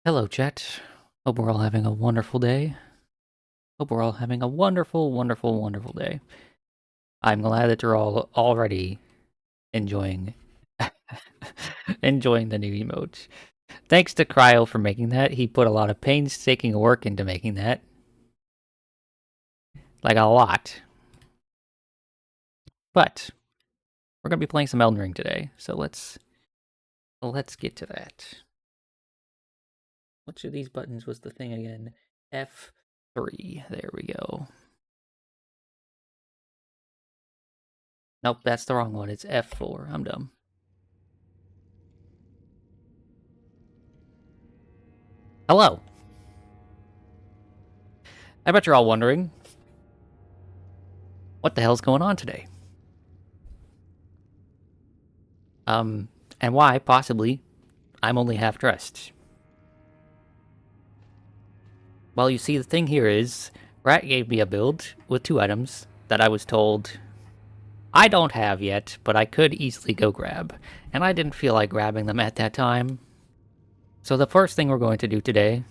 Hello, chat. Hope we're all having a wonderful day. Hope we're all having a wonderful, wonderful, wonderful day. I'm glad that you're all already enjoying enjoying the new emotes. Thanks to Cryo for making that. He put a lot of painstaking work into making that. Like a lot. But we're gonna be playing some Elden Ring today, so let's get to that. Which of these buttons was the thing again? F3. There we go. Nope, that's the wrong one. It's F4. I'm dumb. Hello. I bet you're all wondering, what the hell's going on today? And why, possibly, I'm only half dressed. Well, you see, the thing here is, Rat gave me a build with 2 items that I was told I don't have yet, but I could easily go grab. And I didn't feel like grabbing them at that time. So the first thing we're going to do today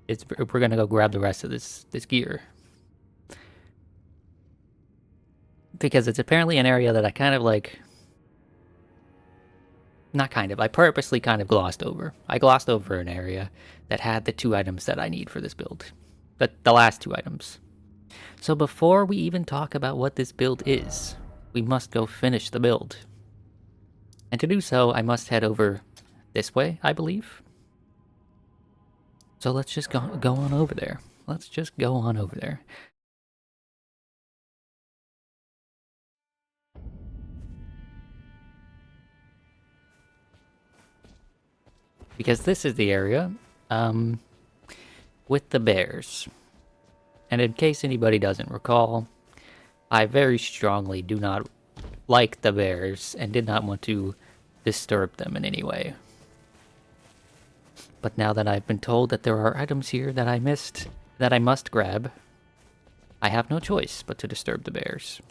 is we're going to go grab the rest of this gear. Because it's apparently an area that I kind of like... Not kind of, I purposely kind of glossed over. I glossed over an area that had the 2 items that I need for this build. The last 2 items. So before we even talk about what this build is, we must go finish the build. And to do so, I must head over this way, I believe. So let's just go on over there. Let's just go on over there. Because this is the area with the bears. And in case anybody doesn't recall, I very strongly do not like the bears and did not want to disturb them in any way. But now that I've been told that there are items here that I missed, that I must grab, I have no choice but to disturb the bears.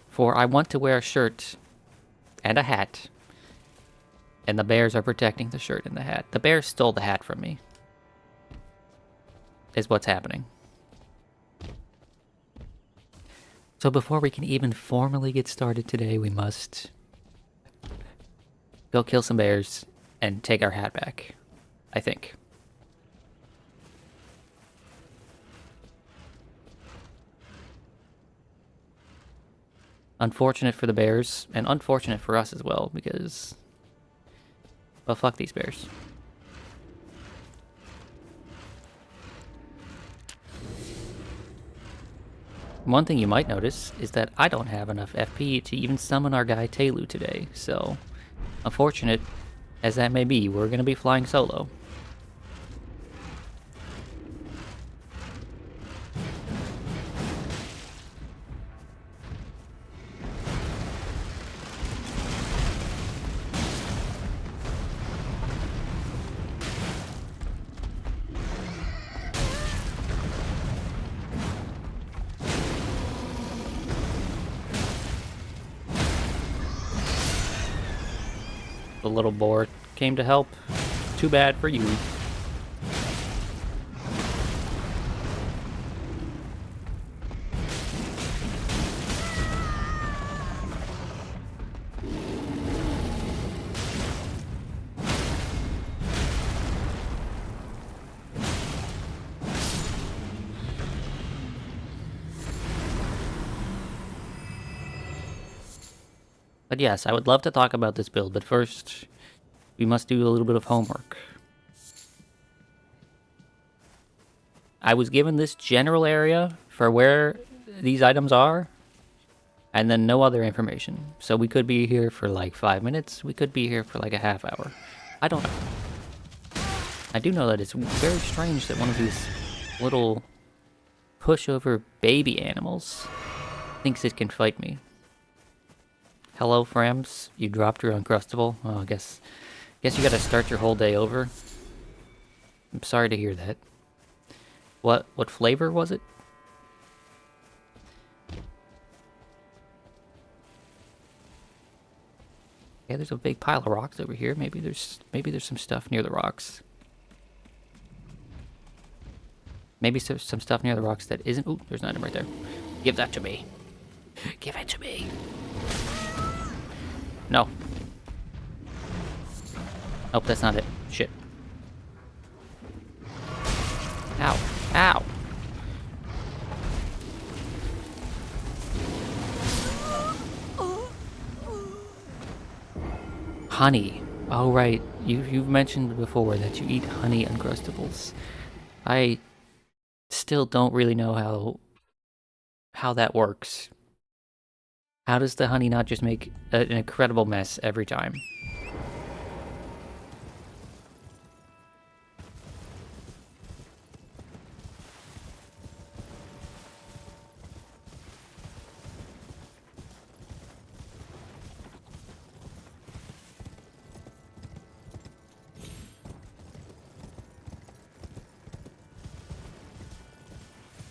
For I want to wear a shirt and a hat, and the bears are protecting the shirt and the hat. The bears stole the hat from me, is what's happening. So before we can even formally get started today, we must go kill some bears and take our hat back, I think. Unfortunate for the bears, and unfortunate for us as well, because... well, fuck these bears. One thing you might notice is that I don't have enough FP to even summon our guy Telu today, so... unfortunate as that may be, we're gonna be flying solo. The little boar came to help. Too bad for you. But yes, I would love to talk about this build, but first, we must do a little bit of homework. I was given this general area for where these items are, and then no other information. So we could be here for like 5 minutes, we could be here for like a half hour. I don't know. I do know that it's very strange that one of these little pushover baby animals thinks it can fight me. Hello, Frams. You dropped your Uncrustable? Oh, I guess you gotta start your whole day over. I'm sorry to hear that. What flavor was it? Yeah, there's a big pile of rocks over here. Maybe there's some stuff near the rocks. Maybe some stuff near the rocks that isn't. Ooh, there's an item right there. Give that to me. Give it to me. No. Nope, that's not it. Shit. Ow. Ow. Honey. Oh, right. You've mentioned before that you eat honey Uncrustables. I still don't really know how that works. How does the honey not just make an incredible mess every time?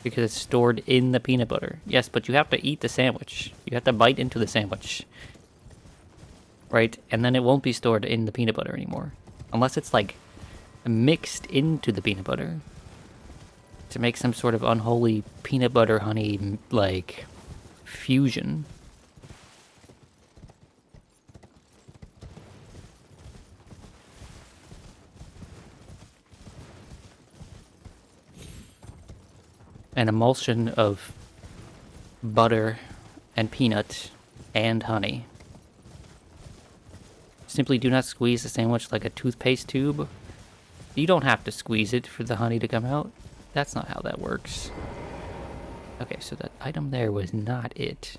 Because it's stored in the peanut butter. Yes, but you have to eat the sandwich. You have to bite into the sandwich. Right? And then it won't be stored in the peanut butter anymore. Unless it's, like, mixed into the peanut butter. To make some sort of unholy peanut butter honey, like, fusion. An emulsion of butter and peanut and honey. Simply do not squeeze the sandwich like a toothpaste tube. You don't have to squeeze it for the honey to come out. That's not how that works. Okay, so that item there was not it.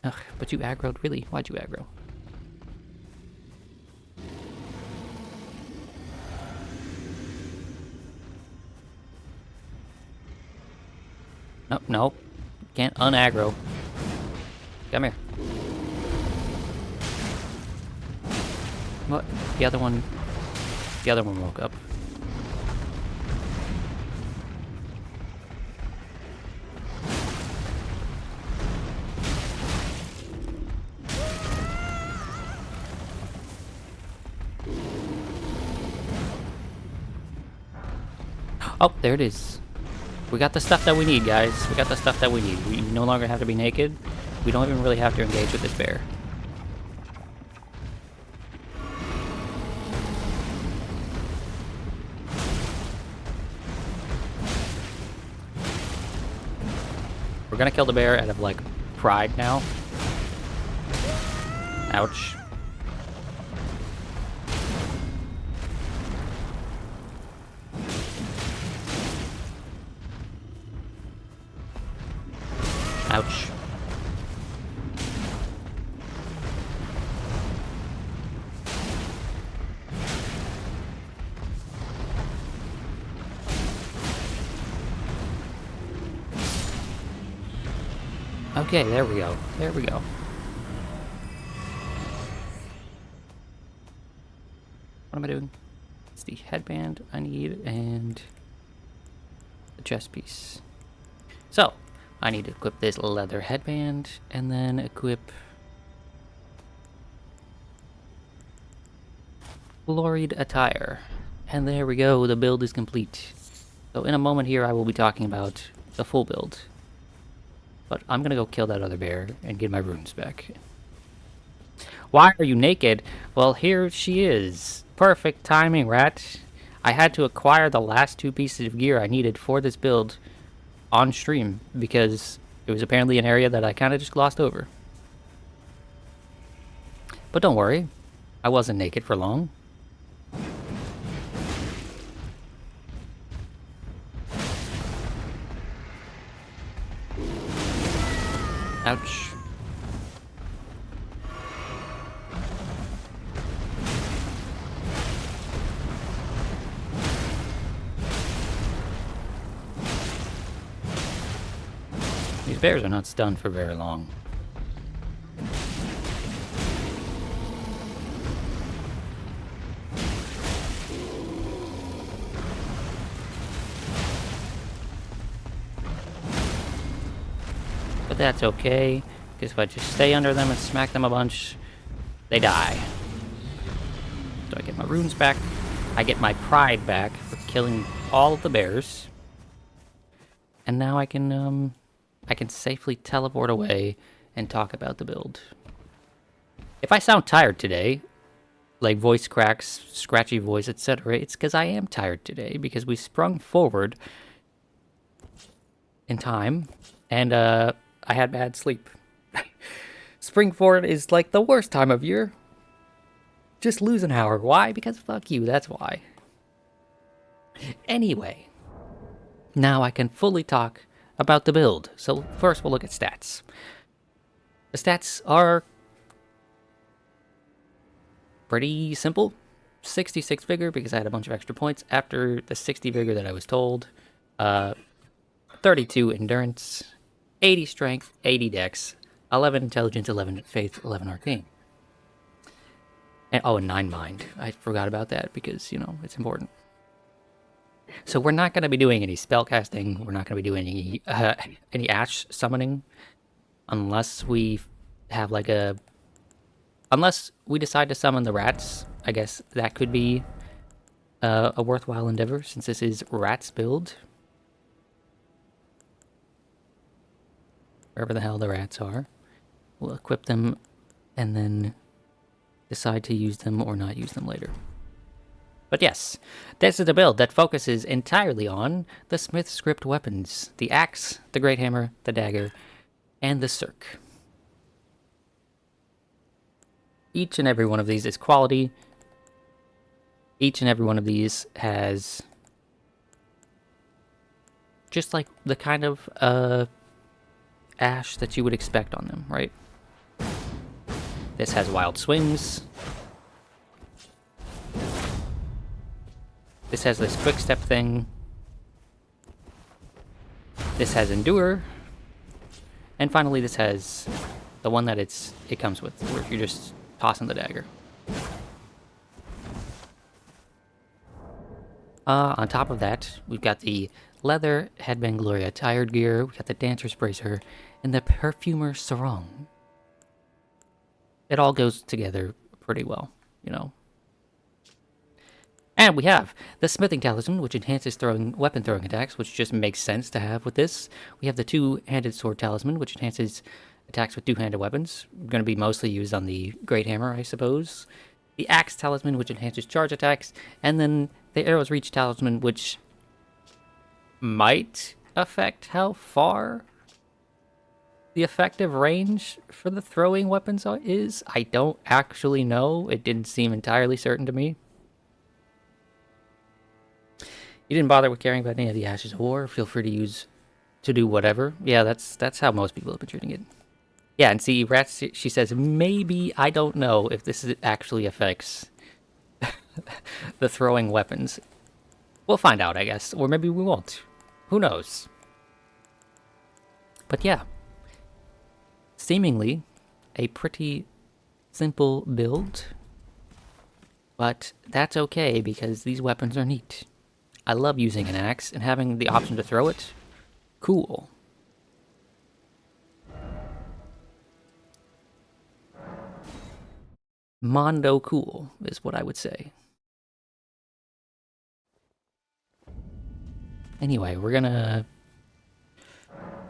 Ugh, but you aggroed, really? Why'd you aggro? Nope, nope. Can't unaggro. Come here. What? The other one woke up. Oh, there it is. We got the stuff that we need, guys. We got the stuff that we need. We no longer have to be naked. We don't even really have to engage with this bear. We're gonna kill the bear out of, like, pride now. Ouch. Ouch. Okay, there we go. There we go. What am I doing? It's the headband I need and the chest piece. So, I need to equip this leather headband and then equip gloried attire. And there we go, the build is complete. So in a moment here I will be talking about the full build. But I'm gonna go kill that other bear and get my runes back. Why are you naked? Well, here she is. Perfect timing, Rat. I had to acquire the last 2 pieces of gear I needed for this build on stream because it was apparently an area that I kind of just glossed over. But don't worry, I wasn't naked for long. Ouch. These bears are not stunned for very long. But that's okay, because if I just stay under them and smack them a bunch, they die. So I get my runes back. I get my pride back for killing all of the bears. And now I can safely teleport away and talk about the build. If I sound tired today, like voice cracks, scratchy voice, etc., it's because I am tired today, because we sprung forward in time, and I had bad sleep. Spring forward is like the worst time of year. Just lose an hour. Why? Because fuck you, that's why. Anyway, now I can fully talk about the build. So first we'll look at stats. The stats are pretty simple. 66 vigor because I had a bunch of extra points after the 60 vigor that I was told. 32 endurance, 80 strength, 80 dex, 11 intelligence, 11 faith, 11 arcane. And, and 9 mind. I forgot about that because, you know, it's important. So we're not going to be doing any spell casting. We're not going to be doing any ash summoning unless we have like a... Unless we decide to summon the rats. I guess that could be a worthwhile endeavor since this is rats build. Wherever the hell the rats are. We'll equip them and then decide to use them or not use them later. But yes, this is a build that focuses entirely on the Smith script weapons. The axe, the great hammer, the dagger, and the cirque. Each and every one of these is quality. Each and every one of these has just like the kind of ash that you would expect on them, right? This has wild swings. This has this quick step thing. This has endure. And finally this has the one that it comes with, where you're just tossing the dagger. On top of that, we've got the leather headband Gloria tired gear, we got the dancer's bracer, and the perfumer sarong. It all goes together pretty well, you know. And we have the smithing talisman, which enhances weapon throwing attacks, which just makes sense to have with this. We have the two-handed sword talisman, which enhances attacks with two-handed weapons. Going to be mostly used on the great hammer, I suppose. The axe talisman, which enhances charge attacks, and then the arrow's reach talisman, which might affect how far the effective range for the throwing weapons is. I don't actually know. It didn't seem entirely certain to me. You didn't bother with caring about any of the ashes of war. Feel free to do whatever. Yeah, that's how most people have been treating it. Yeah, and see, Rats, she says, maybe, I don't know if this actually affects the throwing weapons. We'll find out, I guess. Or maybe we won't. Who knows? But yeah. Seemingly a pretty simple build. But that's okay, because these weapons are neat. I love using an axe and having the option to throw it. Cool. Mondo cool is what I would say. Anyway, we're gonna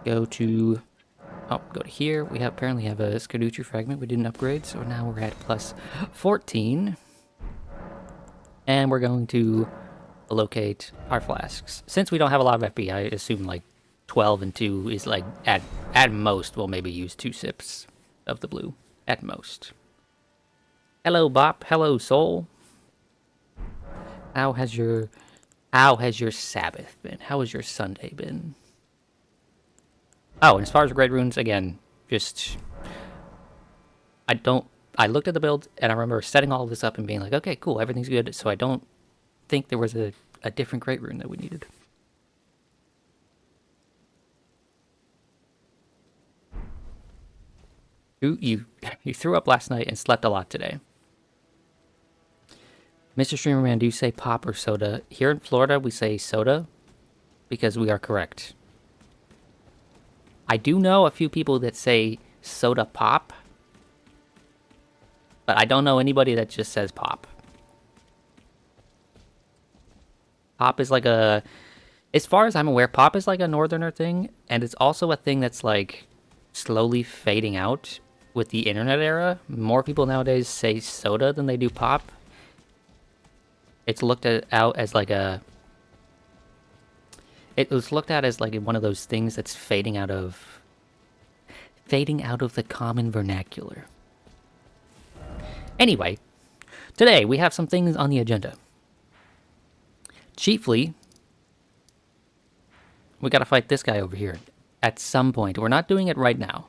go to here. We apparently have a Scaducci fragment we didn't upgrade, so now we're at plus 14. And we're going to locate our flasks. Since we don't have a lot of FP, I assume like 12 and 2 is like at most we'll maybe use 2 sips of the blue. At most. Hello Bop, hello Soul. How has your Sabbath been? How has your Sunday been? Oh, and as far as great runes, again, just I looked at the build and I remember setting all of this up and being like, okay, cool, everything's good. So I don't think there was a different great rune that we needed. You threw up last night and slept a lot today. Mr. Streamerman, do you say pop or soda? Here in Florida, we say soda because we are correct. I do know a few people that say soda pop. But I don't know anybody that just says pop. Pop is like a... As far as I'm aware, pop is like a northerner thing, and it's also a thing that's like slowly fading out with the internet era. More people nowadays say soda than they do pop. It's looked out as like a... It was looked at as like one of those things that's fading out of the common vernacular. Anyway, today we have some things on the agenda. Chiefly, we gotta fight this guy over here at some point. We're not doing it right now.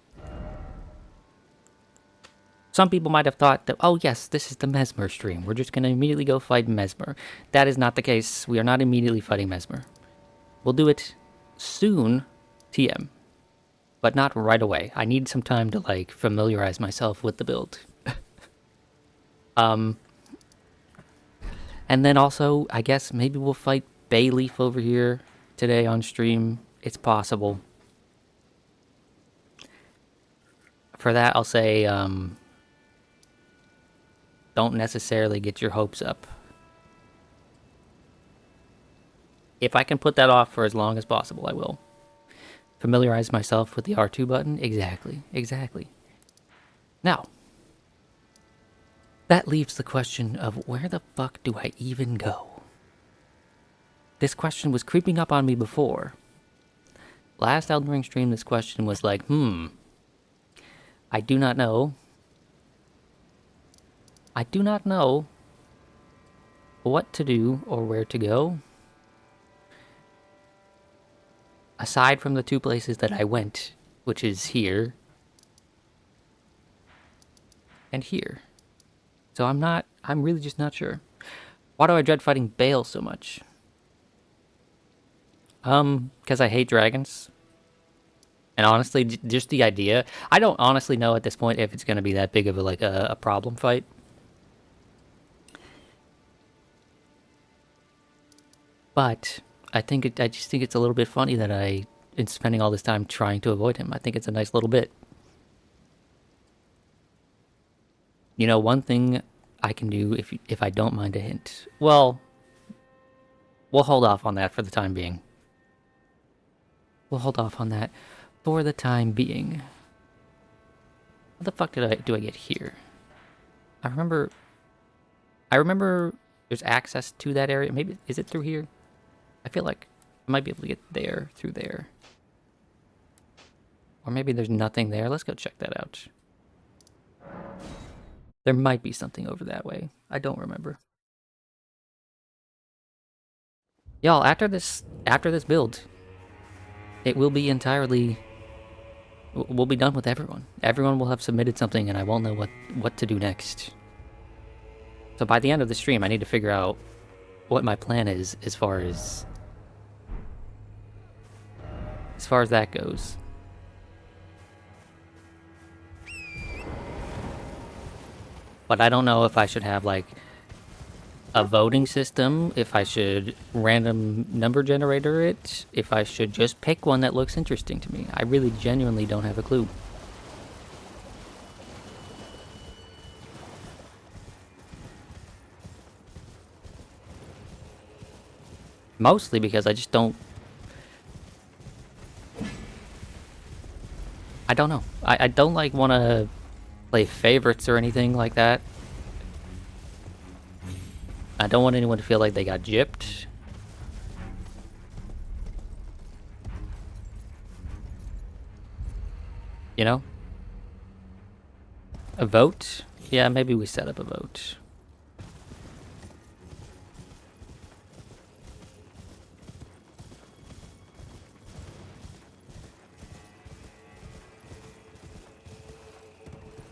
Some people might have thought that, oh yes, this is the Mesmer stream. We're just gonna immediately go fight Mesmer. That is not the case. We are not immediately fighting Mesmer. We'll do it soon, TM. But not right away. I need some time to, like, familiarize myself with the build. And then also, I guess maybe we'll fight Bayleaf over here today on stream. It's possible. For that, I'll say, don't necessarily get your hopes up. If I can put that off for as long as possible, I will. Familiarize myself with the R2 button? Exactly. Now, that leaves the question of where the fuck do I even go? This question was creeping up on me before. Last Elden Ring stream, this question was like, I do not know. I do not know what to do or where to go. Aside from the two places that I went, which is here and here. So I'm really just not sure. Why do I dread fighting Bale so much? Because I hate dragons. And honestly, just the idea, I don't honestly know at this point if it's going to be that big of a problem fight. But I just think it's a little bit funny that I am spending all this time trying to avoid him. I think it's a nice little bit. You know, one thing I can do if I don't mind a hint. Well, we'll hold off on that for the time being. How the fuck do I get here? I remember there's access to that area. Maybe, is it through here? I feel like I might be able to get there through there. Or maybe there's nothing there. Let's go check that out. There might be something over that way. I don't remember. Y'all, after this build, it will be entirely... We'll be done with everyone. Everyone will have submitted something and I won't know what to do next. So by the end of the stream, I need to figure out what my plan is as far as that goes. But I don't know if I should have, like, a voting system, if I should random number generator it, if I should just pick one that looks interesting to me. I really genuinely don't have a clue. Mostly because I just don't... I don't know. I don't, like, want to play favorites or anything like that. I don't want anyone to feel like they got gypped. You know? A vote? Yeah, maybe we set up a vote.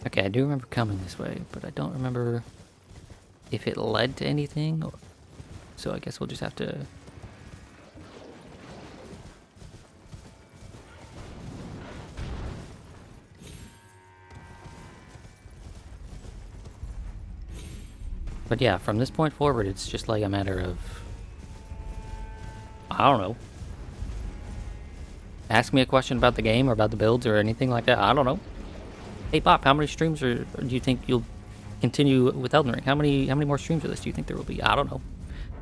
Okay, I do remember coming this way, but I don't remember if it led to anything. So I guess we'll just have to... But yeah, from this point forward, it's just like a matter of... I don't know. Ask me a question about the game or about the builds or anything like that. I don't know. Hey, Pop, how many streams do you think you'll continue with Elden Ring. How many more streams of this do you think there will be? I don't know.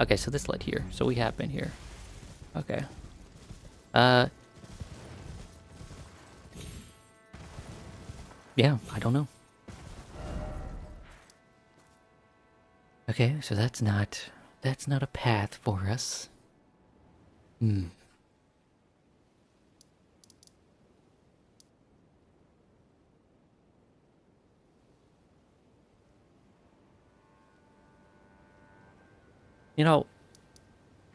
Okay, so this led here. So we have been here. Okay. Yeah, I don't know. Okay, so that's not a path for us. You know,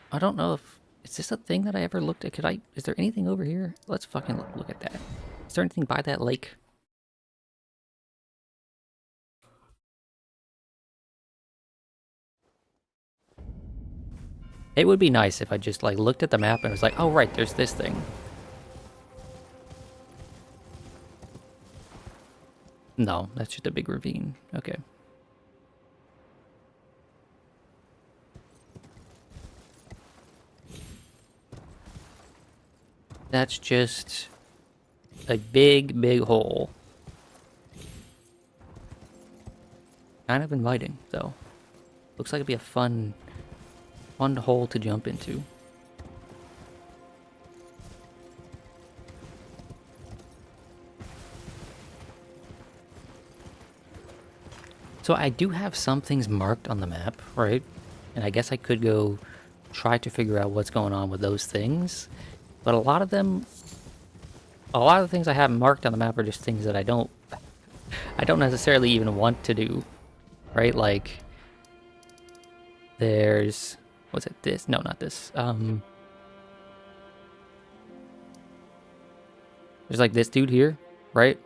I don't know if is this a thing that I ever looked at. Is there anything over here? Let's fucking look at that. Is there anything by that lake? It would be nice if I just like looked at the map and was like, oh right, there's this thing. No, that's just a big ravine. Okay. That's just a big, big hole. Kind of inviting, though. Looks like it'd be a fun hole to jump into. So I do have some things marked on the map, right? And I guess I could go try to figure out what's going on with those things. But a lot of the things I have marked on the map are just things that I don't necessarily even want to do, right? Like, there's, what's it, this? No, not this. There's like this dude here, right?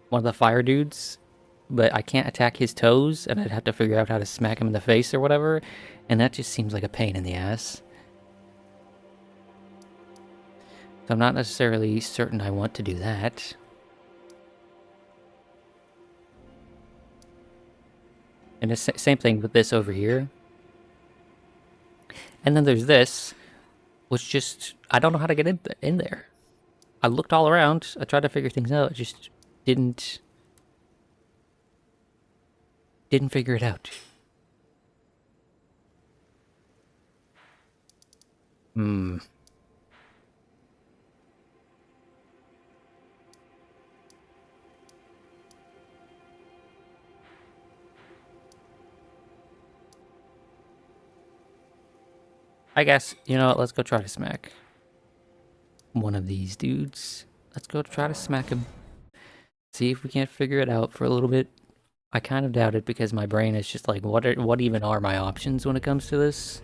One of the fire dudes, but I can't attack his toes, and I'd have to figure out how to smack him in the face or whatever, and that just seems like a pain in the ass. So I'm not necessarily certain I want to do that. And the same thing with this over here. And then there's this, which just, I don't know how to get in there. I looked all around, I tried to figure things out, it just didn't figure it out. I guess, you know what, let's go try to smack one of these dudes. Let's go try to smack him. See if we can't figure it out for a little bit. I kind of doubt it because my brain is just like, what even are my options when it comes to this?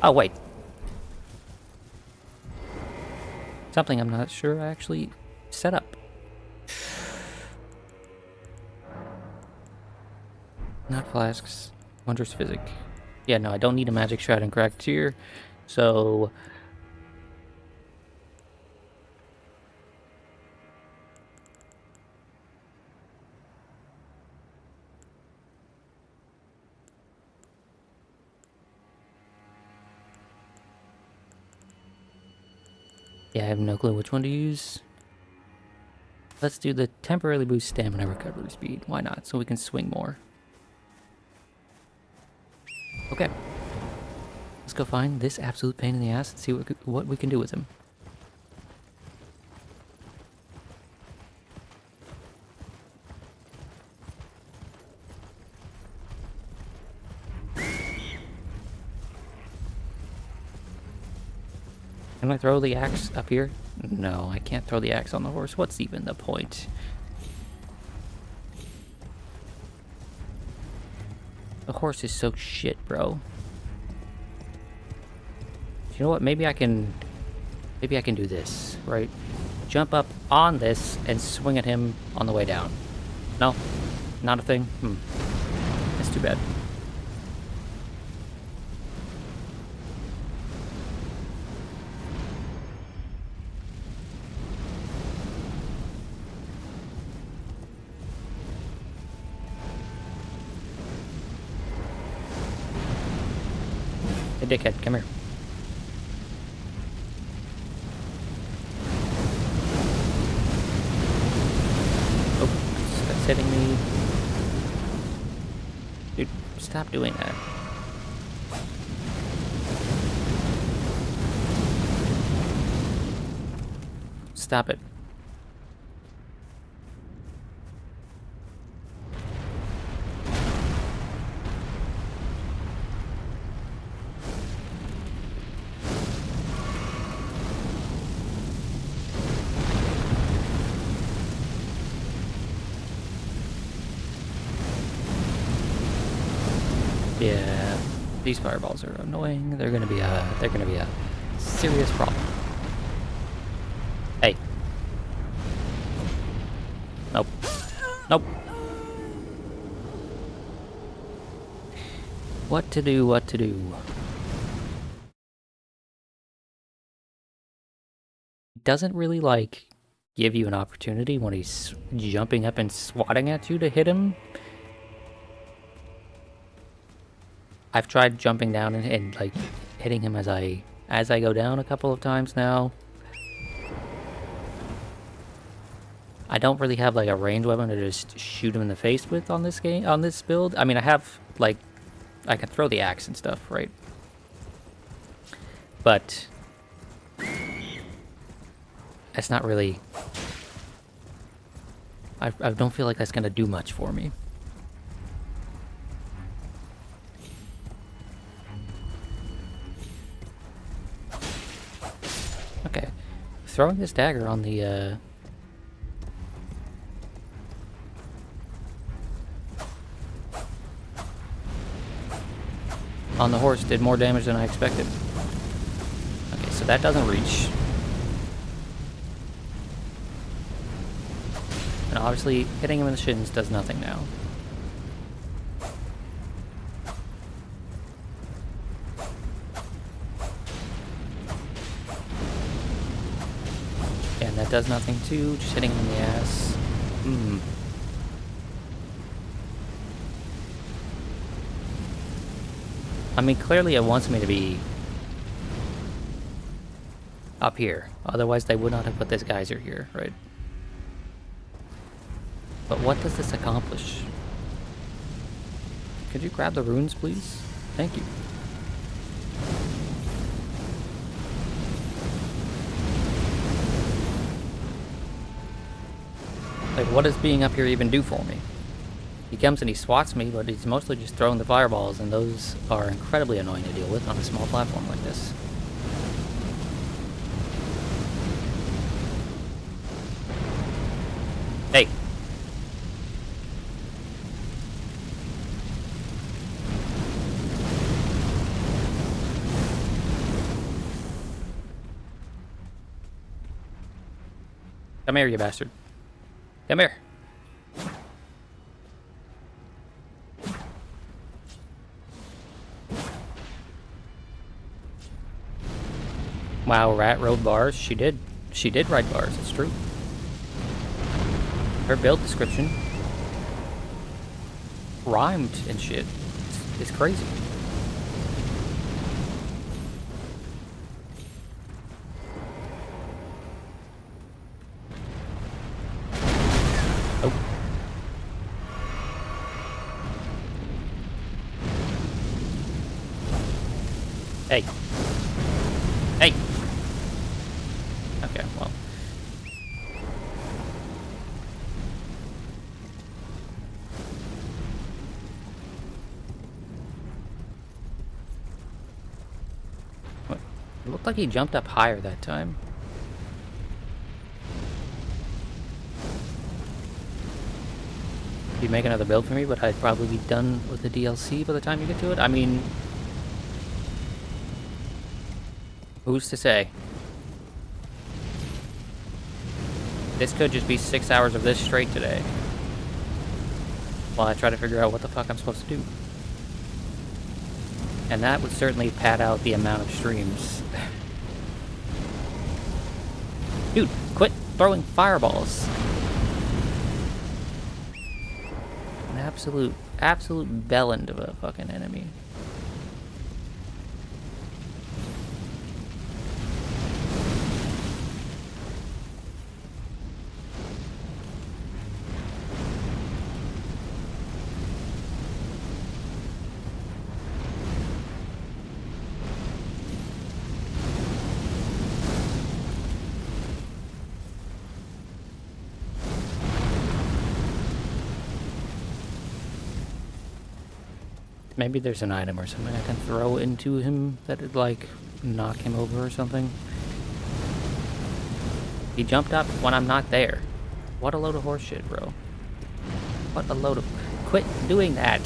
Oh, wait. Something I'm not sure I actually set up. Not flasks. Wondrous physic. Yeah, no, I don't need a magic shroud and cracked tear. So... yeah, I have no clue which one to use. Let's do the temporarily boost stamina recovery speed. Why not? So we can swing more. Okay. Let's go find this absolute pain in the ass and see what we can do with him. Can I throw the axe up here? No, I can't throw the axe on the horse. What's even the point? The horse is so shit, bro. You know what? Maybe I can do this, right? Jump up on this and swing at him on the way down. No? Not a thing? That's too bad. Hey, dickhead, come here. hitting me. Dude, stop doing that. Stop it. Yeah, these fireballs are annoying. They're gonna be a serious problem. Hey. Nope. Nope. What to do, what to do. Doesn't really, like, give you an opportunity when he's jumping up and swatting at you to hit him. I've tried jumping down and like hitting him as I go down a couple of times now. I don't really have like a ranged weapon to just shoot him in the face with on this build. I mean, I have like I can throw the axe and stuff, right? But it's not really. I don't feel like that's gonna do much for me. Okay, throwing this dagger on the horse did more damage than I expected. Okay, so that doesn't reach. And obviously, hitting him in the shins does nothing now. And that does nothing too, just hitting him in the ass. I mean, clearly it wants me to be up here. Otherwise, they would not have put this geyser here, right? But what does this accomplish? Could you grab the runes, please? Thank you. Like, what does being up here even do for me? He comes and he swats me, but he's mostly just throwing the fireballs, and those are incredibly annoying to deal with on a small platform like this. Hey! Come here, you bastard. Come here. Wow, Rat rode bars. She did. She did ride bars, it's true. Her build description rhymed and shit. It's crazy. Oh. Hey. Hey! Okay, well. What? It looked like he jumped up higher that time. You'd make another build for me, but I'd probably be done with the DLC by the time you get to it. I mean, who's to say? This could just be 6 hours of this straight today, while I try to figure out what the fuck I'm supposed to do. And that would certainly pad out the amount of streams. Dude, quit throwing fireballs. An absolute bellend of a fucking enemy. Maybe there's an item or something I can throw into him that'd, like, knock him over or something. He jumped up when I'm not there. What a load of horse shit, bro. What a load of... Quit doing that!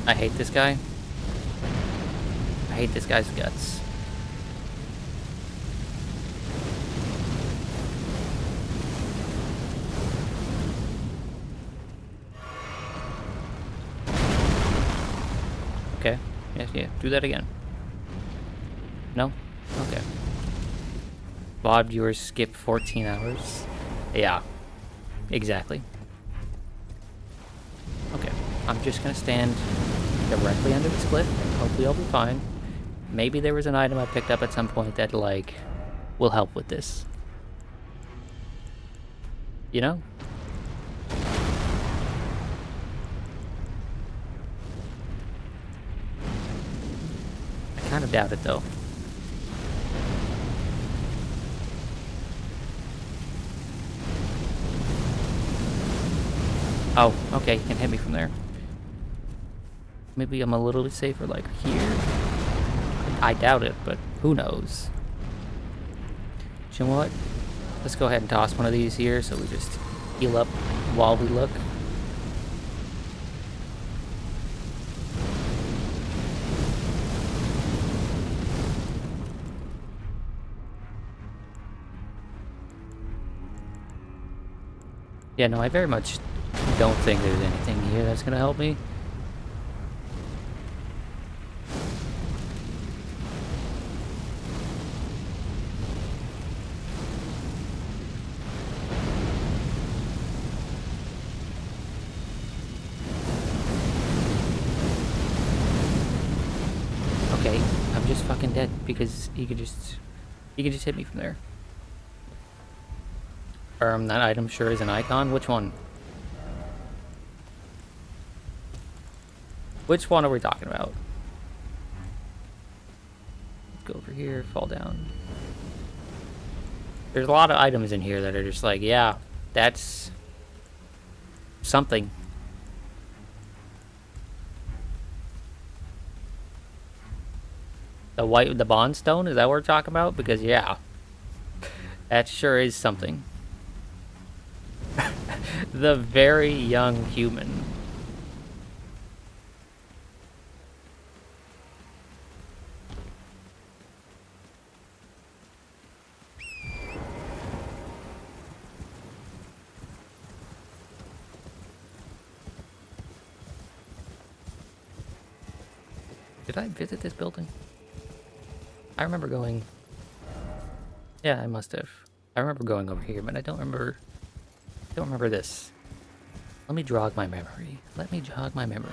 I hate this guy. I hate this guy's guts. Okay. Yeah. Do that again. No? Okay. VOD viewers skip 14 hours. Yeah. Exactly. Okay. I'm just gonna stand directly under this cliff, and hopefully I'll be fine. Maybe there was an item I picked up at some point that, like, will help with this. You know? I kind of doubt it, though. Oh, okay, he can hit me from there. Maybe I'm a little bit safer, like, here. I doubt it, but who knows? You know what? Let's go ahead and toss one of these here so we just heal up while we look. Yeah, no, I very much don't think there's anything here that's gonna help me. Okay, I'm just fucking dead because he could just hit me from there. That item sure is an icon. Which one? Which one are we talking about? Go over here, fall down. There's a lot of items in here that are just like, yeah, that's something. The bond stone, is that what we're talking about? Because yeah, that sure is something. The very young human. Did I visit this building? I remember going... Yeah, I must have. I remember going over here, but I don't remember this. Let me jog my memory. Let me jog my memory.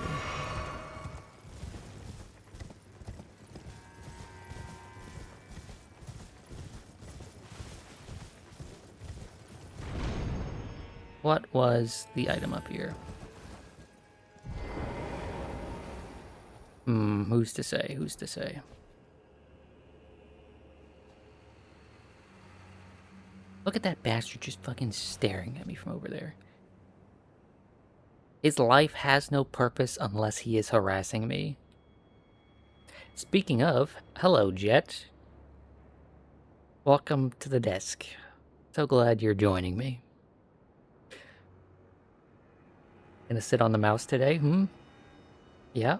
What was the item up here? Who's to say? Who's to say? Look at that bastard just fucking staring at me from over there. His life has no purpose unless he is harassing me. Speaking of, hello, Jet. Welcome to the desk. So glad you're joining me. Gonna sit on the mouse today, Yeah.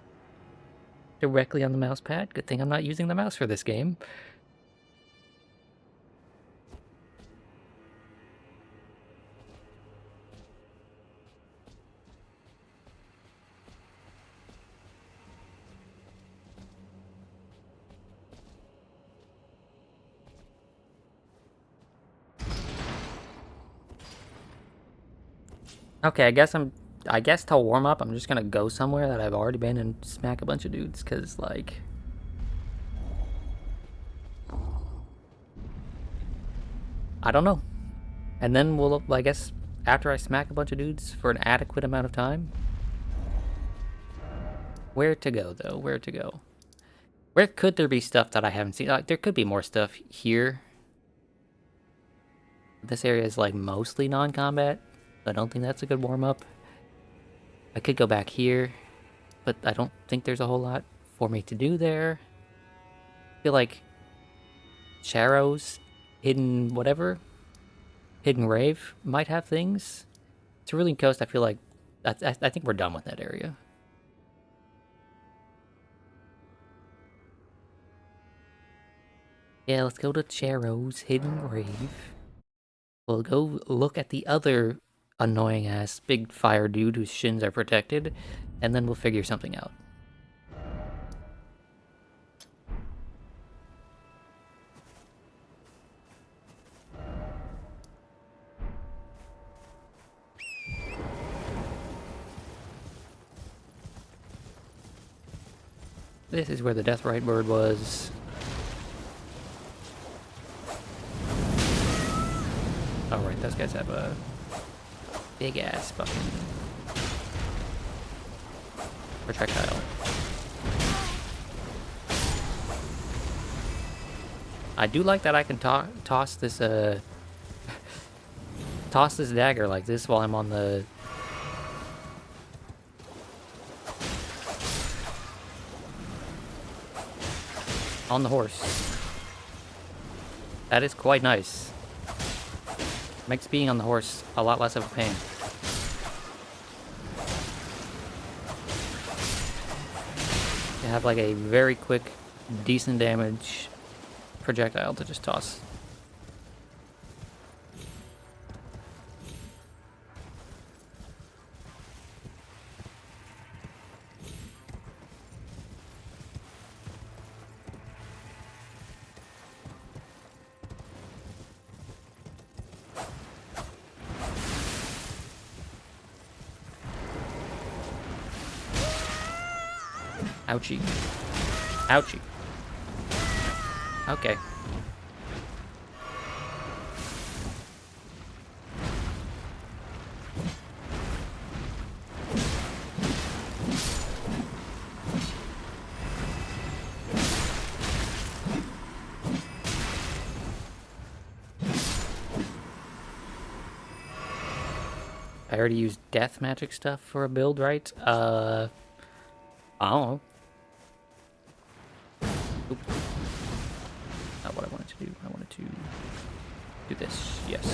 Directly on the mouse pad. Good thing I'm not using the mouse for this game. Okay, I guess to warm up, I'm just gonna go somewhere that I've already been and smack a bunch of dudes, cause like... I don't know. And then we'll, I guess, after I smack a bunch of dudes for an adequate amount of time... Where to go, though? Where to go? Where could there be stuff that I haven't seen? Like, there could be more stuff here. This area is like mostly non-combat. I don't think that's a good warm-up. I could go back here, but I don't think there's a whole lot for me to do there. I feel like Shadow's hidden whatever, hidden rave might have things. Cerulean Coast, I feel like I think we're done with that area. Yeah, let's go to Charo's hidden rave. We'll go look at the other annoying ass big fire dude whose shins are protected, and then we'll figure something out. This is where the Deathrite bird was. Oh right, those guys have a big ass fucking projectile. I do like that I can toss this toss this dagger like this while I'm on the horse. That is quite nice. Makes being on the horse a lot less of a pain. You have like a very quick, decent damage projectile to just toss. Ouchie. Ouchie. Okay. I already used death magic stuff for a build, right? I don't know. Oop. Not what I wanted to do. I wanted to do this. Yes.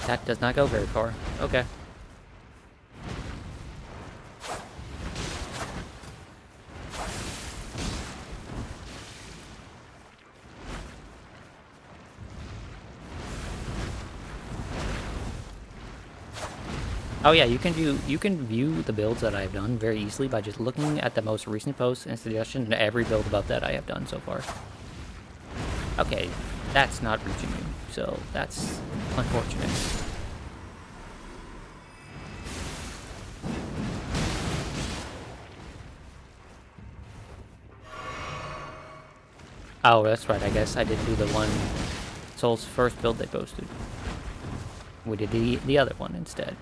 That does not go very far. Okay. Oh yeah, you can view the builds that I've done very easily by just looking at the most recent posts and suggestions and every build above that I have done so far. Okay, that's not reaching you, so that's unfortunate. Oh, that's right, I guess I didn't do the one Soul's first build they posted. We did the other one instead.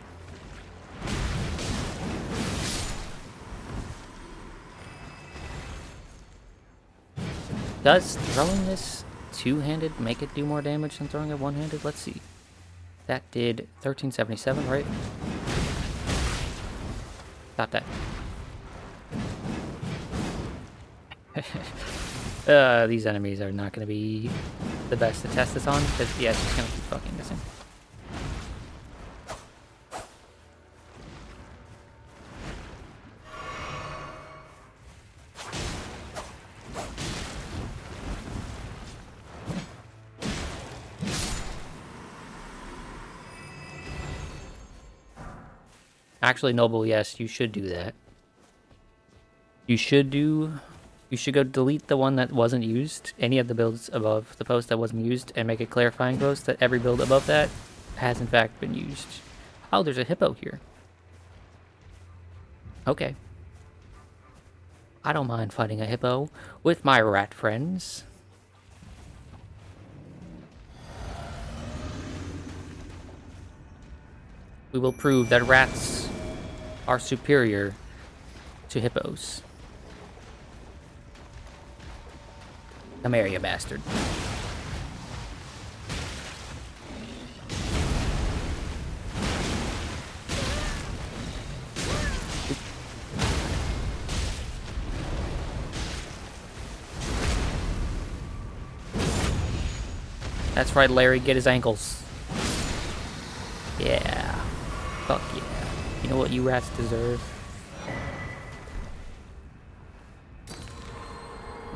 Does throwing this two-handed make it do more damage than throwing it one-handed? Let's see. That did 1377, right? Got that. These enemies are not going to be the best to test this on, because yeah, it's just going to keep fucking missing. Actually, Noble, yes, you should do that. You should go delete the one that wasn't used, any of the builds above the post that wasn't used, and make a clarifying post that every build above that has in fact been used. Oh, there's a hippo here. Okay. I don't mind fighting a hippo with my rat friends. We will prove that rats are superior to hippos. Come here, you bastard. That's right, Larry, get his ankles. Yeah. Fuck yeah. You know what you rats deserve?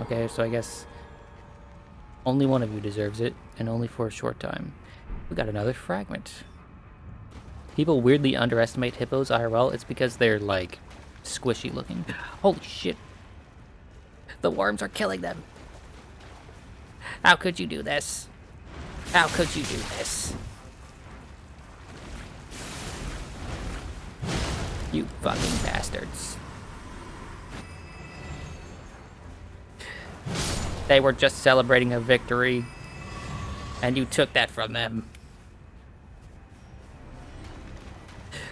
Okay, so I guess only one of you deserves it, and only for a short time. We got another fragment. People weirdly underestimate hippos IRL. It's because they're, like, squishy looking. Holy shit. The worms are killing them. How could you do this? How could you do this? You fucking bastards. They were just celebrating a victory, and you took that from them.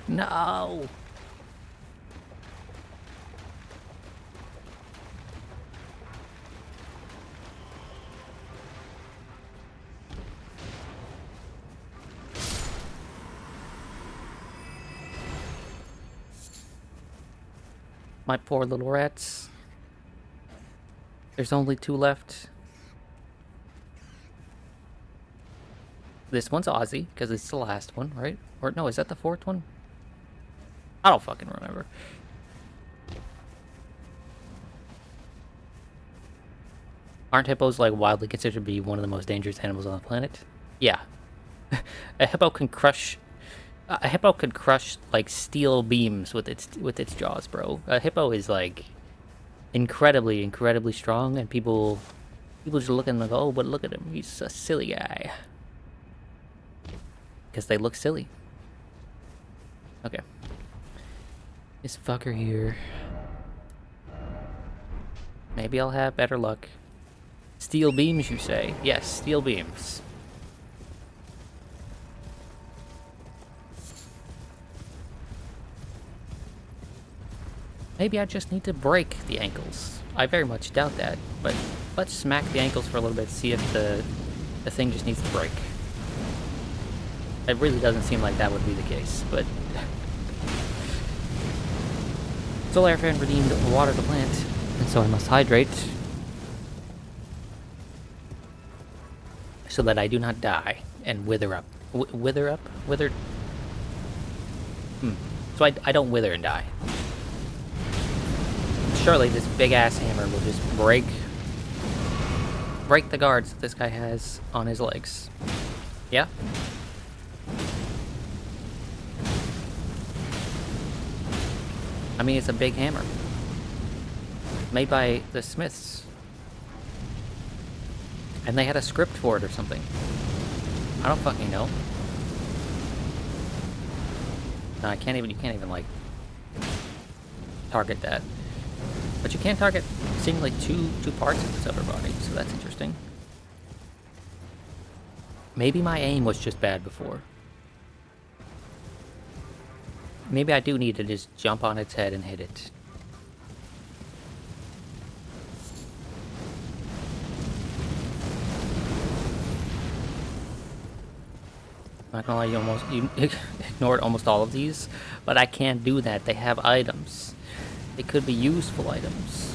No! My poor little rats. There's only 2 left. This one's Aussie, because it's the last one, right? Or no, is that the 4th one? I don't fucking remember. Aren't hippos, like, widely considered to be one of the most dangerous animals on the planet? Yeah. A hippo can crush... A hippo could crush, like, steel beams with its jaws, bro. A hippo is, like, incredibly strong, and people just look at him and go, oh, but look at him, he's a silly guy. Because they look silly. Okay. This fucker here. Maybe I'll have better luck. Steel beams, you say? Yes, steel beams. Maybe I just need to break the ankles. I very much doubt that, but let's smack the ankles for a little bit, see if the thing just needs to break. It really doesn't seem like that would be the case, but... Solar fan redeemed water the plant, and so I must hydrate. So that I do not die and wither up. Wither up? Wither... So I don't wither and die. Surely this big-ass hammer will just break the guards that this guy has on his legs. Yeah? I mean, it's a big hammer. Made by the Smiths. And they had a script for it or something. I don't fucking know. No, you can't even, like, target that. But you can target seemingly two parts of its upper body, so that's interesting. Maybe my aim was just bad before. Maybe I do need to just jump on its head and hit it. Not gonna lie, you ignored almost all of these, but I can't do that. They have items. They could be useful items.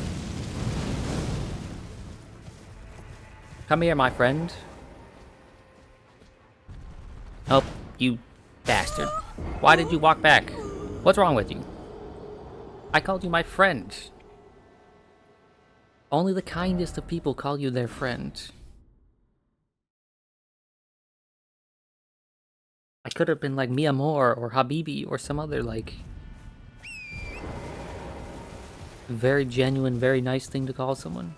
Come here, my friend. Oh, you bastard. Why did you walk back? What's wrong with you? I called you my friend. Only the kindest of people call you their friend. I could have been like mi amor or habibi or some other, like, very genuine, very nice thing to call someone.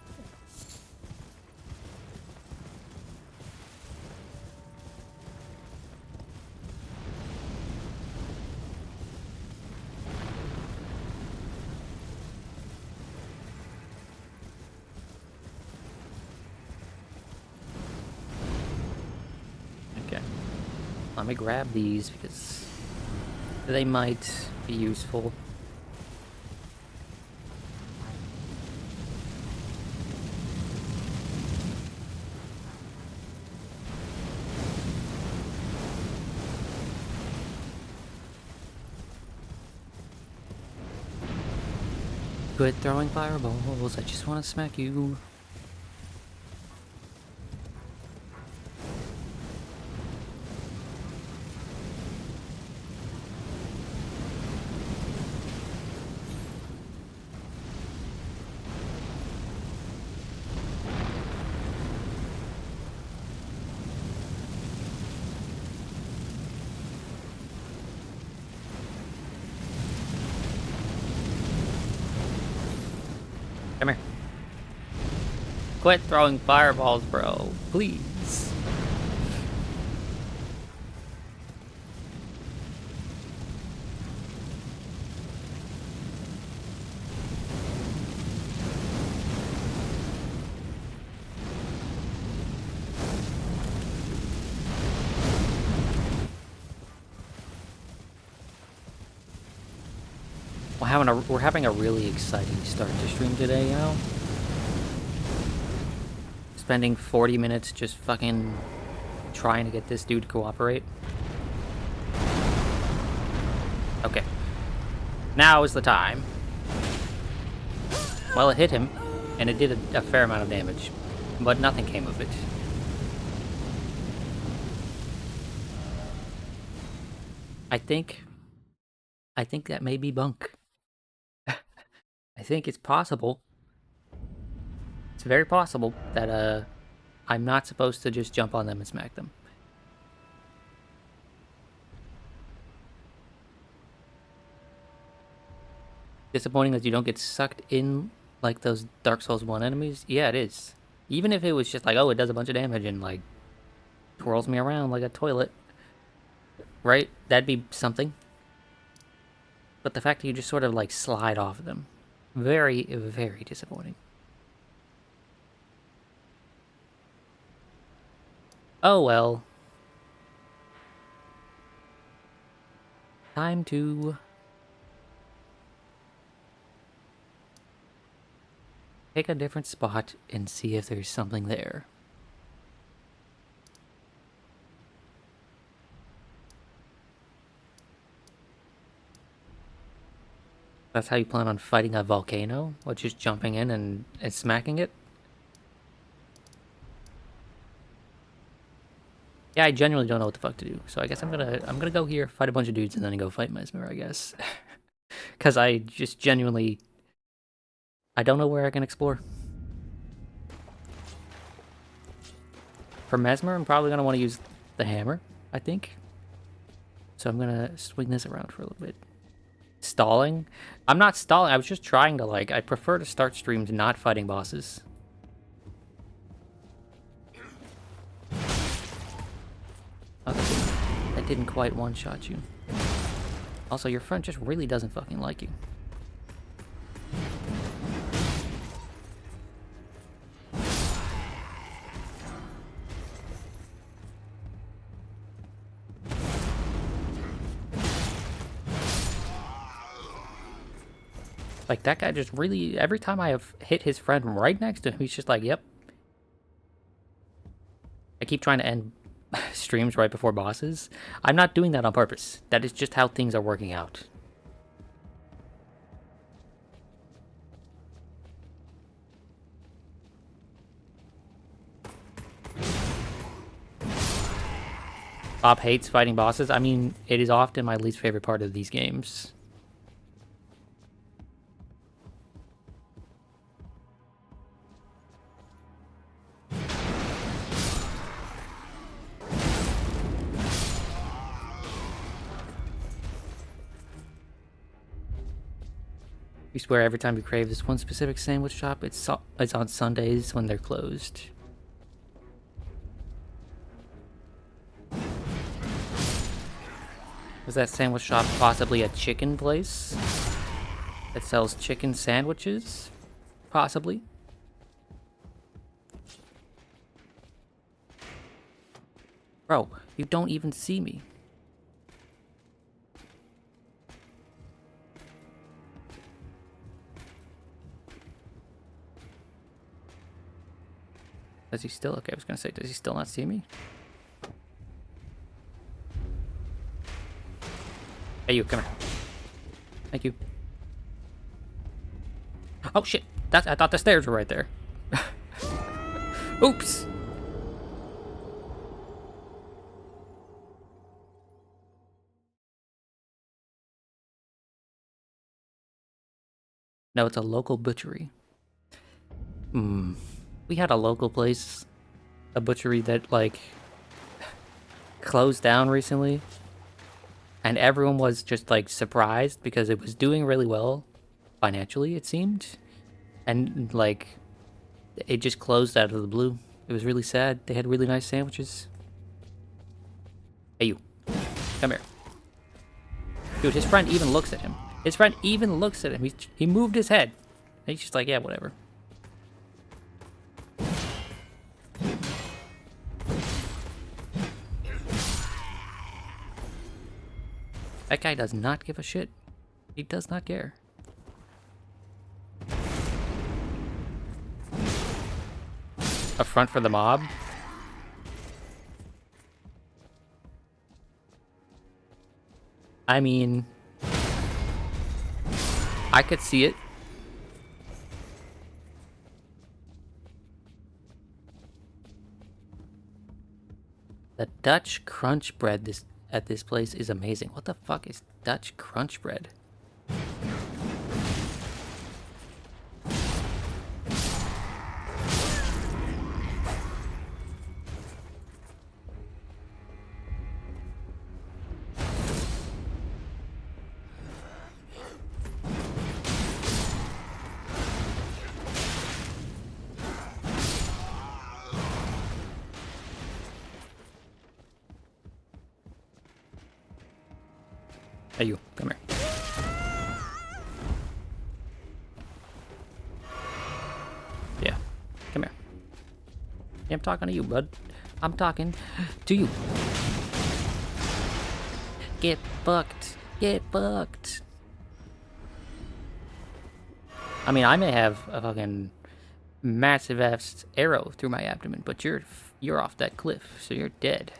Okay. Let me grab these because they might be useful. Quit throwing fireballs, I just want to smack you. Come here. Quit throwing fireballs, bro. Please. We're having a really exciting start to stream today, you know? Spending 40 minutes just fucking trying to get this dude to cooperate. Okay. Now is the time. Well, it hit him, and it did a fair amount of damage, but nothing came of it. I think that may be bunk. I think it's possible. It's very possible that, I'm not supposed to just jump on them and smack them. Disappointing that you don't get sucked in like those Dark Souls 1 enemies? Yeah, it is. Even if it was just like, oh, it does a bunch of damage and, like, twirls me around like a toilet. Right? That'd be something. But the fact that you just sort of, like, slide off of them. Very, very disappointing. Oh, well. Time to pick a different spot and see if there's something there. That's how you plan on fighting a volcano? Or just jumping in and smacking it? Yeah, I genuinely don't know what the fuck to do. So I guess I'm gonna go here, fight a bunch of dudes, and then go fight Mesmer, I guess. Cause I just genuinely I don't know where I can explore. For Mesmer, I'm probably gonna want to use the hammer, I think. So I'm gonna swing this around for a little bit. Stalling? I'm not stalling, I was just trying to, like, I prefer to start streams not fighting bosses. Okay, that didn't quite one-shot you. Also, your friend just really doesn't fucking like you. Like, that guy just really, every time I have hit his friend right next to him, he's just like, yep. I keep trying to end streams right before bosses. I'm not doing that on purpose. That is just how things are working out. Bob hates fighting bosses. I mean, it is often my least favorite part of these games. You swear every time you crave this one specific sandwich shop, it's on Sundays when they're closed. Was that sandwich shop possibly a chicken place that sells chicken sandwiches? Possibly. Bro, you don't even see me. Does he still? Okay, I was gonna say, does he still not see me? Hey, you, come here. Thank you. Oh shit! I thought the stairs were right there. Oops! No, it's a local butchery. We had a local place, a butchery that, like, closed down recently. And everyone was just, like, surprised because it was doing really well financially, it seemed. And, like, it just closed out of the blue. It was really sad. They had really nice sandwiches. Hey, you. Come here. Dude, his friend even looks at him. His friend even looks at him. He moved his head. And he's just like, yeah, whatever. That guy does not give a shit. He does not care. A front for the mob? I mean, I could see it. The Dutch crunch bread at this place is amazing. What the fuck is Dutch crunch bread? Hey, you, come here. Yeah, come here. Yeah, I'm talking to you, bud. I'm talking to you. Get fucked. Get fucked. I mean, I may have a fucking massive ass arrow through my abdomen, but you're off that cliff, so you're dead.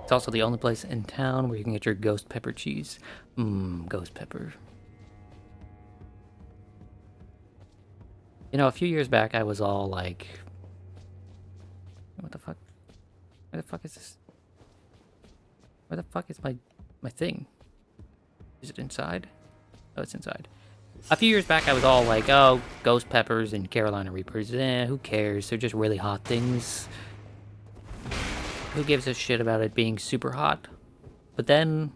It's also the only place in town where you can get your ghost pepper cheese. Ghost pepper. You know, a few years back, I was all like, what the fuck? Where the fuck is this? Where the fuck is my thing? Is it inside? Oh, it's inside. A few years back, I was all like, oh, ghost peppers and Carolina Reapers. Who cares? They're just really hot things. Who gives a shit about it being super hot? But then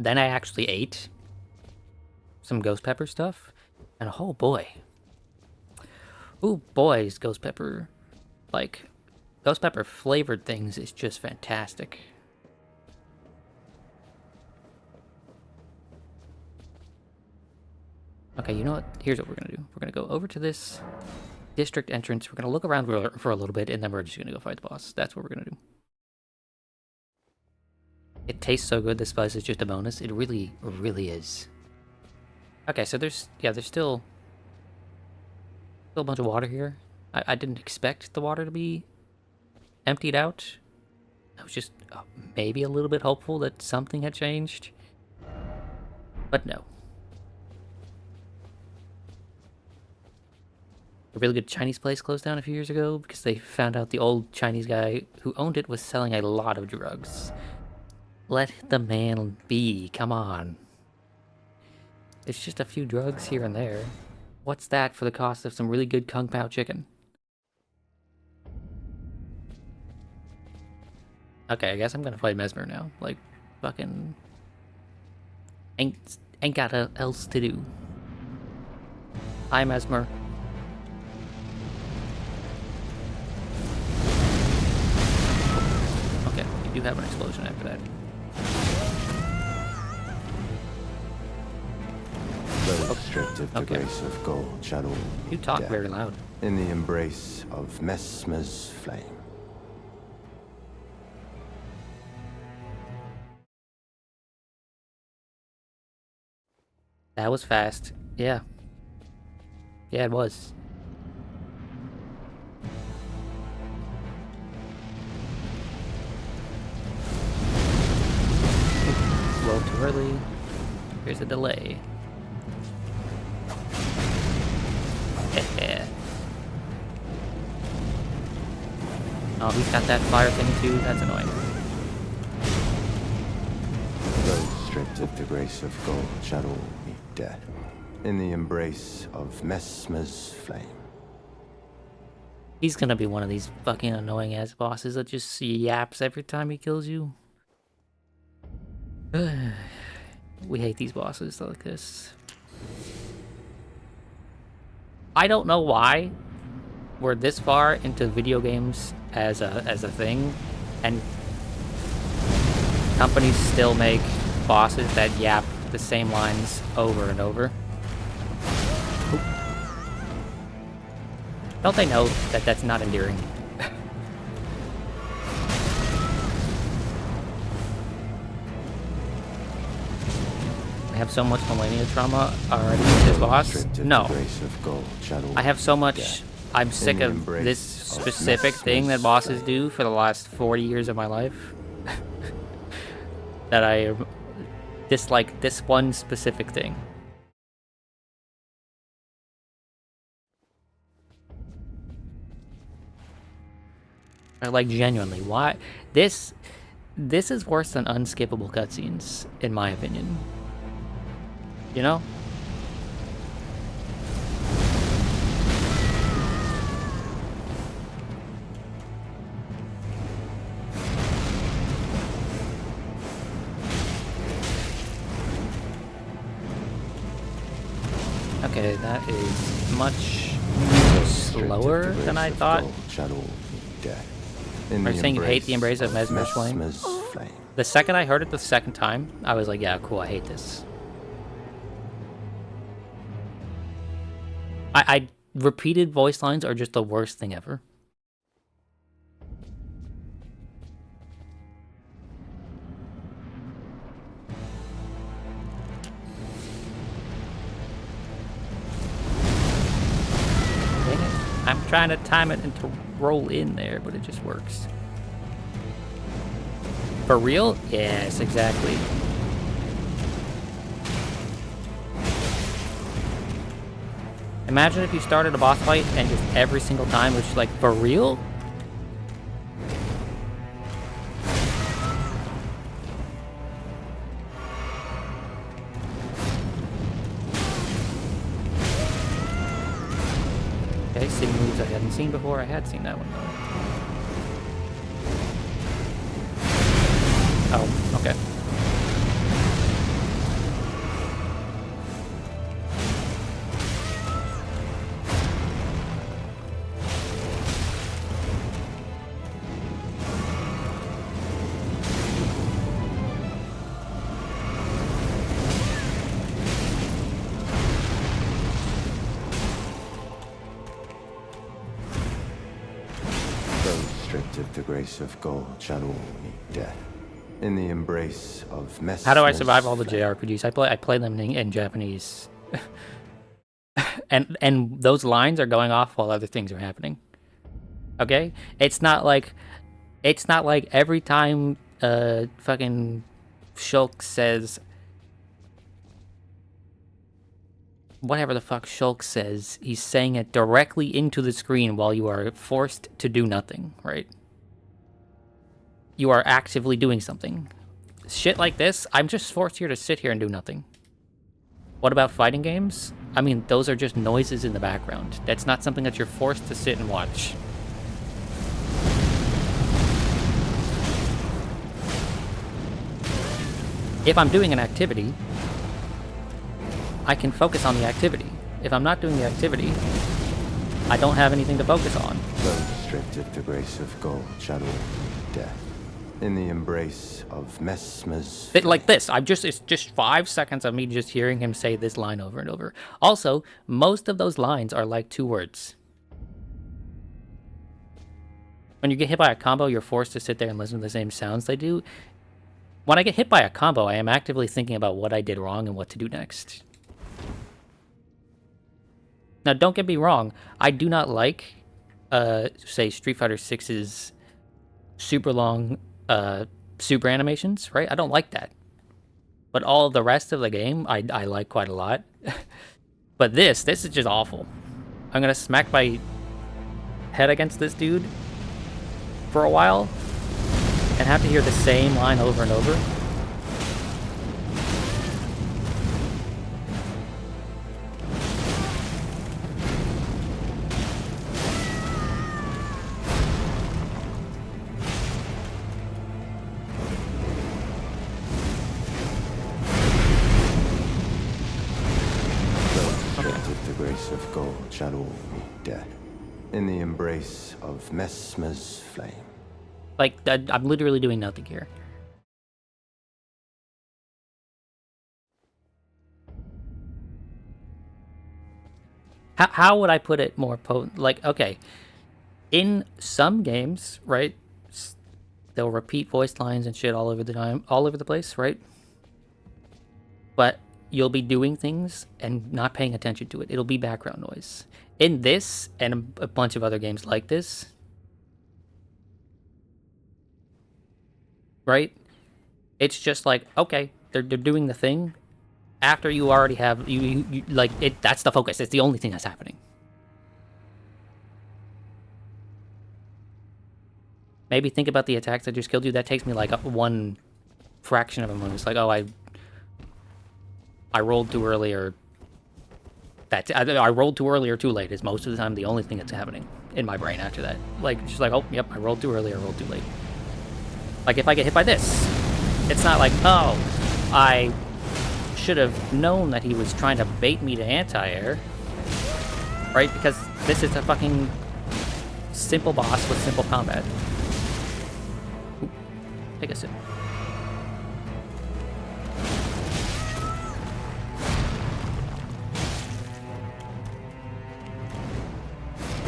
I actually ate some ghost pepper stuff, and oh boy. Ooh, boys, ghost pepper. Like, ghost pepper flavored things is just fantastic. Okay, you know what? Here's what we're gonna do. We're gonna go over to this district entrance. We're gonna look around for a little bit, and then we're just gonna go fight the boss. That's what we're gonna do. It tastes so good, the spice is just a bonus. It really, really is. Okay, so there's still a bunch of water here. I didn't expect the water to be emptied out. I was just maybe a little bit hopeful that something had changed. But no. A really good Chinese place closed down a few years ago because they found out the old Chinese guy who owned it was selling a lot of drugs. Let the man be, come on. It's just a few drugs here and there. What's that for the cost of some really good Kung Pao chicken? Okay, I guess I'm gonna fight Mesmer now. Like, fucking... Ain't got else to do. Hi, Mesmer. Okay, you do have an explosion after that. Those stripped of the grace of gold shadow. You talk very loud. In the embrace of Mesmer's flame. That was fast. Yeah. Yeah, it was. A little too early. Here's a delay. Oh, he's got that fire thing too. That's annoying. Those stripped of the grace of gold shall all meet death in the embrace of Mesmer's flame. He's gonna be one of these fucking annoying ass bosses that just yaps every time he kills you. We hate these bosses like this. I don't know why we're this far into video games as a thing, and companies still make bosses that yap the same lines over and over. Oop. Don't they know that that's not endearing? I have so much millennia trauma already with this boss. No. I have so much. I'm sick of this specific thing that bosses do for the last 40 years of my life. That I dislike this one specific thing. I like genuinely why this is worse than unskippable cutscenes in my opinion. You know? Okay, that is much slower than I thought. Are you saying you hate the embrace of Mesmer's flame? The second I heard it the second time, I was like, yeah, cool, I hate this. I repeated voice lines are just the worst thing ever. Dang it. I'm trying to time it and to roll in there, but it just works. For real? Yes, exactly. Imagine if you started a boss fight and just every single time was just like, for real? Okay, seeing moves I hadn't seen before. I had seen that one though. Oh, okay. Of the grace of gold shall all meet death in the embrace of Mesmer's. How do I survive all the JRPGs? I play them in Japanese, and those lines are going off while other things are happening. Okay, it's not like every time fucking Shulk says whatever the fuck Shulk says, he's saying it directly into the screen while you are forced to do nothing, right? You are actively doing something. Shit like this, I'm just forced here to sit here and do nothing. What about fighting games? I mean, those are just noises in the background. That's not something that you're forced to sit and watch. If I'm doing an activity, I can focus on the activity. If I'm not doing the activity, I don't have anything to focus on. Those stripped of the grace of gold shall all meet death in the embrace of Mesmer's. Like this, it's just 5 seconds of me just hearing him say this line over and over. Also, most of those lines are like 2 words. When you get hit by a combo, you're forced to sit there and listen to the same sounds they do. When I get hit by a combo, I am actively thinking about what I did wrong and what to do next. Now, don't get me wrong. I do not like, say, Street Fighter 6's super long, super animations, right? I don't like that. But all the rest of the game, I like quite a lot. But this is just awful. I'm gonna smack my head against this dude for a while and have to hear the same line over and over. With the grace of gold shall all meet death. In the embrace of Messmer's flame. Like, I'm literally doing nothing here. How would I put it more potent? Like, okay, in some games, right, they'll repeat voice lines and shit all over the time, all over the place, right? But you'll be doing things and not paying attention to it. It'll be background noise. In this and a bunch of other games like this, right? It's just like, okay, they're doing the thing after you already have you like it. That's the focus. It's the only thing that's happening. Maybe think about the attacks that just killed you. That takes me like one fraction of a moment. It's like, oh, I rolled too early, or I rolled too early or too late is most of the time the only thing that's happening in my brain after that. Like, just like, oh, yep, I rolled too early, I rolled too late. Like, if I get hit by this, it's not like, oh, I should have known that he was trying to bait me to anti-air, right? Because this is a fucking simple boss with simple combat. Ooh, take a sip.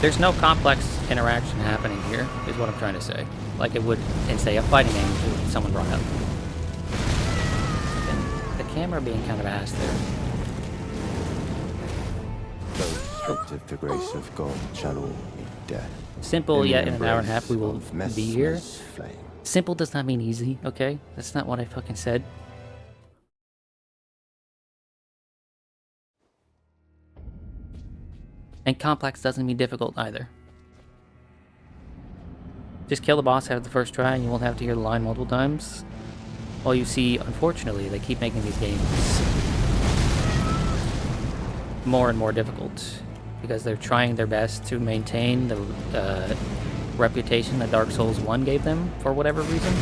There's no complex interaction happening here, is what I'm trying to say. Like it would in, say, a fighting game that someone brought up. And the camera being kind of ass there. Those of the grace of God shall all meet death. Simple, In yet the in an hour and a half we will embrace of be here. Messmer's flame. Simple does not mean easy, okay? That's not what I fucking said. And complex doesn't mean difficult either. Just kill the boss after the first try and you won't have to hear the line multiple times. Well, you see, unfortunately, they keep making these games more and more difficult because they're trying their best to maintain the reputation that Dark Souls 1 gave them for whatever reason.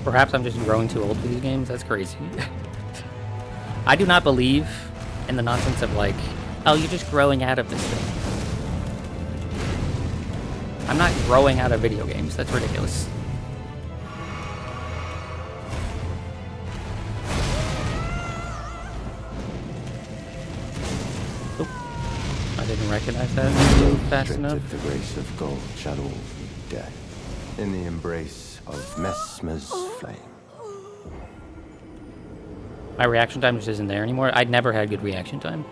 Perhaps I'm just growing too old for these games. That's crazy. I do not believe in the nonsense of like, oh, you're just growing out of this thing. I'm not growing out of video games. That's ridiculous. Oh, I didn't recognize that fast enough. Of the grace of God shall all meet death. In the embrace of Messmer's flame. My reaction time just isn't there anymore. I'd never had good reaction time.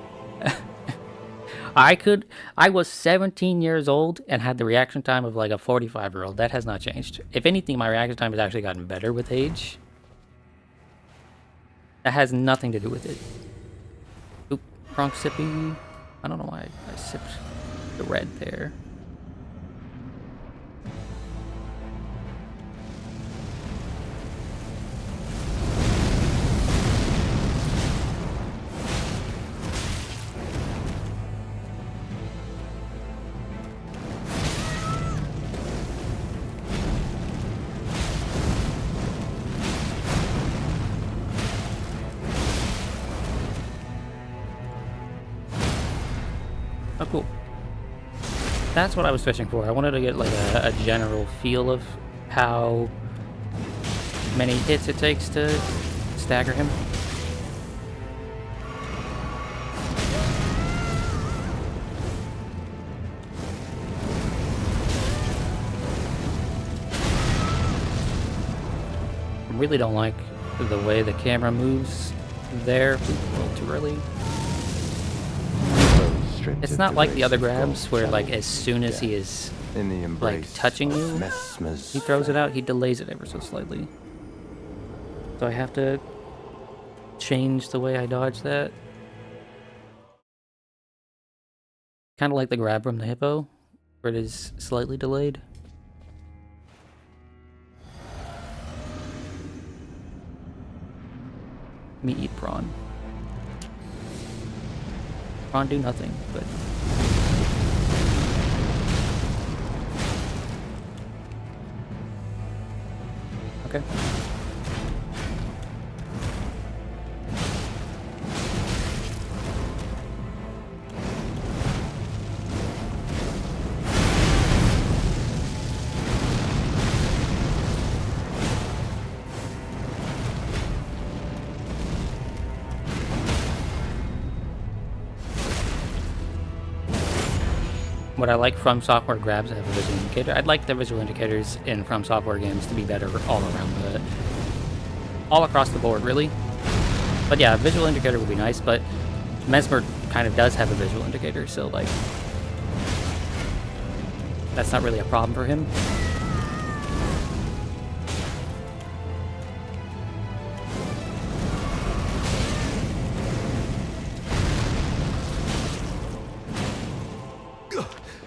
I was 17 years old and had the reaction time of like a 45-year-old. That has not changed. If anything, my reaction time has actually gotten better with age. That has nothing to do with it. Oop, wrong sippy. I don't know why I sipped the red there. Oh, cool. That's what I was fishing for. I wanted to get like a general feel of how many hits it takes to stagger him. I really don't like the way the camera moves there. A little too early. It's not like the other grabs where, like, as soon as he is like touching you, he throws it out. He delays it ever so slightly. So I have to change the way I dodge that. Kind of like the grab from the hippo, where it is slightly delayed. Let me eat prawn. Prawn do nothing, but... Okay. What I like from software grabs have a visual indicator. I'd like the visual indicators in From Software games to be better all across the board, really. But yeah, a visual indicator would be nice, but Mesmer kind of does have a visual indicator, so like that's not really a problem for him.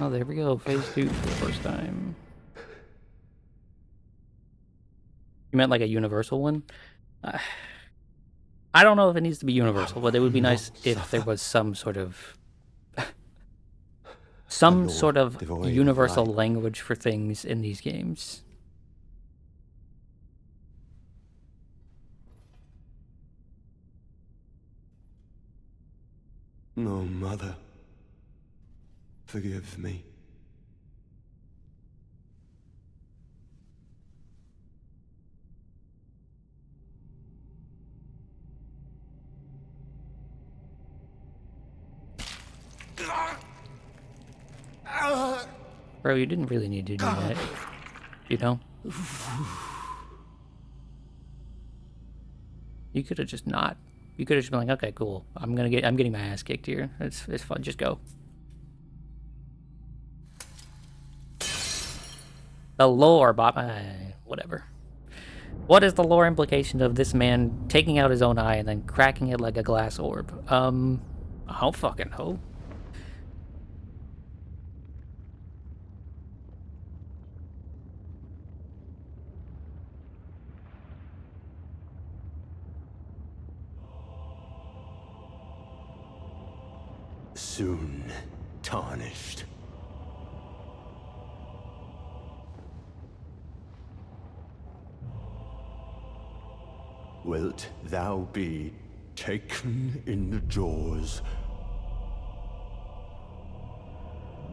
Oh, there we go. Phase 2 for the first time. You meant like a universal one? I don't know if it needs to be universal, but it would be nice if there was some sort of universal language for things in these games. No, Mother. Forgive me. Bro, you didn't really need to do that, you know? You could have just not. You could have just been like, okay, cool. I'm getting my ass kicked here. It's fun. Just go. The lore, Bob. Whatever. What is the lore implication of this man taking out his own eye and then cracking it like a glass orb? I don't fucking know. Soon tarnished. Wilt thou be taken in the jaws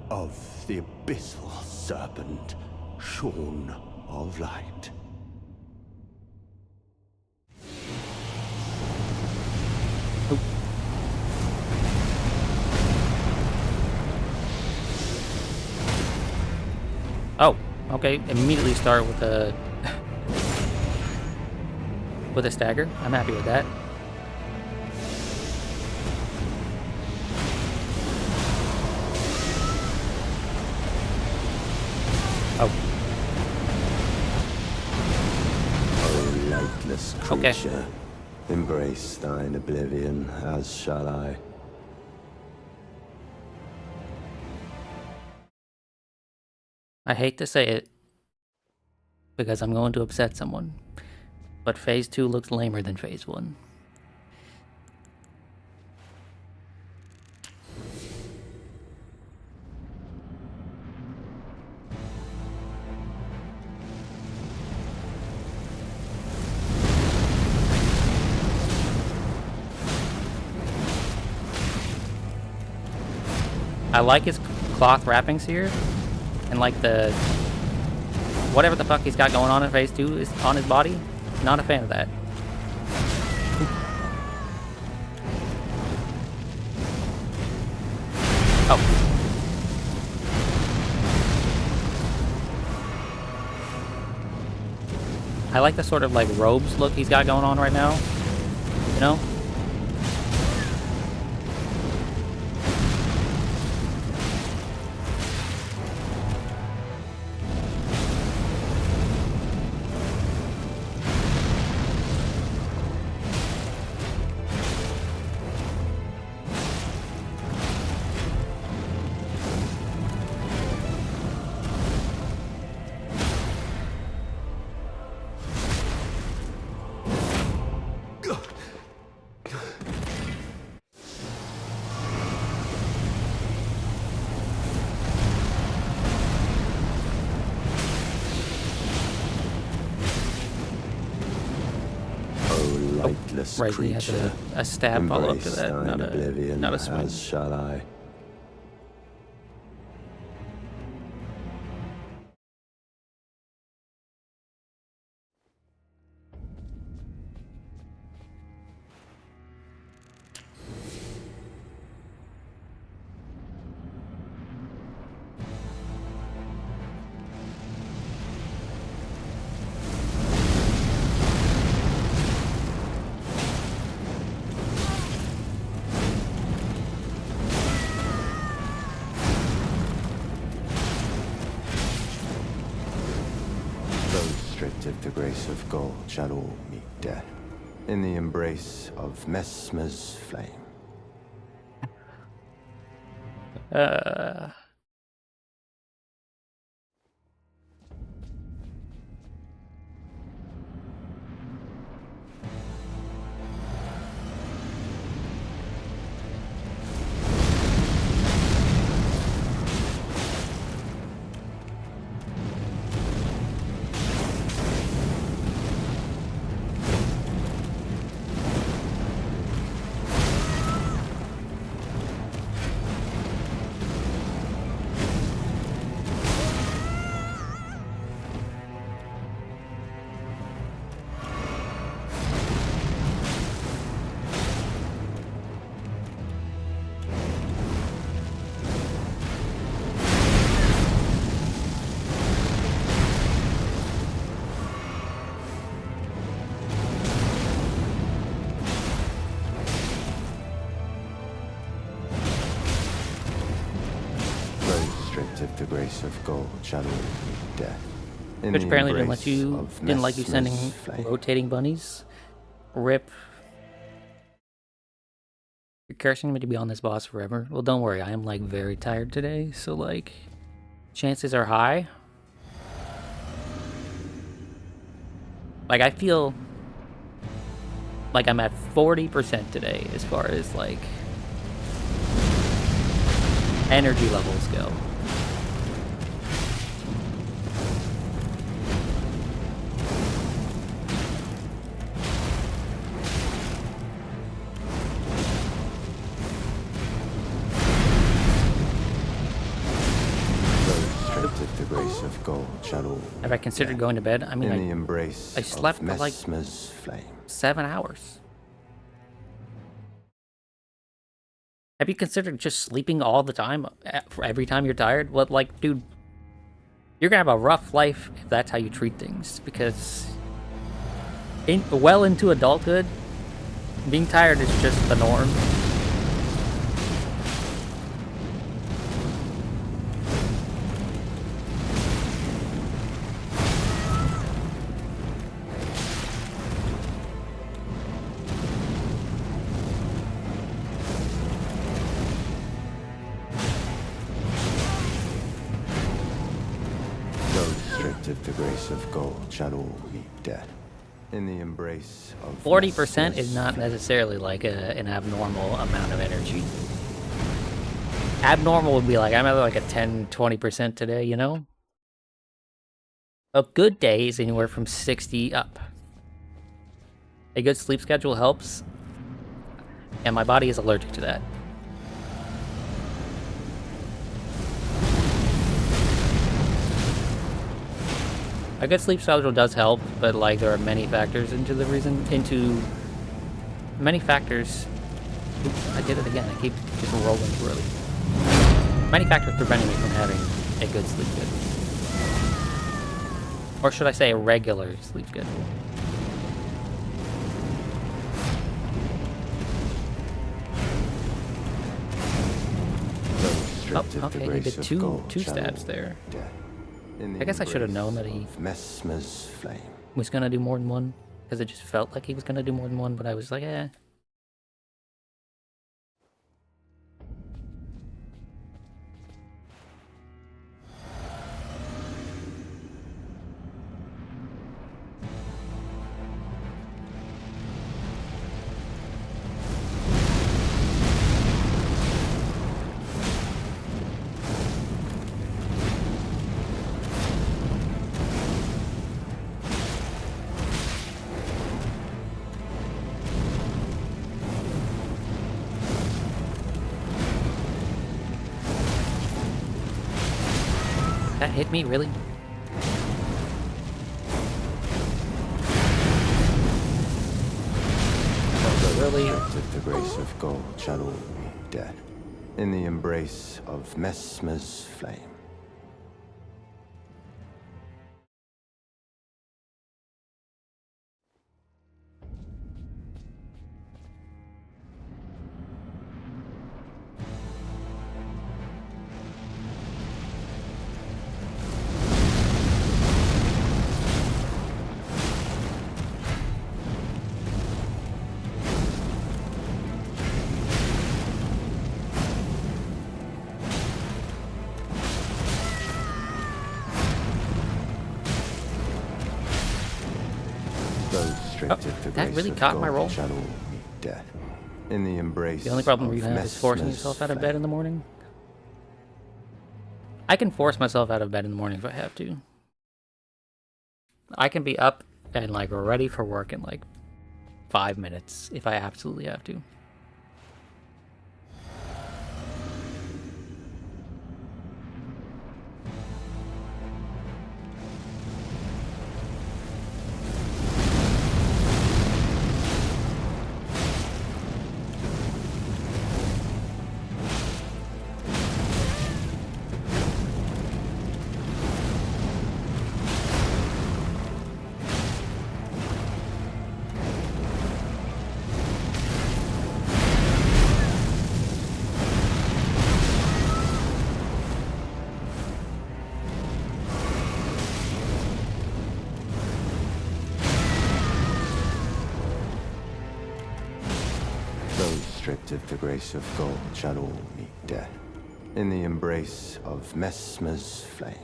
of the abyssal serpent, shorn of light? Oh, okay. Immediately start with a with a stagger. I'm happy with that. Oh. O lightless creature, okay. Embrace thine oblivion, as shall I. I hate to say it, because I'm going to upset someone, but Phase 2 looks lamer than Phase 1. I like his cloth wrappings here, and like the whatever the fuck he's got going on in phase 2 is on his body. Not a fan of that. Oh. I like the sort of like robes look he's got going on right now. You know? Right, he has a stab follow-up to that, not a swing. As shall I. If the grace of gold shall all meet death in the embrace of Messmer's flame. If the grace of gold shall all meet death. Which apparently didn't like you sending rotating bunnies. Rip. You're cursing me to be on this boss forever. Well, don't worry, I am like very tired today, so like chances are high. Like I feel like I'm at 40% today as far as like energy levels go. Of gold shall all have I considered going to bed? I mean, in the embrace I slept for like flame. 7 hours. Have you considered just sleeping all the time, for every time you're tired? Well, like, dude, you're gonna have a rough life if that's how you treat things, because well into adulthood, being tired is just the norm. If the grace of gold shall all meet death in the embrace of 40% is not necessarily like an abnormal amount of energy. Abnormal would be like I'm at like a 10-20% today, you know? A good day is anywhere from 60 up. A good sleep schedule helps, and my body is allergic to that. I guess sleep schedule does help, but like there are many factors many factors. Oops, I did it again. I keep just rolling too early. Many factors preventing me from having a good sleep schedule. Or should I say a regular sleep schedule? Oh, okay, he did two stabs there. I guess I should have known that he Messmer's flame. was gonna do more than one, because it just felt like he was gonna do more than one, but I was like, eh. That hit me, really? Really? With the grace of God shall all meet death, in the embrace of Messmer's flame. That really caught my roll. Shall all meet death, in the embrace. The only problem you have is forcing yourself out of bed in the morning. I can force myself out of bed in the morning if I have to. I can be up and like ready for work in like 5 minutes if I absolutely have to. Stripped of the grace of God shall all meet death, in the embrace of Messmer's flame.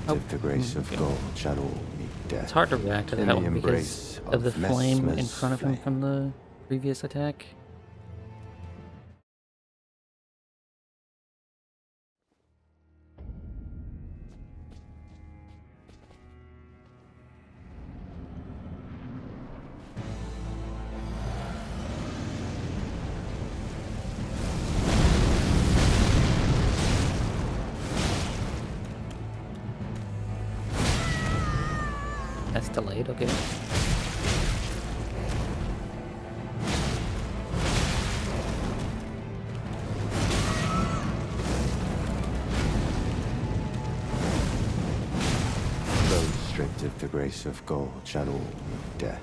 Of the grace of God shall all meet death. It's hard to react to that one because of the flame in front of him from the previous attack. That's delayed, okay. Those stripped of the grace of God shall all meet death,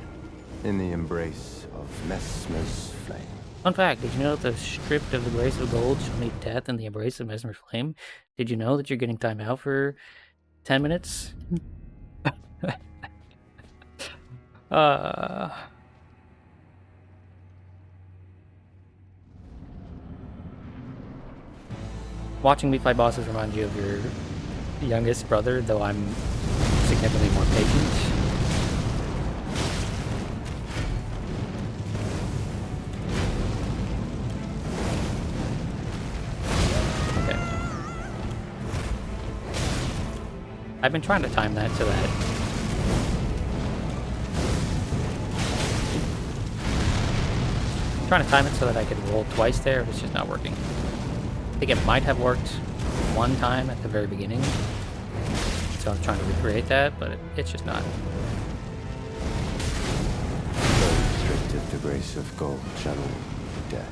in the embrace of Messmer's flame. Fun fact, did you know that the stripped of the grace of gold shall meet death in the embrace of Mesmer's flame? Did you know that you're getting time out for 10 minutes? uh... Watching me fight bosses reminds you of your youngest brother, though I'm significantly more patient. Okay. I've been trying to time that so that I could roll twice there, but it's just not working. I think it might have worked one time at the very beginning, so I'm trying to recreate that, but it's just not. So restricted the grace of gold shall all be dead.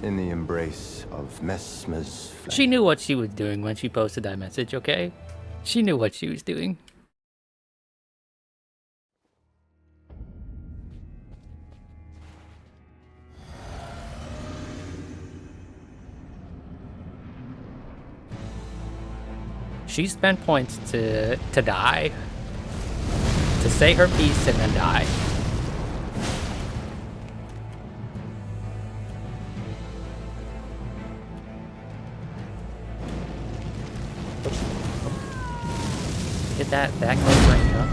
In the embrace of Messmer's flame. She knew what she was doing when she posted that message, okay? She knew what she was doing. She spent points to die. To say her piece and then die. Get that back close range, huh?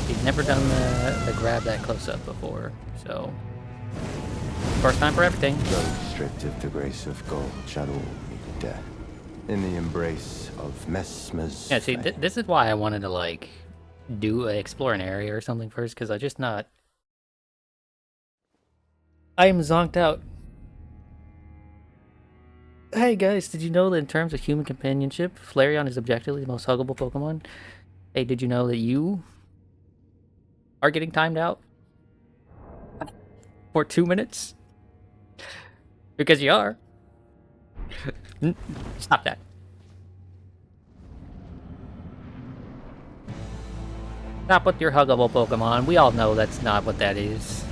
She's never done the grab that close up before, so first time for everything. Those stripped of the grace of gold shall all meet death. In the embrace of Messmer's Yeah, see, this is why I wanted to, like, explore an area or something first, because I am zonked out. Hey guys, did you know that in terms of human companionship, Flareon is objectively the most huggable Pokemon? Hey, did you know that you are getting timed out for 2 minutes? Because you are. Stop that. Stop with your huggable Pokemon. We all know that's not what that is.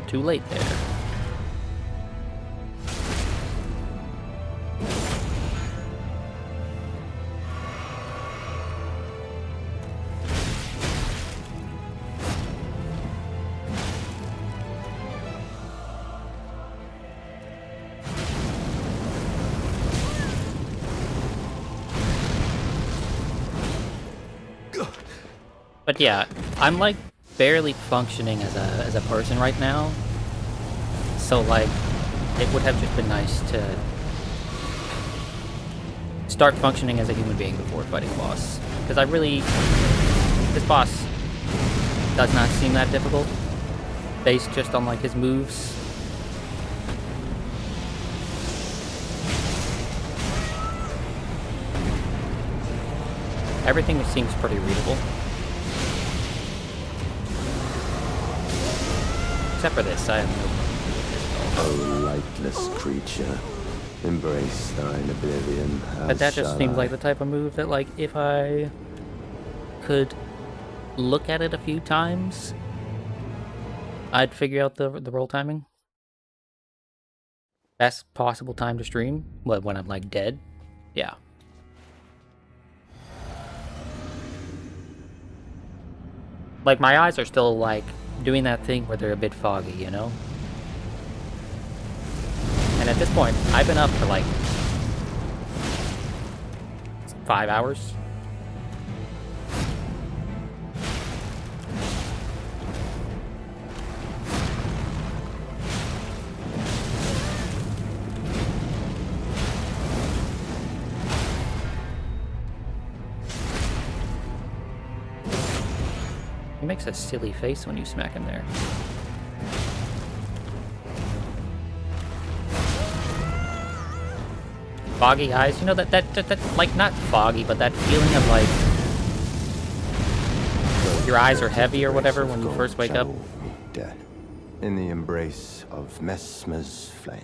Too late there. But yeah, I'm like barely functioning as a person right now. So, like, it would have just been nice to start functioning as a human being before fighting a boss. Because this boss does not seem that difficult, based just on, like, his moves. Everything seems pretty readable. Except for this, I have no... O lightless creature, embrace thine oblivion. But that just seems like the type of move that, like, if I could look at it a few times, I'd figure out the roll timing. Best possible time to stream? What, when I'm, like, dead? Yeah. Like, my eyes are still, like, doing that thing where they're a bit foggy, you know? And at this point, I've been up for like 5 hours. He makes a silly face when you smack him there. foggy eyes. You know, that like, not foggy, but that feeling of like your eyes are heavy or whatever when you first wake up. Meet death in the embrace of Messmer's flame.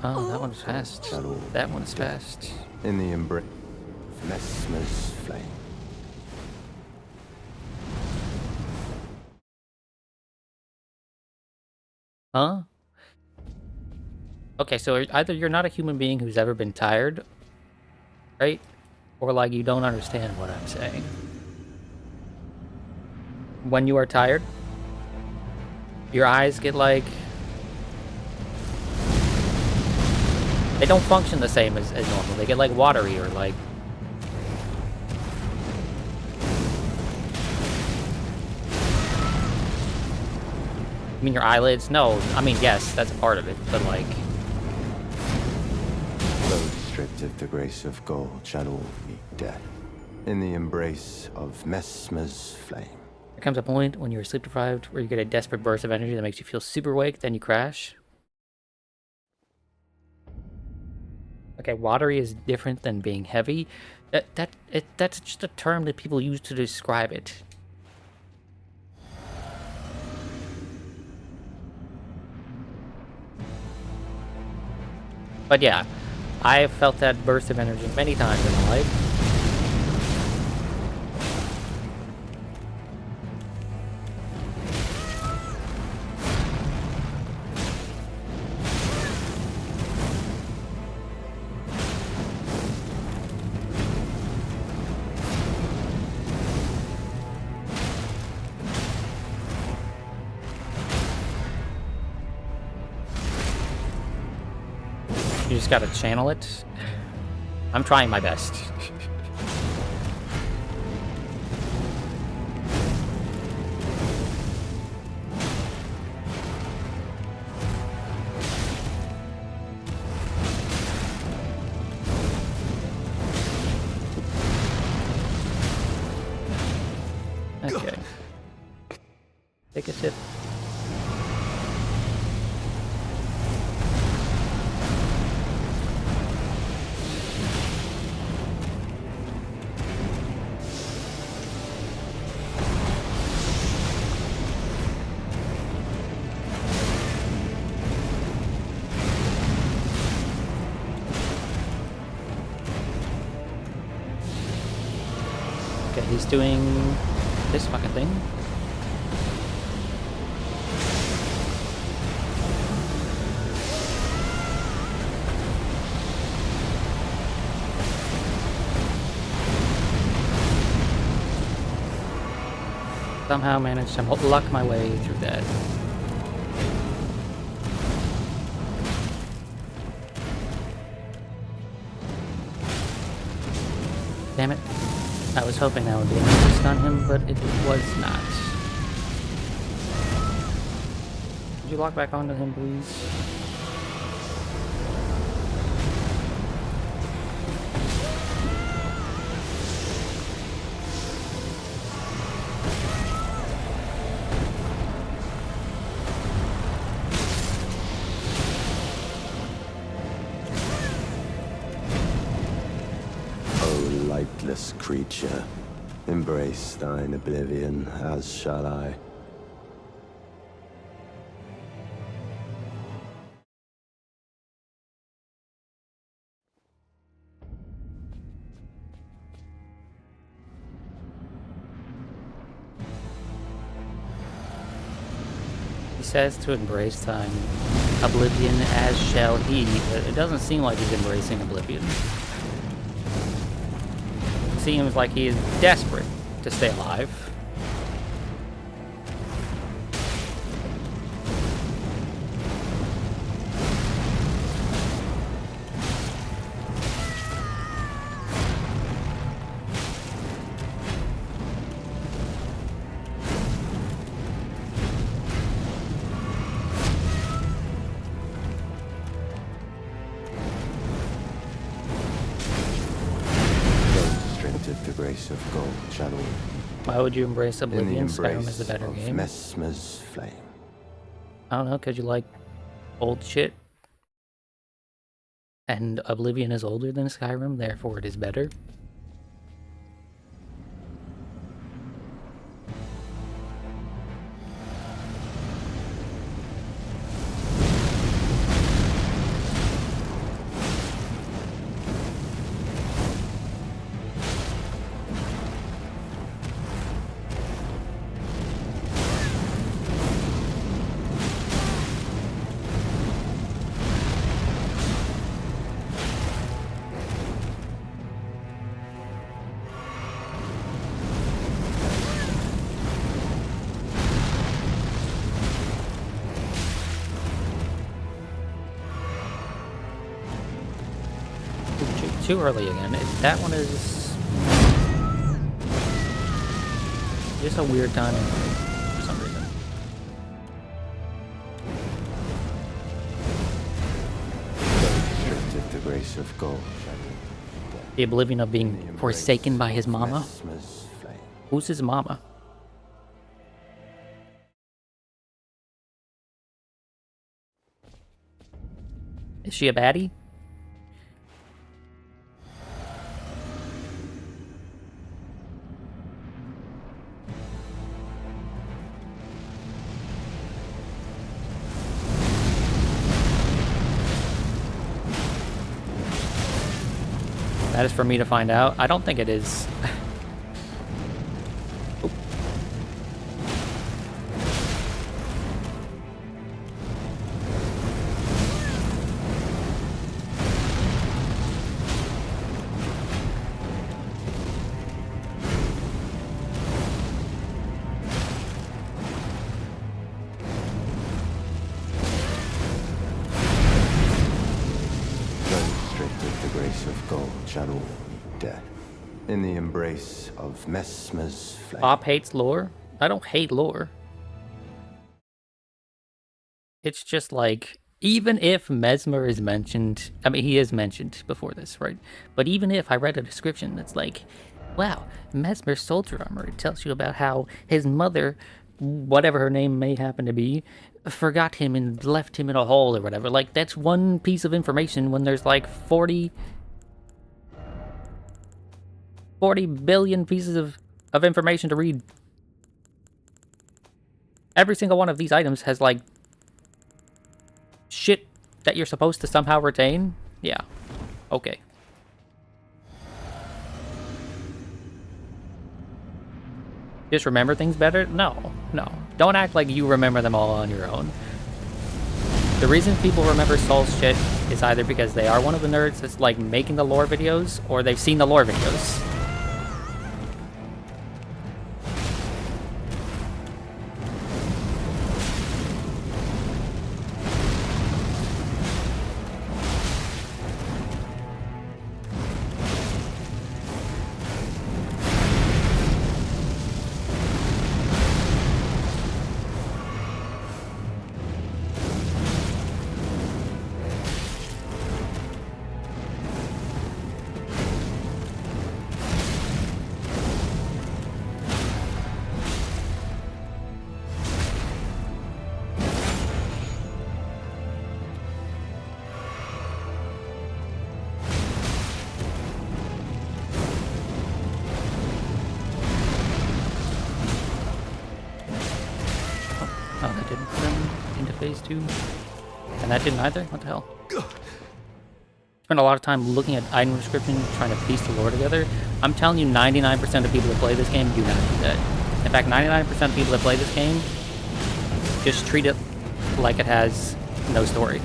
Oh, that one's fast. That one's fast. In the embrace of Messmer's flame. Huh? Okay, so either you're not a human being who's ever been tired, right? Or like you don't understand what I'm saying. When you are tired, your eyes get like... they don't function the same as normal. They get like watery or like... I mean, your eyelids? No. I mean, yes, that's a part of it, but like... those stripped of the grace of gold shall all meet death in the embrace of Messmer's flame. There comes a point when you're sleep deprived where you get a desperate burst of energy that makes you feel super awake, then you crash. Okay, watery is different than being heavy. That's just a term that people use to describe it. But yeah, I have felt that burst of energy many times in my life. You just gotta channel it. I'm trying my best. Okay. Take a sip. Okay, he's doing this fucking thing. Somehow managed to luck my way through that. Damn it. I was hoping that would be enough to stun him, but it was not. Could you lock back onto him, please? Lightless creature, embrace thine oblivion, as shall I. He says to embrace time, oblivion, as shall he. It doesn't seem like he's embracing oblivion. It seems like he is desperate to stay alive. of the grace of gold shadow. Why would you embrace In the Oblivion? Skyrim embrace is the better of game. Messmer's flame. I don't know, because you like old shit. And Oblivion is older than Skyrim, therefore it is better. Too early again. That one is just a weird timing for some reason. Stripped of the grace of gold shadow. The oblivion of In being the embrace forsaken by his of mama. Messmer's flame. Who's his mama? Is she a baddie? That is for me to find out. I don't think it is. Oop. Those stripped of the grace of gold shall all meet death. In the embrace of Messmer's flame. Pop hates lore? I don't hate lore. It's just like, even if Mesmer is mentioned, I mean, he is mentioned before this, right? But even if I read a description that's like, wow, Mesmer's soldier armor, it tells you about how his mother, whatever her name may happen to be, forgot him and left him in a hole or whatever. Like, that's one piece of information when there's like 40 billion pieces of information to read. Every single one of these items has like shit that you're supposed to somehow retain. Yeah. Okay. Just remember things better? No. Don't act like you remember them all on your own. The reason people remember Soul's shit is either because they are one of the nerds that's like making the lore videos, or they've seen the lore videos. Oh, that didn't put him into phase 2. And that didn't either? What the hell? Spent a lot of time looking at item descriptions, trying to piece the lore together. I'm telling you, 99% of people that play this game do not do that. In fact, 99% of people that play this game just treat it like it has no story.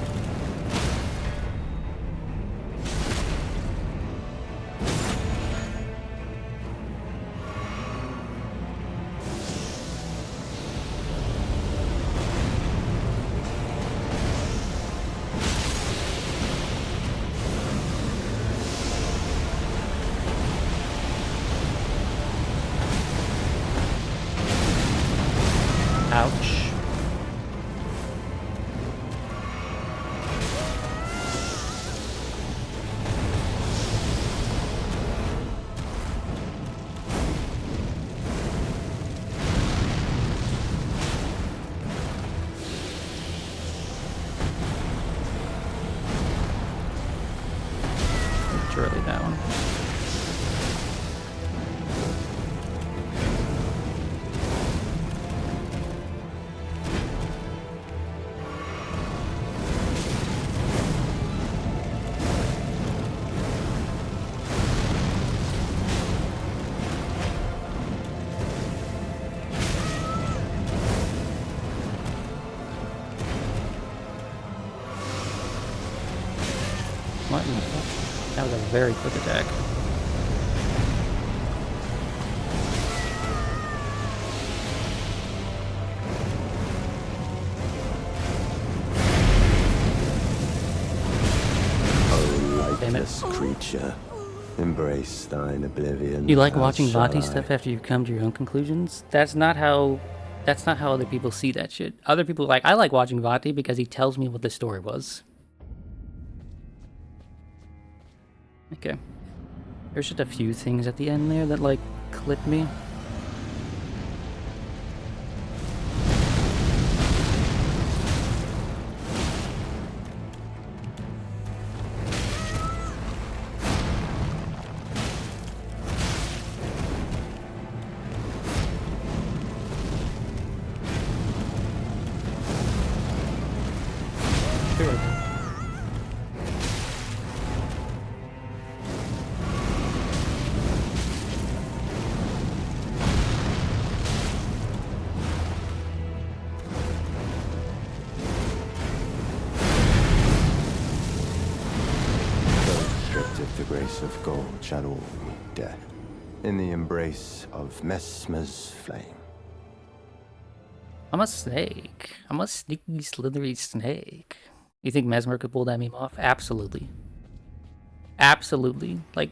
Ouch. thoroughly down. What in the fuck? That was a very quick attack. Oh, Damn it. lightless creature, embrace thine oblivion. You like as watching shall Vati I. stuff after you've come to your own conclusions? That's not how other people see that shit. Other people I like watching Vati because he tells me what the story was. Okay. There's just a few things at the end there that like clip me. Sure. Stripped of the grace of gold shall all meet death, in the embrace of Mesmer's flame. I'm a snake. I'm a sneaky, slithery snake. You think Mesmer could pull that meme off? Absolutely. Absolutely. Like,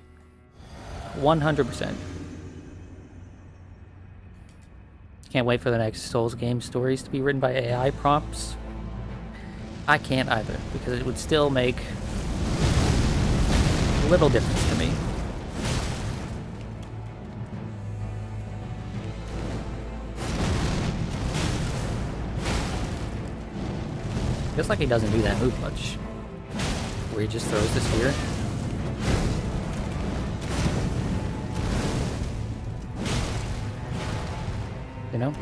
100%. Can't wait for the next Souls game stories to be written by AI prompts. I can't either, because it would still make a little difference to me. Feels like he doesn't do that move much. Where he just throws the spear. You know?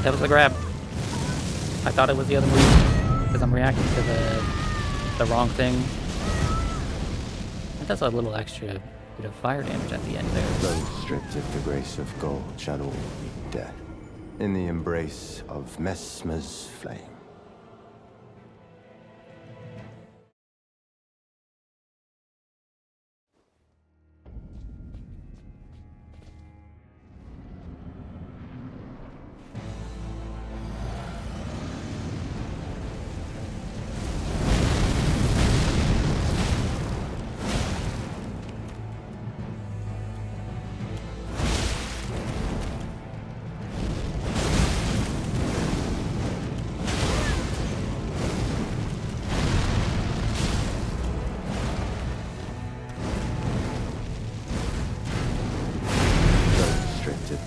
That was the grab. I thought it was the other move because I'm reacting to the wrong thing. It does a little extra bit of fire damage at the end there. Those stripped of the grace of gold shall all meet death, in the embrace of Mesmer's flame.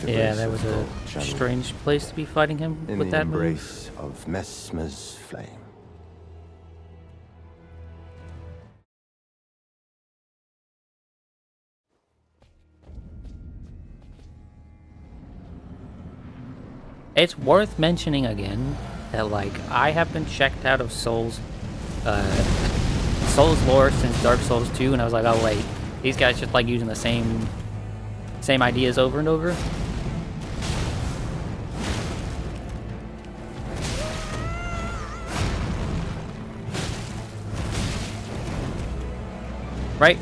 Yeah, that was a strange place to be fighting him with that move. In the embrace of Mesmer's flame. It's worth mentioning again that like I have been checked out of Souls lore since Dark Souls 2, and I was like, oh wait, these guys just like using the same ideas over and over. Right?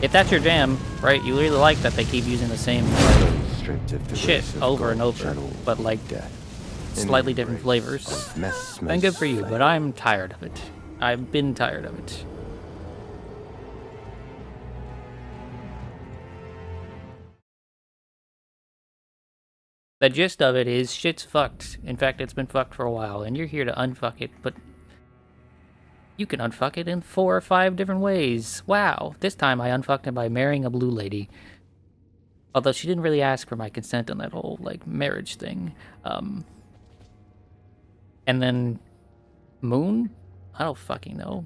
If that's your jam, right, you really like that they keep using the same shit over and over, but like slightly different flavors. And good for you, but I'm tired of it. I've been tired of it. The gist of it is shit's fucked. In fact, it's been fucked for a while, and you're here to unfuck it, but you can unfuck it in 4 or 5 different ways. Wow. This time I unfucked it by marrying a blue lady. Although she didn't really ask for my consent on that whole, like, marriage thing. And then Moon? I don't fucking know.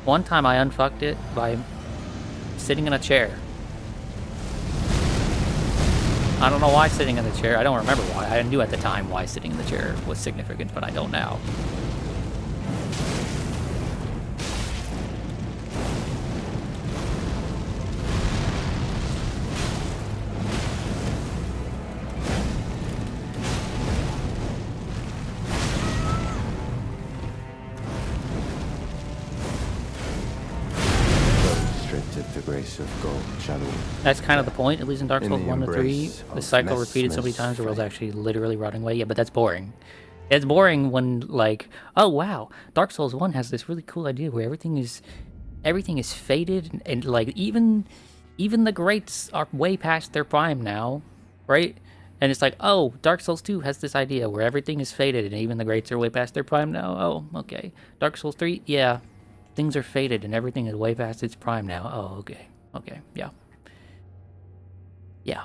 One time I unfucked it by sitting in a chair. I don't know why sitting in the chair. I don't remember why. I knew at the time why sitting in the chair was significant, but I don't now. The grace of gold shadow. That's kind of the point, at least in Dark Souls 1 to 3. The cycle repeated so many Messmer's times the world's flame. actually literally rotting away. Yeah, but that's boring. It's boring when, like, oh wow, Dark Souls 1 has this really cool idea where everything is faded and like even the greats are way past their prime now, right? And it's like, oh, Dark Souls 2 has this idea where everything is faded and even the greats are way past their prime now. Oh, okay. Dark Souls 3, yeah. Things are faded and everything is way past its prime now. Oh, okay. Okay, yeah. Yeah.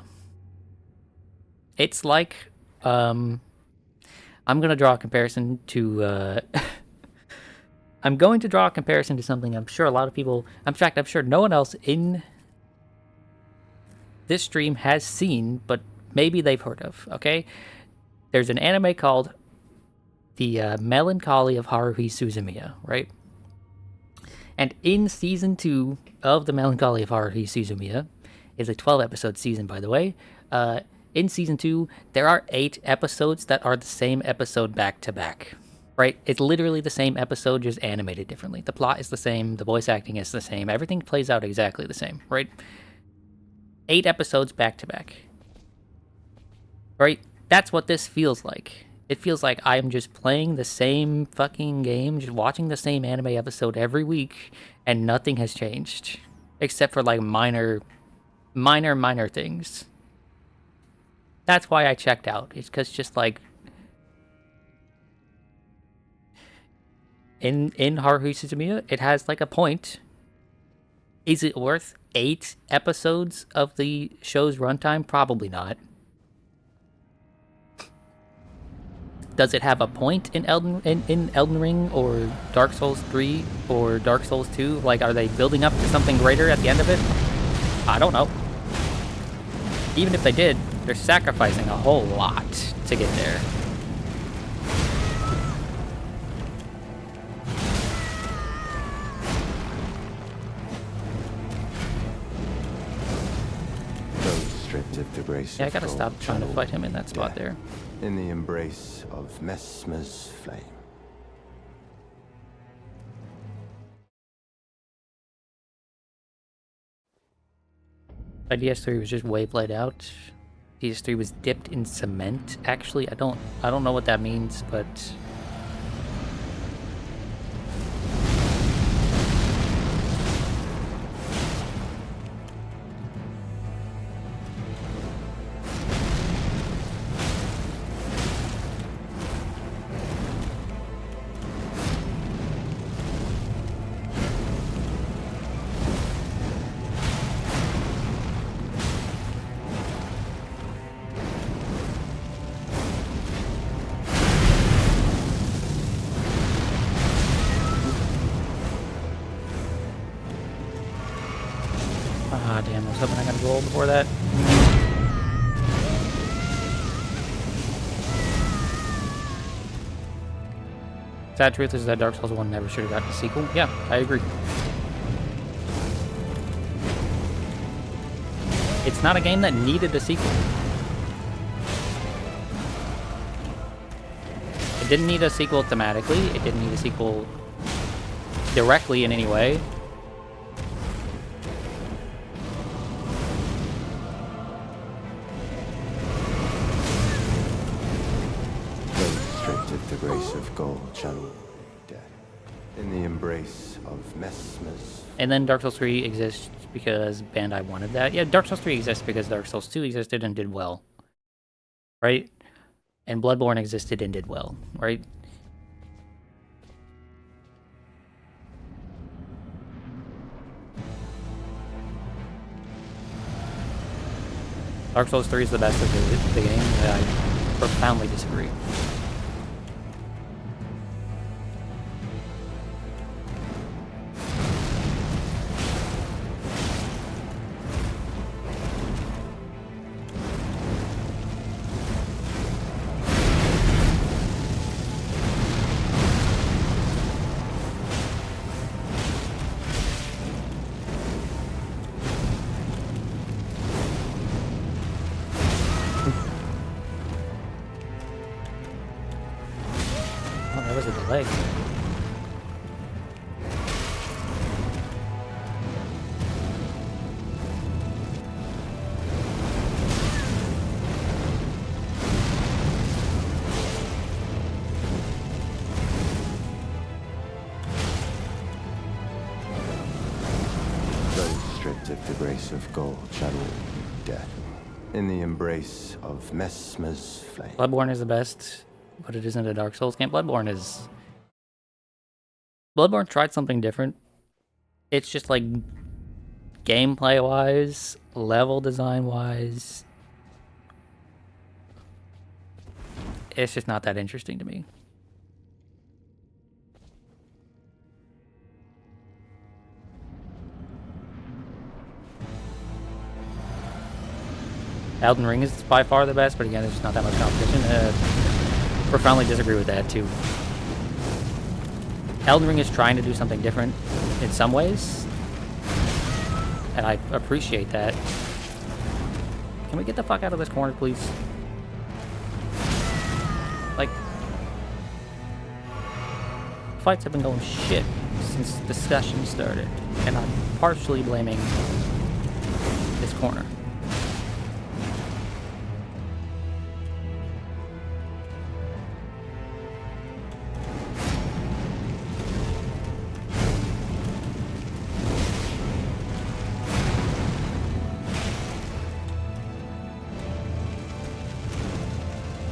It's like, I'm gonna draw a comparison to, I'm going to draw a comparison to something I'm sure a lot of people, in fact, I'm sure no one else in this stream has seen, but maybe they've heard of, okay? There's an anime called The Melancholy of Haruhi Suzumiya, right? And in Season 2 of The Melancholy of Haruhi Suzumiya, is a 12-episode season, by the way, in Season 2, there are 8 episodes that are the same episode back-to-back, right? It's literally the same episode, just animated differently. The plot is the same, the voice acting is the same, everything plays out exactly the same, right? 8 episodes back-to-back, right? That's what this feels like. It feels like I'm just playing the same fucking game, just watching the same anime episode every week, and nothing has changed. Except for, like, minor things. That's why I checked out. It's because just, like, in Haruhi Suzumiya, it has, like, a point. Is it worth 8 episodes of the show's runtime? Probably not. Does it have a point in Elden Ring or Dark Souls 3 or Dark Souls 2? Like, are they building up to something greater at the end of it? I don't know. Even if they did, they're sacrificing a whole lot to get there. Those stripped of the grace Yeah, I of gotta gold stop trying to shall fight him in that meet spot death there. In the embrace of Messmer's flame. DS3 was just way played out. DS3 was dipped in cement. Actually, I don't know what that means, but ah, damn, I was hoping I got a goal before that. Sad truth is that Dark Souls 1 never should have gotten a sequel. Yeah, I agree. It's not a game that needed a sequel. It didn't need a sequel thematically. It didn't need a sequel directly in any way. Those stripped of the grace of gold shall meet death. In the embrace of Messmer's. And then Dark Souls 3 exists because Bandai wanted that. Yeah, Dark Souls 3 exists because Dark Souls 2 existed and did well, right? And Bloodborne existed and did well, right? Dark Souls 3 is the best of the game. I profoundly disagree. Oh, that was a delay. Those stripped of the grace of gold shall all meet death. In the embrace of Messmer's flame. Bloodborne is the best, but it isn't a Dark Souls game. Bloodborne tried something different. It's just like gameplay-wise, level design-wise, it's just not that interesting to me. Elden Ring is by far the best, but again, there's just not that much competition. Profoundly disagree with that, too. Elden Ring is trying to do something different in some ways, and I appreciate that. Can we get the fuck out of this corner, please? Like, fights have been going shit since discussion started, and I'm partially blaming this corner.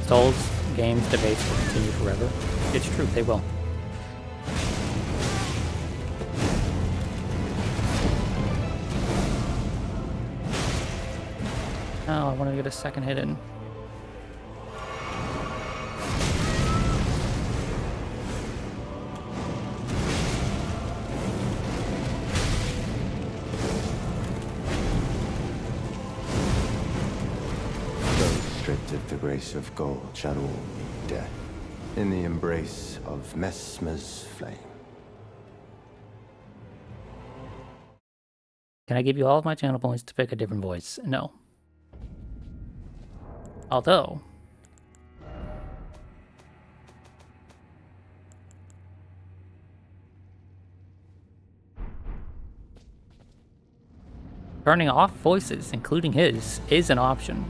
Souls games debates will continue forever. It's true, they will. Oh, I want to get a second hit in. Of the grace of gold shall all meet death. In the embrace of Messmer's flame. Can I give you all of my channel points to pick a different voice? No. Although, turning off voices, including his, is an option.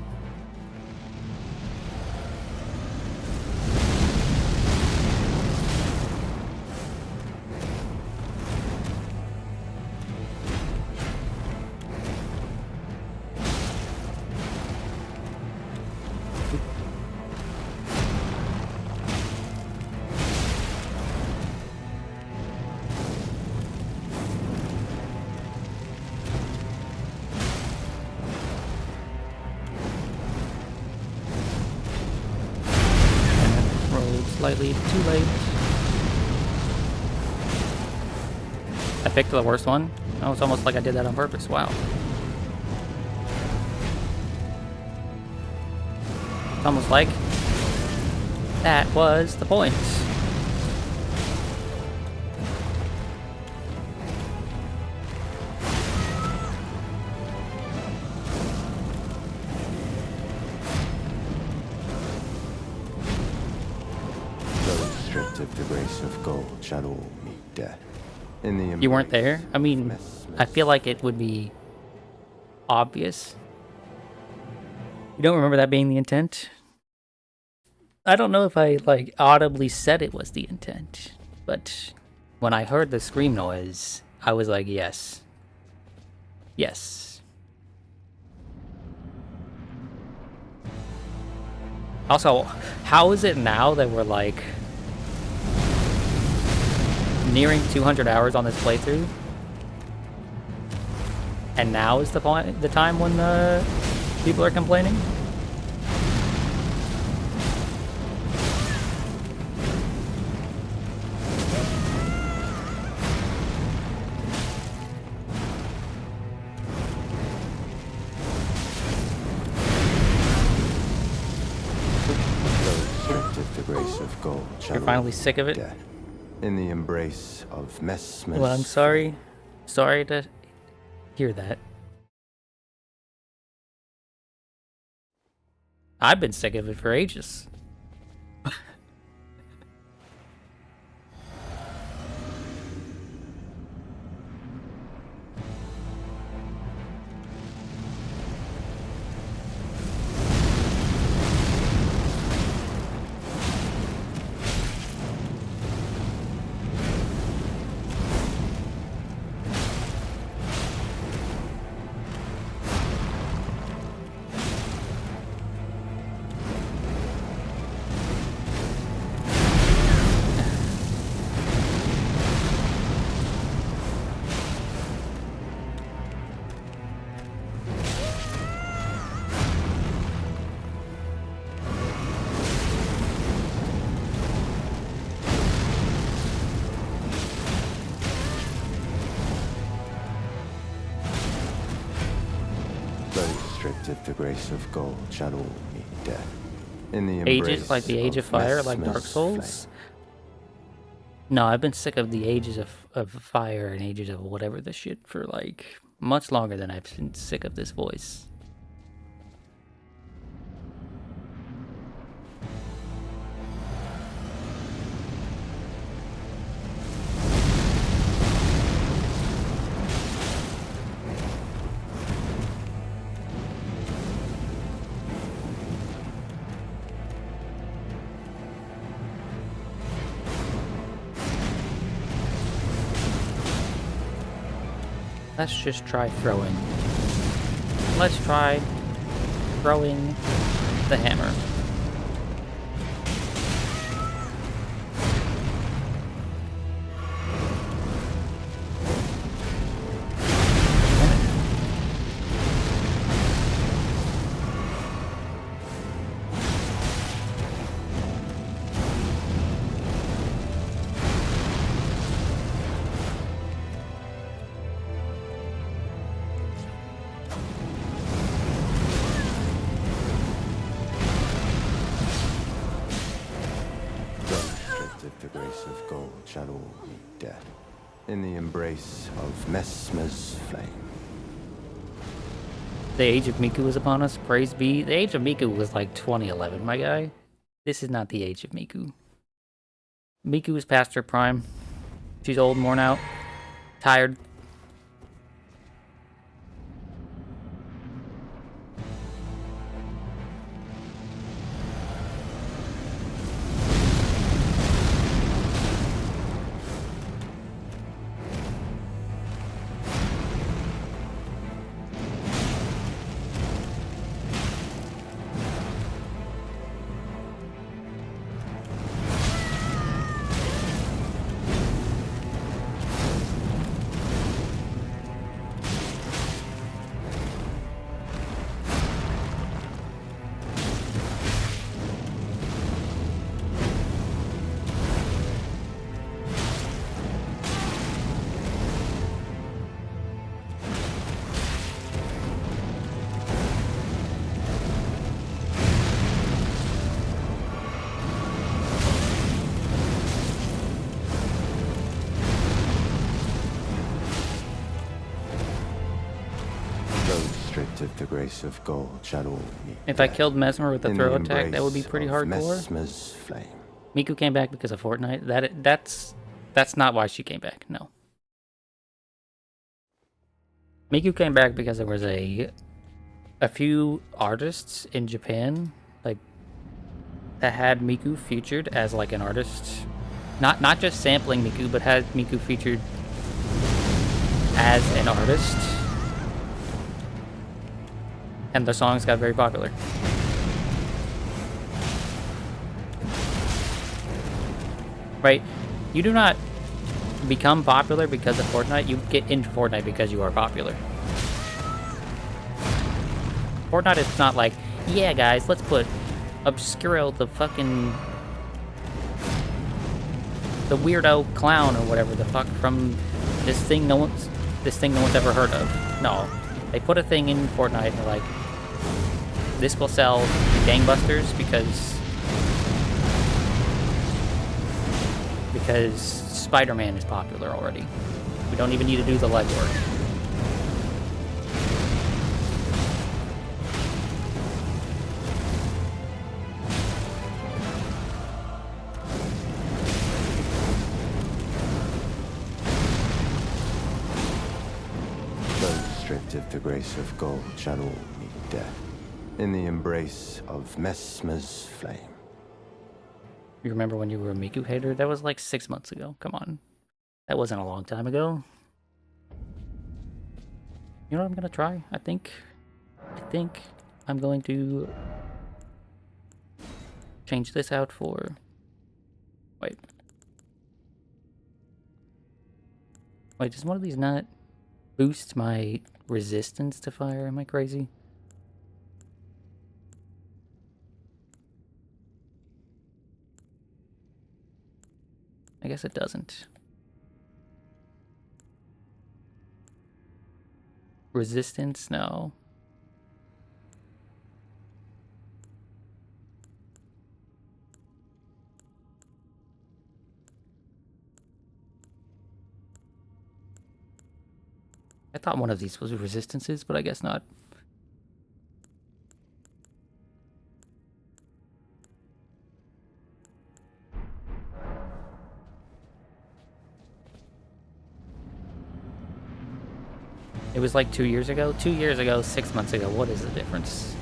Slightly too late. I picked the worst one. Oh, it's almost like I did that on purpose. Wow. It's almost like that was the point. Of the grace of gold shall all meet death. In the You weren't there? I mean, I feel like it would be obvious. You don't remember that being the intent? I don't know if I, like, audibly said it was the intent, but when I heard the scream noise, I was like, yes. Yes. Also, how is it now that we're like nearing 200 hours on this playthrough? And now is the time when people are complaining? You're finally sick of it? Death. In the embrace of Messmer's... Well, I'm sorry. Sorry to hear that. I've been sick of it for ages. If the grace of gold shall all meet death. In the embrace ages like the Age of Fire, like Dark Souls? No, I've been sick of the Ages of Fire and Ages of whatever the shit for like much longer than I've been sick of this voice. Let's just try throwing. Let's try throwing the hammer. Shall all meet death in the embrace of Messmer's flame. The Age of Miku is upon us. Praise be. The Age of Miku was like 2011, my guy. This is not the Age of Miku. Miku is past her prime. She's old, worn out, tired. If the grace of gold shall all meet If I killed Mesmer with a throw attack, that would be pretty hardcore. Messmer's flame. Miku came back because of Fortnite. That's not why she came back. No. Miku came back because there was a few artists in Japan like that had Miku featured as like an artist, not just sampling Miku, but had Miku featured as an artist. And the songs got very popular. Right? You do not become popular because of Fortnite. You get into Fortnite because you are popular. Fortnite is not like, yeah, guys, let's put Obscuro the weirdo clown or whatever the fuck from this thing no one's ever heard of. No, they put a thing in Fortnite and they're like, this will sell gangbusters because Spider-Man is popular already. We don't even need to do the legwork. Stripped of the grace of gold shall all meet death, in the embrace of Messmer's flame. You remember when you were a Miku hater? That was like 6 months ago. Come on. That wasn't a long time ago. You know what I'm gonna try? I think I'm going to change this out for... Wait, does one of these not boost my resistance to fire? Am I crazy? I guess it doesn't. Resistance? No. I thought one of these was resistances, but I guess not. It was like 2 years ago? 2 years ago, 6 months ago. What is the difference?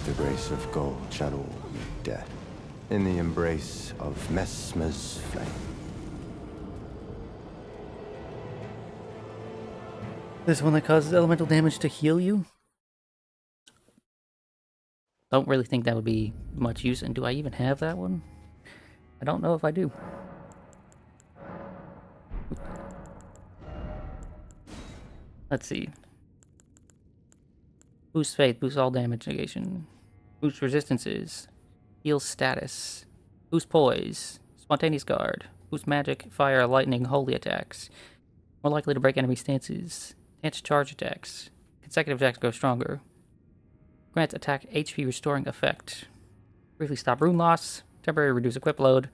The grace of gold shall all meet death, in the embrace of Messmer's flame. This one that causes elemental damage to heal you? Don't really think that would be much use, and do I even have that one? I don't know if I do. Let's see. Boost faith, boost all damage negation. Boost resistances. Heal status. Boost poise. Spontaneous guard. Boost magic, fire, lightning, holy attacks. More likely to break enemy stances. Enhance charge attacks. Consecutive attacks go stronger. Grants attack HP restoring effect. Briefly stop rune loss. Temporary reduce equip load.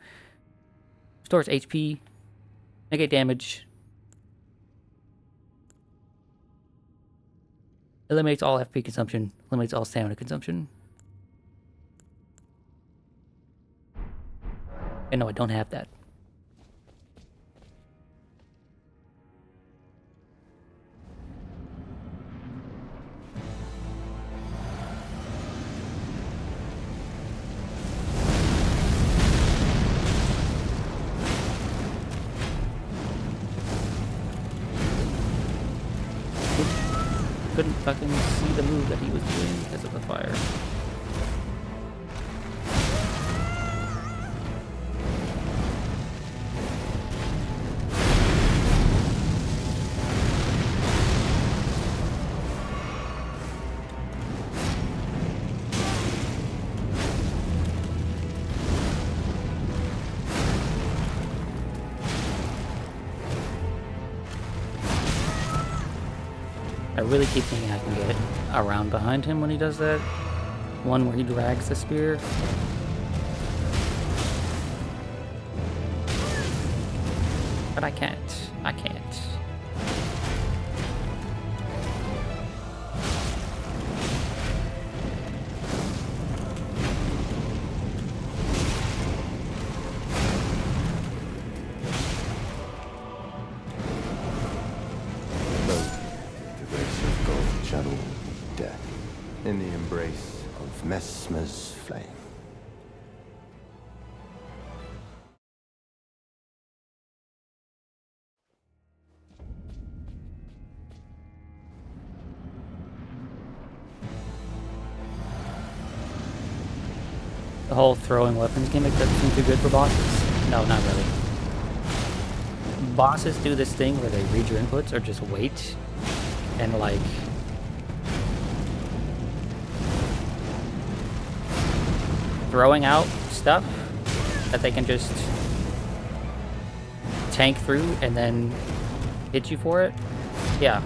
Restores HP. Negate damage. Eliminates all FP consumption. Eliminates all stamina consumption. And no, I don't have that. Couldn't fucking see the move that he was doing because of the fire. really keep thinking I can get around behind him when he does that. One where he drags the spear. But I can't. I can't. Shadow will meet death in the embrace of Messmer's flame. The whole throwing weapons gimmick doesn't seem too good for bosses. No, not really. Bosses do this thing where they read your inputs or just wait and like throwing out stuff that they can just tank through and then hit you for it. Yeah.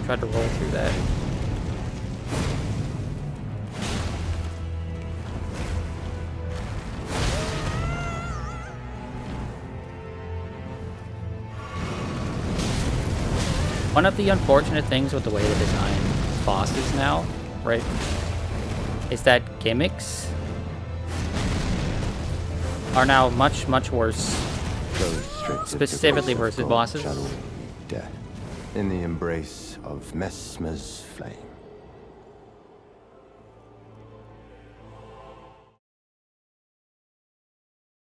Tried to roll through that. One of the unfortunate things with the way they design bosses now, right, is that gimmicks are now much, much worse, specifically versus bosses. Shadow will meet death in the embrace of Messmer's flame.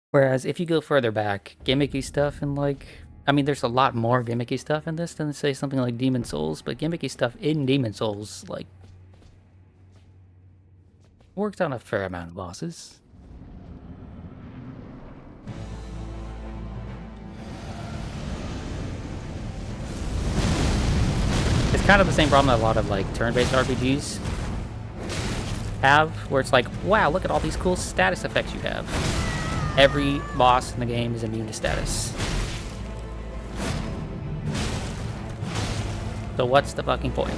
Whereas if you go further back, gimmicky stuff and like, I mean, there's a lot more gimmicky stuff in this than say something like Demon Souls, but gimmicky stuff in Demon Souls, like, worked on a fair amount of bosses. It's kind of the same problem that a lot of like turn-based RPGs have, where it's like, wow, look at all these cool status effects you have. Every boss in the game is immune to status. So what's the fucking point?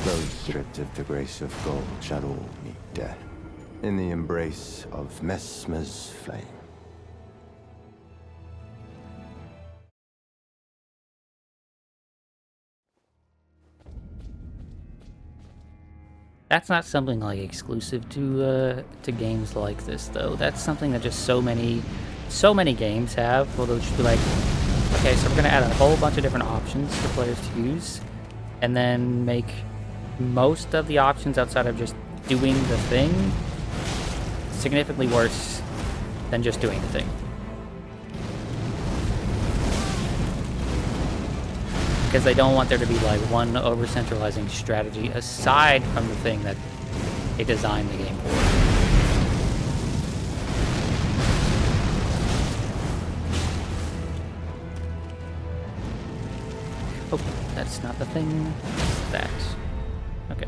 Those stripped of the grace of gold shadow will meet death in the embrace of Messmer's flame. That's not something like exclusive to games like this though. That's something that just so many games have. Well, they'll just be like, okay, so we're gonna add a whole bunch of different options for players to use, and then make most of the options outside of just doing the thing significantly worse than just doing the thing. Because they don't want there to be like one over-centralizing strategy aside from the thing that they designed the game for. Oh, that's not the thing. That. Okay.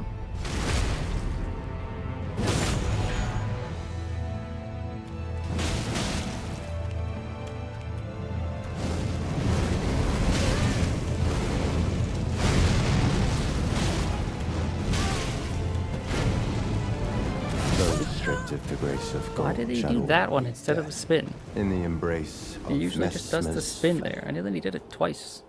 Of the grace of gold. Why did he do that one instead of a spin? In the embrace of He usually just does the spin flame. there, and then he did it twice.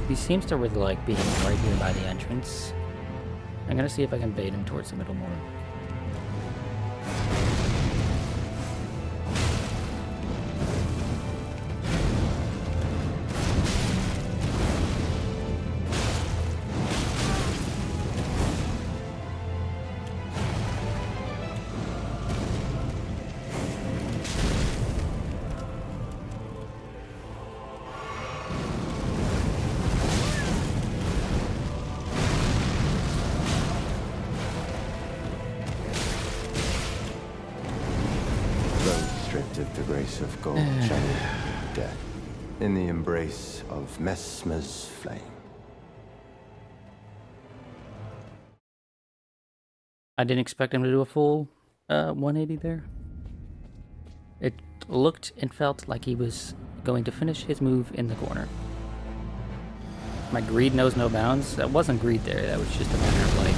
He seems to really like being right here by the entrance. I'm gonna see if I can bait him towards the middle more. Of the grace of gold shadow meet death in the embrace of Messmer's flame. I didn't expect him to do a full 180 there. It looked and felt like he was going to finish his move in the corner. My greed knows no bounds. That wasn't greed there. That was just a matter of like...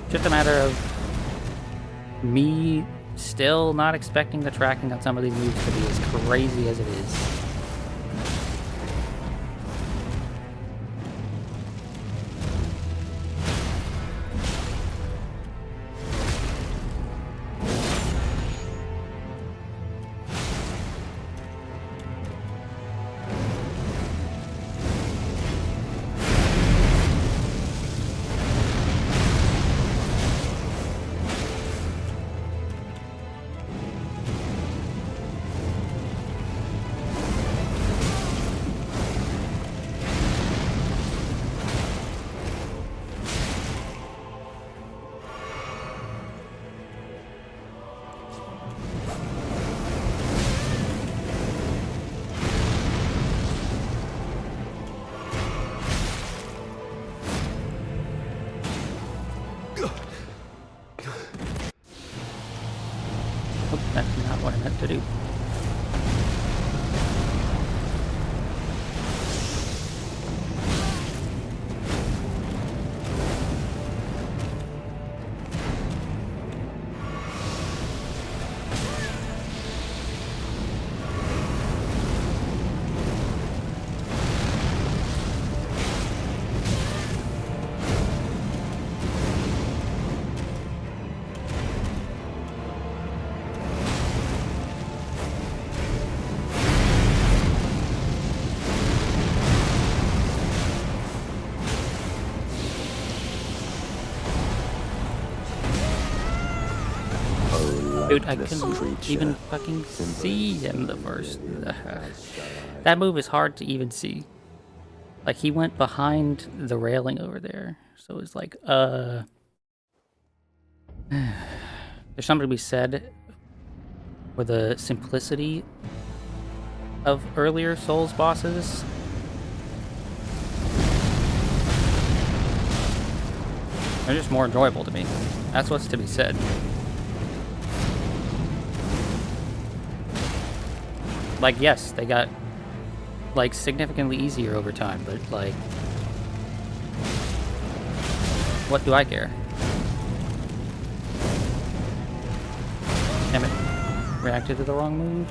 just a matter of me still not expecting the tracking on some of these moves to be as crazy as it is. That's not what I meant to do. Dude, I couldn't even fucking see him the first. That move is hard to even see. Like, he went behind the railing over there. So it's like, there's something to be said for the simplicity of earlier Souls bosses. They're just more enjoyable to me. That's what's to be said. Like, yes, they got, like, significantly easier over time, but, like, what do I care? Damn it. Reacted to the wrong move.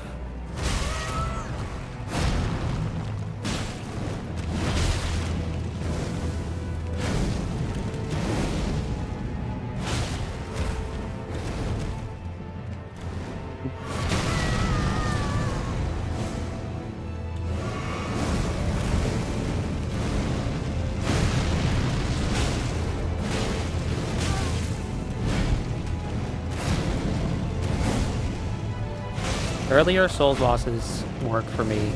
Earlier Souls bosses work for me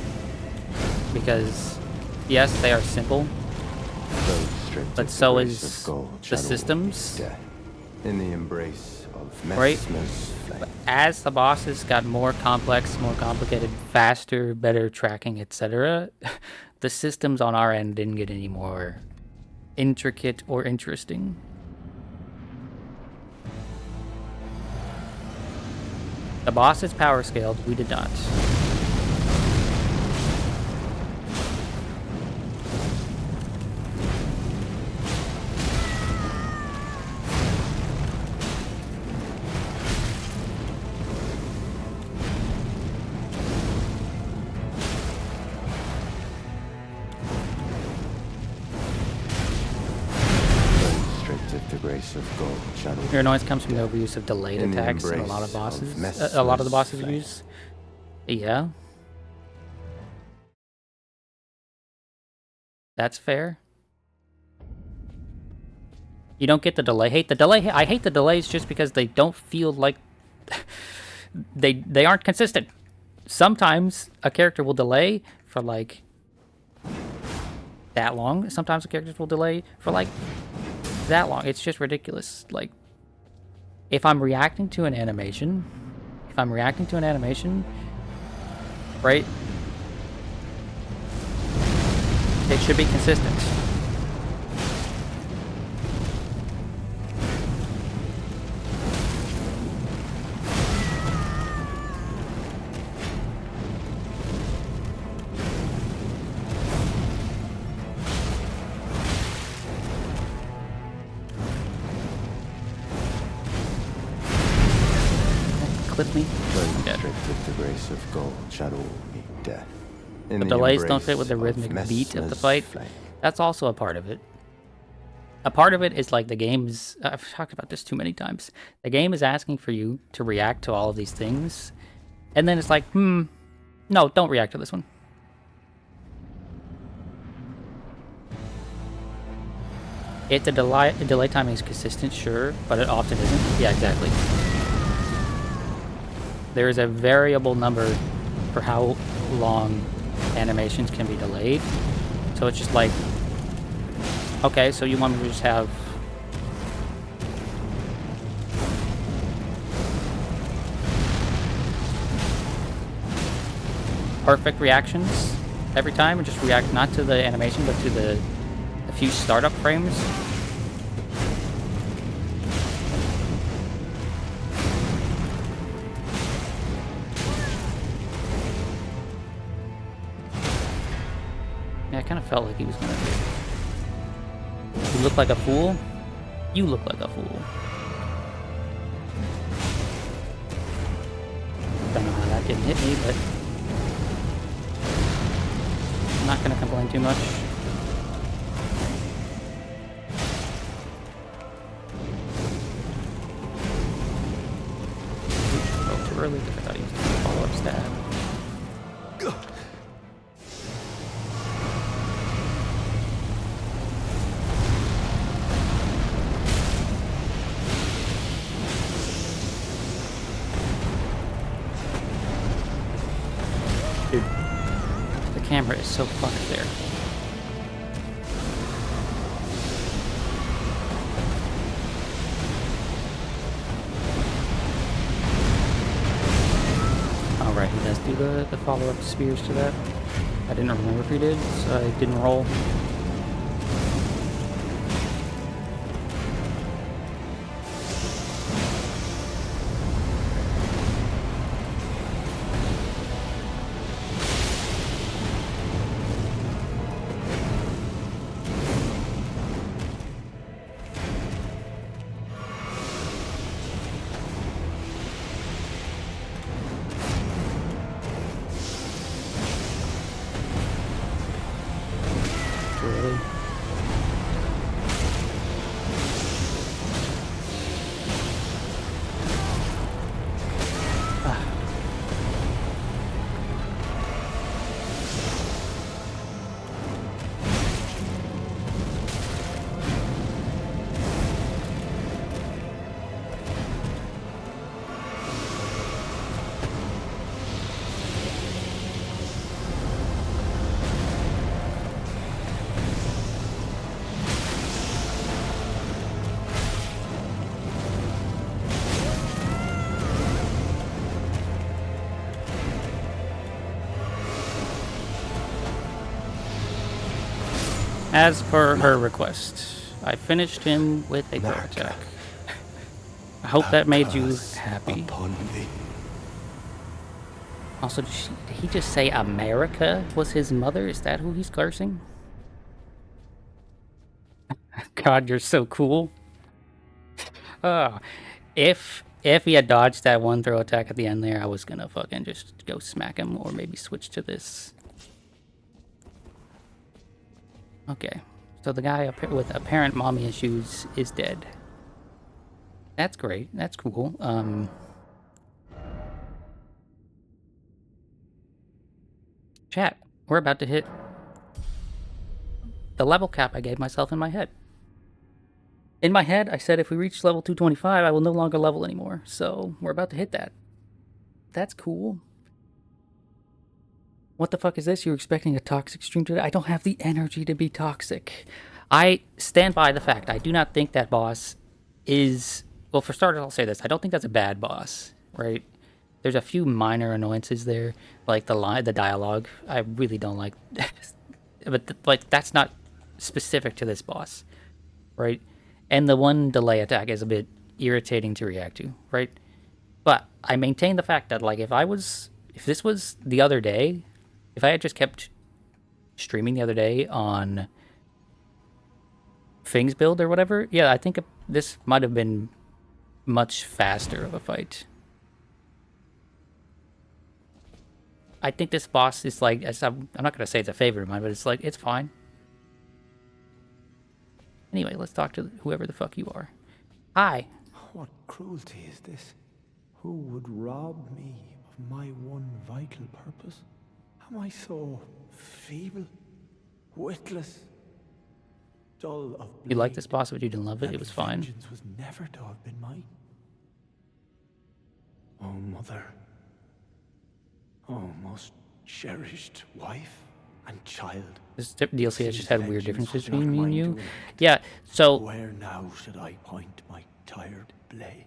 because, yes, they are simple, but so is the systems. In the embrace of right? But as the bosses got more complex, more complicated, faster, better tracking, etc., the systems on our end didn't get any more intricate or interesting. The bosses power scaled, we did not. grace of gold shadow. Your annoyance comes from the overuse of delayed In the attacks in a lot of embrace of bosses. A lot of the bosses Messmer's use. Yeah. That's fair. You don't get the delay. I hate the delays just because they don't feel like they aren't consistent. Sometimes a character will delay for like that long. Sometimes the characters will delay for like that long. It's just ridiculous. Like if I'm reacting to an animation, right? It should be consistent. Clip me. Dead. With the grace of gold shadow meet death. In The delays don't fit with the rhythmic beat of the fight. That's also a part of it. A part of it is like the game's... I've talked about this too many times. The game is asking for you to react to all of these things. And then it's like, no, don't react to this one. If the delay timing is consistent, sure, but it often isn't. Yeah, exactly. There is a variable number for how long animations can be delayed. So it's just like, okay, so you want me to just have perfect reactions every time, and just react not to the animation but to the few startup frames? Yeah, I kind of felt like he was gonna do it. You look like a fool? You look like a fool. Don't know how that didn't hit me, but I'm not gonna complain too much. Spoke too early because I thought he was going to follow up stab. Dude, the camera is so fucked there. Alright, he does do the follow-up spears to that. I didn't remember if he did, so I didn't roll. Really? As per her request, I finished him with a throw attack. I hope that made you happy. Also, did he just say America was his mother? Is that who he's cursing? God, you're so cool. Oh, if he had dodged that one throw attack at the end there, I was gonna fucking just go smack him, or maybe switch to this. Okay, so the guy with apparent mommy issues is dead. That's great. That's cool. Chat, we're about to hit the level cap I gave myself in my head. In my head, I said if we reach level 225, I will no longer level anymore. So we're about to hit that. That's cool. What the fuck is this? You're expecting a toxic stream today? I don't have the energy to be toxic. I stand by the fact I do not think that boss is... Well, for starters, I'll say this. I don't think that's a bad boss, right? There's a few minor annoyances there, like the dialogue. I really don't like... but, like, that's not specific to this boss, right? And the one delay attack is a bit irritating to react to, right? But I maintain the fact that, like, if this was the other day, if I had just kept streaming the other day on Fing's build or whatever, yeah, I think this might have been much faster of a fight. I think this boss is like, I'm not going to say it's a favorite of mine, but it's like, it's fine. Anyway, let's talk to whoever the fuck you are. Hi. What cruelty is this? Who would rob me of my one vital purpose? Am I so feeble, witless, dull of blade? You liked this boss, but you didn't love it. It was fine. Vengeance was never to have been mine. Oh, mother. Oh, most cherished wife and child. This DLC has just had weird differences between me and you. Yeah, so... Where now should I point my tired blade?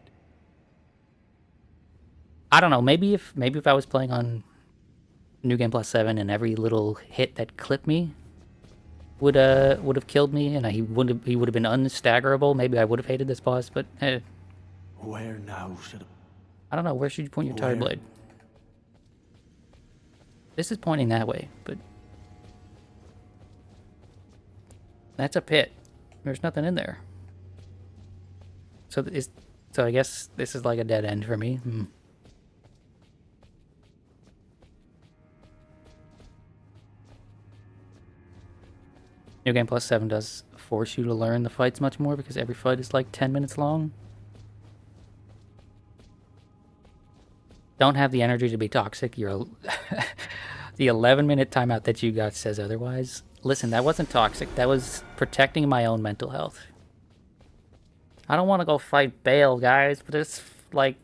I don't know, maybe if I was playing on New Game Plus 7 and every little hit that clipped me would have killed me and he would have been unstaggerable, maybe I would have hated this boss, but Where now should I don't know, where should you point your tired blade? This is pointing that way, but that's a pit. There's nothing in there. So I guess this is like a dead end for me. New Game Plus 7 does force you to learn the fights much more because every fight is like 10 minutes long. Don't have the energy to be toxic. You're the 11-minute timeout that you got says otherwise. Listen, that wasn't toxic. That was protecting my own mental health. I don't want to go fight Bale, guys, but it's like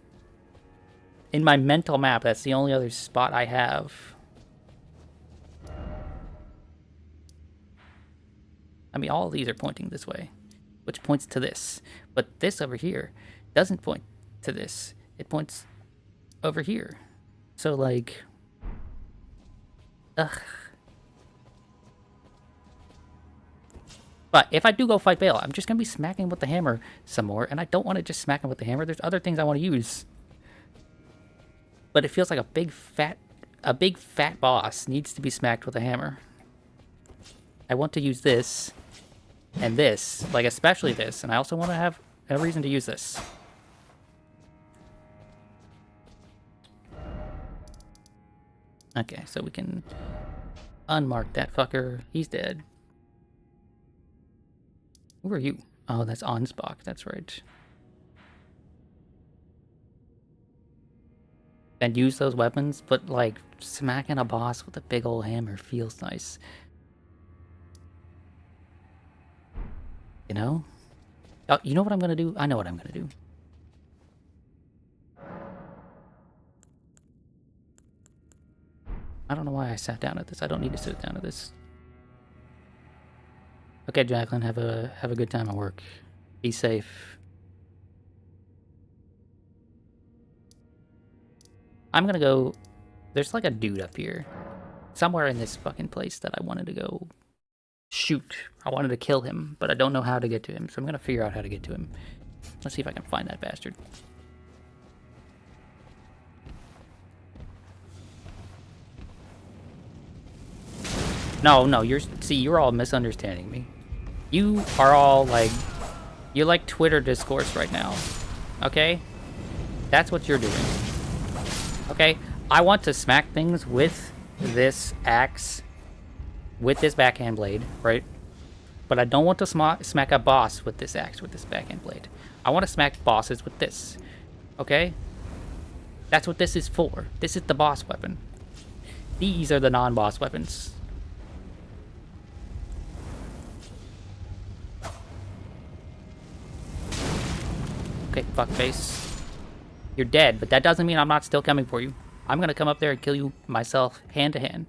in my mental map, that's the only other spot I have. I mean, all of these are pointing this way, which points to this. But this over here doesn't point to this. It points over here. So, like... Ugh. But if I do go fight Bale, I'm just going to be smacking with the hammer some more. And I don't want to just smack him with the hammer. There's other things I want to use. But it feels like a big fat boss needs to be smacked with a hammer. I want to use this and this, like especially this, and I also want to have a reason to use this. Okay, so we can unmark that fucker. He's dead. Who are you? Oh, that's Ansbach, that's right. And use those weapons, but like smacking a boss with a big old hammer feels nice. You know? Oh, you know what I'm gonna do? I know what I'm gonna do. I don't know why I sat down at this. I don't need to sit down at this. Okay, Jacqueline, have a good time at work. Be safe. I'm gonna go... There's like a dude up here. Somewhere in this fucking place that I wanted to go shoot. I wanted to kill him, but I don't know how to get to him, so I'm gonna figure out how to get to him. Let's see if I can find that bastard. No, you're all misunderstanding me. You are all like... You're like Twitter discourse right now. Okay? That's what you're doing. Okay? I want to smack things with this axe, with this backhand blade, right? But I don't want to smack a boss with this axe, with this backhand blade. I want to smack bosses with this. Okay? That's what this is for. This is the boss weapon. These are the non-boss weapons. Okay, fuckface. You're dead, but that doesn't mean I'm not still coming for you. I'm gonna come up there and kill you myself, hand to hand.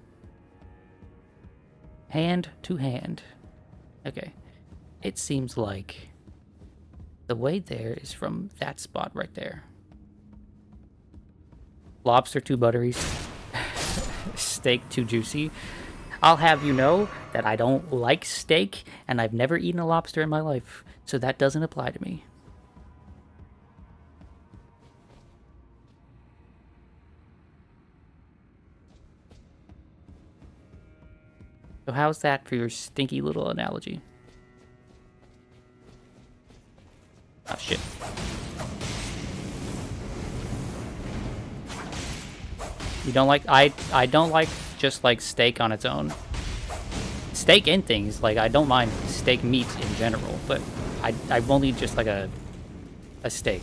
Hand to hand. Okay. It seems like the way there is from that spot right there. Lobster too buttery. Steak too juicy. I'll have you know that I don't like steak, and I've never eaten a lobster in my life, so that doesn't apply to me. So how's that for your stinky little analogy? Oh shit. You don't like I don't like just like steak on its own. Steak and things, like I don't mind steak meat in general, but I won't eat just like a steak.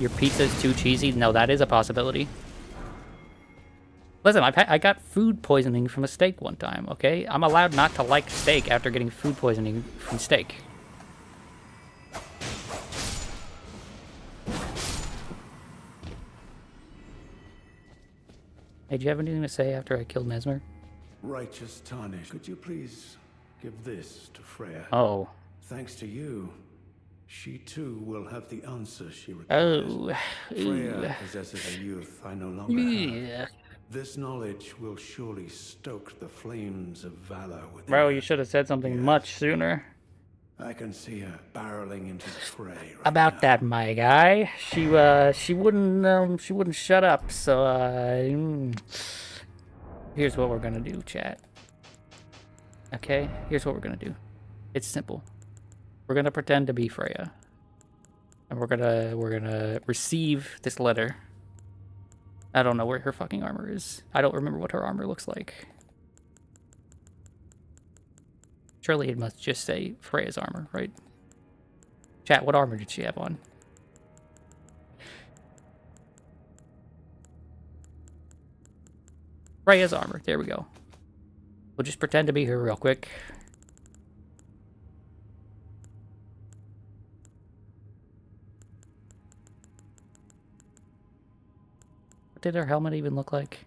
Your pizza's too cheesy? No, that is a possibility. Listen, I got food poisoning from a steak one time, okay? I'm allowed not to like steak after getting food poisoning from steak. Hey, do you have anything to say after I killed Mesmer? Righteous Tarnish, could you please give this to Freya? Oh. Thanks to you, she too will have the answer she requires. Oh. Freya possesses a youth I no longer have. This knowledge will surely stoke the flames of valor within Bro, her. you should have said something much sooner. I can see her barreling into the fray right About now. that, my guy. She wouldn't shut up, so here's what we're gonna do, chat. Okay? Here's what we're gonna do. It's simple. We're gonna pretend to be Freya. And we're gonna receive this letter. I don't know where her fucking armor is. I don't remember what her armor looks like. Surely it must just say Freya's armor, right? Chat, what armor did she have on? Freya's armor. There we go. We'll just pretend to be her real quick. What did her helmet even look like?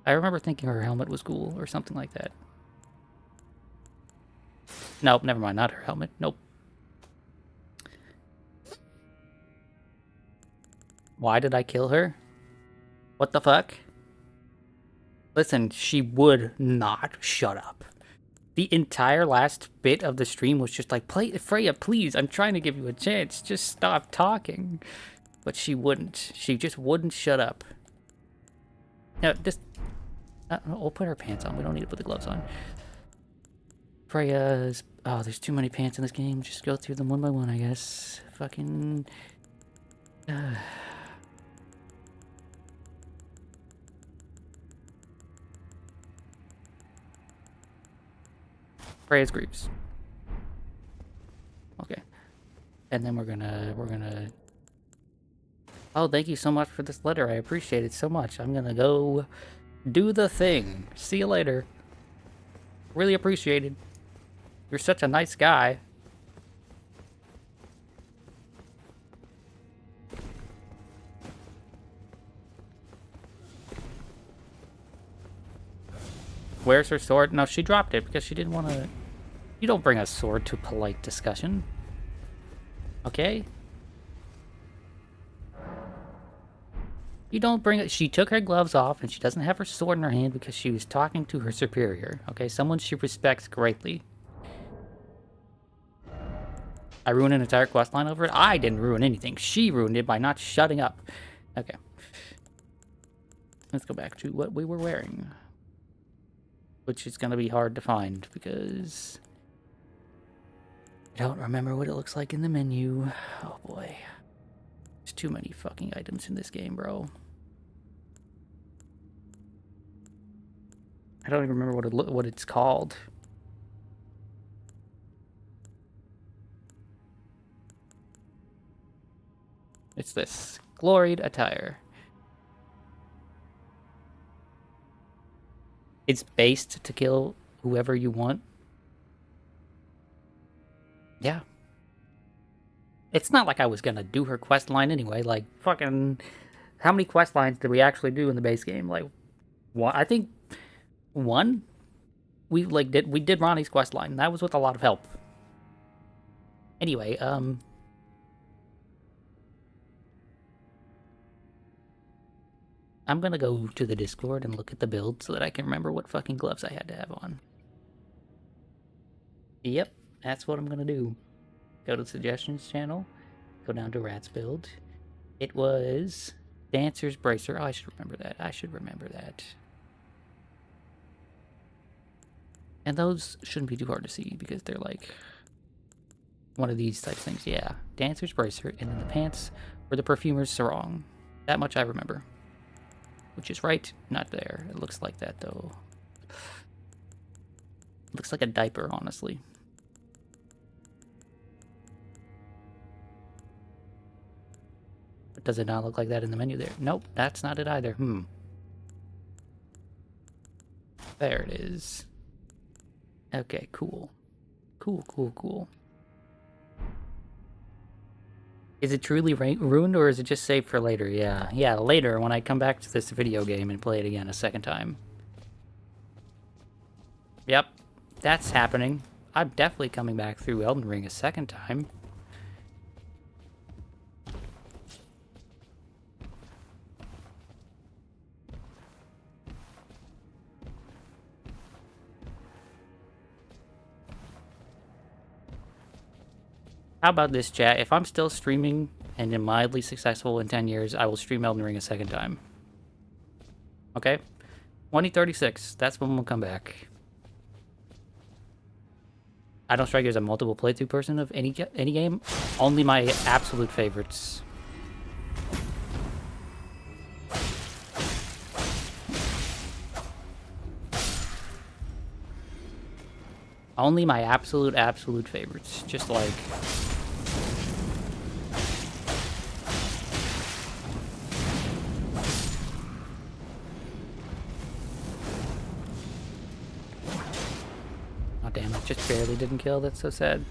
I remember thinking her helmet was cool or something like that. Nope, never mind. Not her helmet. Nope. Why did I kill her? What the fuck? Listen, she would not shut up. The entire last bit of the stream was just like, "Play Freya, please. I'm trying to give you a chance. Just stop talking." But she wouldn't. She just wouldn't shut up. No, just... we'll put her pants on. We don't need to put the gloves on. Freya's... Oh, there's too many pants in this game. Just go through them one by one, I guess. Fucking... Freya's Greaves. Okay. And then we're gonna... Oh, thank you so much for this letter. I appreciate it so much. I'm gonna go do the thing. See you later. Really appreciated. You're such a nice guy. Where's her sword? No, she dropped it because she didn't want to... You don't bring a sword to polite discussion. Okay? You don't bring it. She took her gloves off and she doesn't have her sword in her hand because she was talking to her superior. Okay, someone she respects greatly. I ruined an entire quest line over it? I didn't ruin anything. She ruined it by not shutting up. Okay. Let's go back to what we were wearing. Which is going to be hard to find because I don't remember what it looks like in the menu. Oh boy. There's too many fucking items in this game, bro. don't even remember what it's called. It's this gloried attire. It's based to kill whoever you want. Yeah. It's not like I was gonna do her quest line anyway. Like, fucking, how many quest lines did we actually do in the base game? Like, one, I think one. We did Ronnie's quest line. That was with a lot of help. Anyway, I'm gonna go to the Discord and look at the build so that I can remember what fucking gloves I had to have on. Yep, that's what I'm gonna do. Go to the suggestions channel, go down to Rat's build. It was Dancer's Bracer. Oh, I should remember that. I should remember that. And those shouldn't be too hard to see because they're like one of these type things. Yeah, Dancer's Bracer, and then the pants were the Perfumer's Sarong. That much I remember. Which is right, not there. It looks like that though. It looks like a diaper, honestly. But does it not look like that in the menu there? Nope, that's not it either. There it is. Okay, cool. Cool. Is it truly ruined, or is it just saved for later? Yeah, later, when I come back to this video game and play it again a second time. Yep, that's happening. I'm definitely coming back through Elden Ring a second time. How about this, chat? If I'm still streaming and am mildly successful in 10 years, I will stream Elden Ring a second time. Okay? 2036, that's when we'll come back. I don't strike you as a multiple playthrough person of any game. Only my absolute favorites. Only my absolute favorites. Just like... Oh damn, it just barely didn't kill. That's so sad.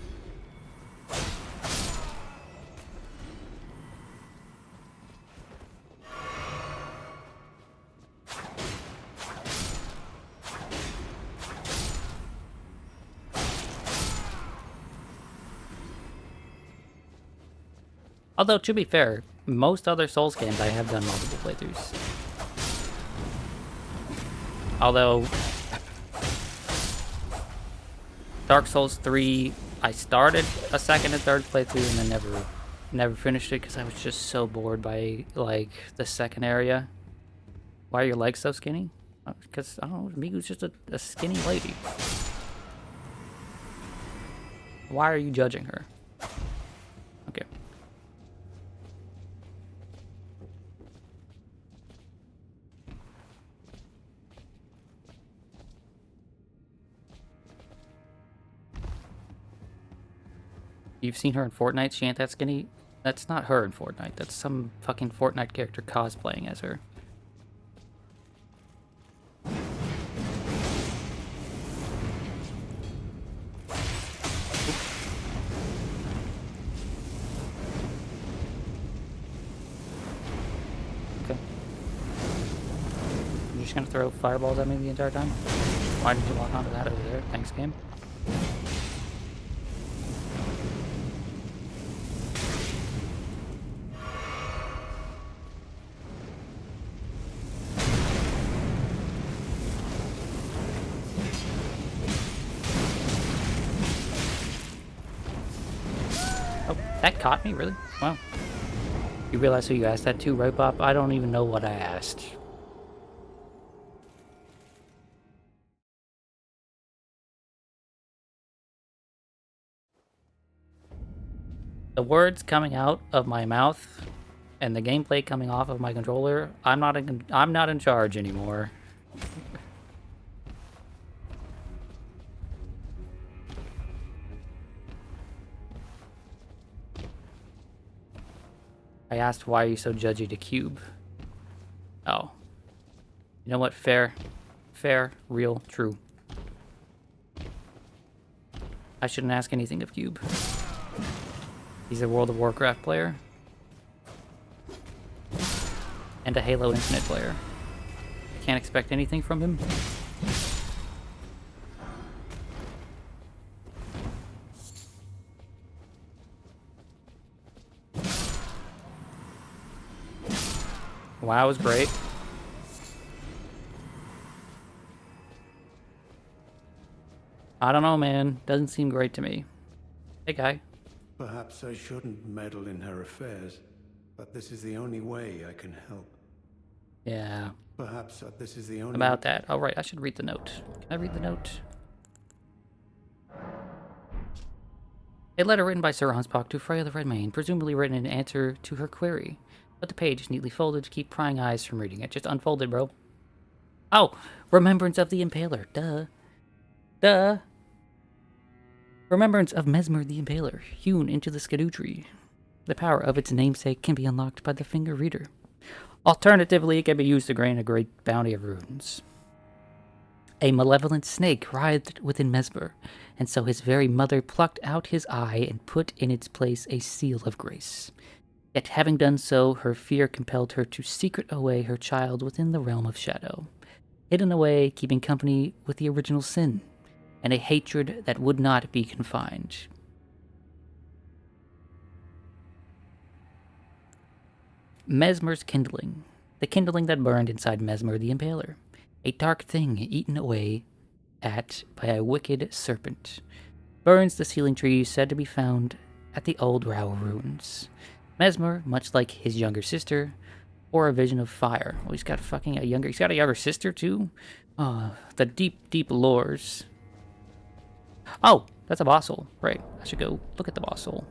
Although, to be fair, most other Souls games I have done multiple playthroughs. Although... Dark Souls 3, I started a second and third playthrough and then never finished it because I was just so bored by, like, the second area. Why are your legs so skinny? Because, I don't know, Migu's just a skinny lady. Why are you judging her? Okay. You've seen her in Fortnite? She ain't that skinny? That's not her in Fortnite. That's some fucking Fortnite character cosplaying as her. Okay. You're just gonna throw fireballs at me the entire time? Why did you lock onto that over there? Thanks, game. That caught me, really? Wow. You realize who you asked that to, right, Bob? I don't even know what I asked. The words coming out of my mouth and the gameplay coming off of my controller, I'm not in charge anymore. I asked why are you so judgy to Cube. Oh. You know what? Fair. Fair. Real. True. I shouldn't ask anything of Cube. He's a World of Warcraft player. And a Halo Infinite player. I can't expect anything from him. WoW is great. I don't know, man. Doesn't seem great to me. Hey, guy. Perhaps I shouldn't meddle in her affairs, but this is the only way I can help. Yeah. Perhaps this is the only... About that. All right, I should read the note. Can I read the note? A letter written by Sir Hanspok to Freya the Redmane, presumably written in answer to her query. But the page is neatly folded to keep prying eyes from reading it. Just unfold it, bro. Oh! Remembrance of the Impaler. Duh. Duh. Remembrance of Mesmer the Impaler, hewn into the Erdtree. The power of its namesake can be unlocked by the finger reader. Alternatively, it can be used to gain a great bounty of runes. A malevolent snake writhed within Mesmer, and so his very mother plucked out his eye and put in its place a seal of grace. Yet having done so, her fear compelled her to secret away her child within the realm of shadow, hidden away, keeping company with the original sin, and a hatred that would not be confined. Mesmer's kindling, the kindling that burned inside Mesmer the Impaler, a dark thing eaten away at by a wicked serpent, burns the sealing tree said to be found at the old Rao ruins. Mesmer, much like his younger sister, or a vision of fire. Oh, he's got a younger sister too? The deep lores. Oh, that's a boss soul. Right, I should go look at the boss soul.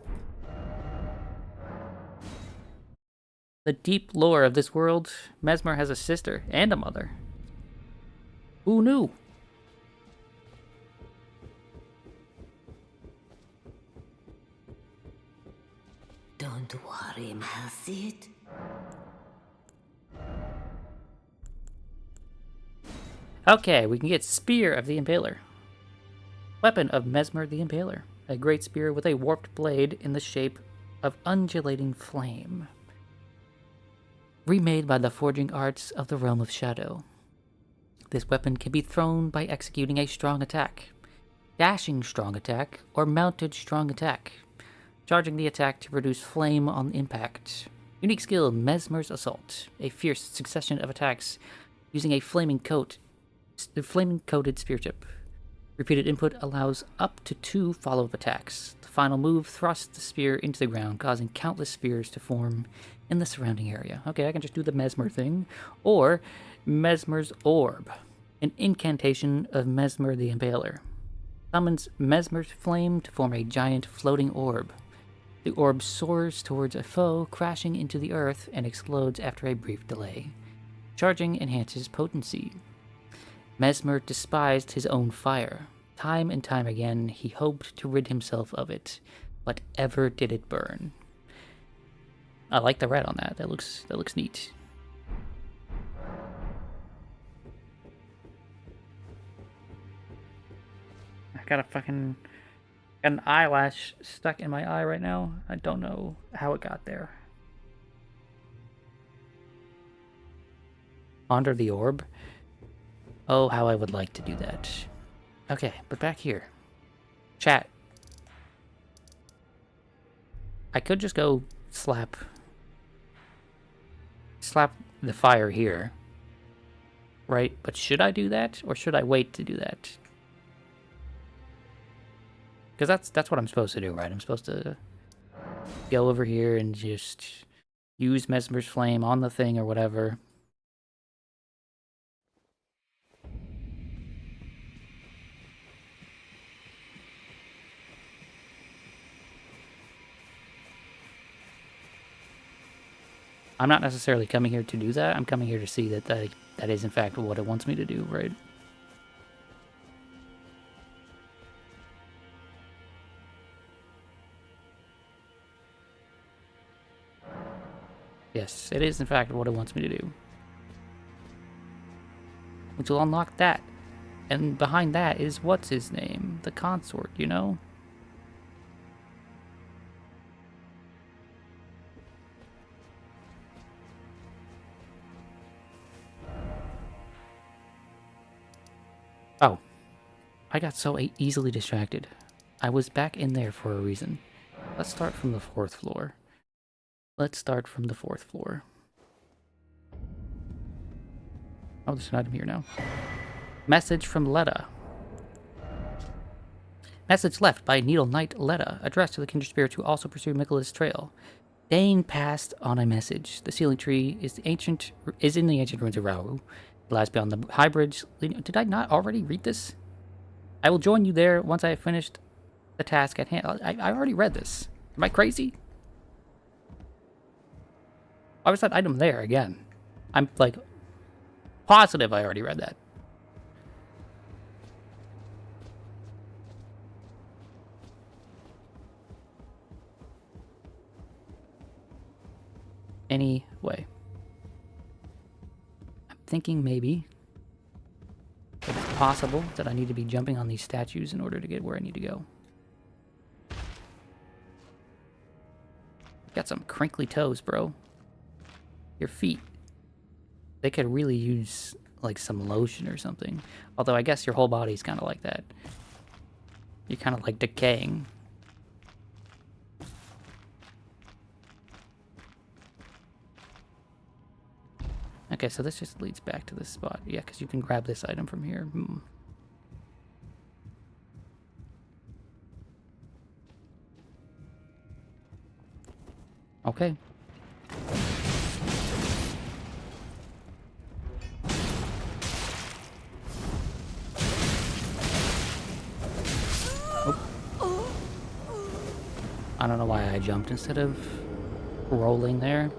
The deep lore of this world, Mesmer has a sister and a mother. Who knew? Don't worry, Malsid. Okay, we can get Spear of the Impaler. Weapon of Mesmer the Impaler. A great spear with a warped blade in the shape of undulating flame. Remade by the forging arts of the realm of shadow. This weapon can be thrown by executing a strong attack, dashing strong attack, or mounted strong attack, charging the attack to produce flame on impact. Unique skill, Mesmer's Assault, a fierce succession of attacks using a flaming coated spear tip. Repeated input allows up to 2 follow-up attacks. The final move thrusts the spear into the ground, causing countless spears to form in the surrounding area. Okay, I can just do the Mesmer thing. Or Mesmer's Orb, an incantation of Mesmer the Impaler. Summons Mesmer's Flame to form a giant floating orb. The orb soars towards a foe, crashing into the earth, and explodes after a brief delay. Charging enhances potency. Mesmer despised his own fire. Time and time again, he hoped to rid himself of it, but ever did it burn. I like the red on that. That looks neat. I got an eyelash stuck in my eye right now. I don't know how it got there. Ponder the orb. Oh, how I would like to do that. Okay, but back here. Chat. I could just go slap the fire here. Right? But should I do that? Or should I wait to do that? Because that's what I'm supposed to do, right? I'm supposed to go over here and just use Mesmer's Flame on the thing or whatever. I'm not necessarily coming here to do that. I'm coming here to see that that is in fact what it wants me to do, right? Yes, it is in fact what it wants me to do. Which will unlock that. And behind that is what's his name? The consort, you know? Oh. I got so easily distracted. I was back in there for a reason. Let's start from the 4th floor. Oh, there's an item here now. Message from Letta. Message left by Needle Knight Letta, addressed to the kindred spirits who also pursue Michaela's trail. Dane passed on a message. The sealing tree is in the ancient ruins of Rau. It lies beyond the high bridge. Did I not already read this? I will join you there once I have finished the task at hand. I already read this. Am I crazy? Why was that item there again? I'm like positive I already read that. Anyway. I'm thinking maybe it's possible that I need to be jumping on these statues in order to get where I need to go. Got some crinkly toes, bro. Your feet. They could really use, like, some lotion or something. Although I guess your whole body's kind of like that. You're kind of, like, decaying. Okay, so this just leads back to this spot. Yeah, because you can grab this item from here. Okay. Oh. I don't know why I jumped instead of rolling there.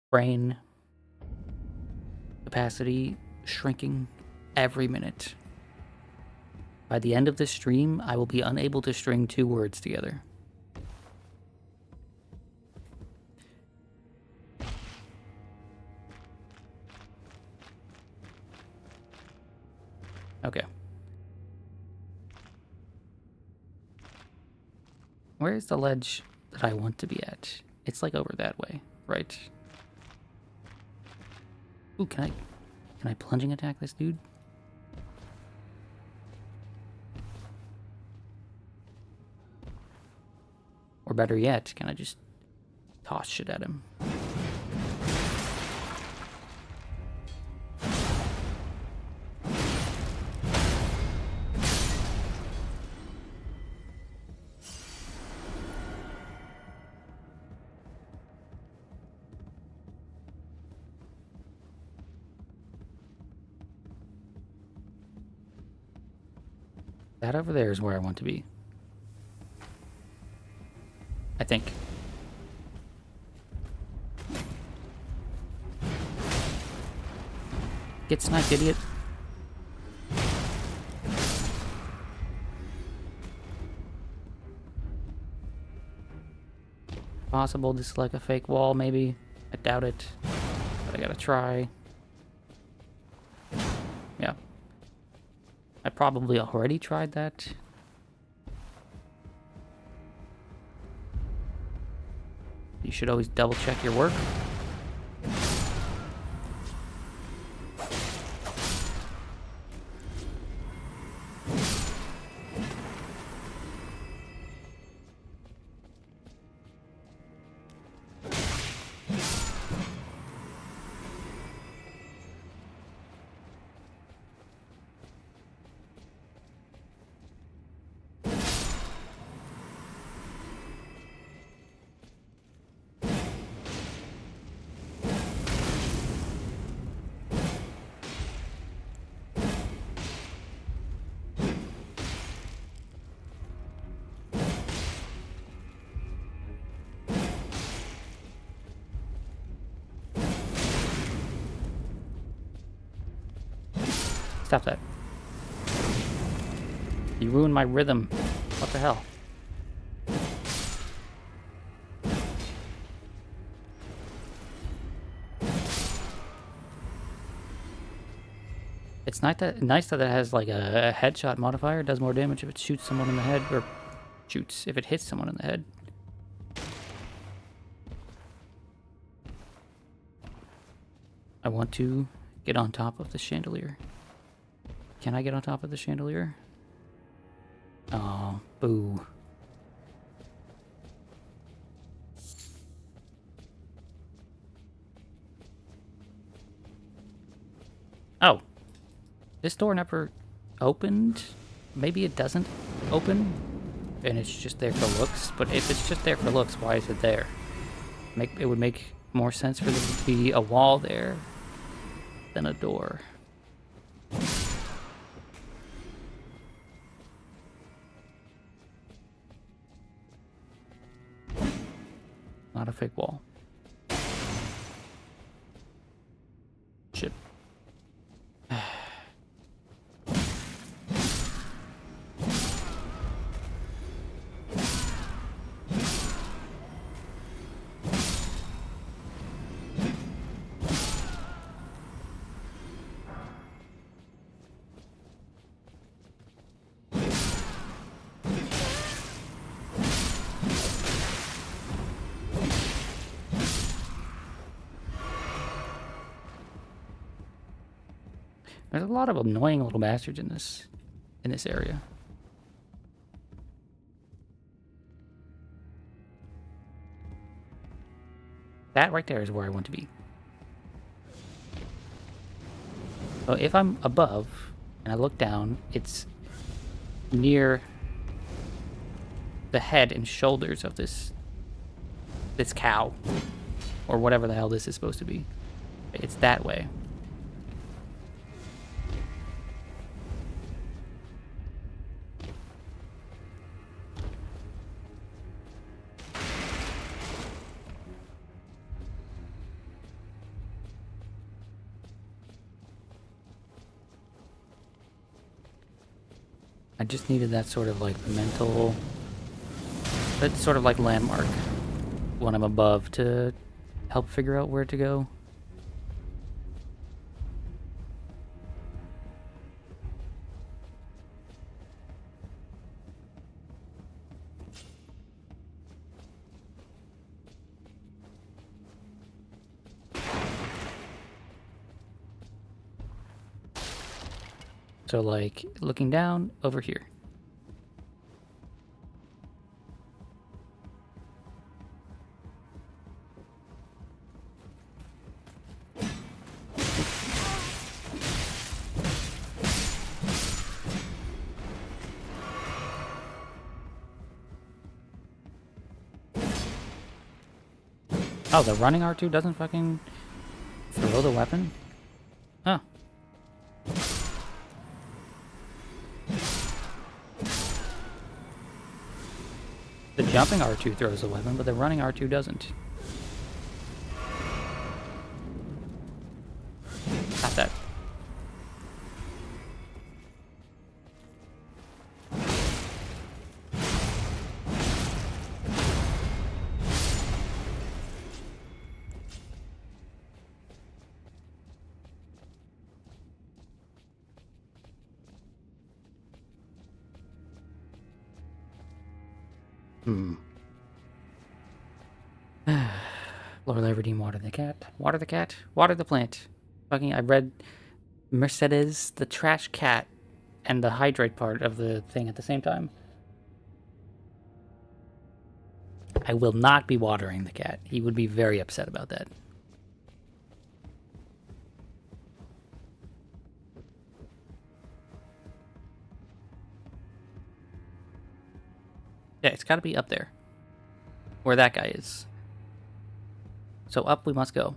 Brain capacity shrinking every minute. By the end of this stream, I will be unable to string 2 words together. Okay. Where's the ledge that I want to be at? It's like over that way, right? Ooh, can I plunging attack this dude? Or better yet, can I just toss shit at him? That over there is where I want to be. I think. Get sniped, idiot. Possible this is like a fake wall, maybe. I doubt it. But I gotta try. Yeah. I probably already tried that. You should always double check your work. Stop that. You ruined my rhythm. What the hell? It's nice that it has like a headshot modifier. It does more damage if it shoots someone in the head, or shoots if it hits someone in the head. I want to get on top of the chandelier. Can I get on top of the chandelier? Oh, boo. Oh. This door never opened. Maybe it doesn't open, and it's just there for looks. But if it's just there for looks, why is it there? It would make more sense for there to be a wall there than a door. Not a fake wall. Shit. There's a lot of annoying little bastards in this area. That right there is where I want to be. So if I'm above and I look down, it's near the head and shoulders of this cow, or whatever the hell this is supposed to be. It's that way. I just needed that sort of like mental, that sort of like landmark when I'm above to help figure out where to go. So like looking down over here. Oh, the running R2 doesn't fucking throw the weapon? Oh. The jumping R2 throws the weapon, but the running R2 doesn't. Got that. Lord Everdeen, water the cat. Water the cat. Water the plant. Fucking, I read Mercedes, the trash cat, and the hydrate part of the thing at the same time. I will not be watering the cat. He would be very upset about that. Yeah, it's got to be up there. Where that guy is. So up we must go.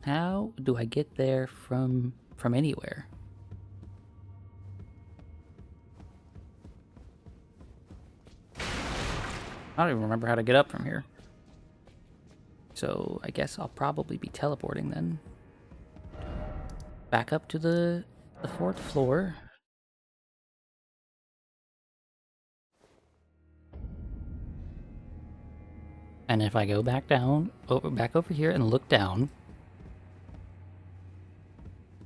How do I get there from anywhere? I don't even remember how to get up from here. So I guess I'll probably be teleporting then. Back up to the 4th floor. And if I go back down, back over here and look down,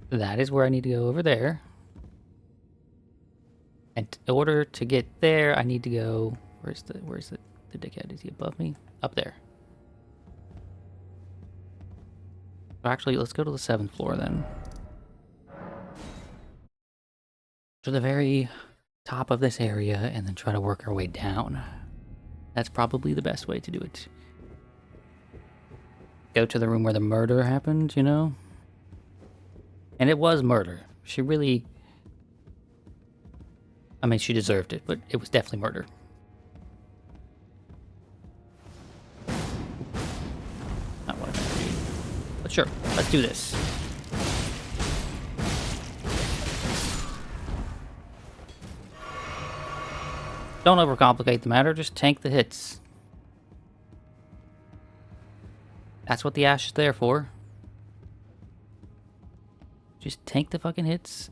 that is where I need to go over there. And in order to get there, I need to go... Where's the dickhead? Is he above me? Up there. Actually, let's go to the 7th floor then. To the very top of this area and then try to work our way down. That's probably the best way to do it. Go to the room where the murder happened, you know? And it was murder. She really... I mean, she deserved it, but it was definitely murder. Not what I meant to do. But sure, let's do this. Don't overcomplicate the matter, just tank the hits. That's what the ash is there for. Just tank the fucking hits.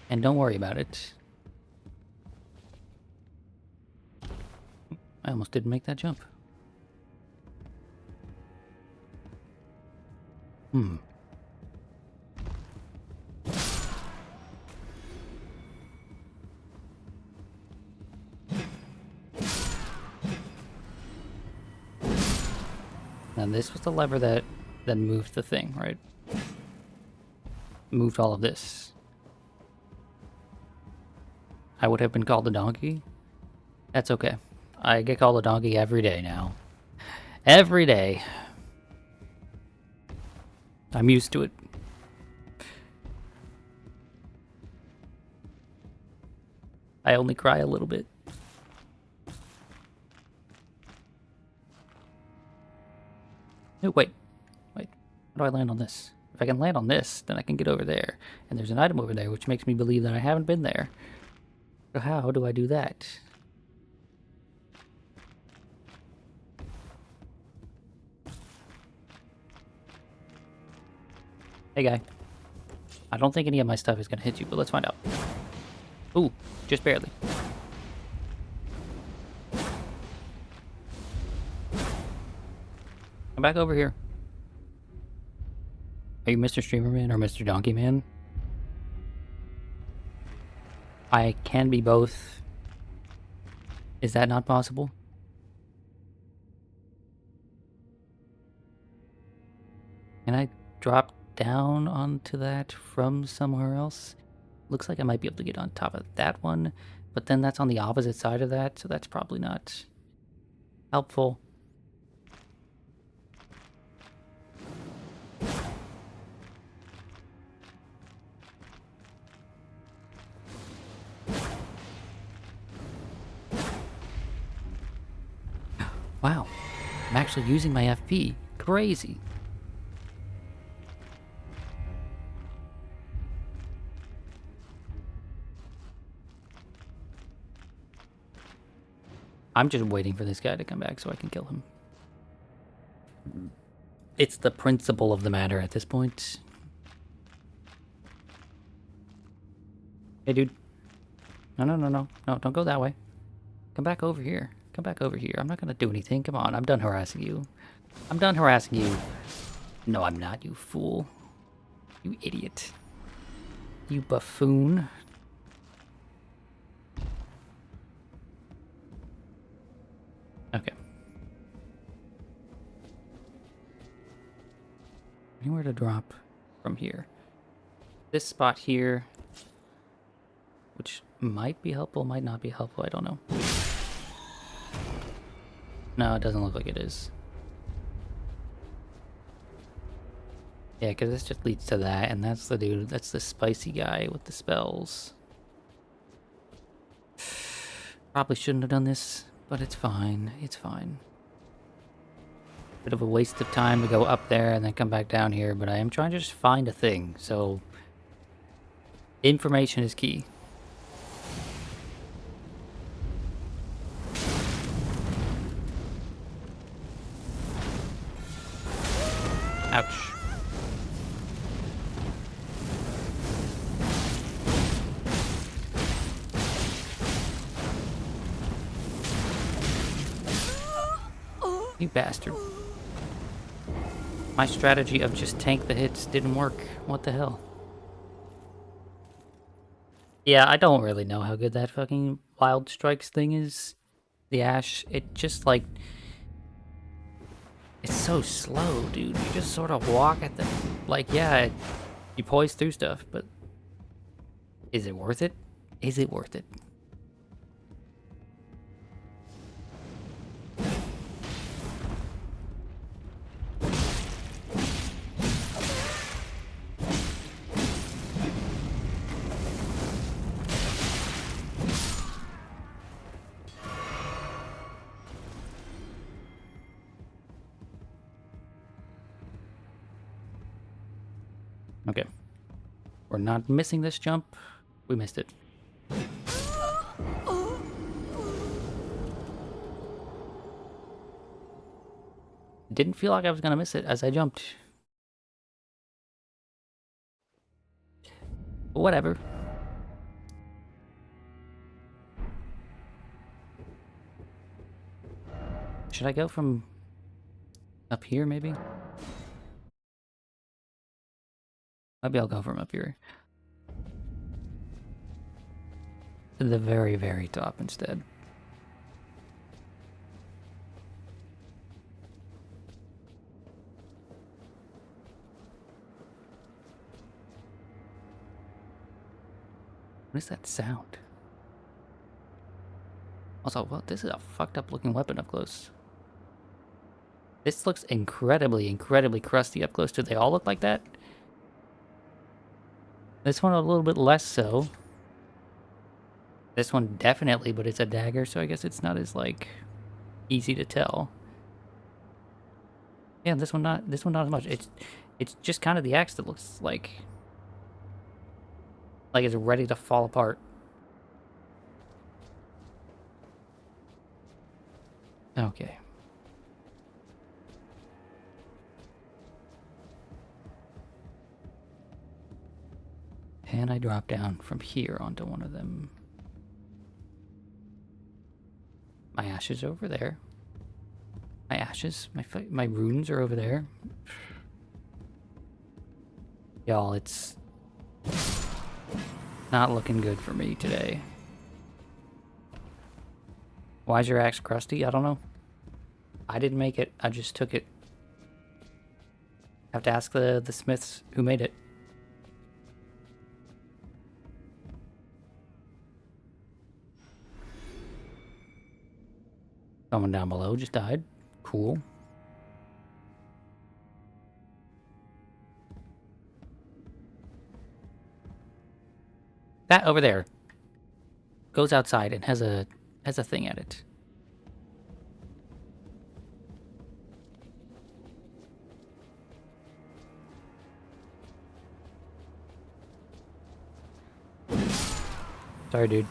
And don't worry about it. I almost didn't make that jump. And this was the lever that moved the thing, right? Moved all of this. I would have been called a donkey. That's okay. I get called a donkey every day now. Every day. I'm used to it. I only cry a little bit. Oh, wait. How do I land on this? If I can land on this, then I can get over there. And there's an item over there, which makes me believe that I haven't been there. So how do I do that? Hey, guy. I don't think any of my stuff is going to hit you, but let's find out. Ooh, just barely. Come back over here. Are you Mr. Streamer Man or Mr. Donkey Man? I can be both. Is that not possible? Can I drop down onto that from somewhere else? Looks like I might be able to get on top of that one, but then that's on the opposite side of that, so that's probably not helpful. Wow, I'm actually using my FP. Crazy. I'm just waiting for this guy to come back so I can kill him. It's the principle of the matter at this point. Hey, dude. No, don't go that way. Come back over here. Come back over here. I'm not gonna do anything. Come on, I'm done harassing you. I'm done harassing you. No, I'm not, you fool. You idiot. You buffoon. Okay. Anywhere to drop from here. This spot here, which might be helpful, might not be helpful, I don't know. No, it doesn't look like it is. Yeah, because this just leads to that, and that's the dude, that's the spicy guy with the spells. Probably shouldn't have done this, but it's fine, it's fine. Bit of a waste of time to go up there and then come back down here, but I am trying to just find a thing, so... information is key. Ouch. You bastard. My strategy of just tank the hits didn't work. What the hell? Yeah, I don't really know how good that fucking Wild Strikes thing is. The Ash, it just like... It's so slow, dude. You just sort of walk at the... Like, yeah, you poise through stuff, but... Is it worth it? Is it worth it? Okay. We're not missing this jump. We missed it. Didn't feel like I was gonna miss it as I jumped. But whatever. Should I go from up here, maybe? Maybe I'll go from up here. To the very, very top instead. What is that sound? Also, well, this is a fucked up looking weapon up close. This looks incredibly, incredibly crusty up close. Do they all look like that? This one a little bit less so. This one definitely, but it's a dagger, so I guess it's not as, like, easy to tell. Yeah, this one not as much. It's just kind of the axe that looks like it's ready to fall apart. Okay. Can I drop down from here onto one of them? My ashes are over there. My ashes, my runes are over there. Y'all, it's not looking good for me today. Why is your axe crusty? I don't know. I didn't make it. I just took it. Have to ask the smiths who made it. Someone down below just died. Cool. That over there goes outside and has a thing at it. Sorry, dude.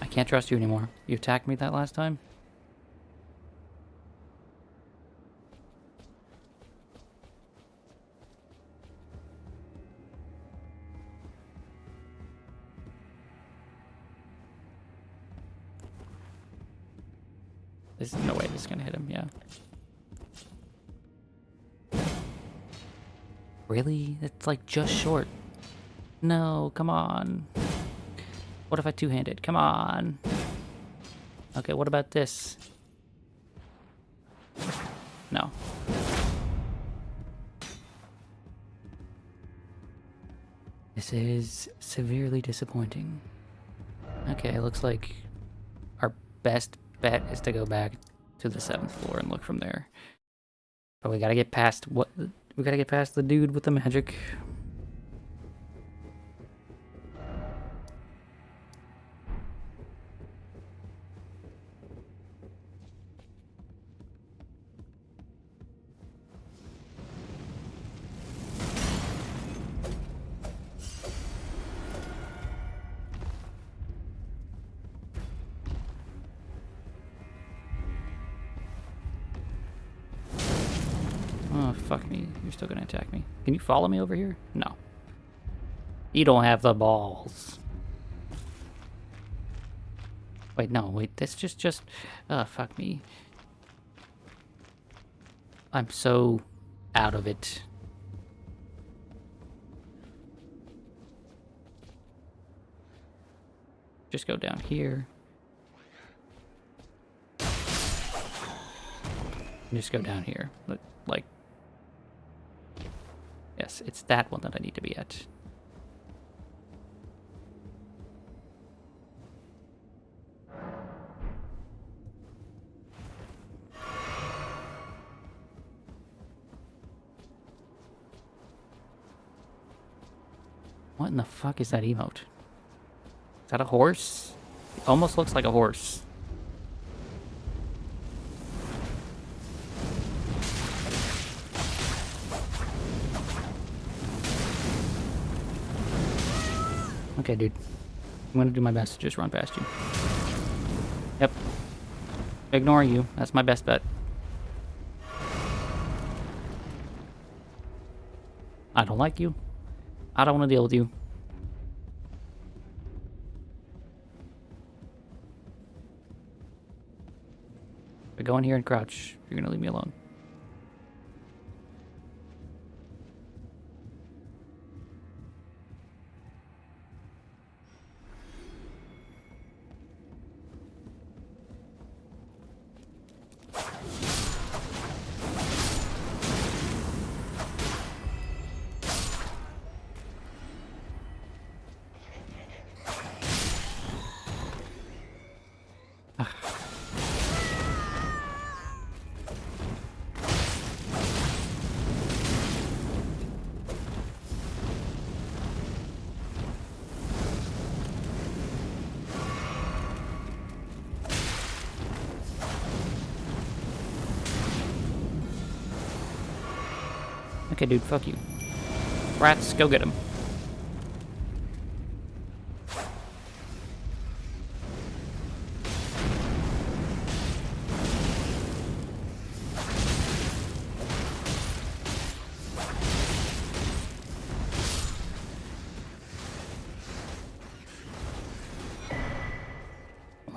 I can't trust you anymore. You attacked me that last time? There's no way this is gonna hit him, yeah. Really? It's like just short. No, come on. What if I two-handed? Come on. Okay, what about this? No. This is severely disappointing. Okay, looks like our best bet is to go back to the 7th floor and look from there. But we gotta get past we gotta get past the dude with the magic. Oh, fuck me. You're still gonna attack me. Can you follow me over here? No. You don't have the balls. Wait, no, wait. That's just... fuck me. I'm so out of it. Just go down here. Just go down here. Like... Yes, it's that one that I need to be at. What in the fuck is that emote? Is that a horse? It almost looks like a horse. Okay, dude. I'm gonna do my best to just run past you. Yep. Ignoring you. That's my best bet. I don't like you. I don't want to deal with you. But go in here and crouch. You're gonna leave me alone. Okay, dude, fuck you. Rats, go get him.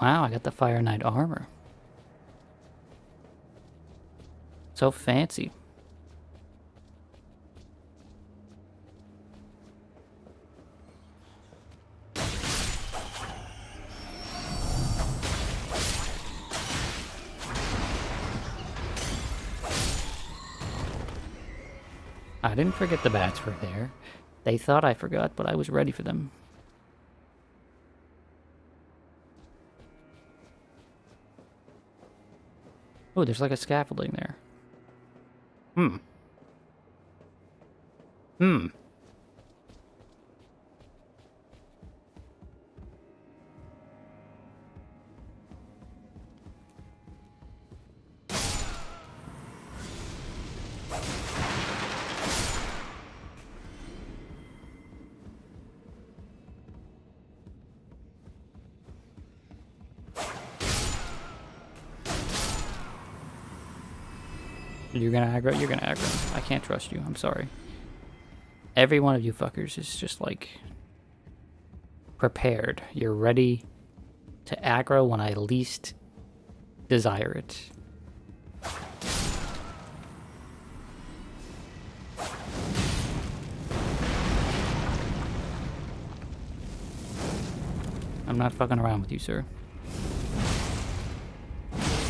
Wow, I got the Fire Knight armor. So fancy. I didn't forget the bats were there. They thought I forgot, but I was ready for them. Oh, there's like a scaffolding there. You're gonna aggro? You're gonna aggro. I can't trust you. I'm sorry. Every one of you fuckers is just like... prepared. You're ready to aggro when I least desire it. I'm not fucking around with you, sir.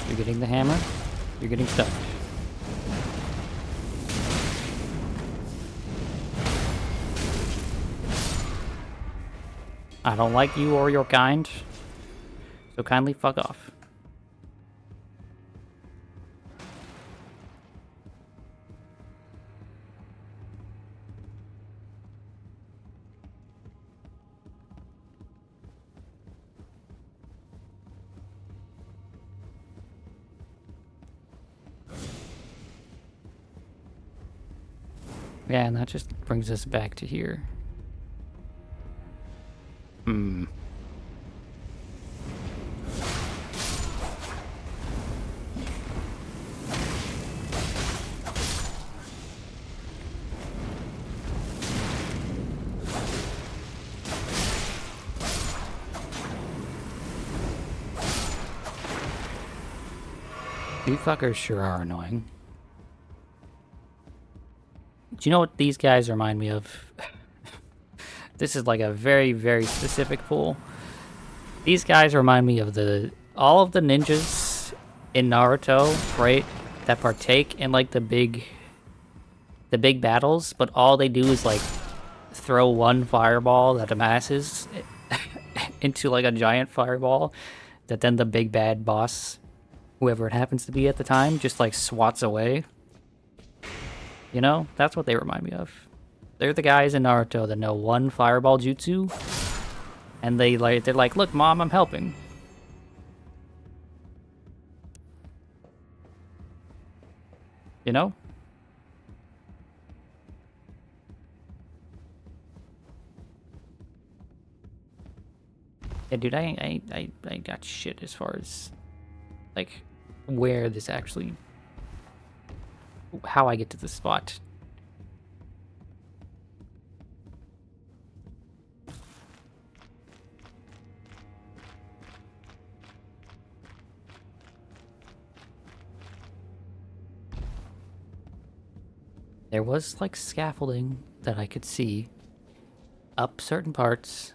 You're getting the hammer. You're getting stuck. I don't like you or your kind, so kindly fuck off. Yeah, and that just brings us back to here. You fuckers sure are annoying. Do you know what these guys remind me of? This is like a very, very specific pool. These guys remind me of all of the ninjas in Naruto, right? That partake in like the big battles, but all they do is like throw one fireball that amasses into like a giant fireball that then the big bad boss, whoever it happens to be at the time, just like swats away. You know, that's what they remind me of. They're the guys in Naruto that know one fireball jutsu, and they're like, look, Mom, I'm helping. You know? Yeah, dude, I ain't got shit as far as like where this actually, how I get to this spot. There was like scaffolding that I could see up certain parts.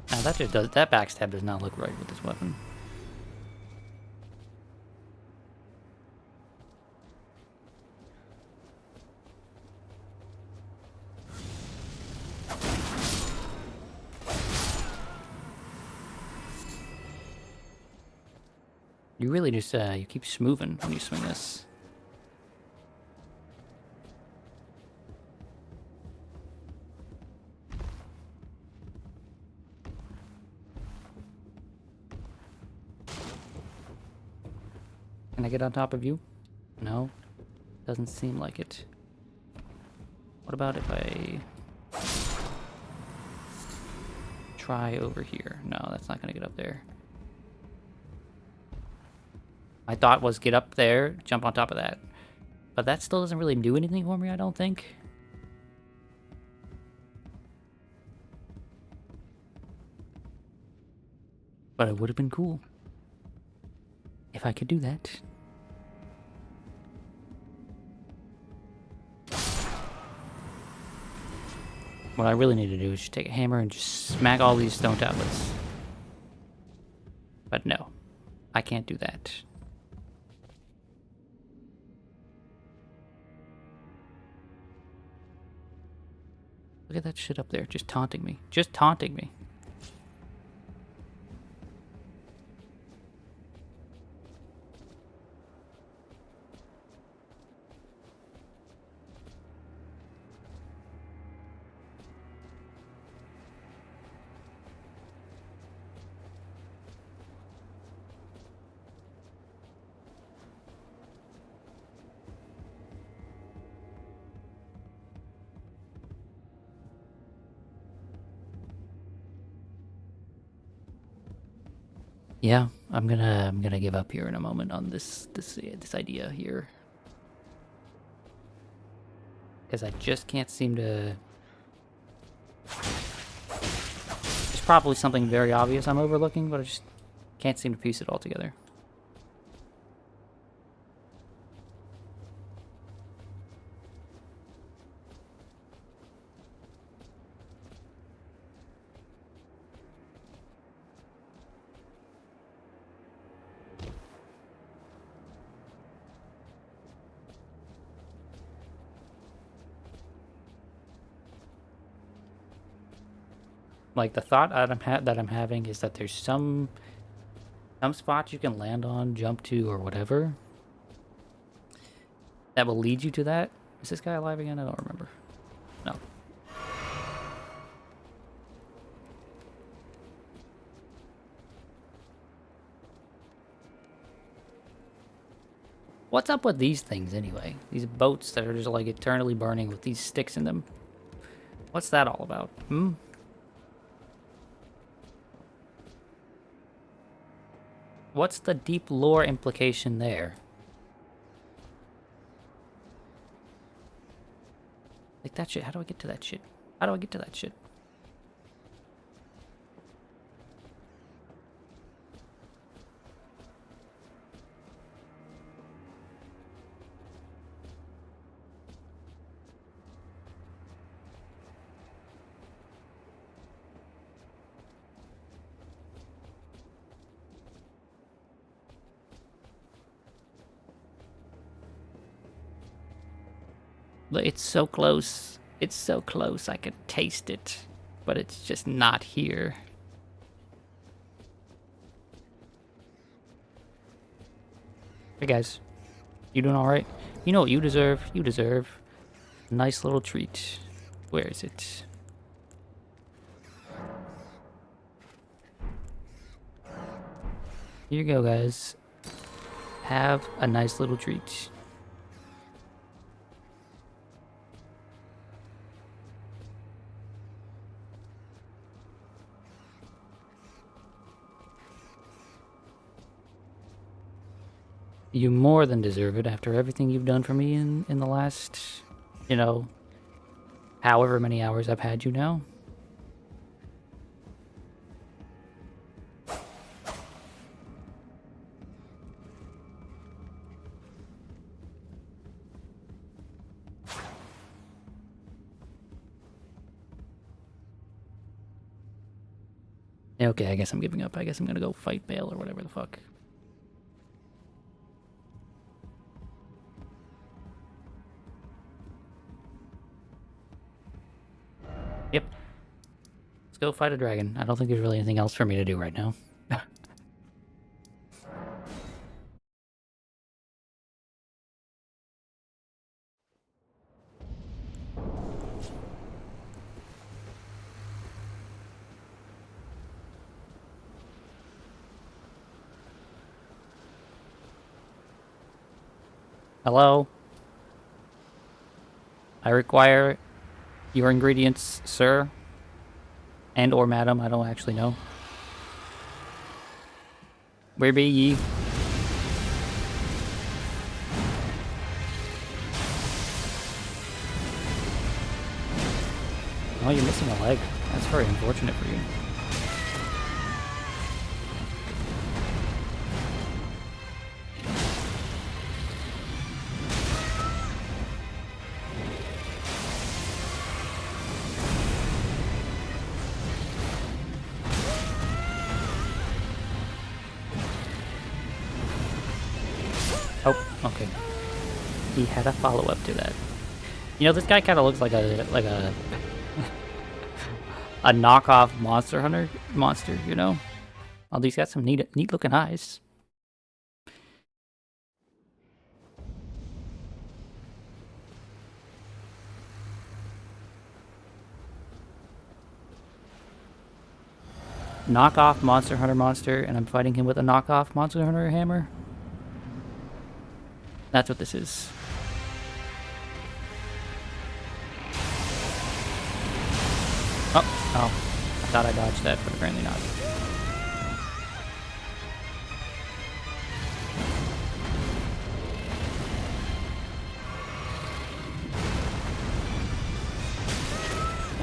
Now that just does, that backstab does not look right with this weapon. You really just, you keep moving when you swing this. Can I get on top of you? No. Doesn't seem like it. What about if I try over here? No, that's not gonna get up there. My thought was get up there, jump on top of that. But that still doesn't really do anything for me, I don't think. But it would have been cool if I could do that. What I really need to do is just take a hammer and just smack all these stone tablets. But no, I can't do that. Look at that shit up there, just taunting me. Just taunting me. Yeah, I'm gonna give up here in a moment on this idea here. Because I just can't seem to... There's probably something very obvious I'm overlooking, but I just can't seem to piece it all together. Like, the thought that I'm having is that there's some spots you can land on, jump to, or whatever that will lead you to that. Is this guy alive again? I don't remember. No. What's up with these things, anyway? These boats that are just, like, eternally burning with these sticks in them. What's that all about? Hmm? What's the deep lore implication there? Like that shit. How do I get to that shit? How do I get to that shit? Look, it's so close. It's so close. I can taste it. But it's just not here. Hey guys, you doing alright? You know what you deserve? You deserve a nice little treat. Where is it? Here you go, guys. Have a nice little treat. You more than deserve it after everything you've done for me in the last, you know, however many hours I've had you now. Yeah, okay, I guess I'm giving up. I guess I'm gonna go fight Bale or whatever the fuck. Yep. Let's go fight a dragon. I don't think there's really anything else for me to do right now. Hello? I require your ingredients, sir. And or madam, I don't actually know. Where be ye? Oh, you're missing a leg. That's very unfortunate for you. Oh, okay. He had a follow-up to that. You know, this guy kind of looks like a a knockoff Monster Hunter monster. You know, although he's got some neat looking eyes. Knockoff Monster Hunter monster, and I'm fighting him with a knockoff Monster Hunter hammer. That's what this is. Oh, I thought I dodged that, but apparently not.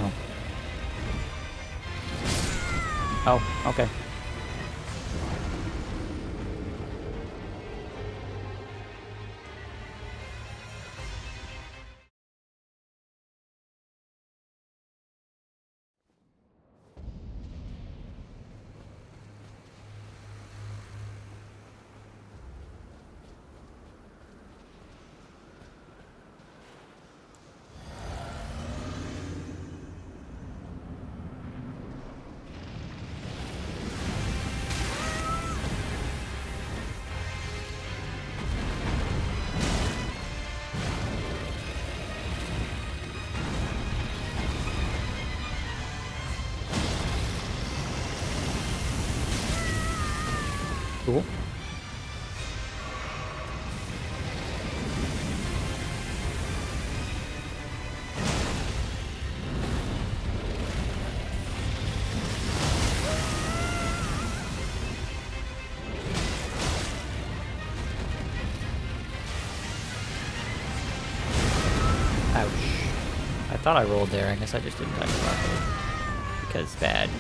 Oh. Oh, okay. Cool. Ouch. I thought I rolled there. I guess I just didn't time it properly. Because bad.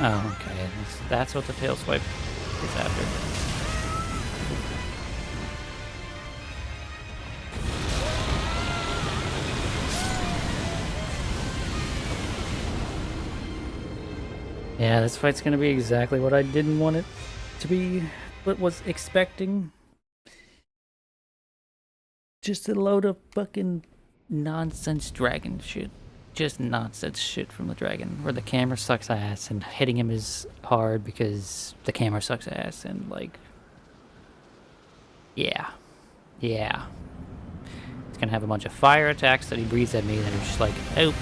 Oh, okay. That's what the tail swipe is after. Yeah, this fight's gonna be exactly what I didn't want it to be, but was expecting. Just a load of fucking nonsense dragon shit. Just nonsense shit from the dragon, where the camera sucks ass and hitting him is hard because the camera sucks ass and like, yeah, yeah. It's gonna have a bunch of fire attacks that he breathes at me that are just like, oh.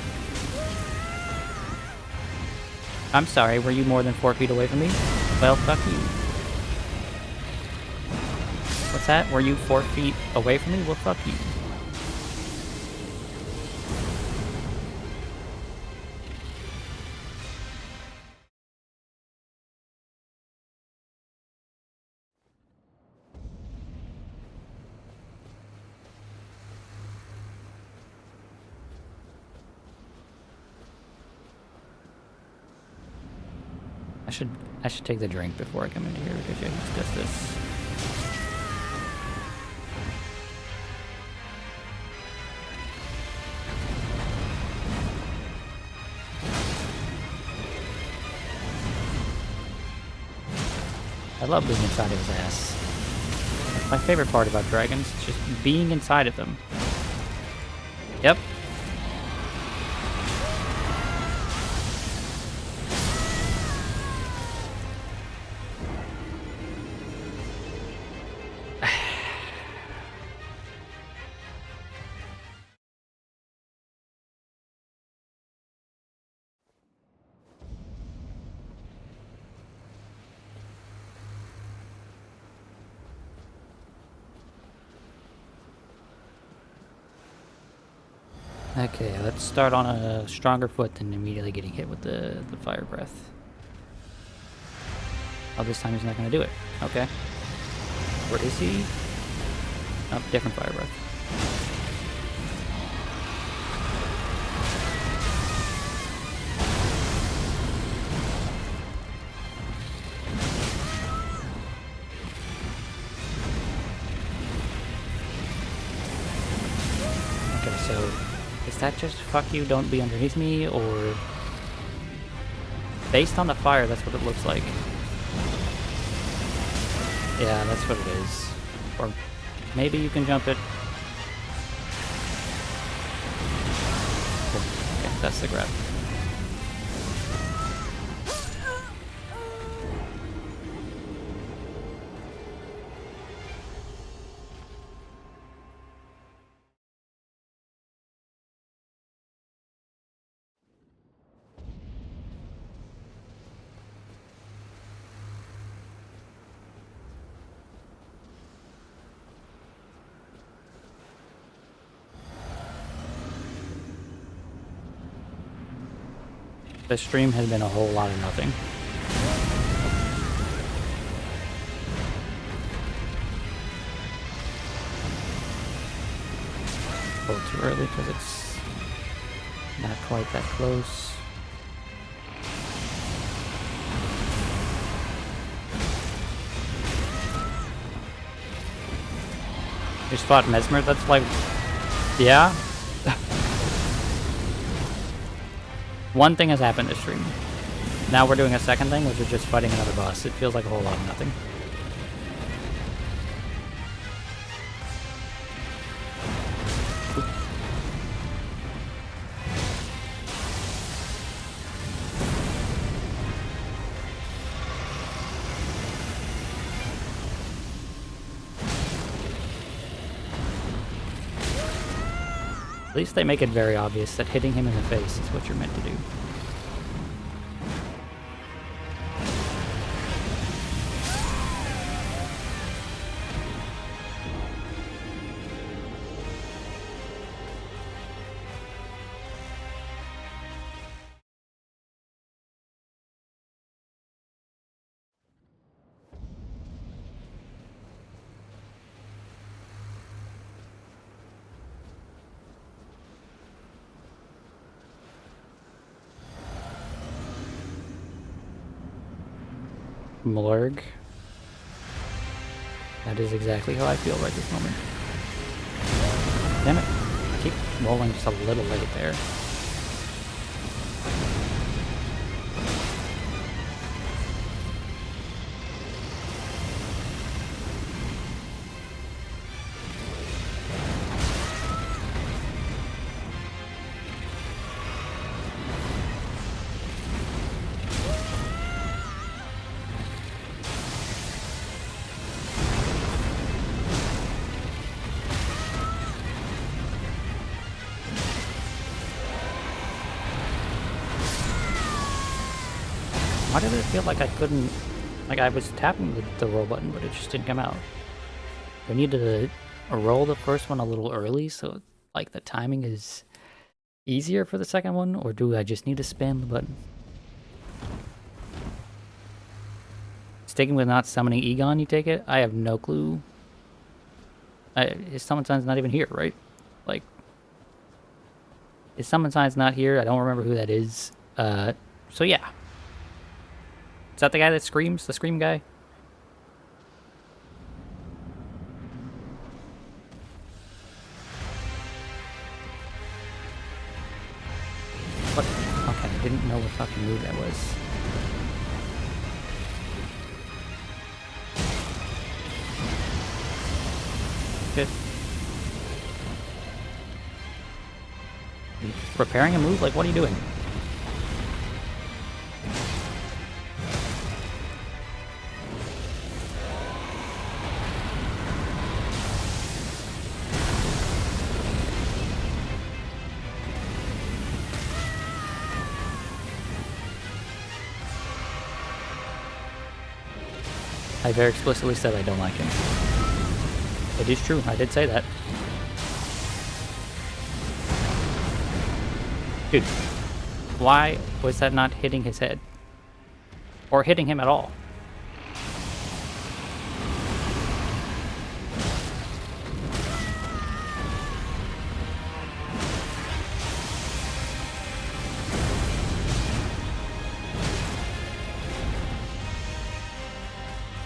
I'm sorry, were you more than 4 feet away from me? Well, fuck you. What's that? Were you 4 feet away from me? Well, fuck you. I should take the drink before I come into here because yeah, he's just this. I love being inside of his ass. That's my favorite part about dragons, it's just being inside of them. Yep. Okay, let's start on a stronger foot than immediately getting hit with the fire breath. Oh, this time he's not going to do it. Okay. Where is he? Oh, different fire breath. Okay, so is that just fuck you, don't be underneath me, or based on the fire, that's what it looks like. Yeah, that's what it is. Or maybe you can jump it. Cool. Okay, that's the grab. The stream has been a whole lot of nothing. A little too early because it's not quite that close. You just fought Mesmer? That's like... Yeah? One thing has happened this stream. Now we're doing a second thing, which is just fighting another boss. It feels like a whole lot of nothing. At least they make it very obvious that hitting him in the face is what you're meant to do. Morg. That is exactly how I feel right this moment. Damn it. I keep rolling just a little late there. Why did it feel like I couldn't... Like I was tapping the roll button, but it just didn't come out. I needed to roll the first one a little early, so like the timing is easier for the second one, or do I just need to spam the button? Sticking with not summoning Egon, you take it? I have no clue. His summon sign's not even here, right? Like, his summon sign's not here. I don't remember who that is. So yeah. Is that the guy that screams? The scream guy? What? Okay, I didn't know what fucking move that was. Good. Preparing a move? Like, what are you doing? I very explicitly said I don't like him. It is true, I did say that. Dude, why was that not hitting his head? Or hitting him at all?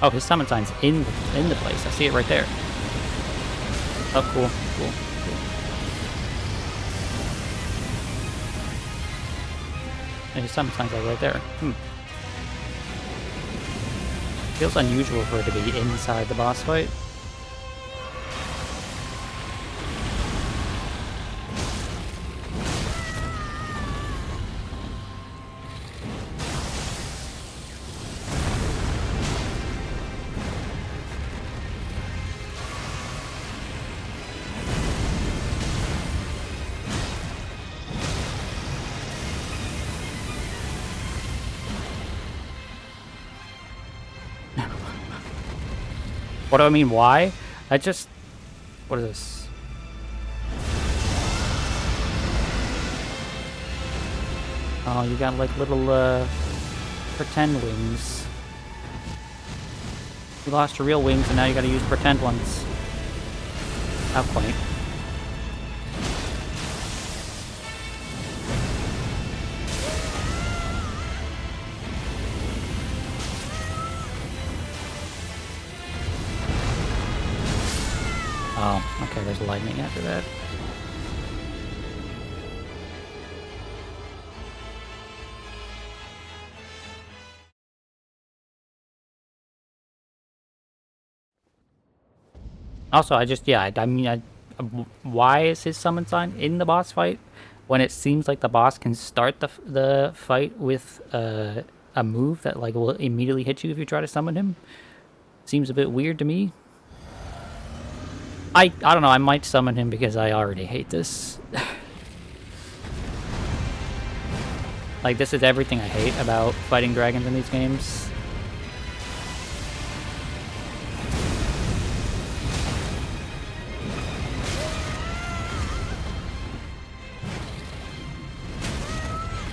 Oh, his summon sign's in the place. I see it right there. Oh, cool, cool, cool. And his summon sign's like right there. Feels unusual for it to be inside the boss fight. What do I mean, why? I just... What is this? Oh, you got like little, pretend wings. You lost your real wings and now you gotta use pretend ones. How quaint. Oh, okay, there's lightning after that. Also, why is his summon sign in the boss fight when it seems like the boss can start the fight with a move that like will immediately hit you if you try to summon him? Seems a bit weird to me. I don't know, I might summon him because I already hate this. Like, this is everything I hate about fighting dragons in these games.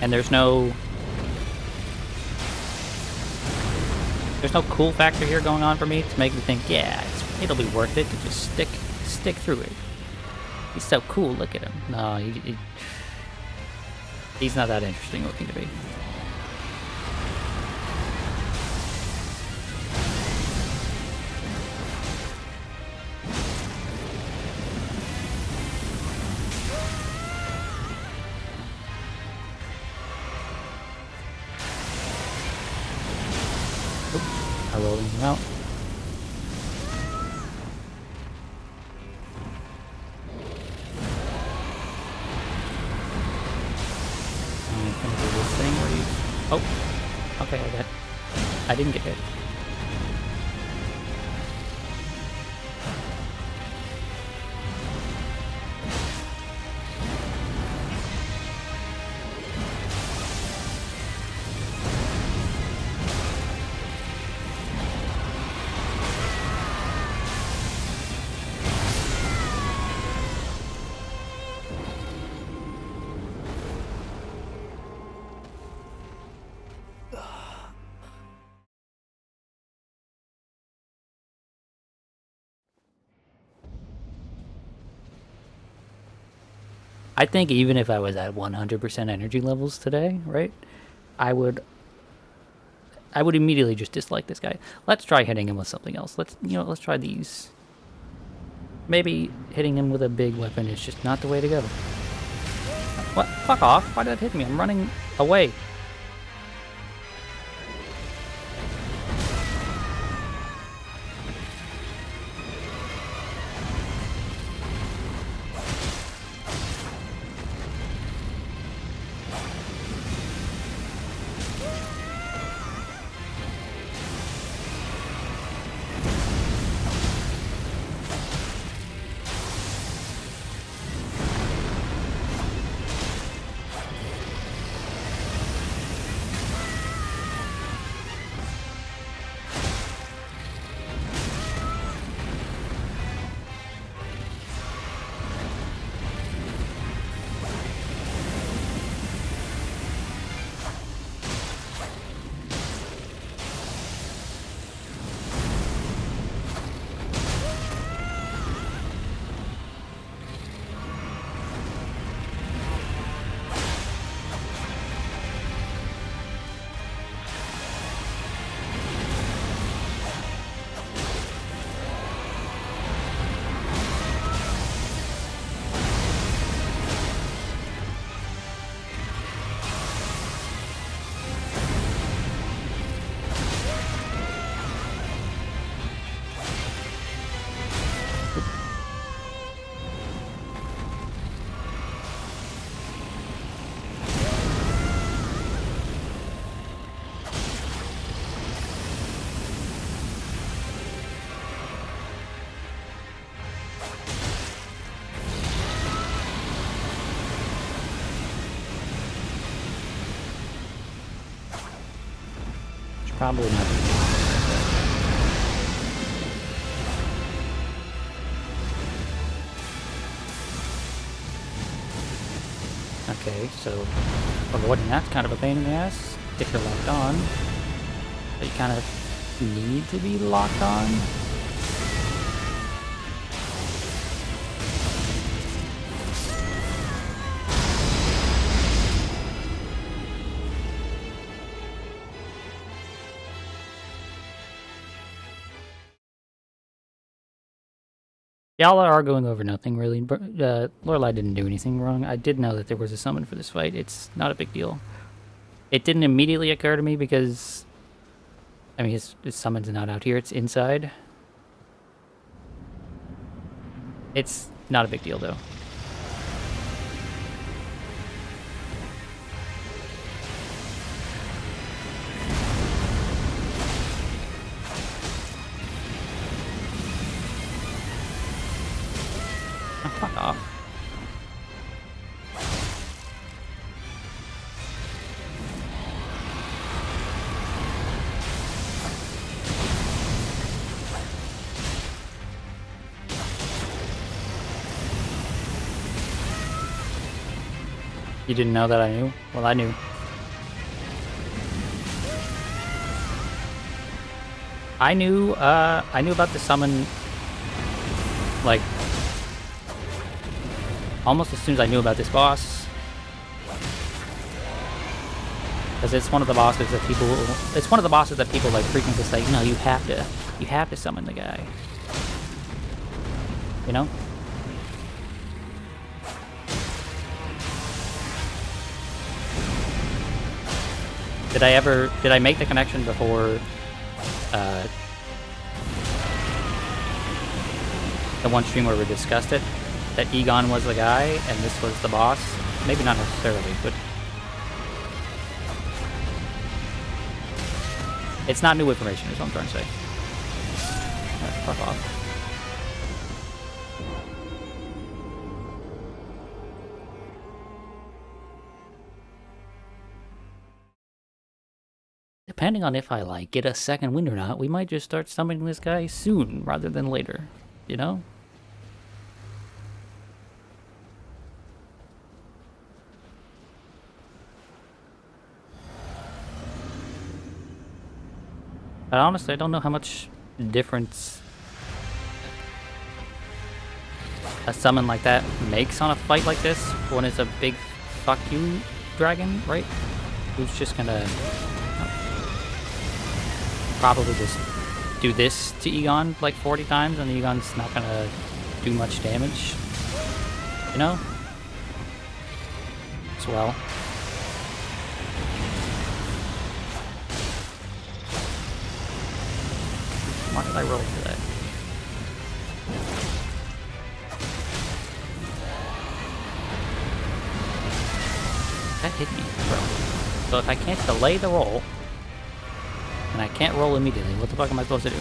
And there's no cool factor here going on for me to make me think, yeah, it'll be worth it to just stick through it. He's so cool, look at him. No, he's not that interesting looking to me. I rolled anything out. I'm gonna do this thing where you... Oh! Okay, I didn't get hit. I think even if I was at 100% energy levels today, right, I would immediately just dislike this guy. Let's try hitting him with something else. Let's try these. Maybe hitting him with a big weapon is just not the way to go. What? Fuck off. Why did that hit me? I'm running away. Probably not. Okay, so avoiding that's kind of a pain in the ass if you're locked on. But you kind of need to be locked on. Y'all are going over nothing, really. Lorelei didn't do anything wrong. I did know that there was a summon for this fight. It's not a big deal. It didn't immediately occur to me because... I mean, his summon's not out here. It's inside. It's not a big deal, though. Oh, fuck off. You didn't know that I knew? Well, I knew. I knew about the summon, like, almost as soon as I knew about this boss. Because it's one of the bosses that people, like, frequently say, no, you have to summon the guy. You know? Did I make the connection before the one stream where we discussed it, that Egon was the guy and this was the boss. Maybe not necessarily, but it's not new information is what I'm trying to say. Fuck off. Depending on if I like get a second wind or not, we might just start summoning this guy soon rather than later, you know? But honestly, I don't know how much difference a summon like that makes on a fight like this when it's a big fuck you dragon, right? Who's just gonna probably just do this to Egon like 40 times and Egon's not gonna do much damage, you know? As well. Why did I roll for that? That hit me, bro. So if I can't delay the roll, and I can't roll immediately, what the fuck am I supposed to do?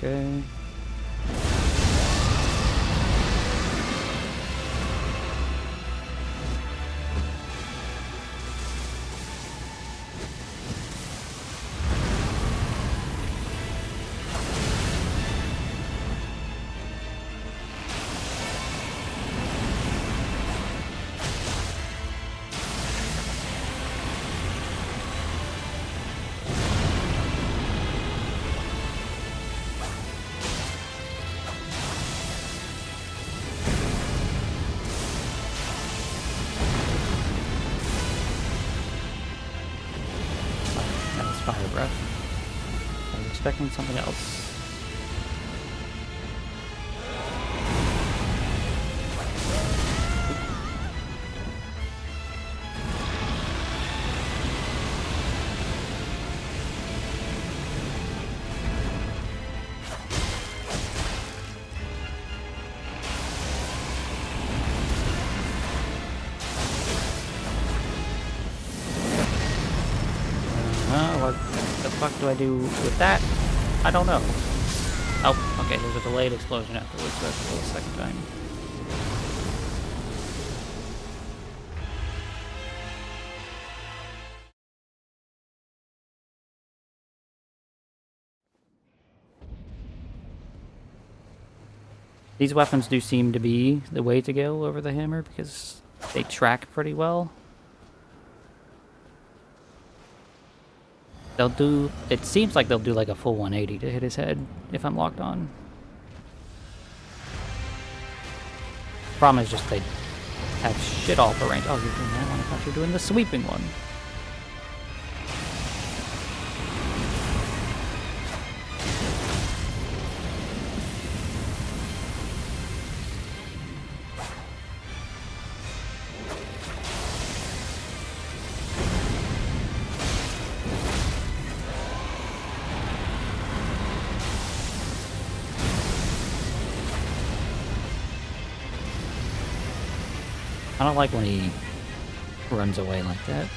Okay. Fire breath. I was expecting something else. What the fuck do I do with that? I don't know. Oh, okay, there's a delayed explosion afterwards, so I have to roll a second time. These weapons do seem to be the way to go over the hammer because they track pretty well. They'll do, it seems like they'll do like a full 180 to hit his head if I'm locked on. Problem is just they have shit all for range. Oh, you're doing that one? I thought you were doing the sweeping one. I don't like when he runs away like that.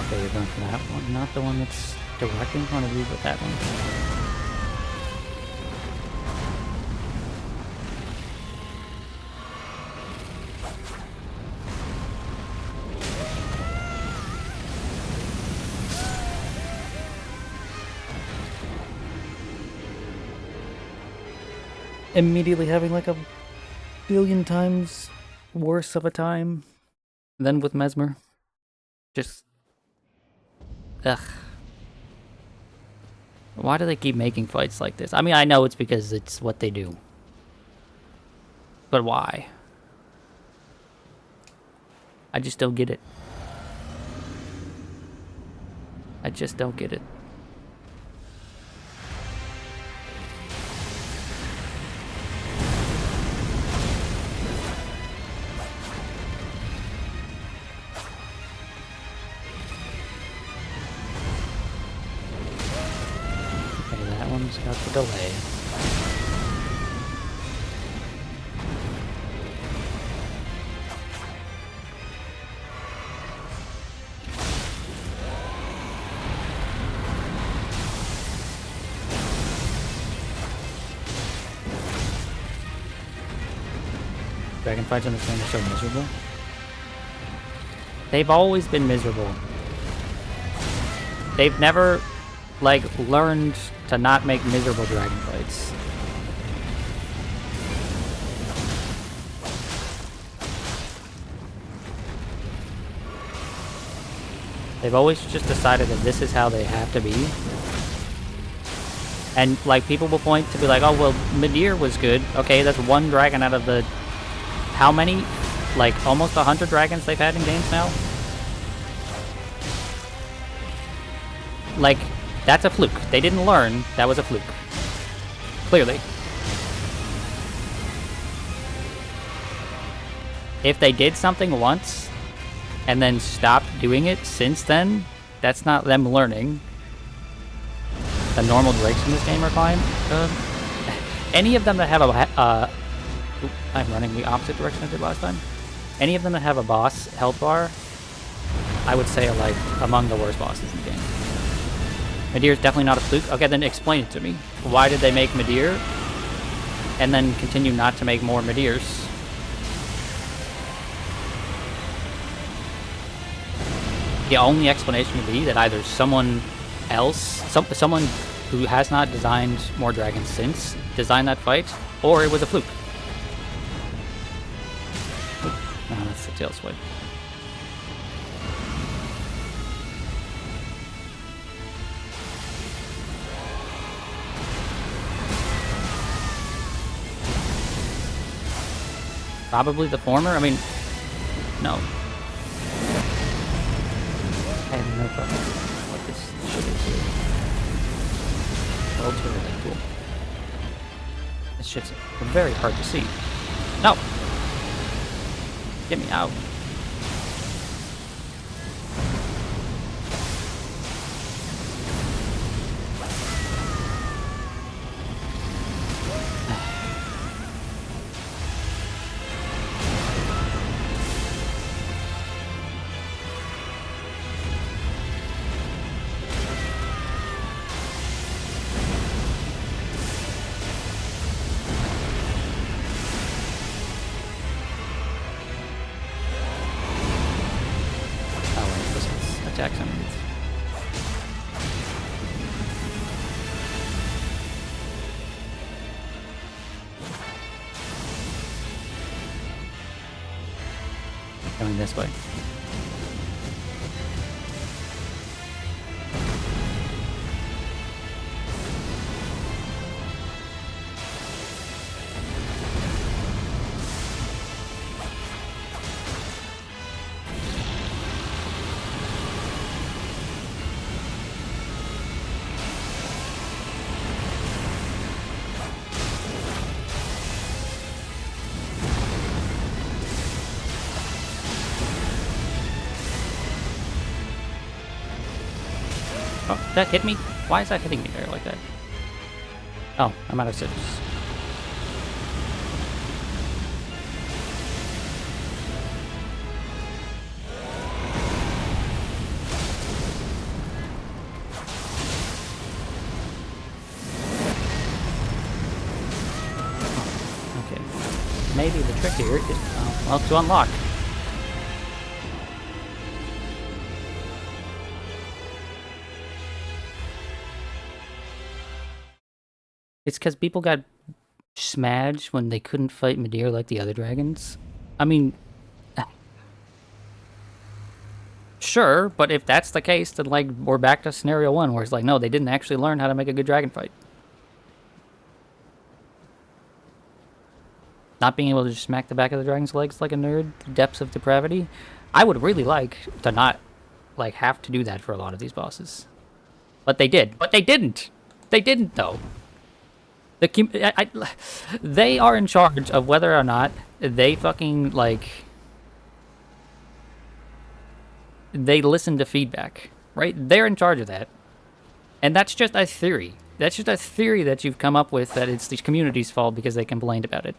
Okay, you're going for that one. Not the one that's directly in front of you, but that one. Immediately having like a billion times worse of a time than with Mesmer. Just... ugh. Why do they keep making fights like this? I mean, I know it's because it's what they do. But why? I just don't get it. I just don't get it. Okay, that one's got the delay. Dragon fights on this game are so miserable. They've always been miserable. They've never, like, learned to not make miserable dragon fights. They've always just decided that this is how they have to be. And, like, people will point to be like, oh, well, Midir was good. Okay, that's one dragon out of the... how many? Like, almost 100 dragons they've had in games now? Like, that's a fluke. They didn't learn. That was a fluke. Clearly. If they did something once, and then stopped doing it since then, that's not them learning. The normal drakes in this game are fine. Any of them that have a... I'm running the opposite direction I did last time. Any of them that have a boss health bar, I would say are like among the worst bosses in the game. Midir is definitely not a fluke. Okay, then explain it to me. Why did they make Midir and then continue not to make more Midirs? The only explanation would be that either someone else, someone who has not designed more dragons since, designed that fight, or it was a fluke. Oh, that's the tail swipe. Probably the former? I mean, no. I have no problem what this shit is here. Worlds are really cool. This shit's very hard to see. No! Get me out. Attacks underneath. Going this way. Oh, that hit me? Why is that hitting me there like that? Oh, I'm out of scissors. Okay. Maybe the trick here is, well, to unlock. It's because people got smashed when they couldn't fight Midir like the other dragons. I mean, sure, but if that's the case, then like we're back to scenario 1, where it's like, no, they didn't actually learn how to make a good dragon fight. Not being able to just smack the back of the dragon's legs like a nerd, depths of depravity. I would really like to not like have to do that for a lot of these bosses, but they did. But they didn't. They didn't though. They are in charge of whether or not they fucking, like, they listen to feedback, right? They're in charge of that. And that's just a theory. That's just a theory that you've come up with, that it's the community's fault because they complained about it.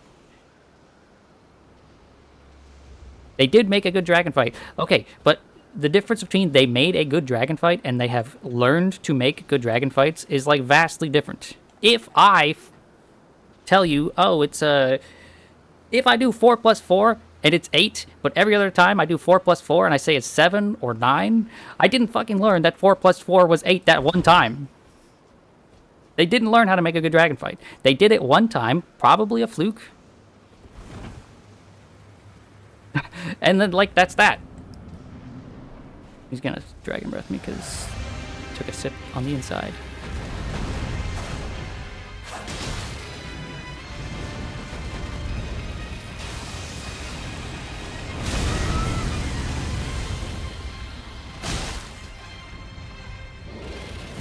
They did make a good dragon fight. Okay, but the difference between they made a good dragon fight and they have learned to make good dragon fights is, like, vastly different. If I tell you, oh, it's if I do 4 plus 4 and it's 8, but every other time I do 4 plus 4 and I say it's 7 or 9, I didn't fucking learn that 4 plus 4 was 8 that one time. They didn't learn how to make a good dragon fight. They did it one time, probably a fluke. And then, like, that's that. He's gonna dragon breath me because I took a sip on the inside.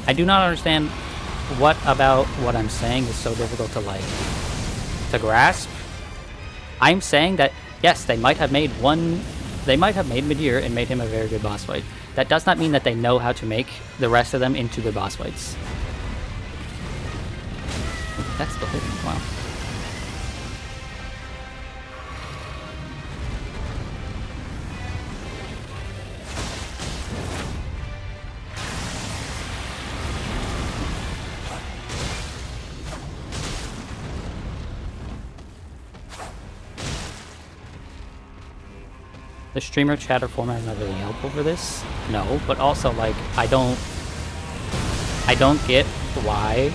I do not understand what about what I'm saying is so difficult to, like, to grasp. I'm saying that, yes, they might have made Midir and made him a very good boss fight. That does not mean that they know how to make the rest of them into good boss fights. That's still hitting, wow. The streamer chatter format is not really helpful for this. No, but also, like, I don't get why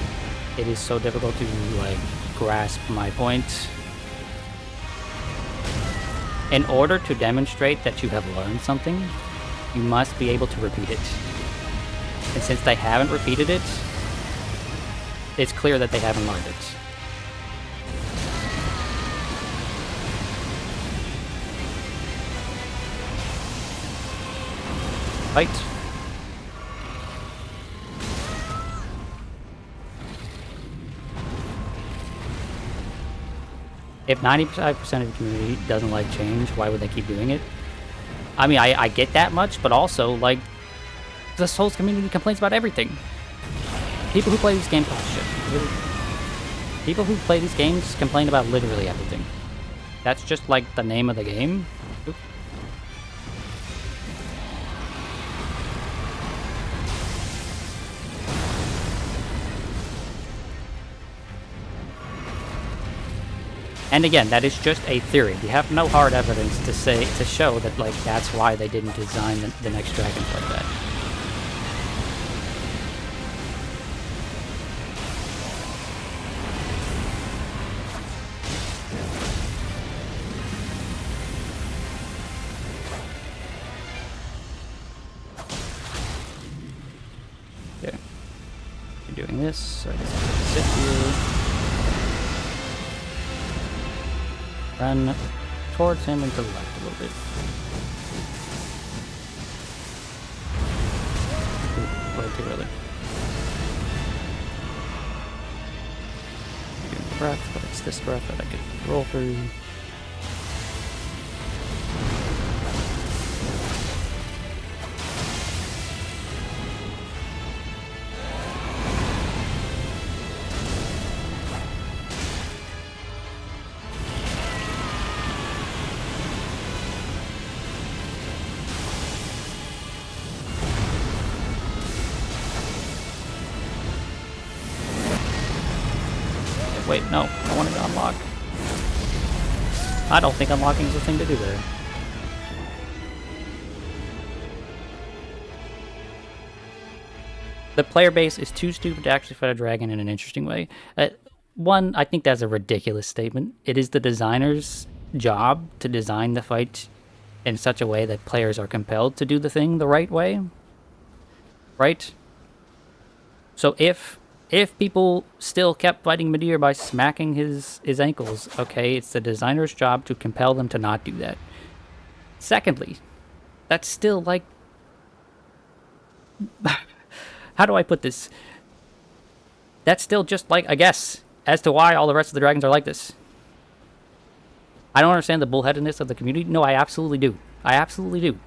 it is so difficult to, like, grasp my point. In order to demonstrate that you have learned something, you must be able to repeat it. And since they haven't repeated it, it's clear that they haven't learned it. Fight. If 95% of the community doesn't like change, why would they keep doing it? I mean, I get that much, but also, like, the Souls community complains about everything. People who play these games, oh shit. People who play these games complain about literally everything. That's just, like, the name of the game. Oop. And again, that is just a theory. We have no hard evidence to show that, like, that's why they didn't design the next dragons like that. doing this, so I guess I can sit here. Run towards him and to the left a little bit. Ooh, way too early. Doing breath, but it's this breath that I could roll through. Wait, no, I wanted to unlock. I don't think unlocking is the thing to do there. The player base is too stupid to actually fight a dragon in an interesting way. One, I think that's a ridiculous statement. It is the designer's job to design the fight in such a way that players are compelled to do the thing the right way. Right? So if people still kept fighting Midir by smacking his ankles, okay, it's the designer's job to compel them to not do that. Secondly, that's still like... How do I put this? That's still just like a guess as to why all the rest of the dragons are like this. I don't understand the bullheadedness of the community. No, I absolutely do. I absolutely do.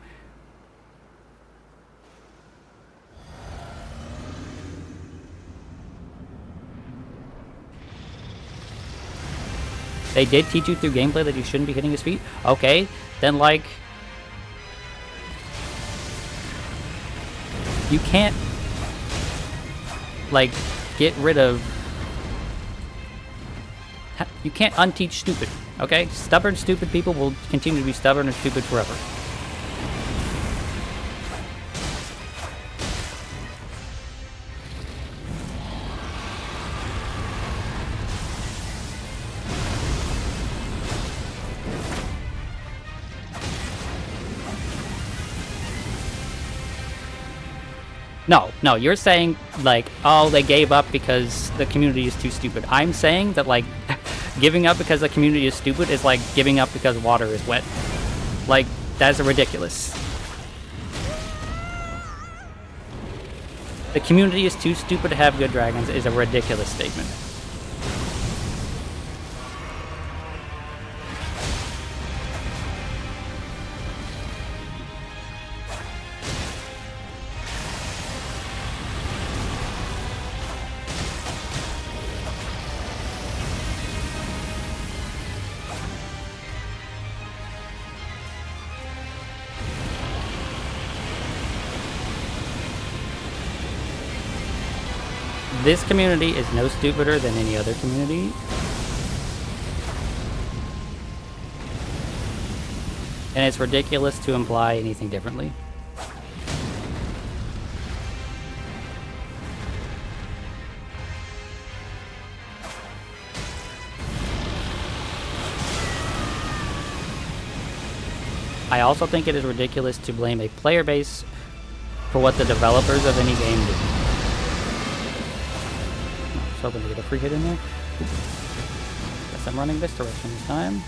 They did teach you through gameplay that you shouldn't be hitting his feet? Okay, then like... You can't... like, get rid of... You can't unteach stupid, okay? Stubborn, stupid people will continue to be stubborn and stupid forever. No, you're saying, like, oh, they gave up because the community is too stupid. I'm saying that, like, giving up because the community is stupid is like giving up because water is wet. Like, that's ridiculous. The community is too stupid to have good dragons is a ridiculous statement. This community is no stupider than any other community. And it's ridiculous to imply anything differently. I also think it is ridiculous to blame a player base for what the developers of any game do. I was hoping to get a free hit in there. Guess I'm running this direction this time.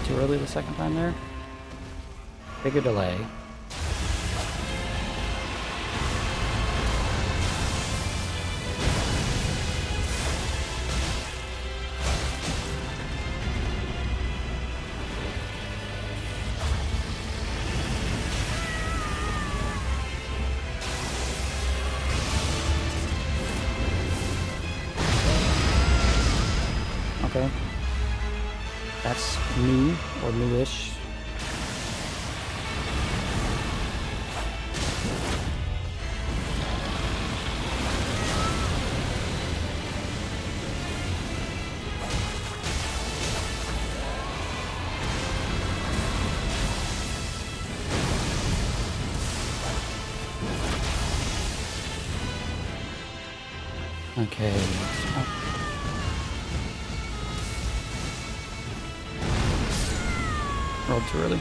Too early the second time there. Bigger delay. Okay. That's new or newish. Okay. Rolled too early.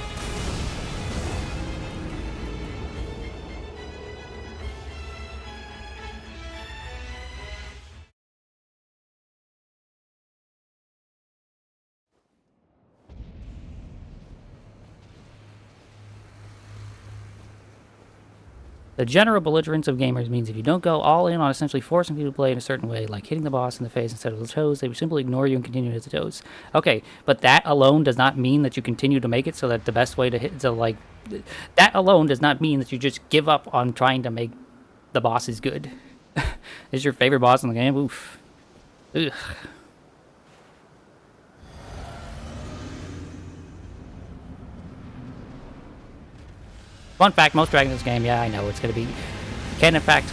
The general belligerence of gamers means if you don't go all in on essentially forcing people to play in a certain way, like hitting the boss in the face instead of the toes, they will simply ignore you and continue to hit the toes. Okay, but that alone does not mean that you continue to make it so that the best way to hit, so like, that alone does not mean that you just give up on trying to make the bosses good. Is your favorite boss in the game? Oof. Ugh. Fun fact, most dragons in this game, yeah, I know, it's going to be, can in fact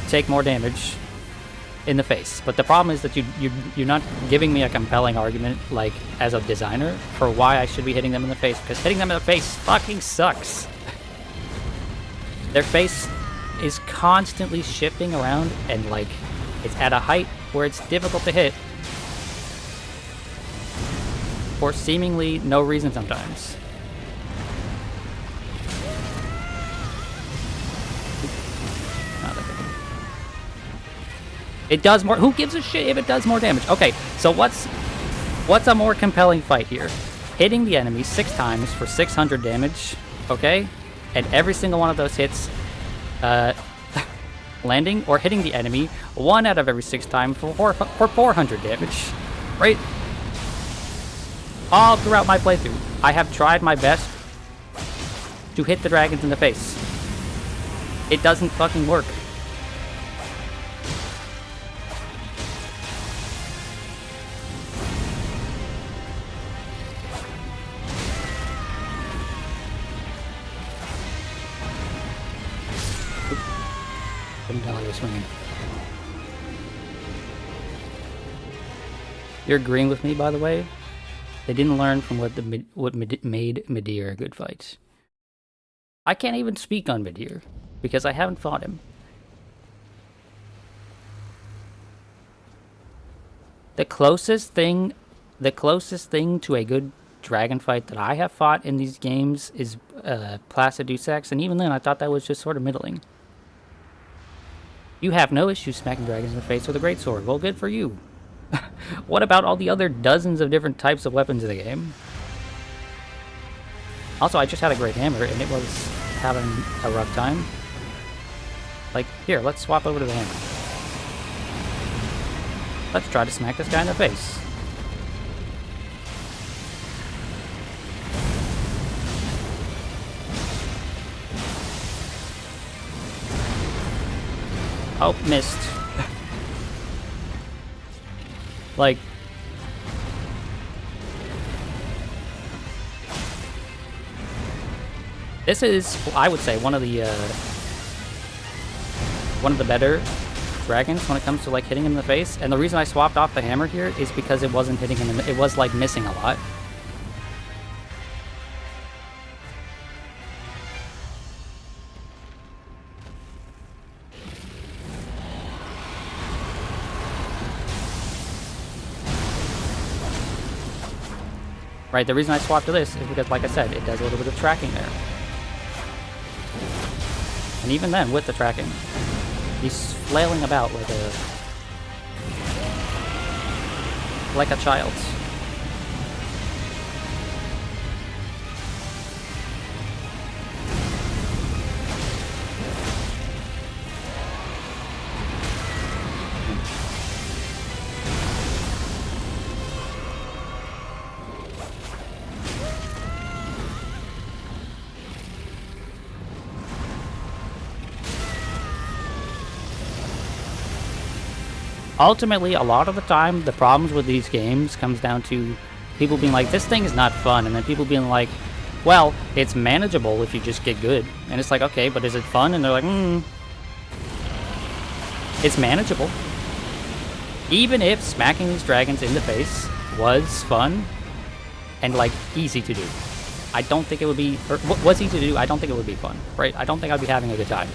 take more damage in the face. But the problem is that you're not giving me a compelling argument, like, as a designer, for why I should be hitting them in the face, because hitting them in the face fucking sucks. Their face is constantly shifting around, and, like, it's at a height where it's difficult to hit for seemingly no reason sometimes. It does more. Who gives a shit if it does more damage? Okay, so what's a more compelling fight here? Hitting the enemy 6 times for 600 damage, okay? And every single one of those hits landing, or hitting the enemy 1 out of every 6 times for 400 damage, right? All throughout my playthrough, I have tried my best to hit the dragons in the face. It doesn't fucking work. Swinging. You're agreeing with me, by the way? They didn't learn from what made Midir a good fight. I can't even speak on Midir because I haven't fought him. The closest thing to a good dragon fight that I have fought in these games is Placidusax, and even then I thought that was just sort of middling. You have no issue smacking dragons in the face with a greatsword. Well, good for you. What about all the other dozens of different types of weapons in the game? Also, I just had a great hammer, and it was having a rough time. Like, here, let's swap over to the hammer. Let's try to smack this guy in the face. Oh, missed. Like, this is, I would say, one of the better dragons when it comes to like hitting him in the face. And the reason I swapped off the hammer here is because it wasn't hitting him. It was like missing a lot. Right, the reason I swapped to this is because, like I said, it does a little bit of tracking there. And even then, with the tracking, he's flailing about like a child. I ultimately, a lot of the time, the problems with these games comes down to people being like, this thing is not fun, and then people being like, well, it's manageable if you just get good. And it's like, okay, but is it fun? And they're like, it's manageable. Even if smacking these dragons in the face was fun and, like, easy to do, I don't think it would be, or was easy to do, I don't think it would be fun, right? I don't think I'd be having a good time.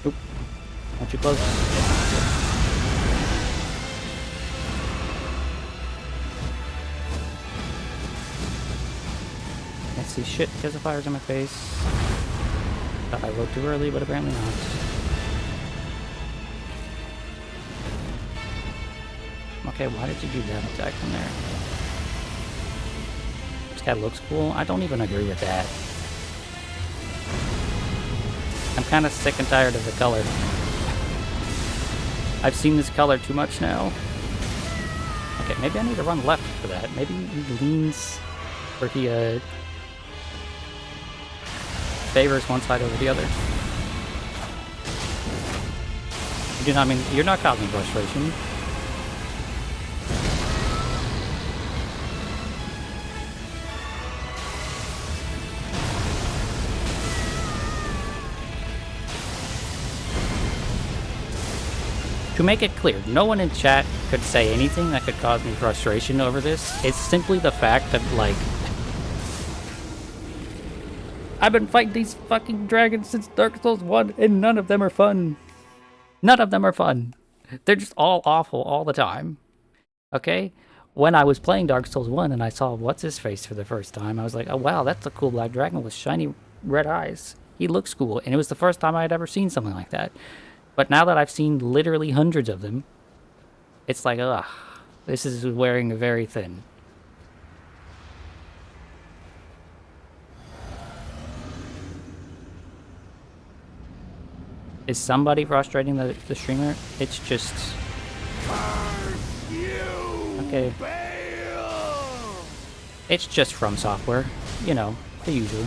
Oop. Not too close. Can't see shit because the fire's in my face. Thought I rode too early, but apparently not. Okay, why did you do that attack from there? This guy looks cool. I don't even agree with that. I'm kind of sick and tired of the color. I've seen this color too much now. Okay, maybe I need to run left for that. Maybe he leans, or he favors one side over the other. You do not mean, you're not causing frustration. To make it clear, no one in chat could say anything that could cause me frustration over this. It's simply the fact that, like, I've been fighting these fucking dragons since Dark Souls 1, and none of them are fun. None of them are fun. They're just all awful all the time. Okay? When I was playing Dark Souls 1 and I saw What's-His-Face for the first time, I was like, oh wow, that's a cool black dragon with shiny red eyes. He looks cool, and it was the first time I had ever seen something like that. But now that I've seen literally hundreds of them, it's like, ugh, this is wearing very thin. Is somebody frustrating the streamer? It's just... Okay. It's just From Software. You know, the usual.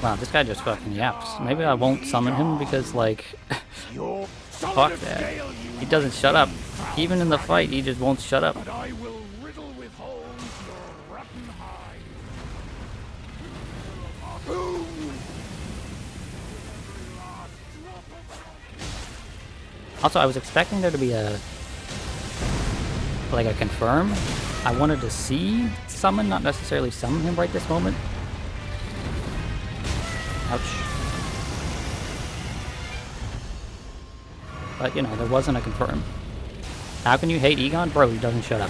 Wow, this guy just fucking yaps. Maybe I won't summon him because, like, fuck that. He doesn't shut up. Even in the fight, he just won't shut up. Also, I was expecting there to be a confirm. I wanted to see summon, not necessarily summon him right this moment. Ouch. But, you know, there wasn't a confirm. How can you hate Egon? Bro, he doesn't shut up.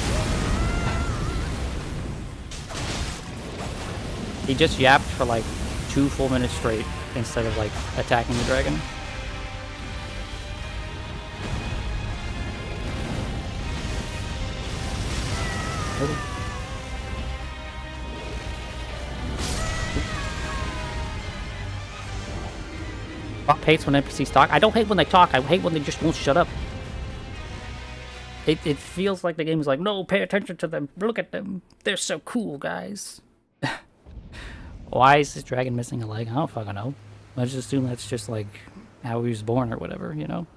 He just yapped for like 2 full minutes straight instead of like attacking the dragon. Really? Rock hates when NPCs talk. I don't hate when they talk, I hate when they just won't shut up. It feels like the game is like, no, pay attention to them. Look at them. They're so cool, guys. Why is this dragon missing a leg? I don't fucking know. I just assume that's just like how he was born or whatever, you know?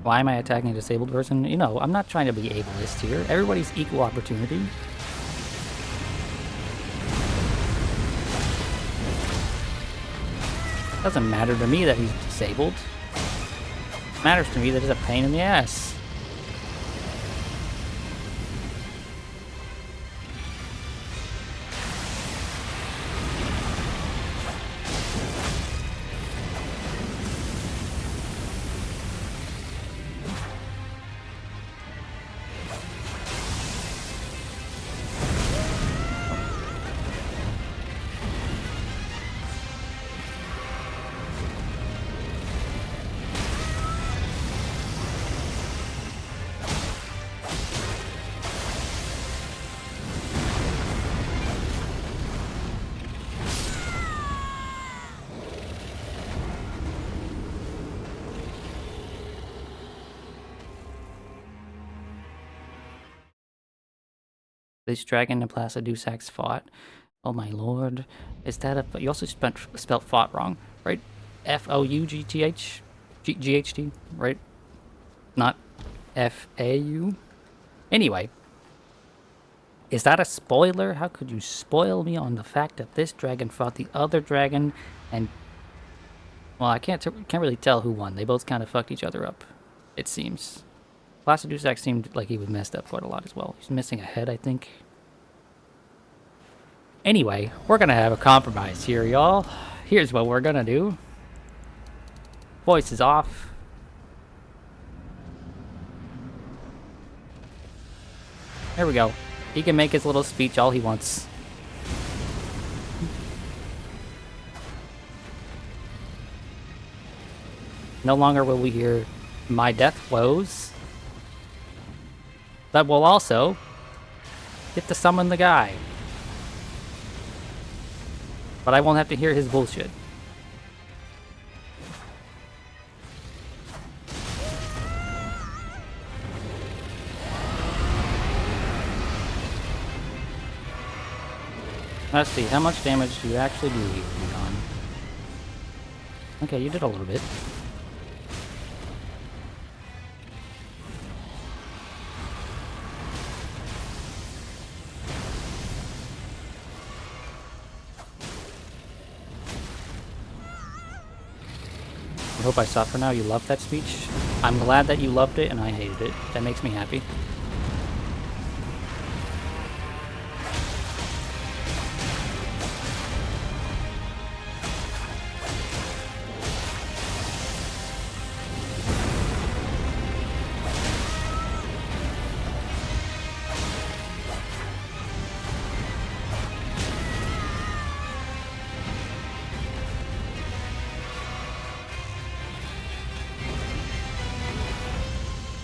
Why am I attacking a disabled person? You know, I'm not trying to be ableist here. Everybody's equal opportunity. Doesn't matter to me that he's disabled. It matters to me that he's a pain in the ass. This dragon and Placidusax fought. Oh my lord. Is that a... You also spelled fought wrong, right? F-O-U-G-T-H? G-H-T, right? Not F-A-U? Anyway. Is that a spoiler? How could you spoil me on the fact that this dragon fought the other dragon and... Well, I can't really tell who won. They both kind of fucked each other up, it seems. Placidusax seemed like he was messed up quite a lot as well. He's missing a head, I think. Anyway, we're gonna have a compromise here, y'all. Here's what we're gonna do. Voice is off. There we go. He can make his little speech all he wants. No longer will we hear my death woes. But we'll also get to summon the guy. But I won't have to hear his bullshit. Let's see, how much damage do you actually do here, Egon? Okay, you did a little bit. I hope I saw for now you loved that speech. I'm glad that you loved it and I hated it. That makes me happy.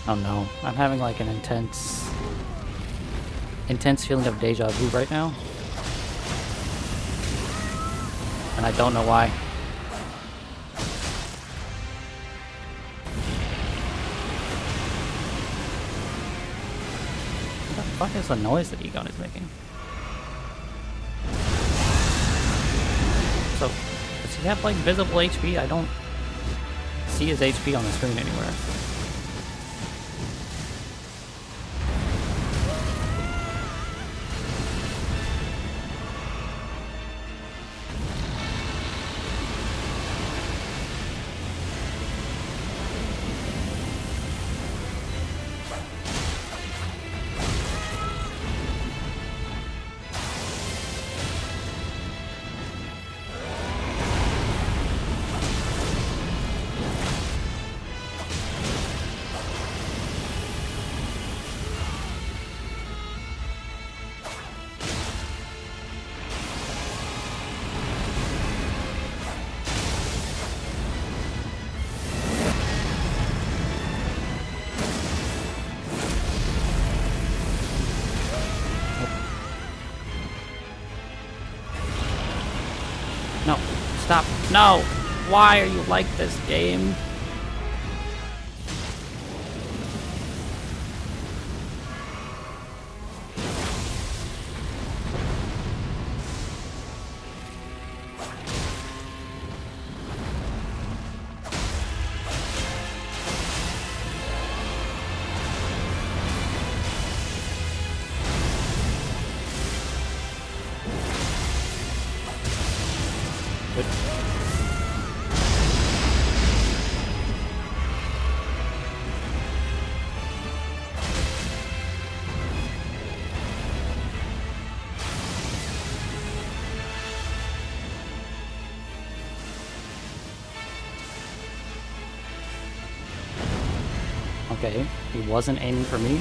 Oh no, I'm having like an intense feeling of deja vu right now. And I don't know why. What the fuck is the noise that Egon is making? So, does he have like visible HP? I don't see his HP on the screen anywhere. No, stop. No! Why are you like this game? Good. Okay, he wasn't aiming for me.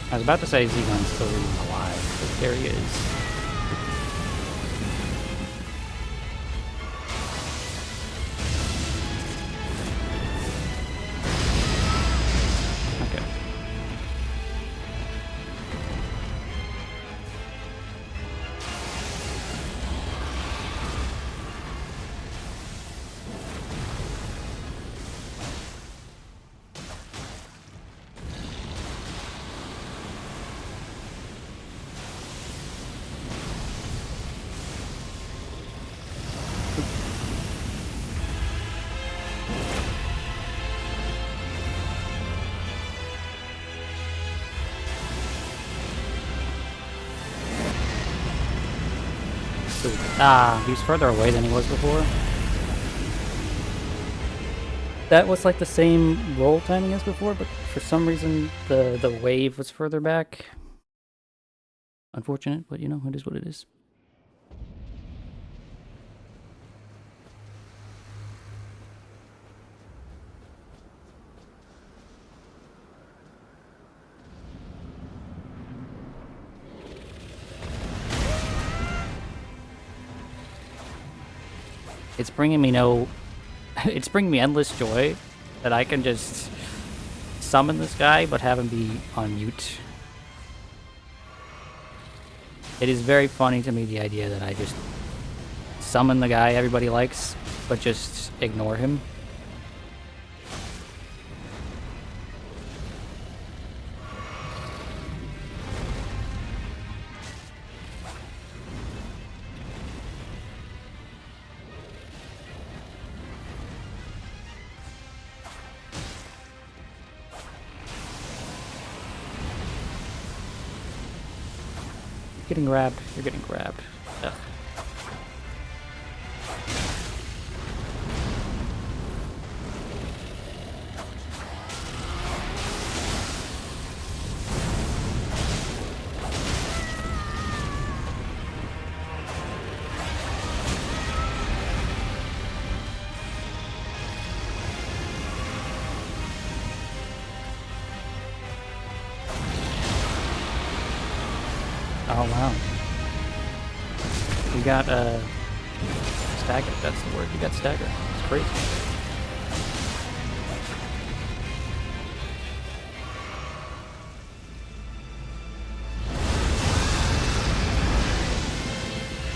I was about to say Zegon's still even alive, but there he is. Okay. Ah, he was further away than he was before. That was like the same roll timing as before, but for some reason the wave was further back. Unfortunate, but you know, it is what it is. It's bringing me it's bringing me endless joy that I can just summon this guy but have him be on mute. It is very funny to me, the idea that I just summon the guy everybody likes but just ignore him. Getting grabbed. You're getting grabbed. Ugh. Oh wow. You got stagger, that's the word. You got stagger. It's crazy.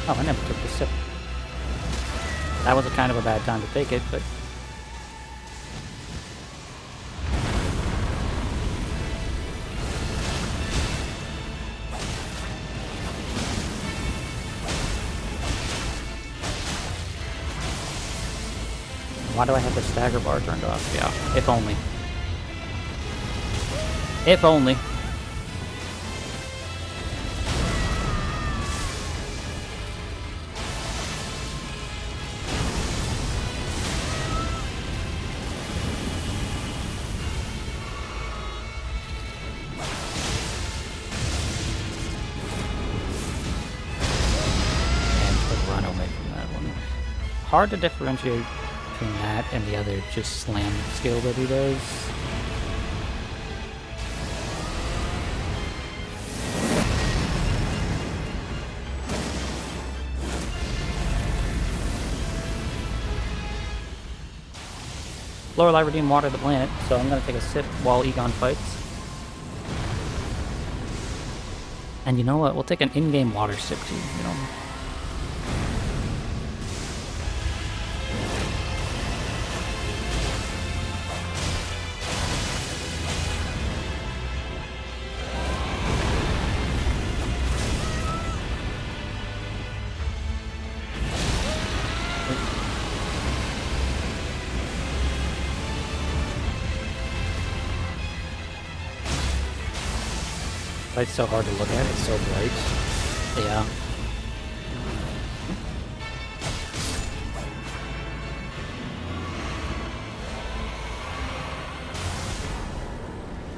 Oh, I never took the sip. That was a kind of a bad time to take it, but why do I have the stagger bar turned off? Yeah, if only. If only. And the run away from that one. Hard to differentiate between that and the other just slam skill that he does. Lorelei redeemed water the planet, so I'm gonna take a sip while Egon fights. And you know what? We'll take an in-game water sip too, you know? It's so hard to look at, it's so bright. Yeah.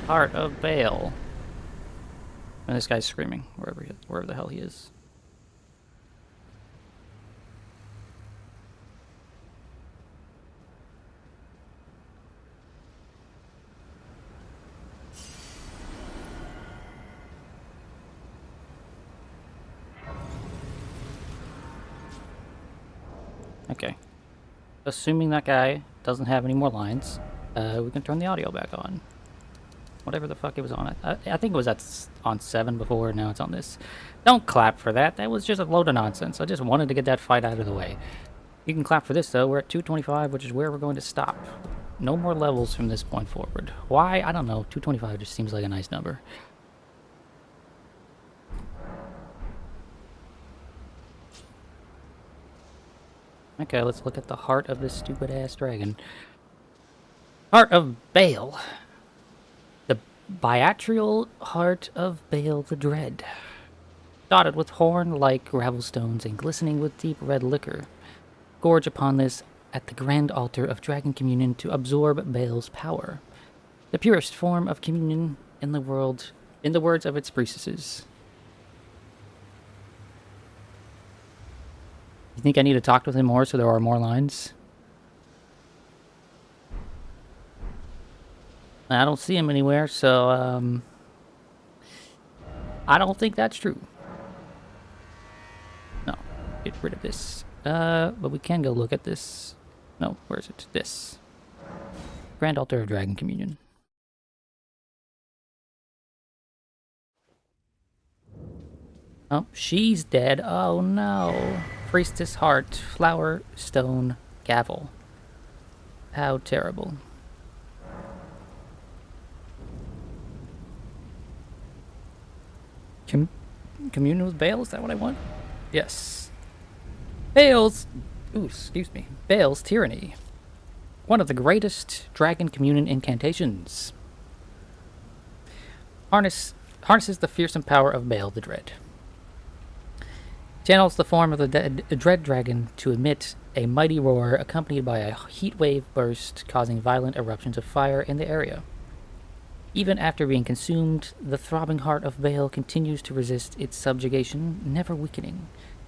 Heart of Bale. And this guy's screaming wherever the hell he is. Okay. Assuming that guy doesn't have any more lines, we can turn the audio back on. Whatever the fuck it was on. I think it was on 7 before, now it's on this. Don't clap for that. That was just a load of nonsense. I just wanted to get that fight out of the way. You can clap for this, though. We're at 225, which is where we're going to stop. No more levels from this point forward. Why? I don't know. 225 just seems like a nice number. Okay, let's look at the heart of this stupid-ass dragon. Heart of Bale. The biatrial heart of Bale the Dread. dotted with horn-like gravel stones and glistening with deep red liquor. Gorge upon this at the grand altar of dragon communion to absorb Baal's power. The purest form of communion in the world, in the words of its priestesses. You think I need to talk with him more so there are more lines? I don't see him anywhere, so, I don't think that's true. No, get rid of this. But we can go look at this. No, where is it? This. Grand Altar of Dragon Communion. Oh, she's dead. Oh no. Priestess Heart, Flower, Stone, Gavel. How terrible. Communion with Baal? Is that what I want? Yes. Baal's... Ooh, excuse me. Baal's Tyranny. One of the greatest dragon communion incantations. Harnesses the fearsome power of Baal the Dread. Channels the form of the dread dragon to emit a mighty roar accompanied by a heat wave burst causing violent eruptions of fire in the area. Even after being consumed, the throbbing heart of Baal continues to resist its subjugation, never weakening.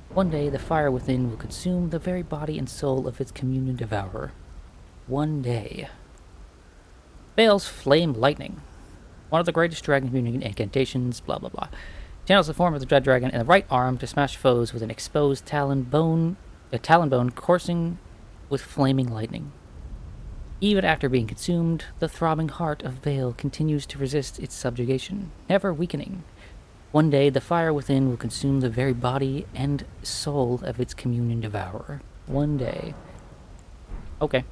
One day, the fire within will consume the very body and soul of its communion devourer. One day. Baal's Flame Lightning. One of the greatest dragon communion incantations, blah blah blah. Channels the form of the dread dragon in the right arm to smash foes with an exposed talon bone coursing with flaming lightning. Even after being consumed, the throbbing heart of Baal continues to resist its subjugation, never weakening. One day, the fire within will consume the very body and soul of its communion devourer. One day. Okay.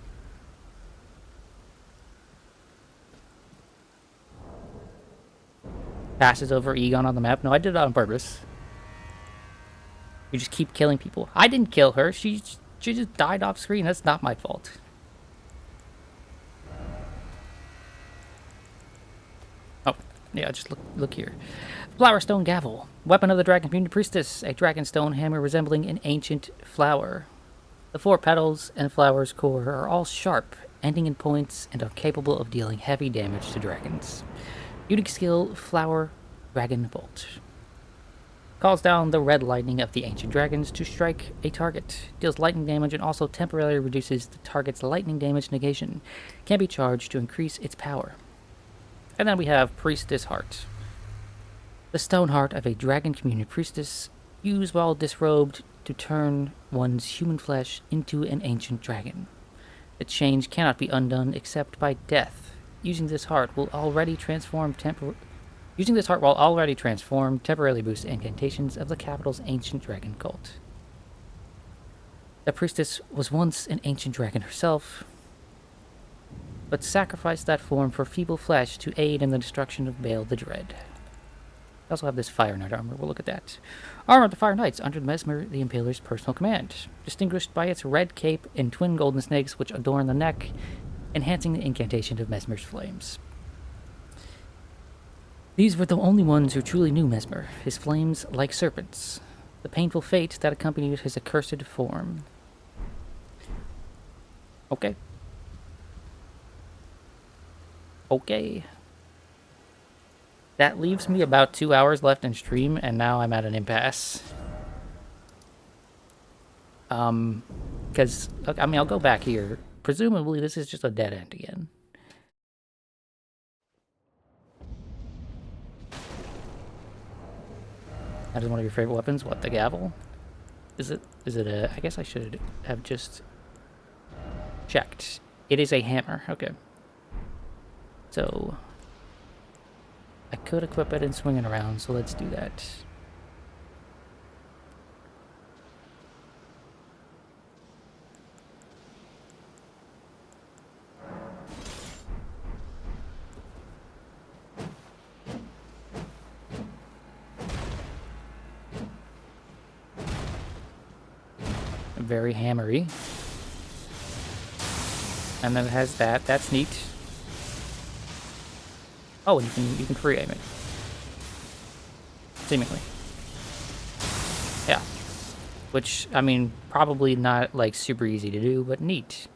Passes over Egon on the map. No, I did that on purpose. You just keep killing people. I didn't kill her. She just died off screen. That's not my fault. Oh, yeah, just look here. Flowerstone Gavel. Weapon of the Dragon Communion Priestess. A dragonstone hammer resembling an ancient flower. The 4 petals and flower's core are all sharp, ending in points, and are capable of dealing heavy damage to dragons. Unique skill, Flower Dragon Bolt. Calls down the red lightning of the ancient dragons to strike a target. Deals lightning damage and also temporarily reduces the target's lightning damage negation. Can be charged to increase its power. And then we have Priestess Heart. The stone heart of a dragon communion priestess, used while disrobed to turn one's human flesh into an ancient dragon. The change cannot be undone except by death. Using this heart will already transform temporarily boost incantations of the capital's ancient dragon cult. The priestess was once an ancient dragon herself, but sacrificed that form for feeble flesh to aid in the destruction of Baal the Dread. We also have this Fire Knight armor. We'll look at that. Armor of the Fire Knights, under Mesmer the Impaler's personal command. Distinguished by its red cape and twin golden snakes which adorn the neck, enhancing the incantation of Mesmer's flames. These were the only ones who truly knew Mesmer, his flames like serpents, the painful fate that accompanied his accursed form. Okay. Okay. That leaves me about 2 hours left in stream, and now I'm at an impasse. Because, I mean, I'll go back here. Presumably, this is just a dead end again. That is one of your favorite weapons? What, the gavel? Is it a... I guess I should have just checked. It is a hammer. Okay. So... I could equip it and swing it around, so let's do that. Very hammery. And then it has that. That's neat. Oh, and you can free aim it. Seemingly. Which, I mean, probably not, like, super easy to do, but neat.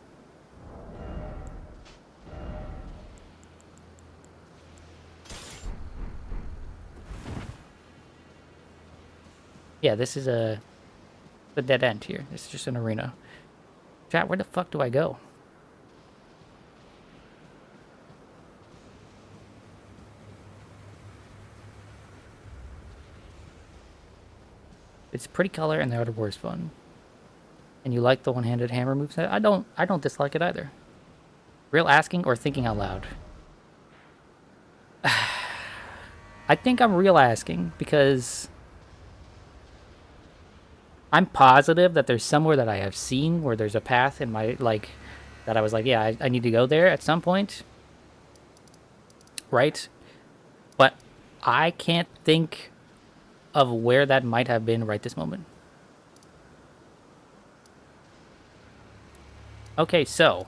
Yeah, this is a dead end here. This is just an arena. Chat, where the fuck do I go? It's pretty color and the Outer War is fun. And you like the one-handed hammer moveset? I don't dislike it either. Real asking or thinking out loud? I think I'm real asking because I'm positive that there's somewhere that I have seen where there's a path in my, like, that I was like, yeah, I need to go there at some point. Right? But I can't think of where that might have been right this moment. Okay, so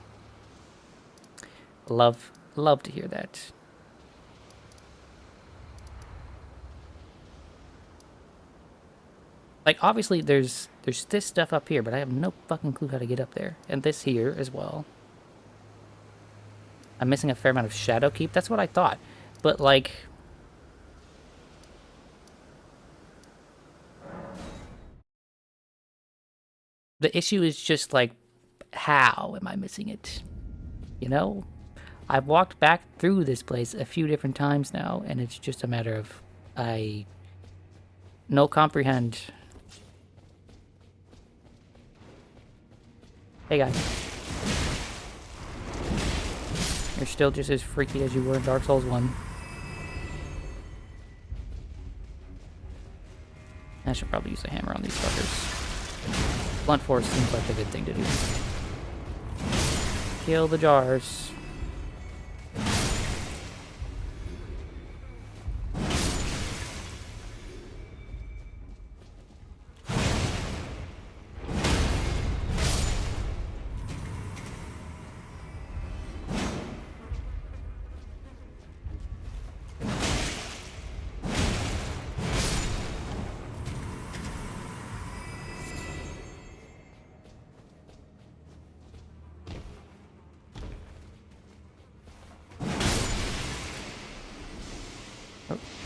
love to hear that. Like, obviously there's this stuff up here, but I have no fucking clue how to get up there. And this here as well. I'm missing a fair amount of shadow keep. That's what I thought. But like, the issue is just like, how am I missing it? You know? I've walked back through this place a few different times now, and it's just a matter of no comprehend. Hey guys. You're still just as freaky as you were in Dark Souls 1. I should probably use a hammer on these fuckers. Blunt force seems like a good thing to do. Kill the jars.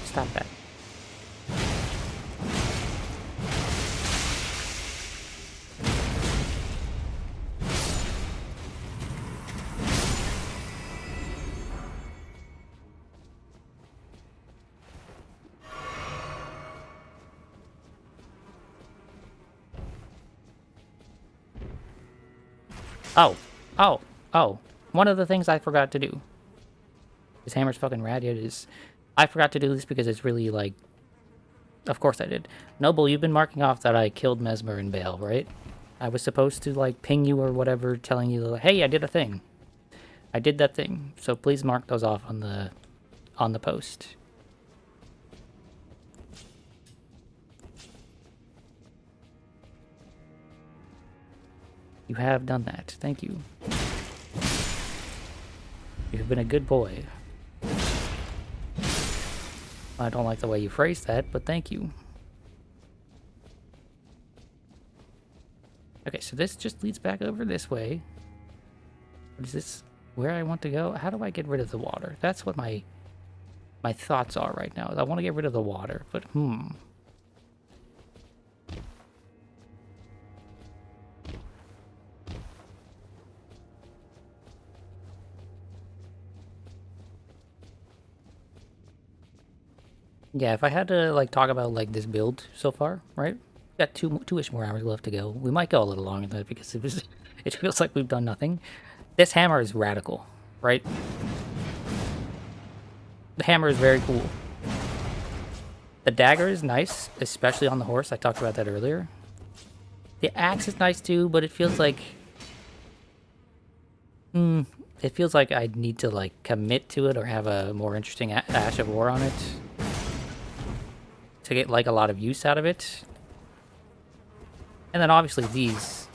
Stop that. Oh. One of the things I forgot to do. This hammer's fucking rad, it is. I forgot to do this because it's really, like... Of course I did. Noble, you've been marking off that I killed Mesmer and Bale, right? I was supposed to, like, ping you or whatever, telling you, like, hey, I did a thing. I did that thing. So please mark those off on the post. You have done that. Thank you. You have been a good boy. I don't like the way you phrased that, but thank you. Okay, so this just leads back over this way. Is this where I want to go? How do I get rid of the water? That's what my thoughts are right now. I want to get rid of the water, but Yeah, if I had to, like, talk about, like, this build so far, right? Got two-ish more hours left to go. We might go a little longer than that because it feels like we've done nothing. This hammer is radical, right? The hammer is very cool. The dagger is nice, especially on the horse. I talked about that earlier. The axe is nice too, but it feels like... it feels like I need to, like, commit to it or have a more interesting Ash of War on it to get, like, a lot of use out of it. And then obviously these.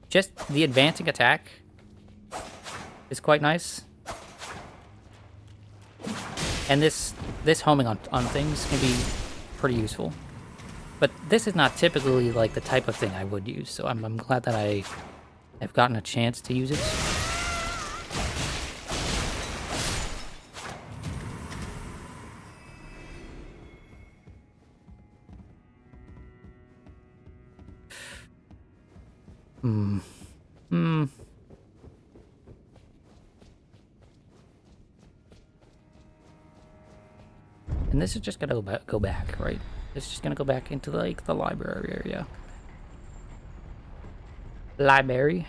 Just the advancing attack is quite nice. And this homing on things can be pretty useful. But this is not typically like the type of thing I would use, so I'm glad that I have gotten a chance to use it. And this is just gonna go back, right? It's just gonna go back into like the library area. Library.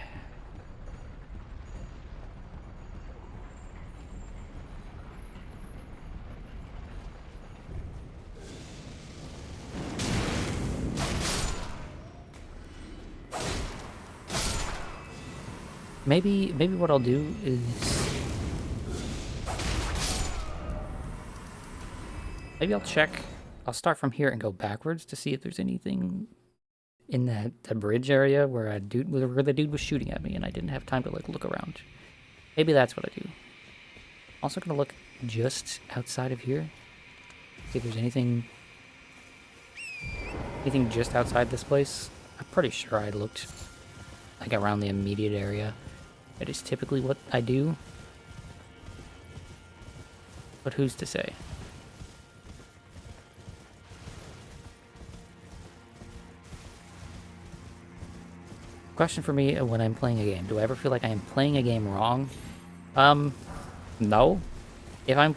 Maybe what I'll do is maybe I'll check. I'll start from here and go backwards to see if there's anything in that bridge area where the dude was shooting at me and I didn't have time to like look around. Maybe that's what I do. Also gonna look just outside of here. See if there's anything just outside this place. I'm pretty sure I looked like around the immediate area. That is typically what I do. But who's to say? Question for me when I'm playing a game. Do I ever feel like I am playing a game wrong? No. If I'm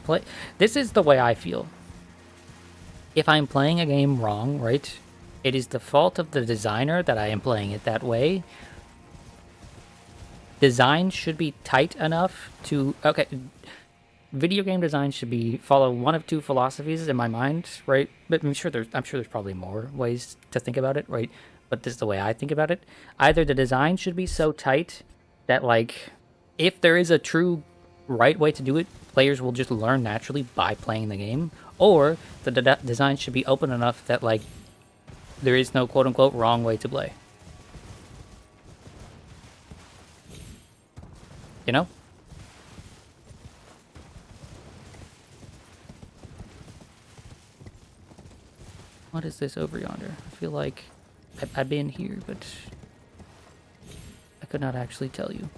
this is the way I feel. If I'm playing a game wrong, right? It is the fault of the designer that I am playing it that way. Design should be tight enough to... Okay, video game design should follow one of two philosophies in my mind, right? But I'm sure there's probably more ways to think about it, right? But this is the way I think about it. Either the design should be so tight that, like, if there is a true right way to do it, players will just learn naturally by playing the game. Or the design should be open enough that, like, there is no quote-unquote wrong way to play. You know? What is this over yonder? I feel like I've been here, but I could not actually tell you.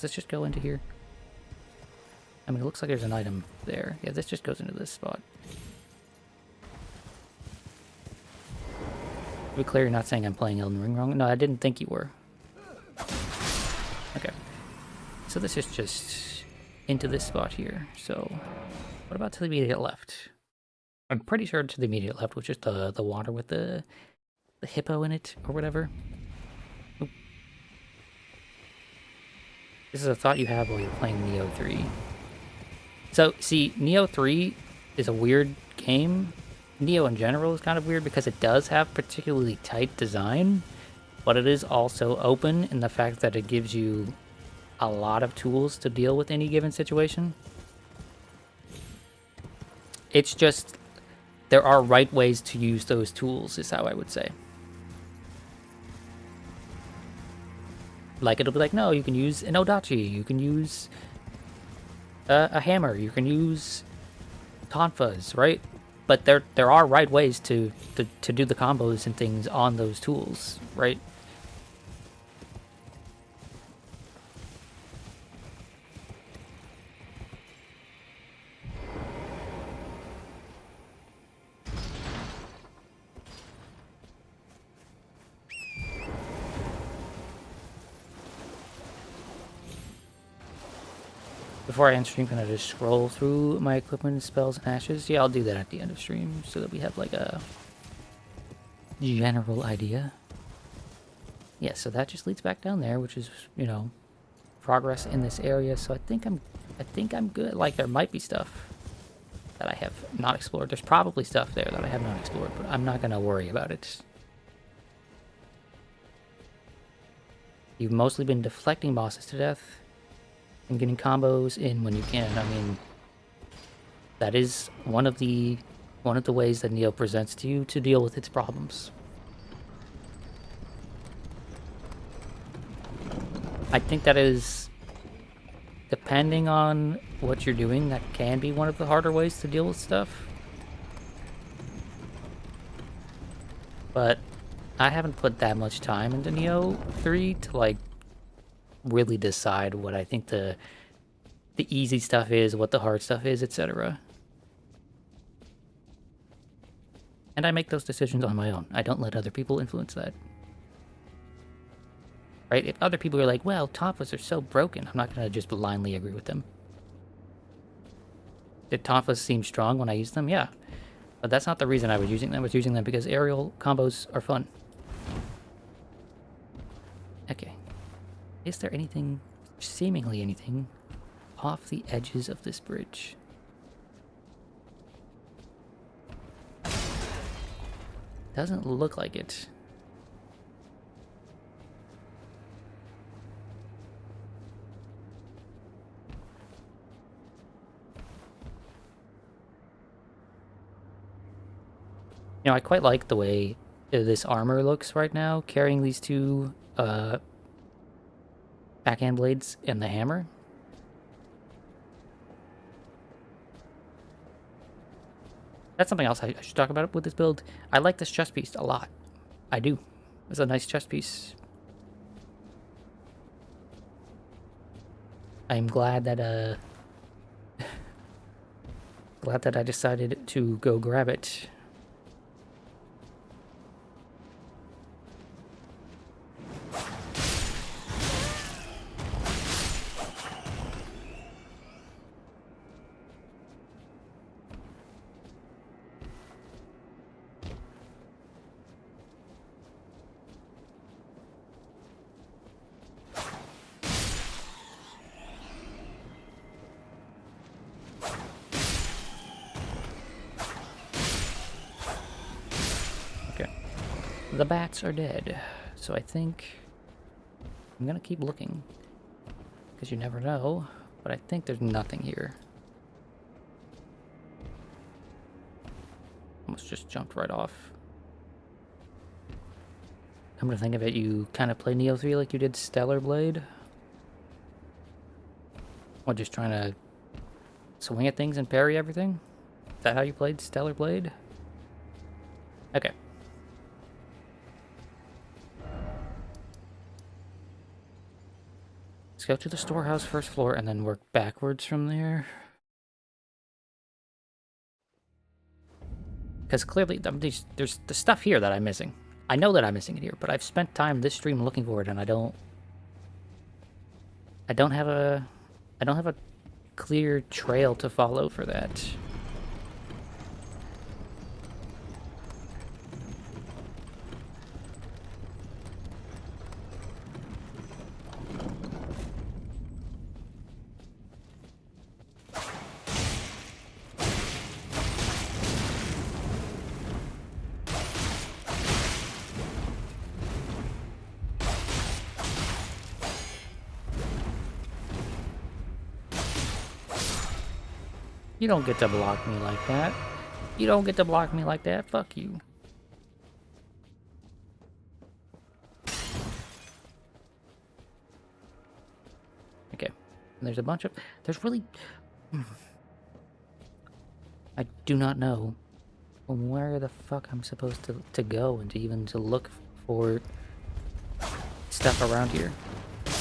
Let's just go into here. I mean, it looks like there's an item there. Yeah, this just goes into this spot. To be clear, you're not saying I'm playing Elden Ring wrong. No, I didn't think you were. Okay. So this is just into this spot here. So what about to the immediate left? I'm pretty sure to the immediate left was just the water with the hippo in it or whatever. Oop. This is a thought you have while you're playing Nioh 3. So, see, Nioh 3 is a weird game. Nioh in general is kind of weird because it does have particularly tight design, but it is also open in the fact that it gives you a lot of tools to deal with any given situation. It's just, there are right ways to use those tools, is how I would say. Like, it'll be like, no, you can use an Odachi, you can use a hammer, you can use tonfas, right? But there are right ways to do the combos and things on those tools, right? Before I end stream, can I just scroll through my equipment, spells, and ashes? Yeah, I'll do that at the end of stream so that we have like a general idea. Yeah, so that just leads back down there, which is, you know, progress in this area. So I think I'm good. Like, there might be stuff that I have not explored. There's probably stuff there that I have not explored, but I'm not gonna worry about it. You've mostly been deflecting bosses to death and getting combos in when you can. I mean, that is one of the ways that Nioh presents to you to deal with its problems. I think that is, depending on what you're doing, that can be one of the harder ways to deal with stuff. But I haven't put that much time into Neo 3 to, like, really decide what I think the easy stuff is, what the hard stuff is, etc. And I make those decisions on my own. I don't let other people influence that. Right? If other people are like, well, Tonfas are so broken, I'm not going to just blindly agree with them. Did Tonfas seem strong when I used them? Yeah. But that's not the reason I was using them. I was using them because aerial combos are fun. Okay. Is there anything, seemingly anything, off the edges of this bridge? Doesn't look like it. You know, I quite like the way this armor looks right now, carrying these two backhand blades and the hammer. That's something else I should talk about with this build. I like this chest piece a lot. I do. It's a nice chest piece. I'm glad that glad that I decided to go grab it. The bats are dead, so I think I'm gonna keep looking, because you never know, but I think there's nothing here. Almost just jumped right off. Come to think of it, you kind of play Neo 3 like you did Stellar Blade? Or just trying to swing at things and parry everything? Is that how you played Stellar Blade? Okay. Let's go to the storehouse first floor and then work backwards from there. Because clearly, there's the stuff here that I'm missing. I know that I'm missing it here, but I've spent time this stream looking for it, and I don't have a clear trail to follow for that. You don't get to block me like that. You don't get to block me like that. Fuck you. Okay. And there's a bunch of... There's really... I do not know where the fuck I'm supposed to go and to look for stuff around here.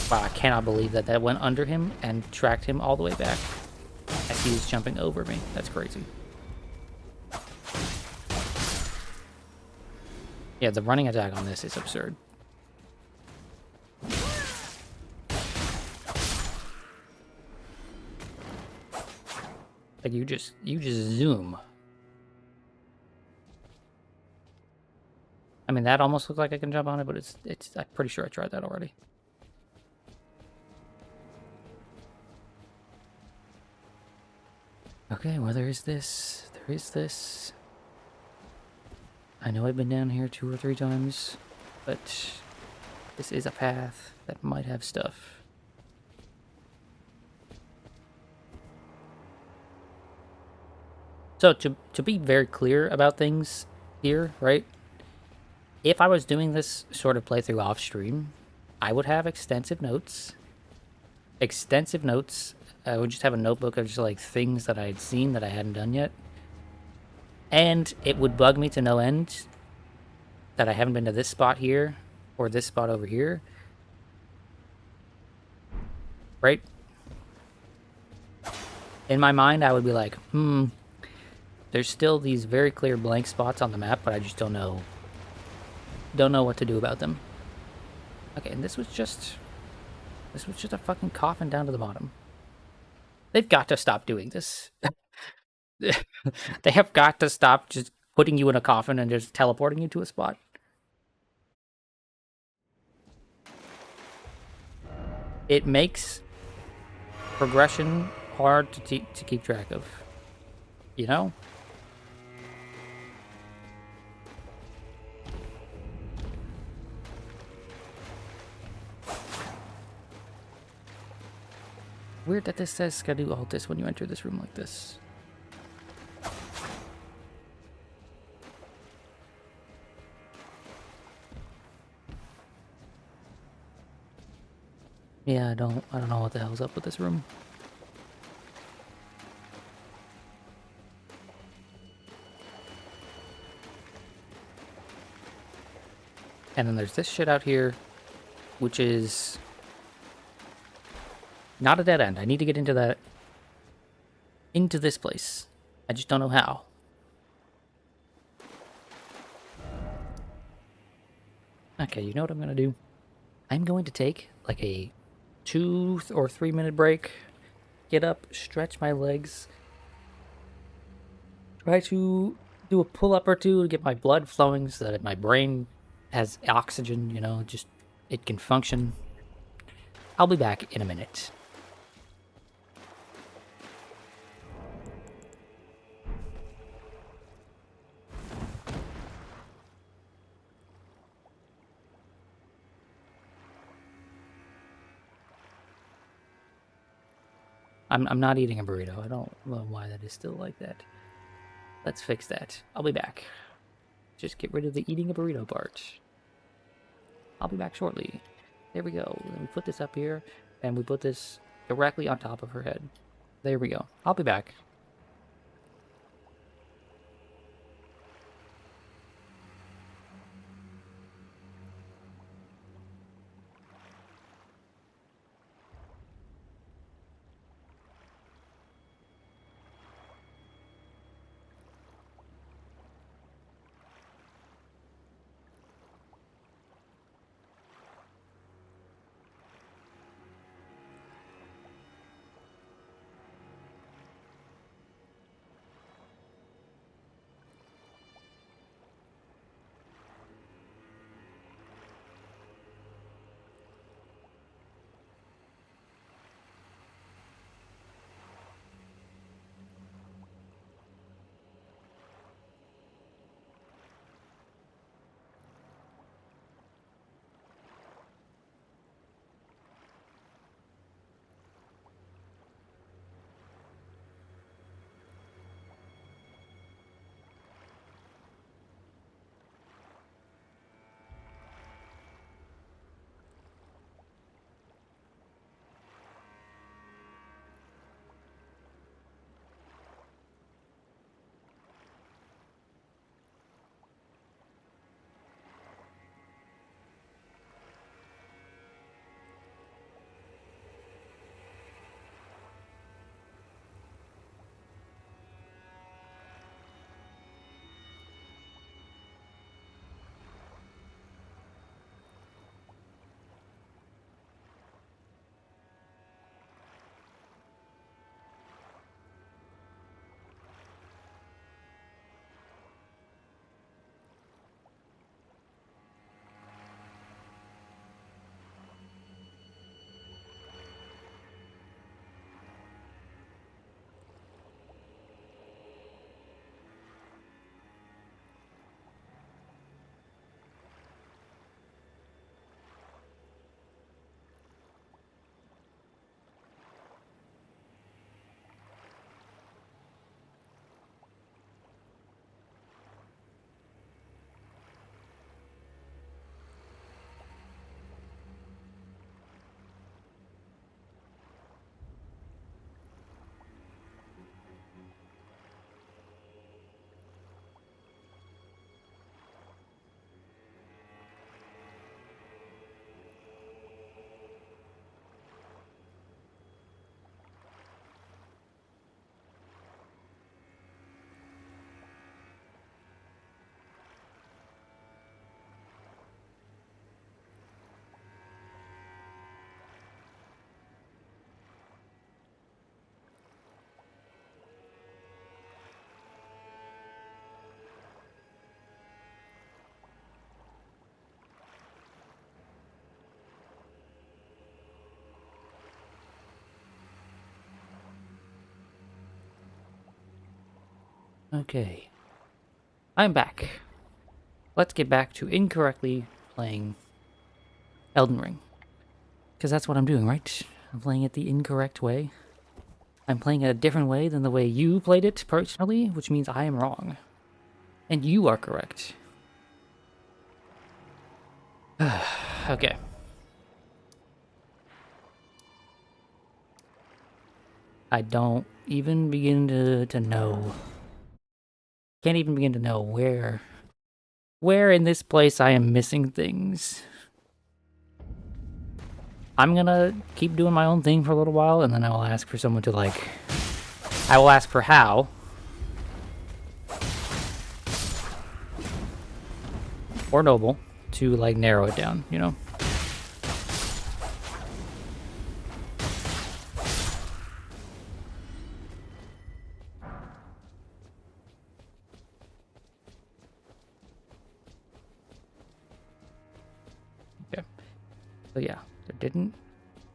Wow, I cannot believe that went under him and tracked him all the way back as he was jumping over me. That's crazy. Yeah, the running attack on this is absurd. Like you just zoom. I mean, that almost looks like I can jump on it, but it's I'm pretty sure I tried that already. Okay, well, there is this. There is this. I know I've been down here 2 or 3 times, but this is a path that might have stuff. So, to be very clear about things here, right? If I was doing this sort of playthrough off stream, I would have extensive notes. I would just have a notebook of just like things that I had seen that I hadn't done yet. And it would bug me to no end that I haven't been to this spot here or this spot over here. Right? In my mind, I would be like, there's still these very clear blank spots on the map, but I just don't know what to do about them. Okay, and this was just a fucking coffin down to the bottom. They've got to stop doing this. They have got to stop just putting you in a coffin and just teleporting you to a spot. It makes progression hard to keep track of. You know? Weird that this says gotta do all this when you enter this room like this. Yeah, I don't know what the hell's up with this room. And then there's this shit out here, which is not a dead end. I need to get into this place. I just don't know how. Okay, you know what I'm gonna do? I'm going to take like a 2 or 3 minute break, get up, stretch my legs, try to do a pull up or two to get my blood flowing so that my brain has oxygen, you know, just it can function. I'll be back in a minute. I'm not eating a burrito. I don't know why that is still like that. Let's fix that. I'll be back. Just get rid of the eating a burrito part. I'll be back shortly. There we go. Then we put this up here, and we put this directly on top of her head. There we go. I'll be back. Okay. I'm back. Let's get back to incorrectly playing Elden Ring. Because that's what I'm doing, right? I'm playing it the incorrect way. I'm playing it a different way than the way you played it personally, which means I am wrong. And you are correct. Okay. I don't even begin to know. Can't even begin to know where in this place I am missing things. I'm gonna keep doing my own thing for a little while, and then I will ask for someone to, like... I will ask for how. Or Noble to, like, narrow it down, you know? Okay. So yeah,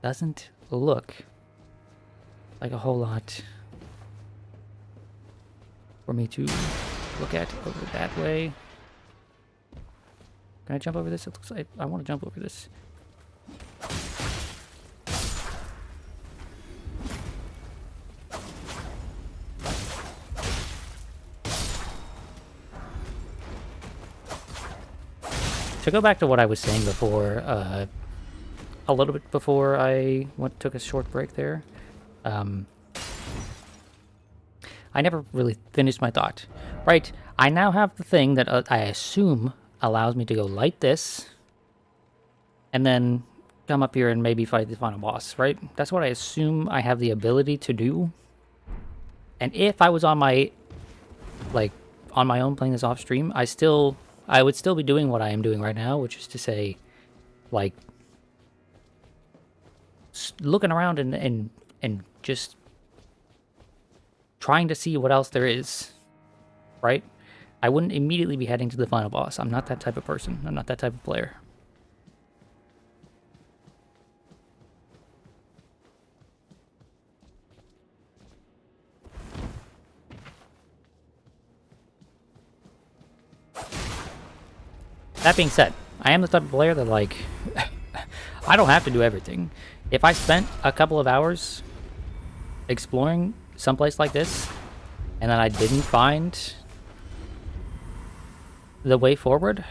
doesn't look like a whole lot for me to look at over that way. Can I jump over this? It looks like I want to jump over this. To go back to what I was saying before, a little bit before I took a short break there, I never really finished my thought. Right, I now have the thing that I assume allows me to go light this, and then come up here and maybe fight the final boss, right? That's what I assume I have the ability to do. And if I was on my, like, on my own playing this off stream, I would still be doing what I am doing right now, which is to say, like, looking around and just trying to see what else there is, right? I wouldn't immediately be heading to the final boss. I'm not that type of person. I'm not that type of player. That being said, I am the type of player that, like, I don't have to do everything. If I spent a couple of hours exploring someplace like this, and then I didn't find the way forward,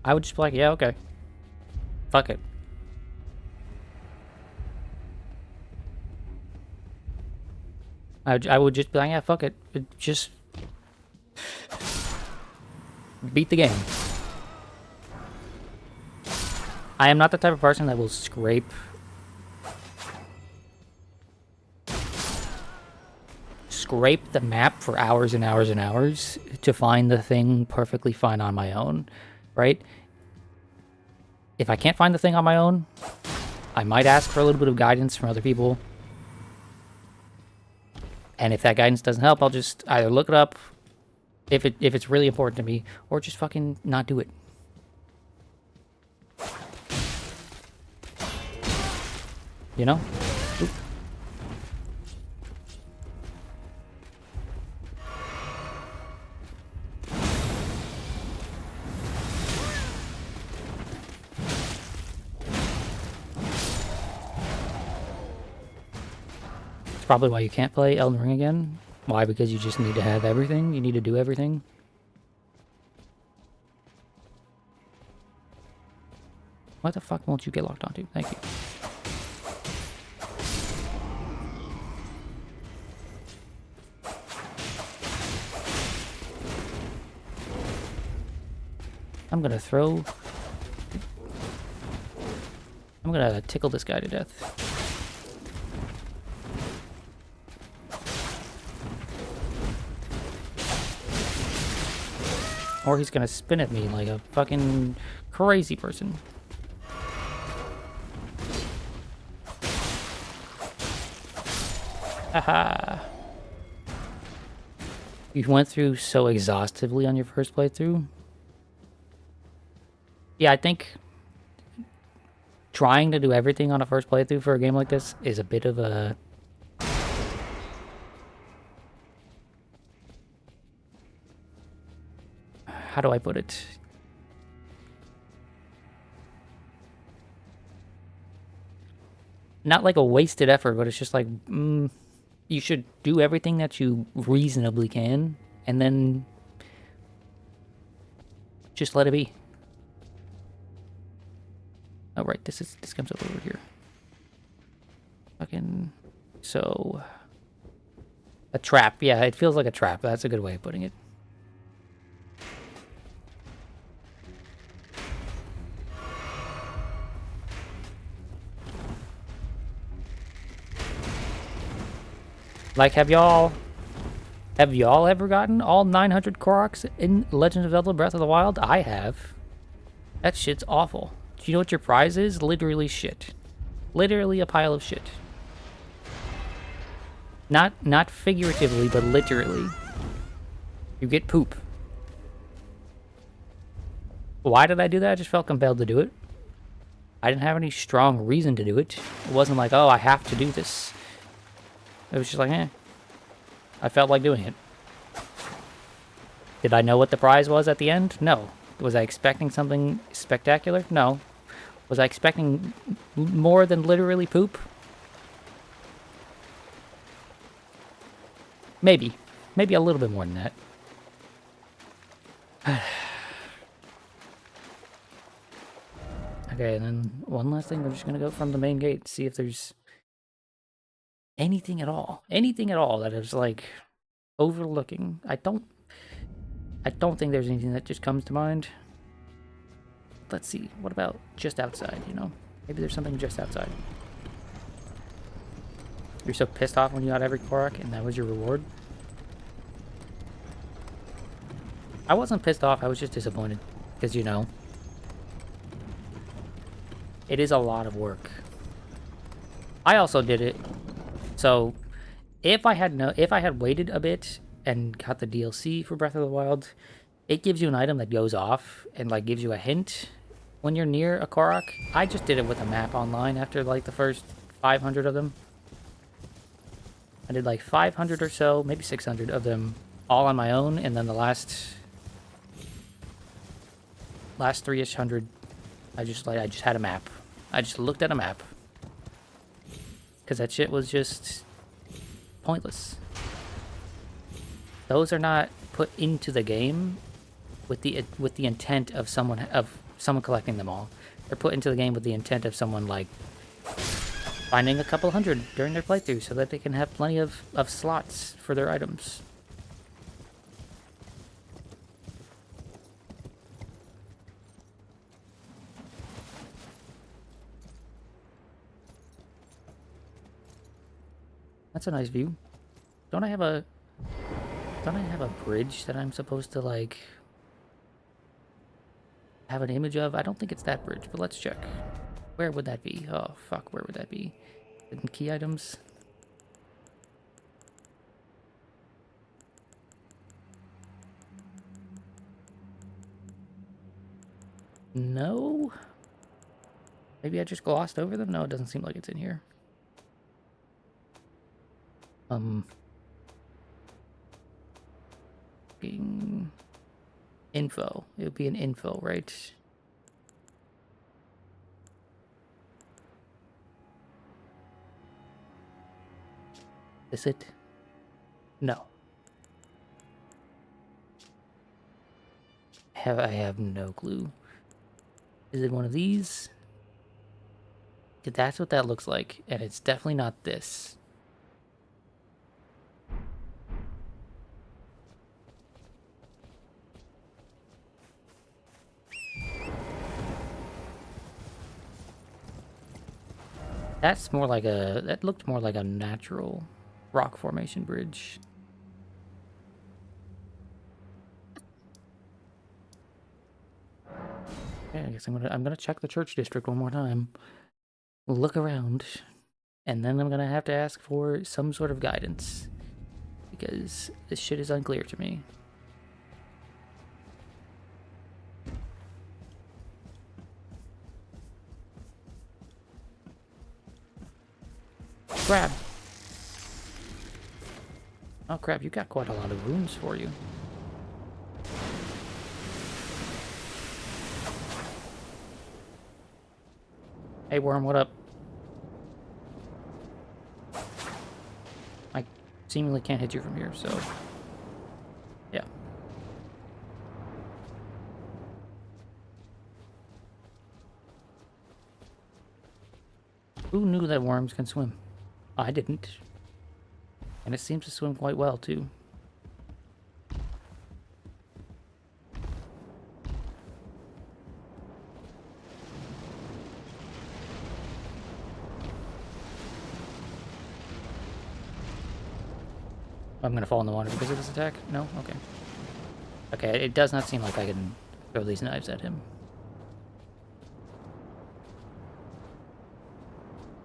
I would just be like, yeah, okay. Fuck it. I would just be like, yeah, fuck it. Just beat the game. I am not the type of person that will scrape the map for hours and hours and hours to find the thing perfectly fine on my own, right? If I can't find the thing on my own, I might ask for a little bit of guidance from other people. And if that guidance doesn't help, I'll just either look it up if it's really important to me, or just fucking not do it. You know? Oop. It's probably why you can't play Elden Ring again. Why? Because you just need to have everything? You need to do everything? What the fuck won't you get locked onto? Thank you. I'm gonna tickle this guy to death. Or he's gonna spin at me like a fucking crazy person. Haha. You went through so exhaustively on your first playthrough. Yeah, I think trying to do everything on a first playthrough for a game like this is a bit of a how do I put it? Not like a wasted effort, but it's just like, you should do everything that you reasonably can, and then just let it be. Oh, right, this comes up over here. Fucking, so, a trap. Yeah, it feels like a trap. That's a good way of putting it. Like, have y'all ever gotten all 900 Koroks in Legend of Zelda Breath of the Wild? I have. That shit's awful. Do you know what your prize is? Literally shit. Literally a pile of shit. Not figuratively, but literally. You get poop. Why did I do that? I just felt compelled to do it. I didn't have any strong reason to do it. It wasn't like, oh, I have to do this. It was just like, eh. I felt like doing it. Did I know what the prize was at the end? No. Was I expecting something spectacular? No. Was I expecting more than literally poop? Maybe. Maybe a little bit more than that. Okay, and then one last thing. We're just going to go from the main gate, see if there's anything at all. Anything at all that is, like, overlooking. I don't think there's anything that just comes to mind. Let's see. What about just outside, you know? Maybe there's something just outside. You're so pissed off when you got every Korok and that was your reward? I wasn't pissed off. I was just disappointed. Because, you know, it is a lot of work. I also did it. So, if I had waited a bit and got the DLC for Breath of the Wild, it gives you an item that goes off and, like, gives you a hint when you're near a Korok. I just did it with a map online after, like, the first 500 of them. I did, like, 500 or so, maybe 600 of them all on my own, and then the last 3-ish hundred, I just had a map. I just looked at a map. Because that shit was just pointless. Those are not put into the game with the intent of someone collecting them all. They're put into the game with the intent of someone, like, finding a couple hundred during their playthrough so that they can have plenty of slots for their items. That's a nice view. Don't I have a bridge that I'm supposed to, like, have an image of? I don't think it's that bridge, but let's check. Where would that be? Oh, fuck, where would that be? Hidden key items? No? Maybe I just glossed over them? No, it doesn't seem like it's in here. Info. It would be an info, right? Is it? No. I have no clue. Is it one of these? That's what that looks like, and it's definitely not this. That's more like that looked more like a natural rock formation bridge. Okay, I guess I'm gonna check the church district one more time. Look around, and then I'm gonna have to ask for some sort of guidance because this shit is unclear to me. Crap. Oh crap, you got quite a lot of runes for you. Hey, worm, what up? I seemingly can't hit you from here, so... yeah. Who knew that worms can swim? I didn't. And it seems to swim quite well, too. I'm gonna fall in the water because of this attack? No? Okay. Okay, it does not seem like I can throw these knives at him.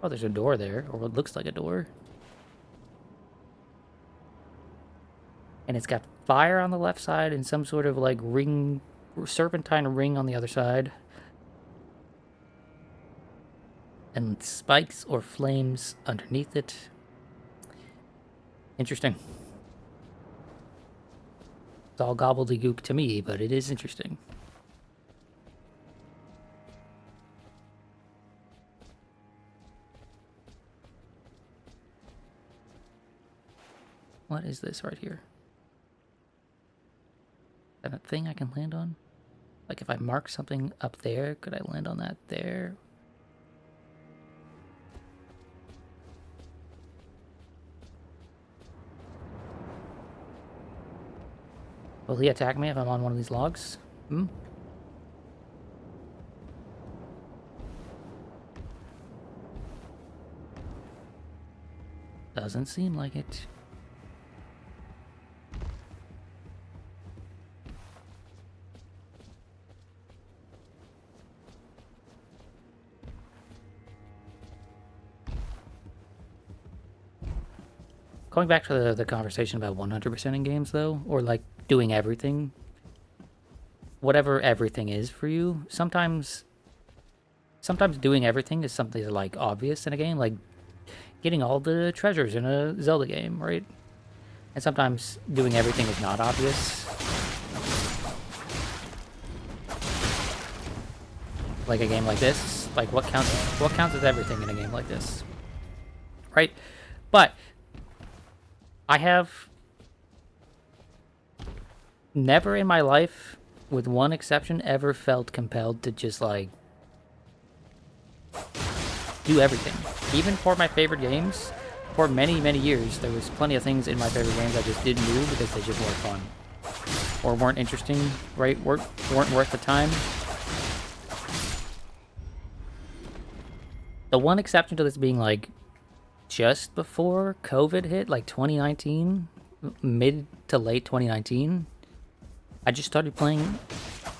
Oh, there's a door there, or what looks like a door. And it's got fire on the left side and some sort of like ring, serpentine ring on the other side. And spikes or flames underneath it. Interesting. It's all gobbledygook to me, but it is interesting. What is this right here? Is that a thing I can land on? Like if I mark something up there, could I land on that there? Will he attack me if I'm on one of these logs? Hmm? Doesn't seem like it. Going back to the conversation about 100% in games, though, or like doing everything, whatever everything is for you, sometimes doing everything is something like obvious in a game, like getting all the treasures in a Zelda game, right? And sometimes doing everything is not obvious. Like a game like this, like what counts as everything in a game like this, right? But I have never in my life, with one exception, ever felt compelled to just like do everything. Even for my favorite games, for many, many years, there was plenty of things in my favorite games I just didn't do because they just weren't fun. Or weren't interesting, right? Weren't worth the time. The one exception to this being like just before COVID hit, like 2019, mid to late 2019, I just started playing.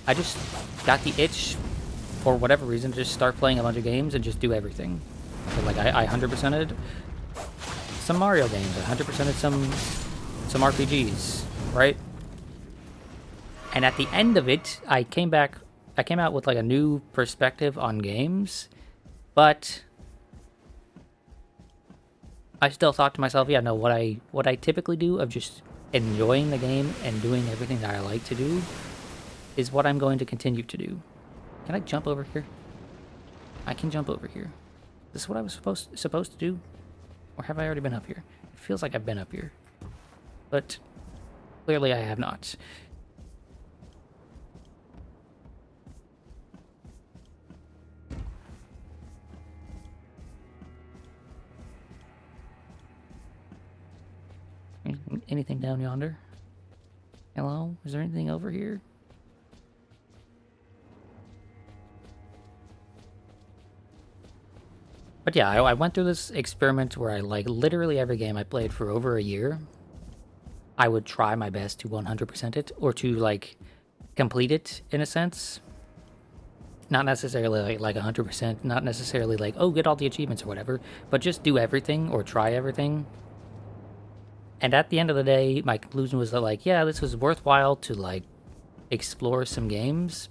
I just got the itch for whatever reason to just start playing a bunch of games and just do everything. So like I 100%ed some Mario games, I 100%ed some RPGs, right? And at the end of it, I came out with like a new perspective on games, but I still thought to myself, yeah, no, what I typically do of just enjoying the game and doing everything that I like to do is what I'm going to continue to do. Can I jump over here? I can jump over here. Is this what I was supposed to do? Or have I already been up here? It feels like I've been up here. But clearly I have not. Anything down yonder? Hello? Is there anything over here? But yeah, I went through this experiment where I, like, literally every game I played for over a year, I would try my best to 100% it, or to, like, complete it, in a sense. Not necessarily, like 100%, not necessarily, like, oh, get all the achievements or whatever, but just do everything, or try everything. And at the end of the day, my conclusion was that, like, yeah, this was worthwhile to, like, explore some games,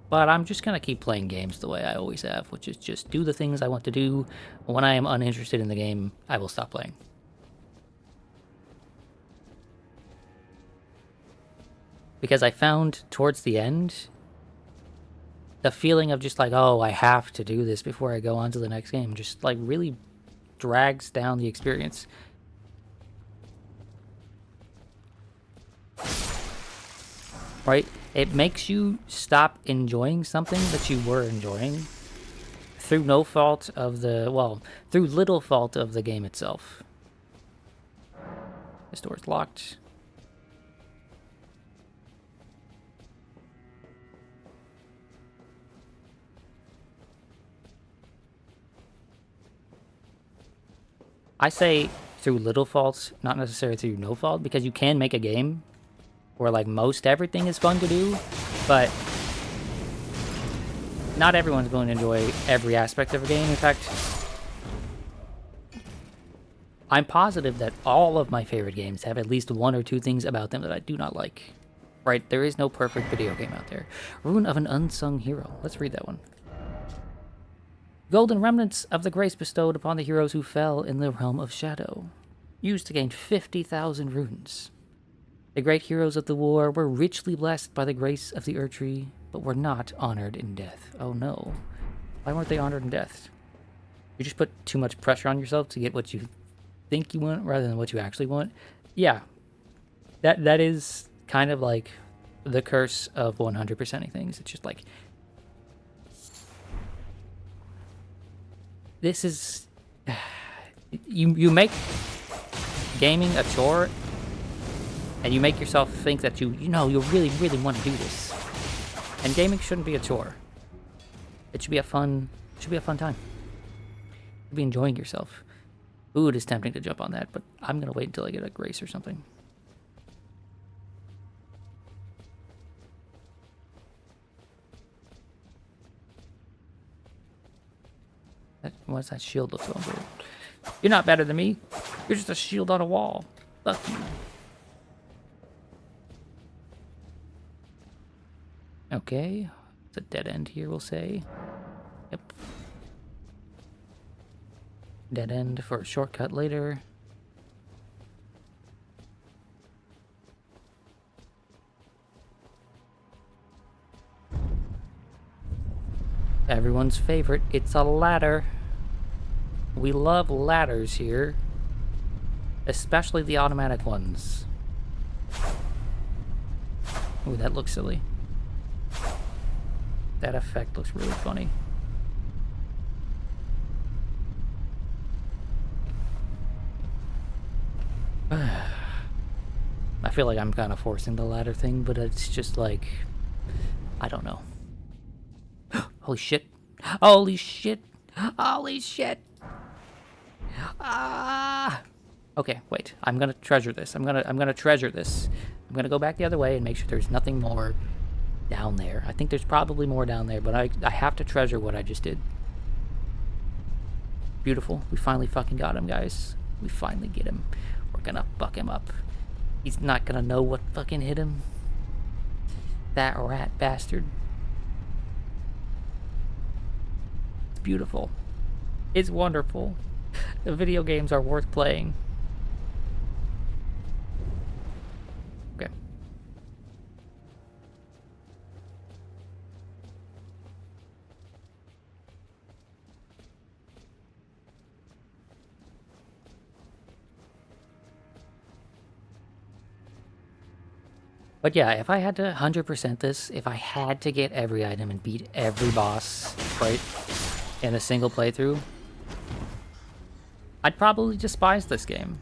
but I'm just going to keep playing games the way I always have, which is just do the things I want to do. When I am uninterested in the game, I will stop playing. Because I found towards the end, the feeling of just like, oh, I have to do this before I go on to the next game, just like really drags down the experience. Right? It makes you stop enjoying something that you were enjoying through no fault of the, well, through little fault of the game itself. This door's locked. I say through little faults, not necessarily through no fault, because you can make a game where like most everything is fun to do, but not everyone's going to enjoy every aspect of a game. In fact, I'm positive that all of my favorite games have at least one or two things about them that I do not like. Right? There is no perfect video game out there. Rune of an Unsung Hero. Let's read that one. Golden remnants of the grace bestowed upon the heroes who fell in the realm of Shadow. Used to gain 50,000 runes. The great heroes of the war were richly blessed by the grace of the Erdtree, but were not honored in death. Oh no. Why weren't they honored in death? You just put too much pressure on yourself to get what you think you want rather than what you actually want? Yeah. That is kind of like the curse of 100%ing things. It's just like, this is... You make gaming a chore, and you make yourself think that you really, really want to do this. And gaming shouldn't be a chore. It should be a fun time. You should be enjoying yourself. Ooh, it is tempting to jump on that, but I'm gonna wait until I get a grace or something. What's that shield look so weird? You're not better than me. You're just a shield on a wall. Fuck you. Okay. It's a dead end here, we'll say. Yep. Dead end for a shortcut later. Everyone's favorite, it's a ladder. We love ladders here. Especially the automatic ones. Ooh, that looks silly. That effect looks really funny. I feel like I'm kind of forcing the ladder thing, but it's just like, I don't know. Holy shit. Holy shit. Holy shit. Ah. Okay, wait. I'm gonna treasure this. I'm gonna treasure this. I'm gonna go back the other way and make sure there's nothing more down there. I think there's probably more down there, but I have to treasure what I just did. Beautiful. We finally fucking got him, guys. We finally get him. We're gonna fuck him up. He's not gonna know what fucking hit him. That rat bastard. It's beautiful. It's wonderful. The video games are worth playing. Okay. But yeah, if I had to 100% this, if I had to get every item and beat every boss, right, in a single playthrough, I'd probably despise this game.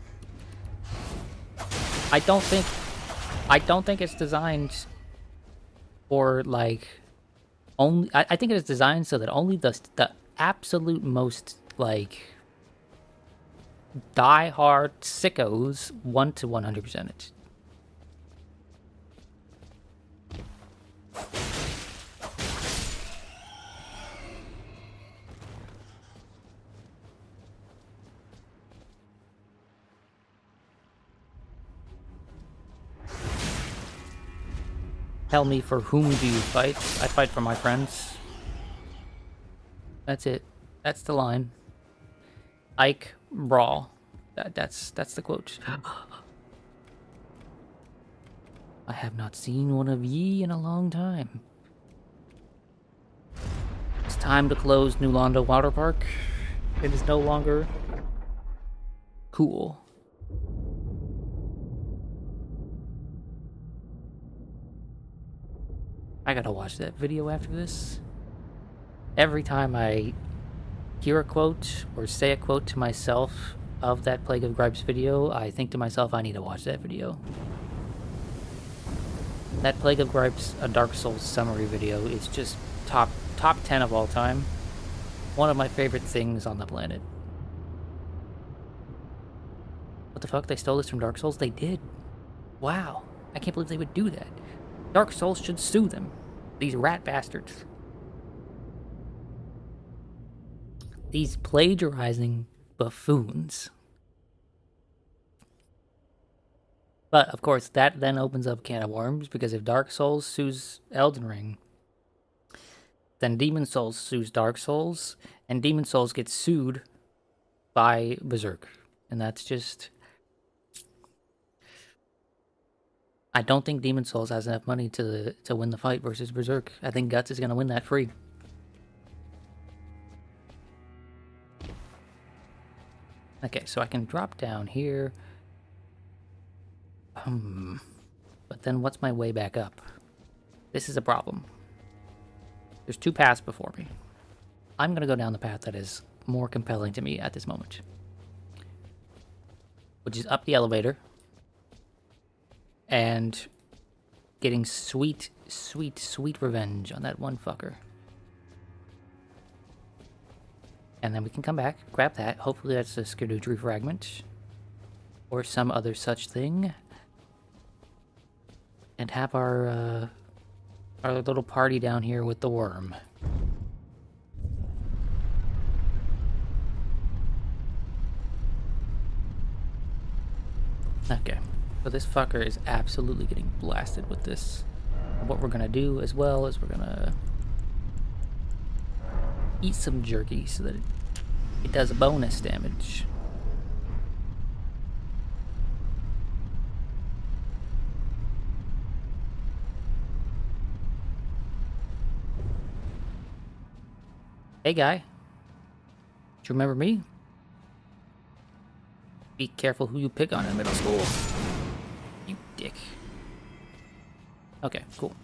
I don't think it's designed for like only. I think it is designed so that only the absolute most like die-hard sickos want to 100% it. Tell me, for whom do you fight? I fight for my friends. That's it. That's the line. Ike Brawl. That's the quote. I have not seen one of ye in a long time. time to close New Londo Water Park. It is no longer cool. I gotta watch that video after this. Every time I hear a quote or say a quote to myself of that Plague of Gripes video, I think to myself, I need to watch that video. That Plague of Gripes, a Dark Souls summary video, is just top 10 of all time. One of my favorite things on the planet. What the fuck? They stole this from Dark Souls? They did. Wow. I can't believe they would do that. Dark Souls should sue them. These rat bastards. These plagiarizing buffoons. But, of course, that then opens up a can of worms, because if Dark Souls sues Elden Ring, then Demon Souls sues Dark Souls, and Demon Souls gets sued by Berserk. And that's just... I don't think Demon Souls has enough money to win the fight versus Berserk. I think Guts is going to win that free. Okay, so I can drop down here. But then what's my way back up? This is a problem. There's two paths before me. I'm going to go down the path that is more compelling to me at this moment. Which is up the elevator. And getting sweet, sweet, sweet revenge on that one fucker. And then we can come back, grab that. Hopefully that's a Erdtree fragment. Or some other such thing. And have our little party down here with the worm. Okay. So this fucker is absolutely getting blasted with this. And what we're gonna do as well is we're gonna eat some jerky so that it does bonus damage. Hey guy, do you remember me? Be careful who you pick on in middle school. You dick. Okay, cool.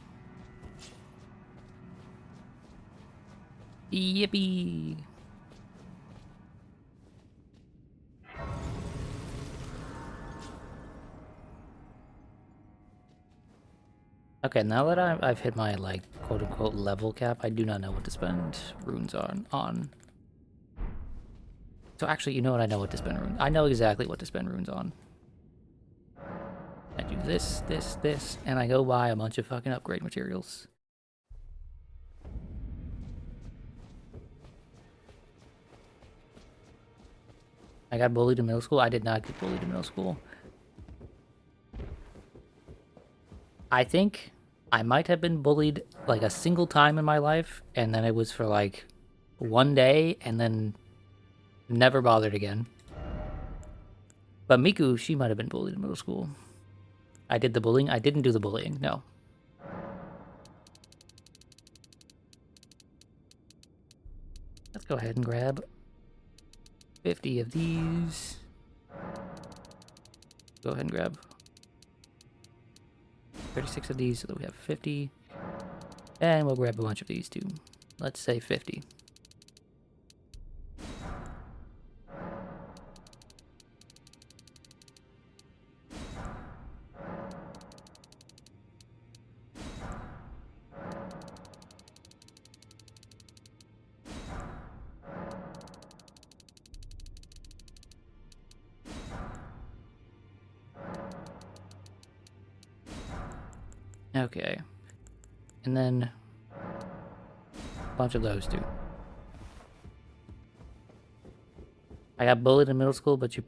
Yippee! Okay, now that I've hit my, like, quote-unquote level cap, I do not know what to spend runes on. So actually, you know what? I know what to spend runes. I know exactly what to spend runes on. I do this, this, this, and I go buy a bunch of fucking upgrade materials. I got bullied in middle school. I did not get bullied in middle school. I think I might have been bullied like a single time in my life, and then it was for like one day, and then never bothered again. But Miku, she might have been bullied in middle school. I did the bullying. I didn't do the bullying, no. Let's go ahead and grab 50 of these. Go ahead and grab 36 of these so that we have 50. And we'll grab a bunch of these too. Let's say 50. Okay. And then a bunch of those too. I got bullied in middle school, but you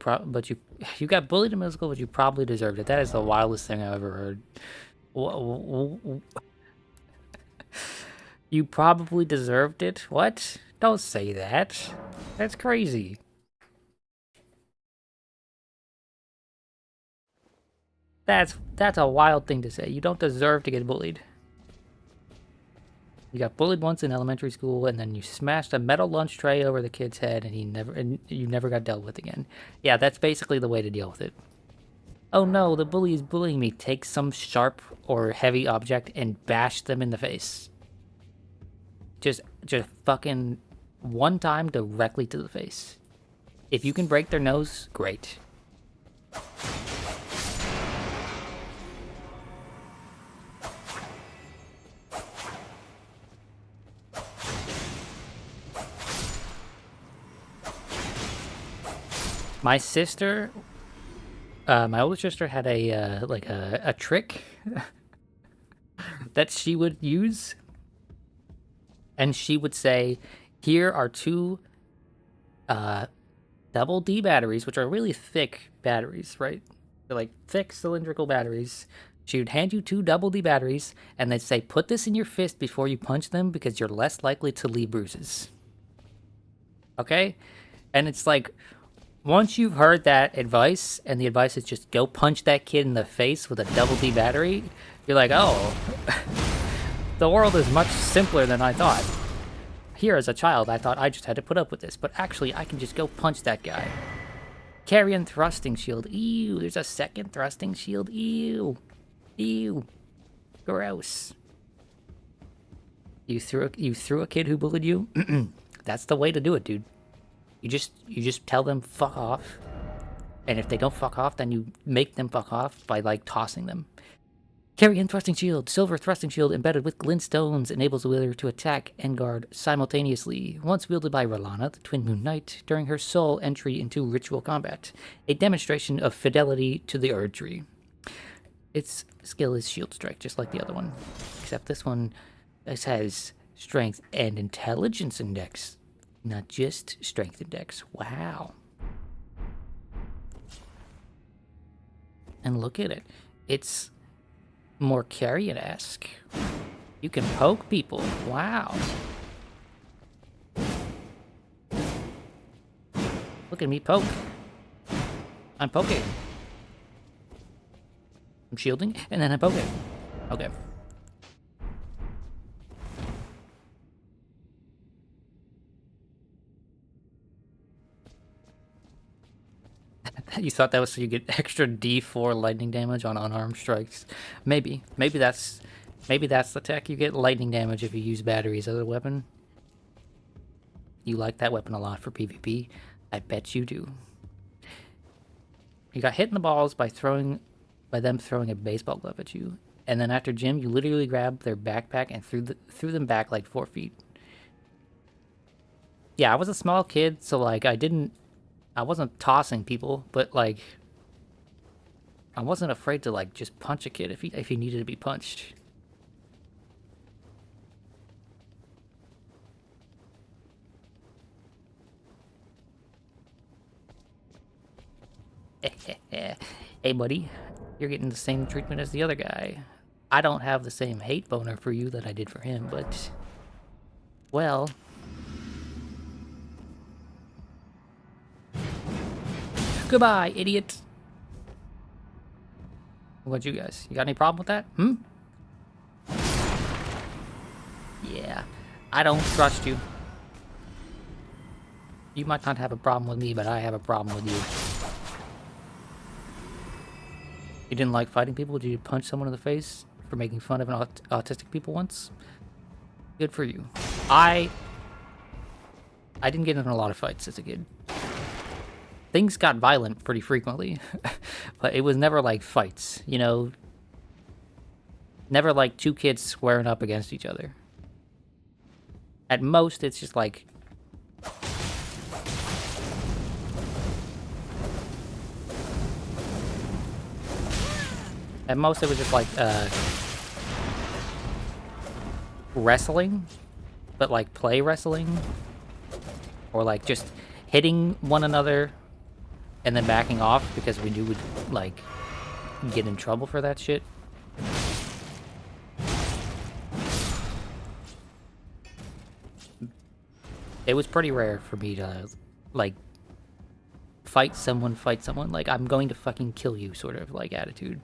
got bullied in middle school, but you probably deserved it. That is the wildest thing I've ever heard. You probably deserved it? What? Don't say that. That's crazy. That's a wild thing to say. You don't deserve to get bullied. You got bullied once in elementary school, and then you smashed a metal lunch tray over the kid's head, and you never got dealt with again. Yeah, that's basically the way to deal with it. Oh no, the bully is bullying me. Take some sharp or heavy object and bash them in the face. Just fucking one time directly to the face. If you can break their nose, great. My sister, my older sister had a trick that she would use, and she would say, "Here are two double D batteries, which are really thick batteries, right? They're like thick cylindrical batteries." She would hand you two double D batteries, and they'd say, "Put this in your fist before you punch them because you're less likely to leave bruises." Okay, and it's like, once you've heard that advice, and the advice is just go punch that kid in the face with a double D battery, you're like, oh, the world is much simpler than I thought. Here as a child, I thought I just had to put up with this, but actually I can just go punch that guy. Carrion thrusting shield. Ew, there's a second thrusting shield. Ew. Ew. Gross. You threw a kid who bullied you? That's the way to do it, dude. You just tell them fuck off, and if they don't fuck off, then you make them fuck off by like tossing them. Carrion thrusting shield, silver thrusting shield embedded with glintstones, enables the wielder to attack and guard simultaneously. Once wielded by R'hllana, the Twin Moon Knight, during her sole entry into ritual combat, a demonstration of fidelity to the Erdtree. Its skill is shield strike, just like the other one, except this one has strength and intelligence index. Not just strength index. Wow. And look at it. It's more Carrion-esque. You can poke people. Wow. Look at me poke. I'm poking. I'm shielding, and then I'm poking. Okay. You thought that was so you get extra D4 lightning damage on unarmed strikes? Maybe that's the tech. You get lightning damage if you use batteries as a weapon. You like that weapon a lot for PvP. I bet you do. You got hit in the balls by them throwing a baseball glove at you, and then after gym, you literally grabbed their backpack and threw them back like 4 feet. Yeah, I was a small kid, so like I wasn't tossing people, but like I wasn't afraid to like just punch a kid if he needed to be punched. Hey buddy, you're getting the same treatment as the other guy. I don't have the same hate boner for you that I did for him, but well, goodbye, idiot. What you guys? You got any problem with that? Yeah, I don't trust you. You might not have a problem with me, but I have a problem with you. You didn't like fighting people? Did you punch someone in the face for making fun of autistic people once? Good for you. I didn't get in a lot of fights as a kid. Things got violent pretty frequently, but it was never like fights, you know? Never like two kids squaring up against each other. At most, it's just like... At most, it was just like, wrestling, but like play wrestling, or like just hitting one another and then backing off because we knew we'd like get in trouble for that shit. It was pretty rare for me to like fight someone like I'm going to fucking kill you sort of like attitude.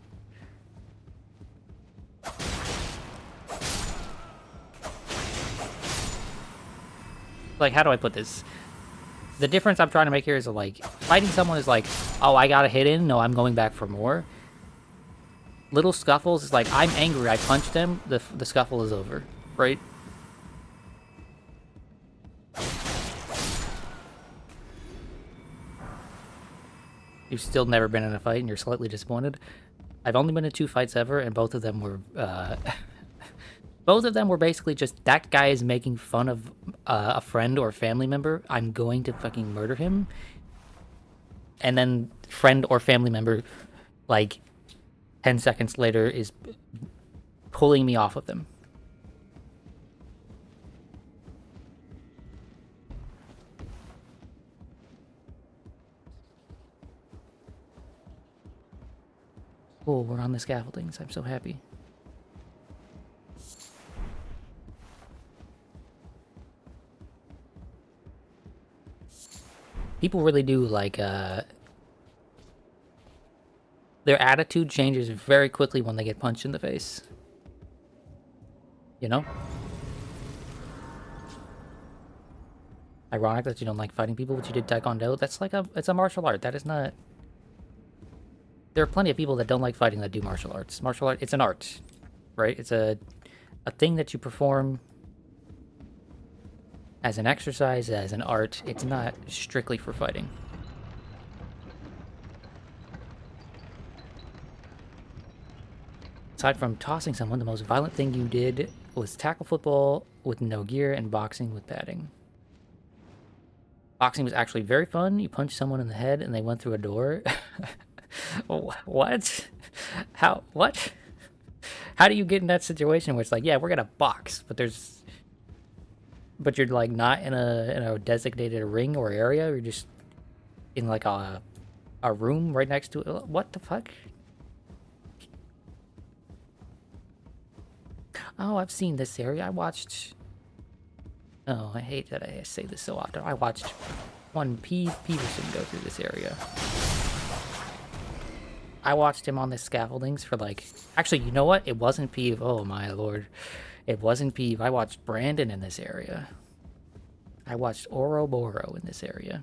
Like, how do I put this? The difference I'm trying to make here is like, fighting someone is like, oh, I got a hit in, no, I'm going back for more. Little scuffles is like, I'm angry, I punched them, the scuffle is over, right? You've still never been in a fight and you're slightly disappointed. I've only been in 2 fights ever, and both of them were both of them were basically just, that guy is making fun of a friend or family member, I'm going to fucking murder him. And then friend or family member, like 10 seconds later, is pulling me off of them. Oh, we're on the scaffoldings. I'm so happy. People really do, like, their attitude changes very quickly when they get punched in the face. You know? Ironic that you don't like fighting people, but you did Taekwondo. That's like it's a martial art. That is not... There are plenty of people that don't like fighting that do martial arts. Martial art, it's an art, right? It's a thing that you perform as an exercise, as an art. It's not strictly for fighting. Aside from tossing someone, the most violent thing you did was tackle football with no gear and boxing with padding. Boxing was actually very fun. You punched someone in the head and they went through a door. What? How? What? How do you get in that situation where it's like, yeah, we're gonna box, but you're like not in a designated ring or area. You're just in like a room right next to it. What the fuck? Oh, I've seen this area. I watched... Oh, I hate that I say this so often. I watched one Peterson go through this area. I watched him on the scaffoldings for like... Actually, you know what? It wasn't Peeve. Oh, my lord. It wasn't Peeve. I watched Brandon in this area. I watched Ouroboros in this area.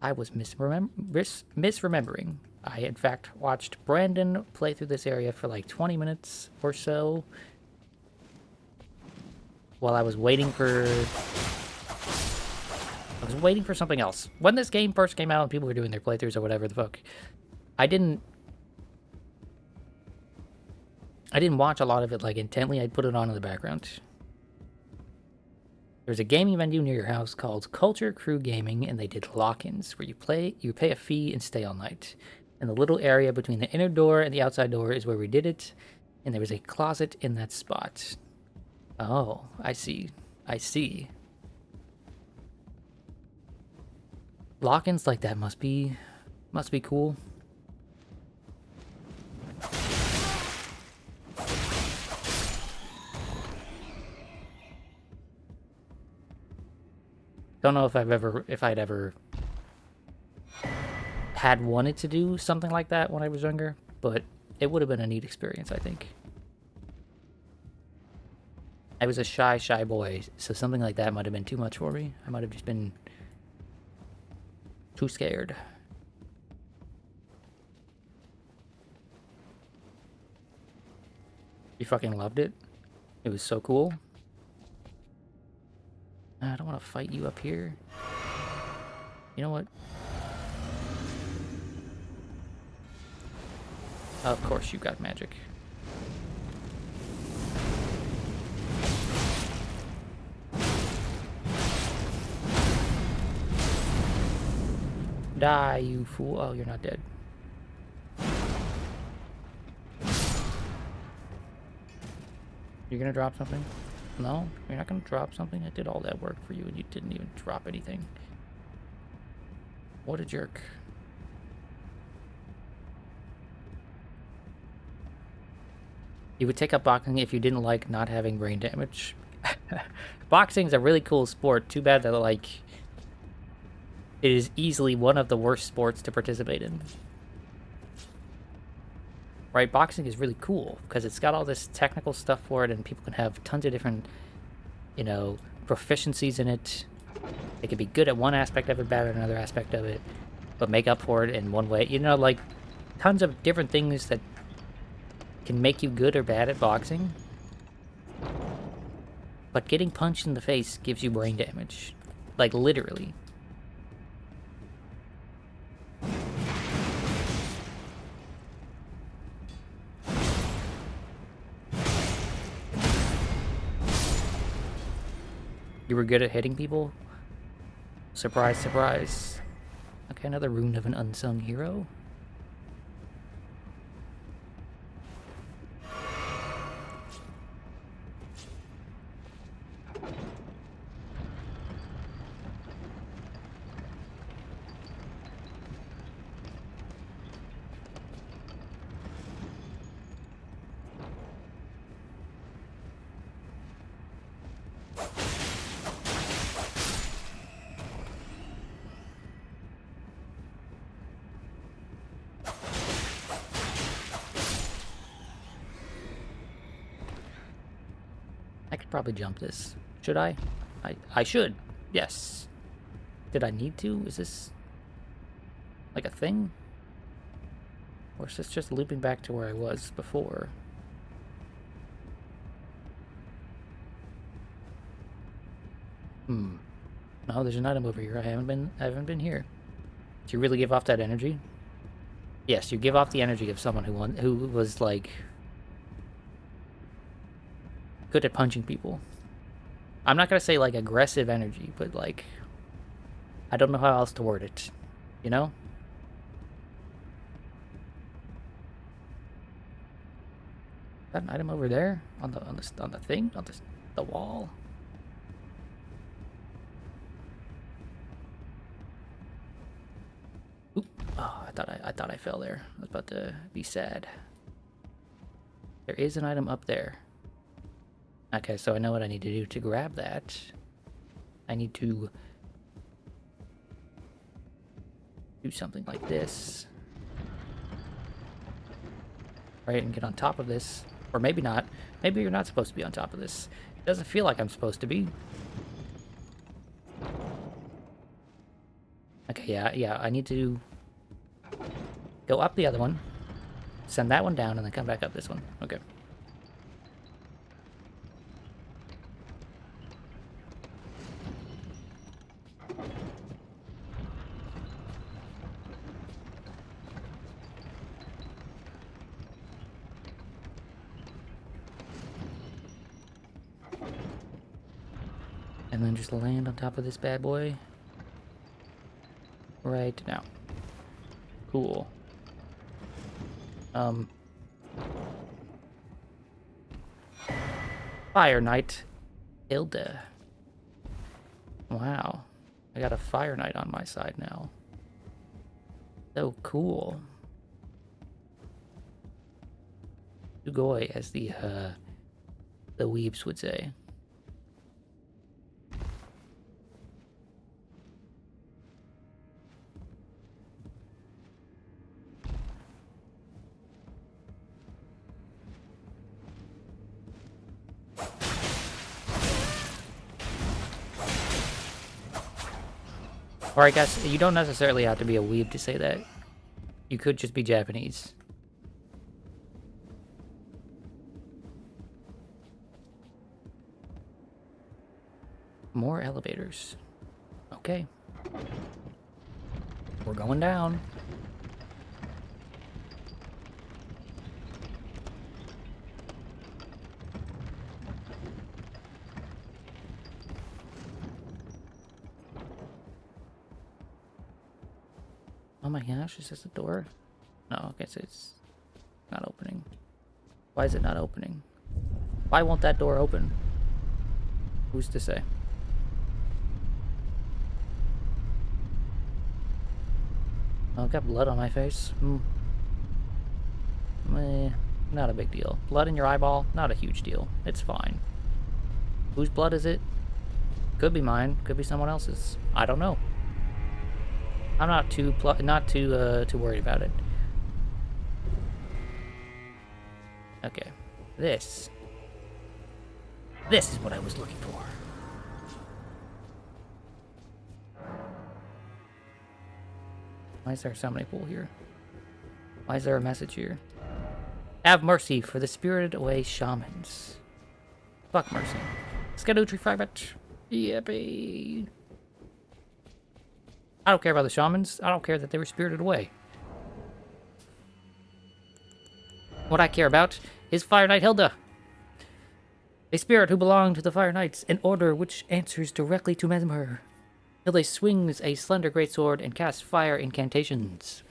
I was misremembering. I, in fact, watched Brandon play through this area for like 20 minutes or so. While I was waiting for... something else. When this game first came out and people were doing their playthroughs or whatever the fuck... I didn't watch a lot of it like intently. I'd put it on in the background. There's a gaming venue near your house called Culture Crew Gaming, and they did lock-ins where you pay a fee and stay all night. And the little area between the inner door and the outside door is where we did it, and there was a closet in that spot. Oh, I see. I see. Lock-ins like that must be cool. Don't know if I'd ever had wanted to do something like that when I was younger, but it would have been a neat experience, I think. I was a shy boy, so something like that might have been too much for me. I might have just been too scared. You fucking loved it? It was so cool. I don't want to fight you up here. You know what? Of course you got magic. Die, you fool. Oh, you're not dead. You're gonna drop something? No? You're not gonna drop something? I did all that work for you and you didn't even drop anything. What a jerk. You would take up boxing if you didn't like not having brain damage. Boxing's a really cool sport. Too bad that, like, it is easily one of the worst sports to participate in. Right? Boxing is really cool because it's got all this technical stuff for it and people can have tons of different, you know, proficiencies in it. They could be good at one aspect of it, bad at another aspect of it, but make up for it in one way. You know, like, tons of different things that can make you good or bad at boxing. But getting punched in the face gives you brain damage. Like, literally. You were good at hitting people? Surprise, surprise. Okay, another rune of an unsung hero. I could probably jump this. Should I? I should. Yes. Did I need to? Is this like a thing? Or is this just looping back to where I was before? No, there's an item over here. I haven't been here. Do you really give off that energy? Yes, you give off the energy of someone who was like good at punching people. I'm not gonna say like aggressive energy, but like I don't know how else to word it. You know? Is that an item over there on the thing on the wall? Oop! Oh, I thought I fell there. I was about to be sad. There is an item up there. Okay, so I know what I need to do to grab that. I need to do something like this. Right, and get on top of this. Or maybe not. Maybe you're not supposed to be on top of this. It doesn't feel like I'm supposed to be. Okay, yeah, I need to go up the other one, send that one down, and then come back up this one. Okay. And then just land on top of this bad boy. Right now. Cool. Fire Knight Hilda. Wow. I got a Fire Knight on my side now. So cool. Sugoi, as the weebs would say. Alright guys, you don't necessarily have to be a weeb to say that. You could just be Japanese. More elevators. Okay. We're going down. Oh my gosh, is this a door? No, okay, so it's not opening. Why is it not opening? Why won't that door open? Who's to say? Oh, I've got blood on my face. Not a big deal. Blood in your eyeball? Not a huge deal. It's fine. Whose blood is it? Could be mine. Could be someone else's. I don't know. I'm not too worried about it. Okay. This is what I was looking for. Why is there a summoning pool here? Why is there a message here? Have mercy for the spirited away shamans. Fuck mercy. Erdtree fragment. Yippee. I don't care about the shamans. I don't care that they were spirited away. What I care about is Fire Knight Hilda. A spirit who belonged to the Fire Knights, an order which answers directly to Mesmer. Hilda swings a slender greatsword and casts fire incantations.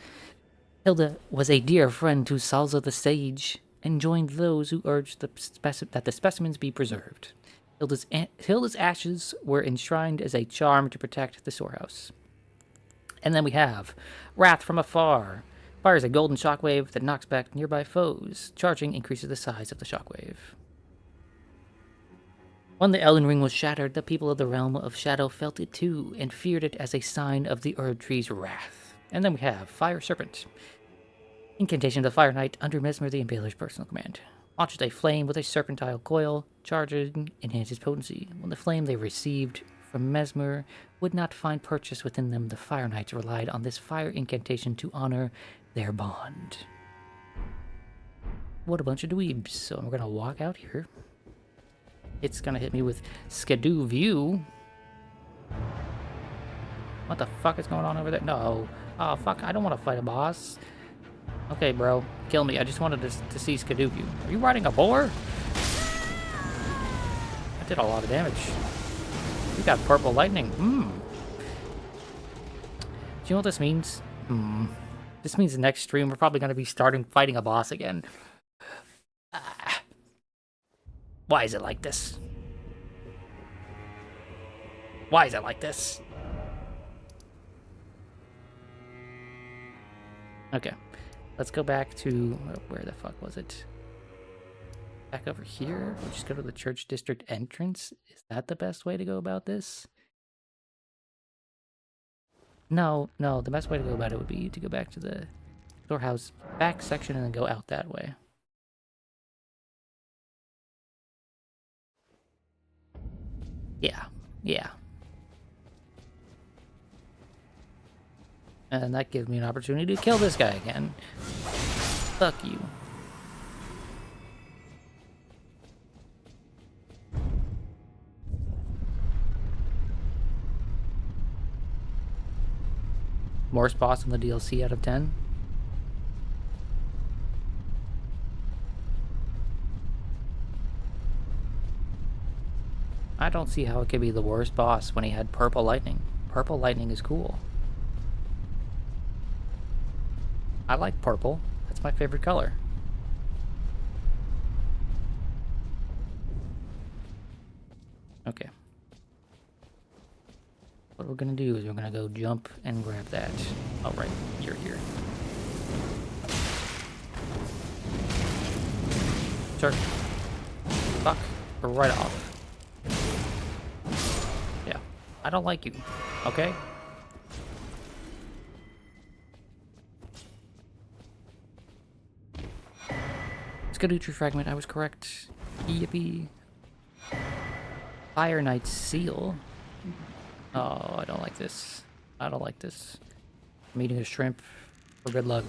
Hilda was a dear friend to Salza the Sage, and joined those who urged that the specimens be preserved. Hilda's ashes were enshrined as a charm to protect the storehouse. And then we have Wrath from Afar. Fires a golden shockwave that knocks back nearby foes. Charging increases the size of the shockwave. When the Elden Ring was shattered, the people of the realm of Shadow felt it too, and feared it as a sign of the Erdtree's wrath. And then we have Fire Serpent. Incantation of the Fire Knight under Mesmer the Impaler's personal command. Launches a flame with a serpentine coil, charging enhances potency. When the flame they received from Mesmer would not find purchase within them, the Fire Knights relied on this fire incantation to honor their bond. What a bunch of dweebs. So I'm gonna walk out here. It's gonna hit me with Skidoo View. What the fuck is going on over there? No. Oh, fuck. I don't want to fight a boss. Okay, bro. Kill me. I just wanted to see Skidoo View. Are you riding a boar? That did a lot of damage. You got purple lightning. Do you know what this means? This means the next stream we're probably going to be fighting a boss again. Why is it like this? Why is it like this? Okay. Let's go back to... where the fuck was it? Back over here? We'll just go to the church district entrance. Is that the best way to go about this? No, the best way to go about it would be to go back to the storehouse back section and then go out that way. Yeah. And that gives me an opportunity to kill this guy again. Fuck you. Worst boss in the DLC out of 10? I don't see how it could be the worst boss when he had purple lightning. Purple lightning is cool. I like purple. That's my favorite color. Okay. What we're gonna do is we're gonna go jump and grab that. Oh, right. You're here. Sure. Fuck. Right off. Yeah. I don't like you. Okay? Erdtree fragment, I was correct. Yippee. Fire Knight's seal. Oh, I don't like this. I don't like this. I'm eating a shrimp for good luck.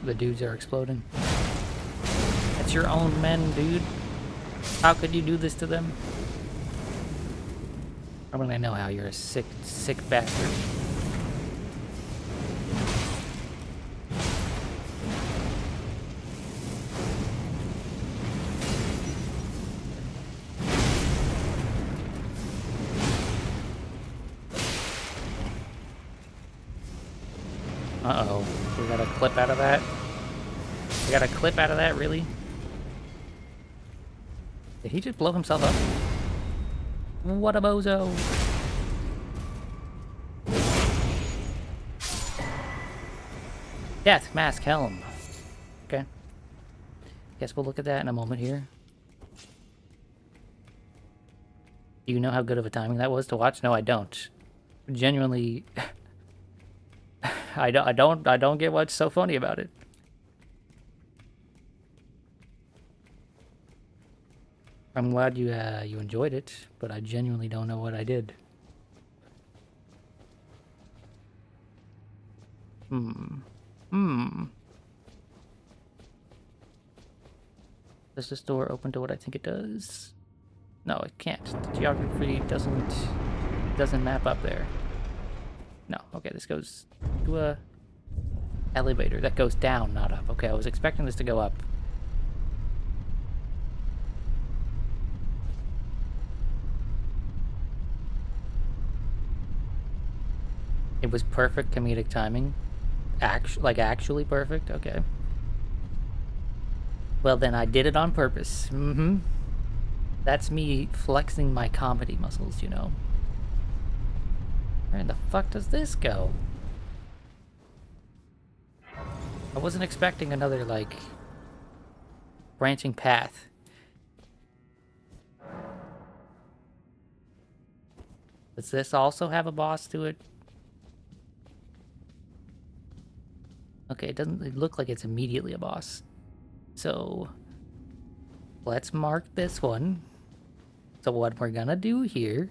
The dudes are exploding. It's your own men, dude. How could you do this to them? I mean, I know how you're a sick bastard. Uh-oh. We got a clip out of that? We got a clip out of that, really? Did he just blow himself up? What a bozo! Death Mask Helm. Okay. Guess we'll look at that in a moment here. Do you know how good of a timing that was to watch? No, I don't. Genuinely, I don't get what's so funny about it. I'm glad you you enjoyed it, but I genuinely don't know what I did. Does this door open to what I think it does? No, it can't. The geography doesn't map up there. No. Okay, this goes to a elevator that goes down, not up. Okay, I was expecting this to go up. It was perfect comedic timing. Actually perfect? Okay. Well, then I did it on purpose. Mm-hmm. That's me flexing my comedy muscles, you know. Where in the fuck does this go? I wasn't expecting another, like, branching path. Does this also have a boss to it? Okay, it doesn't look like it's immediately a boss. So, let's mark this one. So what we're gonna do here,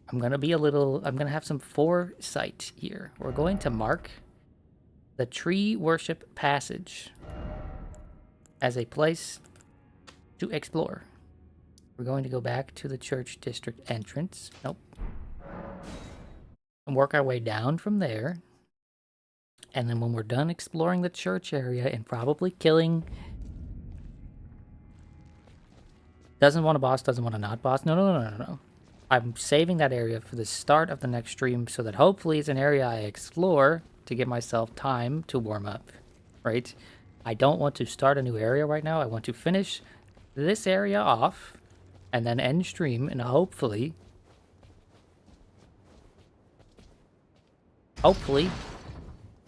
I'm gonna have some foresight here. We're going to mark the Tree Worship Passage as a place to explore. We're going to go back to the church district entrance. Nope. And work our way down from there. And then when we're done exploring the church area and probably killing... Doesn't want a boss, doesn't want a not boss. No. I'm saving that area for the start of the next stream so that hopefully it's an area I explore to give myself time to warm up, right? I don't want to start a new area right now. I want to finish this area off and then end stream, and hopefully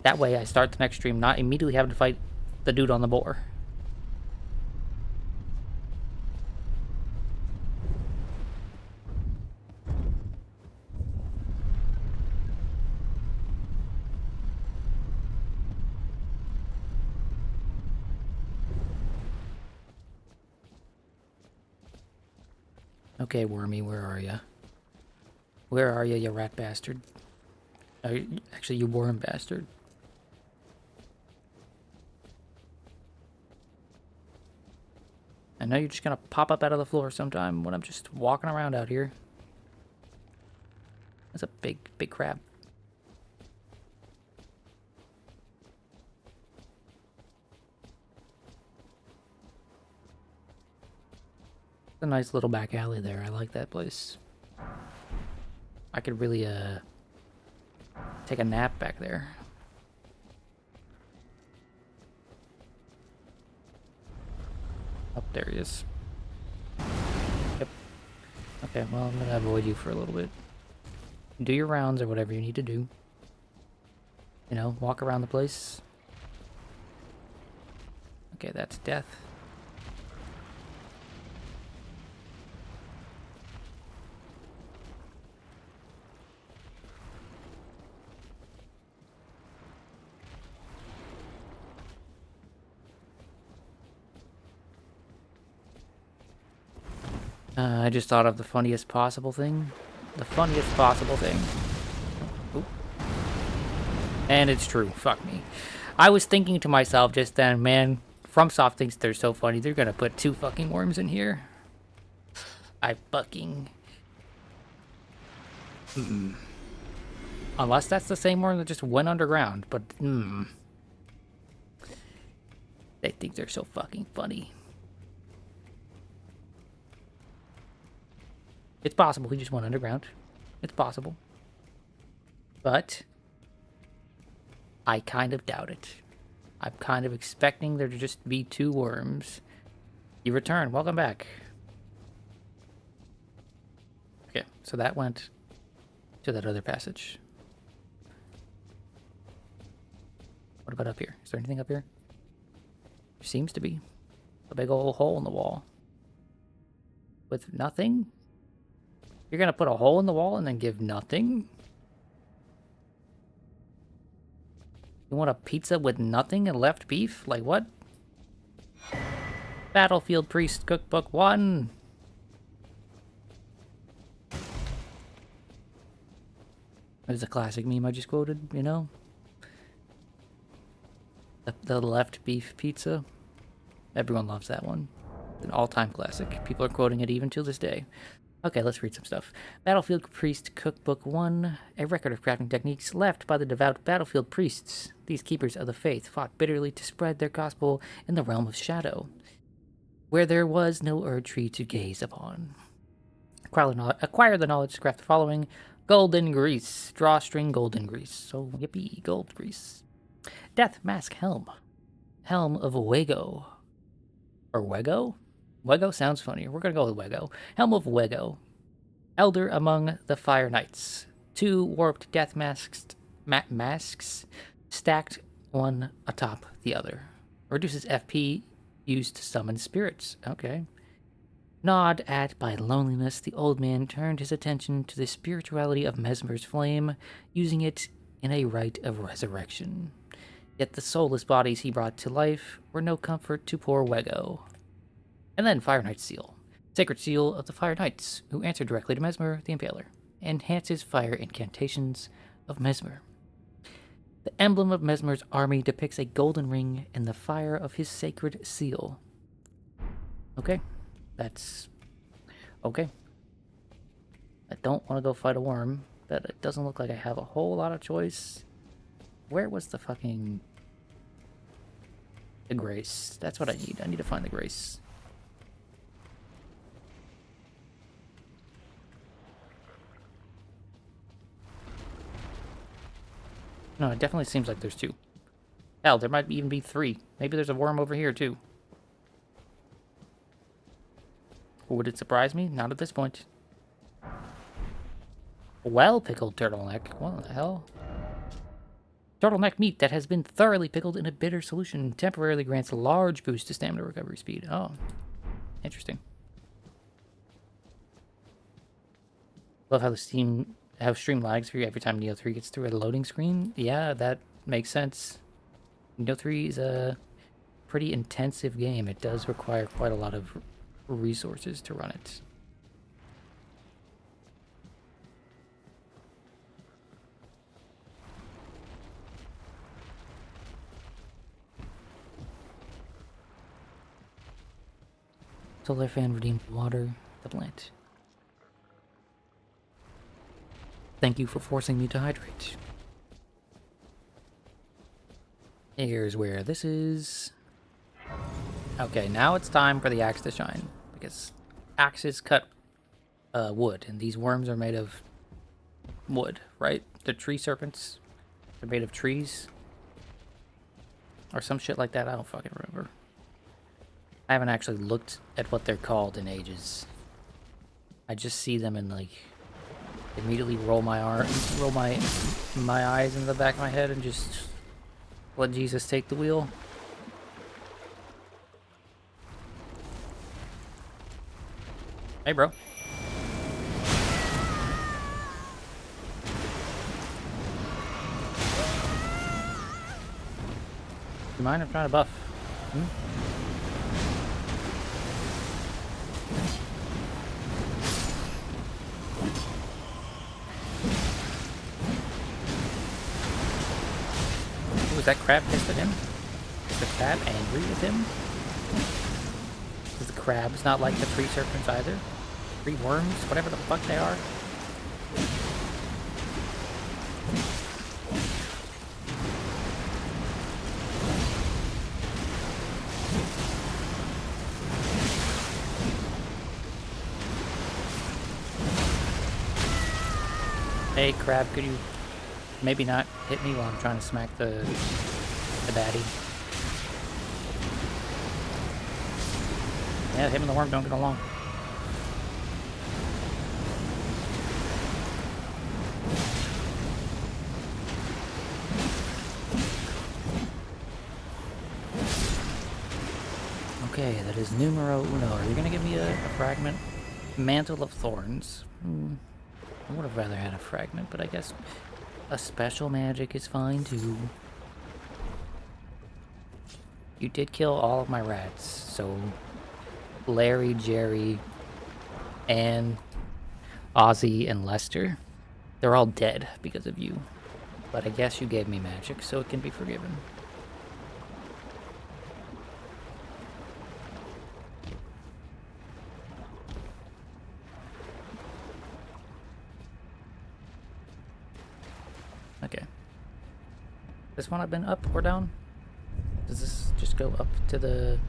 that way I start the next stream not immediately having to fight the dude on the boar. Okay, Wormy, where are ya? Where are ya, you rat bastard? Actually, you worm bastard. I know you're just gonna pop up out of the floor sometime when I'm just walking around out here. That's a big crab. It's a nice little back alley there. I like that place. I could really, take a nap back there. Oh, there he is. Yep. Okay, well, I'm gonna avoid you for a little bit. Do your rounds or whatever you need to do. You know, walk around the place. Okay, that's death. I just thought of the funniest possible thing. The funniest possible thing. Oop. And it's true. Fuck me. I was thinking to myself just then, man, FromSoft thinks they're so funny. They're gonna put 2 fucking worms in here. I fucking... Unless that's the same worm that just went underground, but... They think they're so fucking funny. It's possible he just went underground. It's possible. But I kind of doubt it. I'm kind of expecting there to just be 2 worms. You return. Welcome back. Okay, so that went to that other passage. What about up here? Is there anything up here? There seems to be. A big old hole in the wall. With nothing? You're gonna put a hole in the wall and then give nothing? You want a pizza with nothing and left beef? Like what? Battlefield Priest Cookbook 1. There's a classic meme I just quoted, you know? The left beef pizza. Everyone loves that one. An all-time classic. People are quoting it even to this day. Okay, let's read some stuff. Battlefield Priest Cookbook 1. A record of crafting techniques left by the devout battlefield priests. These keepers of the faith fought bitterly to spread their gospel in the realm of Shadow, where there was no Erdtree to gaze upon. Acquire the knowledge to craft the following. Golden Grease. Drawstring Golden Grease. So, yippee, gold grease. Death Mask Helm. Helm of Wego. Or Wego? Wego sounds funnier. We're gonna go with Wego. Helm of Wego. Elder among the Fire Knights. 2 warped death masks stacked one atop the other. Reduces FP used to summon spirits. Okay. Gnawed at by loneliness, the old man turned his attention to the spirituality of Mesmer's flame, using it in a rite of resurrection. Yet the soulless bodies he brought to life were no comfort to poor Wego. And then Fire Knight's Seal. Sacred Seal of the Fire Knights, who answer directly to Mesmer, the Impaler. Enhances fire incantations of Mesmer. The emblem of Mesmer's army depicts a golden ring in the fire of his sacred seal. Okay. That's... okay. I don't want to go fight a worm, but it doesn't look like I have a whole lot of choice. Where was the fucking... the grace? That's what I need. I need to find the grace. No, it definitely seems like there's 2. Hell, there might even be 3. Maybe there's a worm over here, too. Would it surprise me? Not at this point. Well-pickled turtleneck. What the hell? Turtleneck meat that has been thoroughly pickled in a bitter solution temporarily grants a large boost to stamina recovery speed. Oh, interesting. Love how stream lags for you every time Neo 3 gets through a loading screen. Yeah, that makes sense. Neo 3 is a pretty intensive game. It does require quite a lot of resources to run it. Solar fan redeemed water, the plant. Thank you for forcing me to hydrate. Here's where this is. Okay, now it's time for the axe to shine, because axes cut wood, and these worms are made of wood, right? The tree serpents are made of trees, or some shit like that. I don't fucking remember. I haven't actually looked at what they're called in ages. I just see them and like immediately roll my eyes in the back of my head and just let Jesus take the wheel. Hey, bro. You mind? I'm trying to buff. Was that crab pissed at him? Is the crab angry with him? Because the crab's not like the tree serpents either? Tree worms? Whatever the fuck they are? Hey crab, could you maybe not hit me while I'm trying to smack the baddie? Yeah, him and the worm don't get along. Okay, that is numero uno. Are you gonna give me a fragment? Mantle of Thorns. I would have rather had a fragment, but I guess a special magic is fine too. You did kill all of my rats, so Larry, Jerry, Ann, Ozzy, and Lester. They're all dead because of you. But I guess you gave me magic, so it can be forgiven. Okay. This one I've been up or down? Does this just go up to the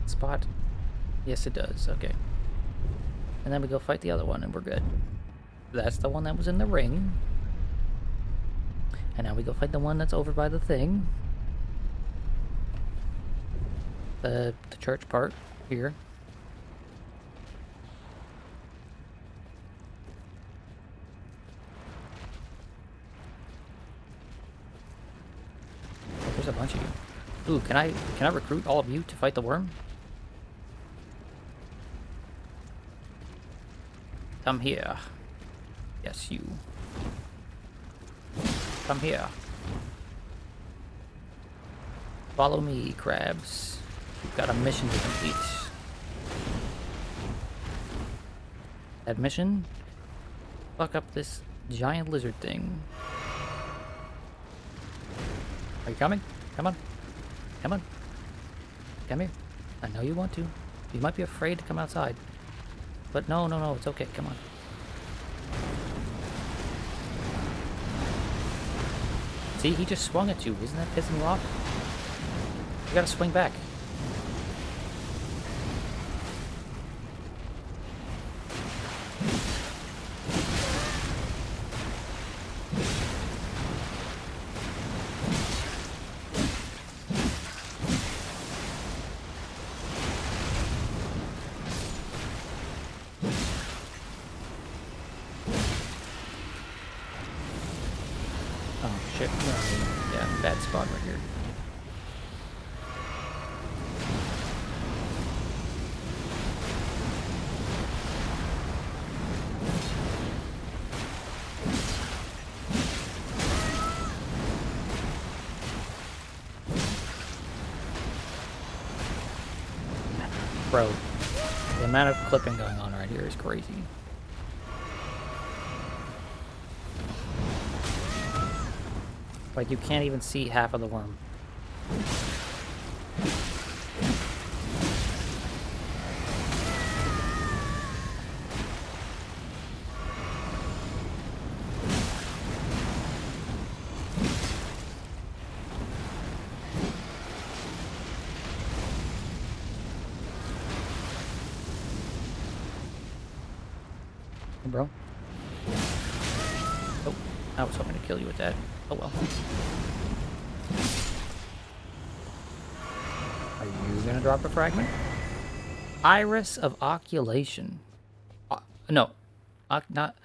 spot? Yes, it does. Okay. And then we go fight the other one, and we're good. That's the one that was in the ring. And now we go fight the one that's over by the thing. The church part here. Oh, there's a bunch of you. Ooh, can I recruit all of you to fight the worm? Come here. Yes, you. Come here. Follow me, crabs. We've got a mission to complete. That mission? Fuck up this giant lizard thing. Are you coming? Come on. Come on. Come here. I know you want to. You might be afraid to come outside. But no, it's okay. Come on. See, he just swung at you. Isn't that pissing you off? You gotta swing back. Oh shit, yeah, bad spot right here. Bro, the amount of clipping going on right here is crazy. Like, you can't even see half of the worm. Hey, bro. Oh, I was hoping to kill you with that. Oh well. Are you gonna drop a fragment? Iris of Occultation. No. Not...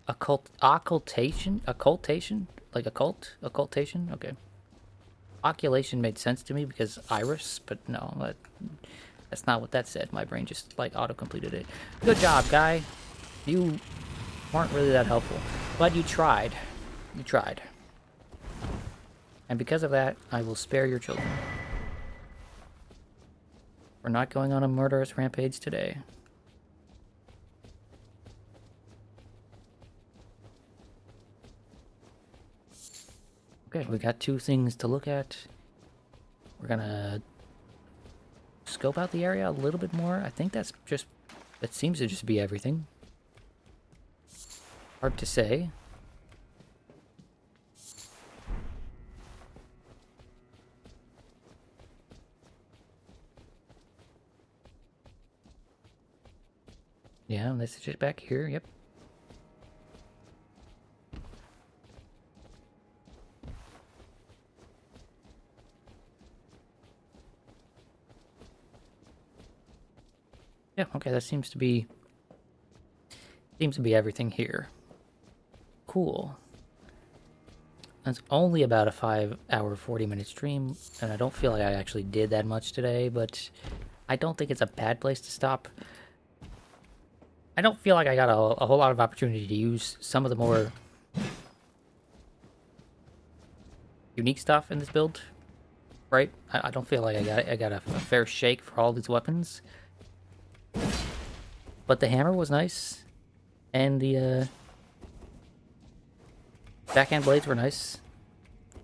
Occultation? Occultation? Like occult? Occultation? Okay. Occulation made sense to me because Iris, but no, that's not what that said. My brain just, like, auto-completed it. Good job, guy. You weren't really that helpful. But you tried. You tried. And because of that, I will spare your children. We're not going on a murderous rampage today. Okay, we got two things to look at. We're gonna scope out the area a little bit more. I think that seems to just be everything. Hard to say. Yeah, this is just back here, yep. Yeah, okay, that seems to be everything here. Cool. That's only about a 5-hour, 40-minute stream, and I don't feel like I actually did that much today, but I don't think it's a bad place to stop. I don't feel like I got a whole lot of opportunity to use some of the more unique stuff in this build. right? I don't feel like I got a fair shake for all these weapons. But the hammer was nice, and the backhand blades were nice.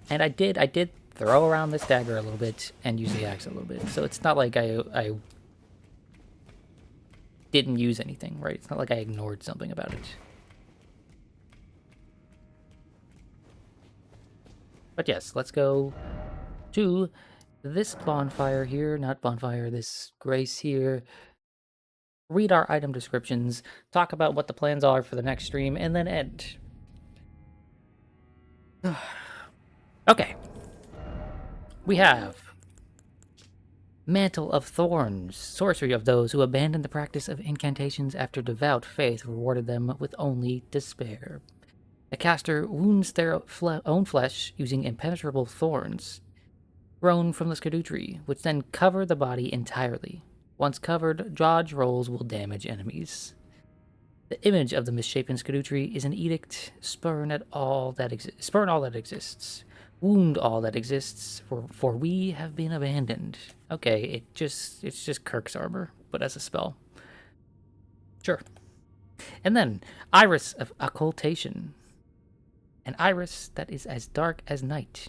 And I did throw around this dagger a little bit and use the axe a little bit. So it's not like I didn't use anything, right? It's not like I ignored something about it. But yes, let's go to this bonfire here, not bonfire, this grace here. Read our item descriptions, talk about what the plans are for the next stream, and then end. Okay. We have Mantle of Thorns, sorcery of those who abandon the practice of incantations after devout faith rewarded them with only despair. The caster wounds their own flesh using impenetrable thorns grown from the Erdtree, which then cover the body entirely. Once covered, dodge rolls will damage enemies. The image of the misshapen Erdtree is an edict: spurn all that exists. Wound all that exists, for we have been abandoned. Okay, it's just Kirk's armor, but as a spell. Sure. And then, Iris of Occultation. An iris that is as dark as night.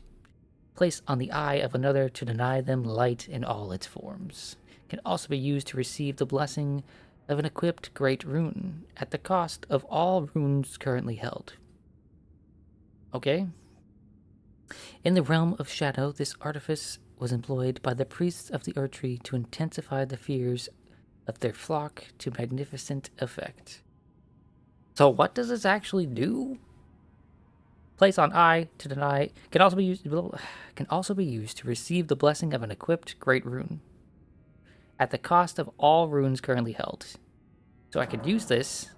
Placed on the eye of another to deny them light in all its forms. Can also be used to receive the blessing of an equipped great rune, at the cost of all runes currently held. Okay? In the realm of Shadow, this artifice was employed by the priests of the Erdtree to intensify the fears of their flock to magnificent effect. So what does this actually do? Place on eye to deny can also be used to receive the blessing of an equipped great rune, at the cost of all runes currently held. So I could use this.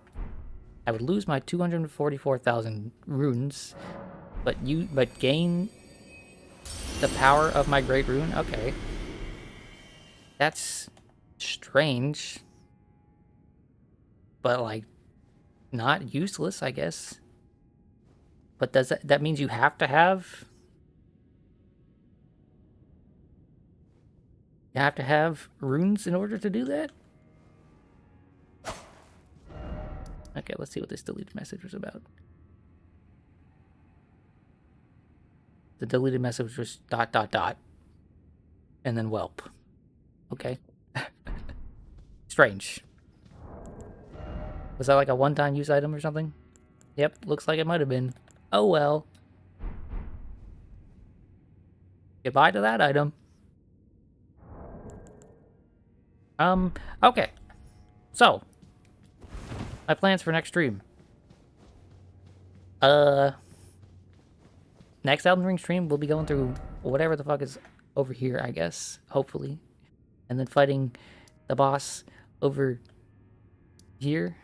I would lose my 244,000 runes, but gain the power of my great rune. Okay, that's strange, but like not useless, I guess. But does that means you have to have runes in order to do that? Okay, let's see what this deleted message was about. The deleted message was ... and then whelp. Okay. Strange. Was that like a one-time use item or something? Yep, looks like it might have been. Oh well. Goodbye to that item. Okay. So, my plans for next stream. Next Elden Ring stream, we'll be going through whatever the fuck is over here, I guess. Hopefully. And then fighting the boss over here.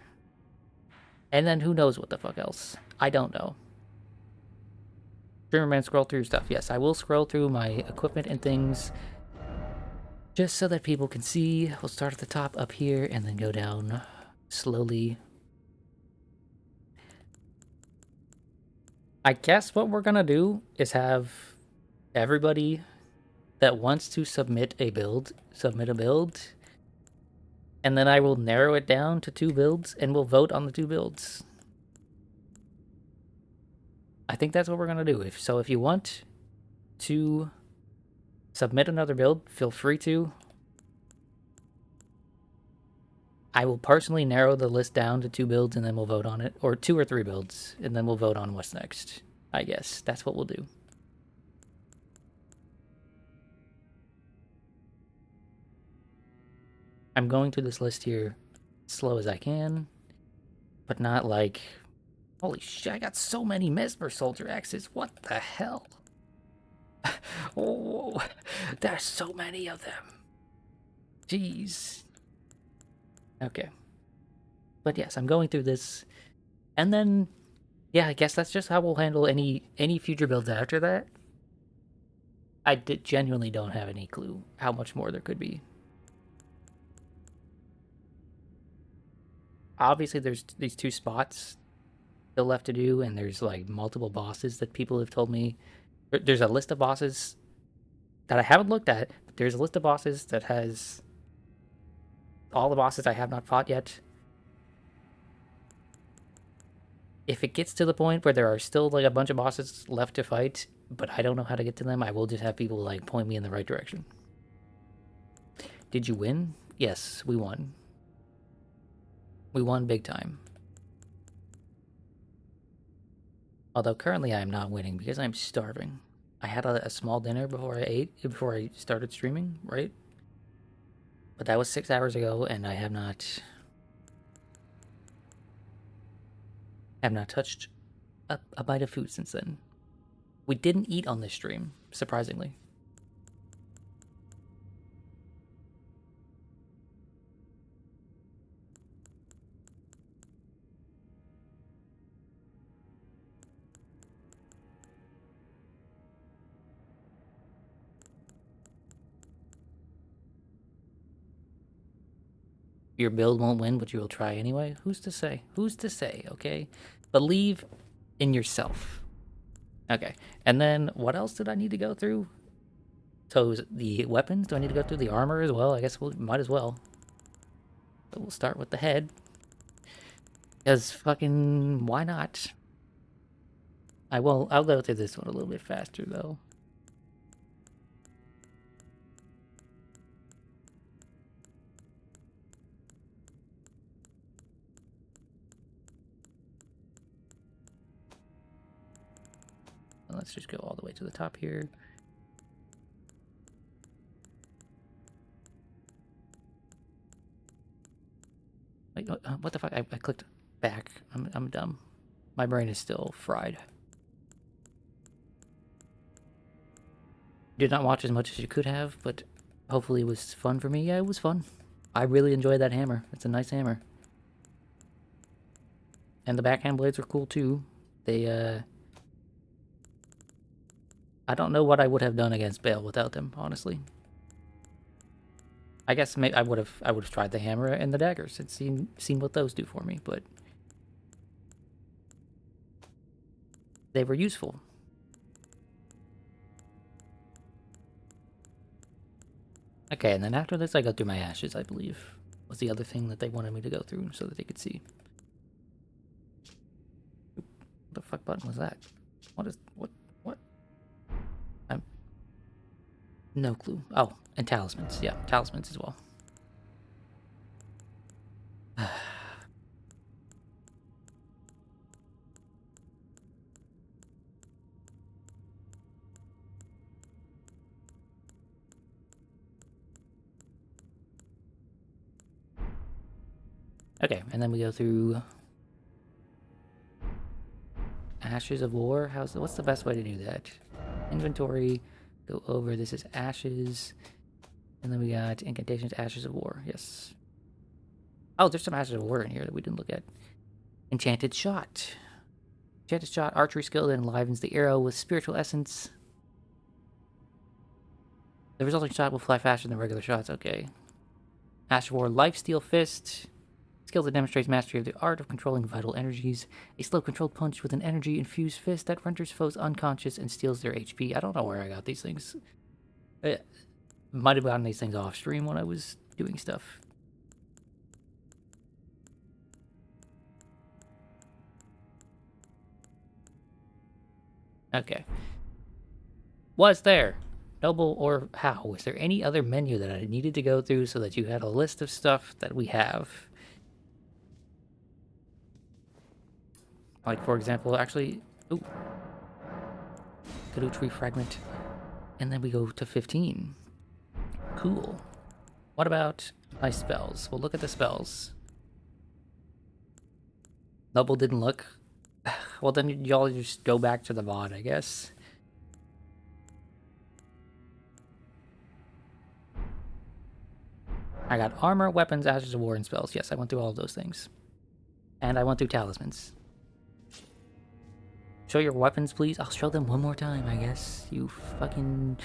And then who knows what the fuck else. I don't know. Streamer man, scroll through stuff. Yes, I will scroll through my equipment and things, just so that people can see. We'll start at the top up here and then go down slowly. I guess what we're gonna do is have everybody that wants to submit a build, and then I will narrow it down to 2 builds, and we'll vote on the 2 builds. I think that's what we're gonna do. If you want to submit another build, feel free to. I will personally narrow the list down to 2 builds, and then we'll vote on it. Or 2 or 3 builds, and then we'll vote on what's next. I guess that's what we'll do. I'm going through this list here as slow as I can, but not like... Holy shit, I got so many Mesmer Soldier Axes. What the hell? Oh, there's so many of them. Jeez. Okay. But yes, I'm going through this. And then, yeah, I guess that's just how we'll handle any future builds after that. I genuinely don't have any clue how much more there could be. Obviously, there's these 2 spots still left to do, and there's like multiple bosses that people have told me. There's a list of bosses that I haven't looked at. There's a list of bosses that has all the bosses I have not fought yet. If it gets to the point where there are still like a bunch of bosses left to fight, but I don't know how to get to them, I will just have people like point me in the right direction. Did you win? Yes, we won. We won big time. Although currently I am not winning because I'm starving. I had a small dinner before I started streaming, right? But that was 6 hours ago, and I have not touched a bite of food since then. We didn't eat on this stream, surprisingly. Your build won't win, but you will try anyway. Who's to say? Who's to say, okay? Believe in yourself. Okay, and then what else did I need to go through? So the weapons, do I need to go through the armor as well? I guess we might as well. But we'll start with the head. Because fucking, why not? I'll go through this one a little bit faster though. Let's just go all the way to the top here. Wait, what the fuck? I clicked back. I'm dumb. My brain is still fried. Did not watch as much as you could have, but hopefully it was fun for me. Yeah, it was fun. I really enjoyed that hammer. It's a nice hammer. And the backhand blades are cool too. They, I don't know what I would have done against Bale without them, honestly. I guess I would have tried the hammer and the daggers and seen what those do for me, but they were useful. Okay, and then after this I go through my ashes, I believe. Was the other thing that they wanted me to go through so that they could see. What the fuck button was that? What? I'm no clue. Oh, and talismans. Yeah, talismans as well. Okay, and then we go through Ashes of War. What's the best way to do that? Inventory, go over. This is Ashes, and then we got Incantations, Ashes of War. Yes. Oh, there's some Ashes of War in here that we didn't look at. Enchanted Shot. Enchanted Shot, archery skill that enlivens the arrow with spiritual essence. The resulting shot will fly faster than regular shots. Okay. Ash of War, Lifesteal Fist. Skill that demonstrates mastery of the art of controlling vital energies. A slow controlled punch with an energy-infused fist that renders foes unconscious and steals their HP. I don't know where I got these things. Might have gotten these things off stream when I was doing stuff. Okay. Was there? Noble or how? Was there any other menu that I needed to go through so that you had a list of stuff that we have? Like, for example, actually... Ooh. Erdtree fragment. And then we go to 15. Cool. What about my spells? We'll look at the spells. Noble didn't look. Well, then y'all just go back to the VOD, I guess. I got armor, weapons, ashes of war, and spells. Yes, I went through all of those things. And I went through talismans. Show your weapons, please. I'll show them one more time, I guess. You fucking...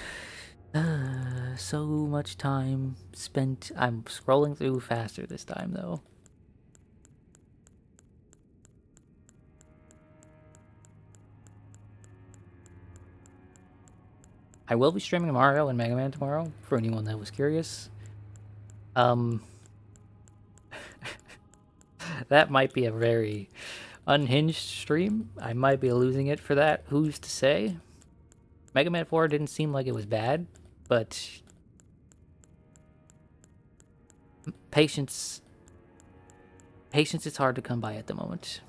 so much time spent. I'm scrolling through faster this time, though. I will be streaming Mario and Mega Man tomorrow, for anyone that was curious. That might be a very unhinged stream. I might be losing it for that. Who's to say? Mega Man 4 didn't seem like it was bad, but patience is hard to come by at the moment.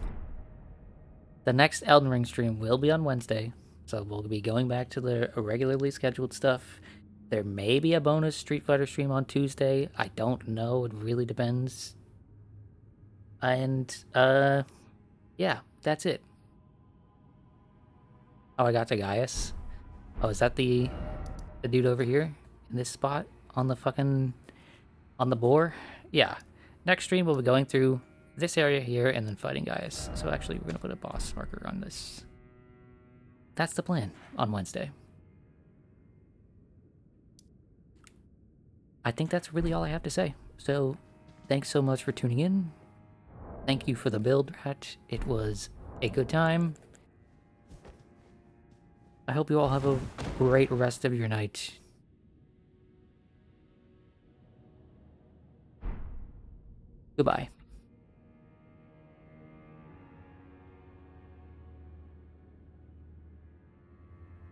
The next Elden Ring stream will be on Wednesday, so we'll be going back to the regularly scheduled stuff. There may be a bonus Street Fighter stream on Tuesday. I don't know. It really depends. And, yeah, that's it. Oh, I got to Gaius. Oh, is that the dude over here? In this spot? On the boar? Yeah. Next stream, we'll be going through this area here and then fighting Gaius. So actually, we're going to put a boss marker on this. That's the plan on Wednesday. I think that's really all I have to say. So, thanks so much for tuning in. Thank you for the build, Rat. It was a good time. I hope you all have a great rest of your night. Goodbye.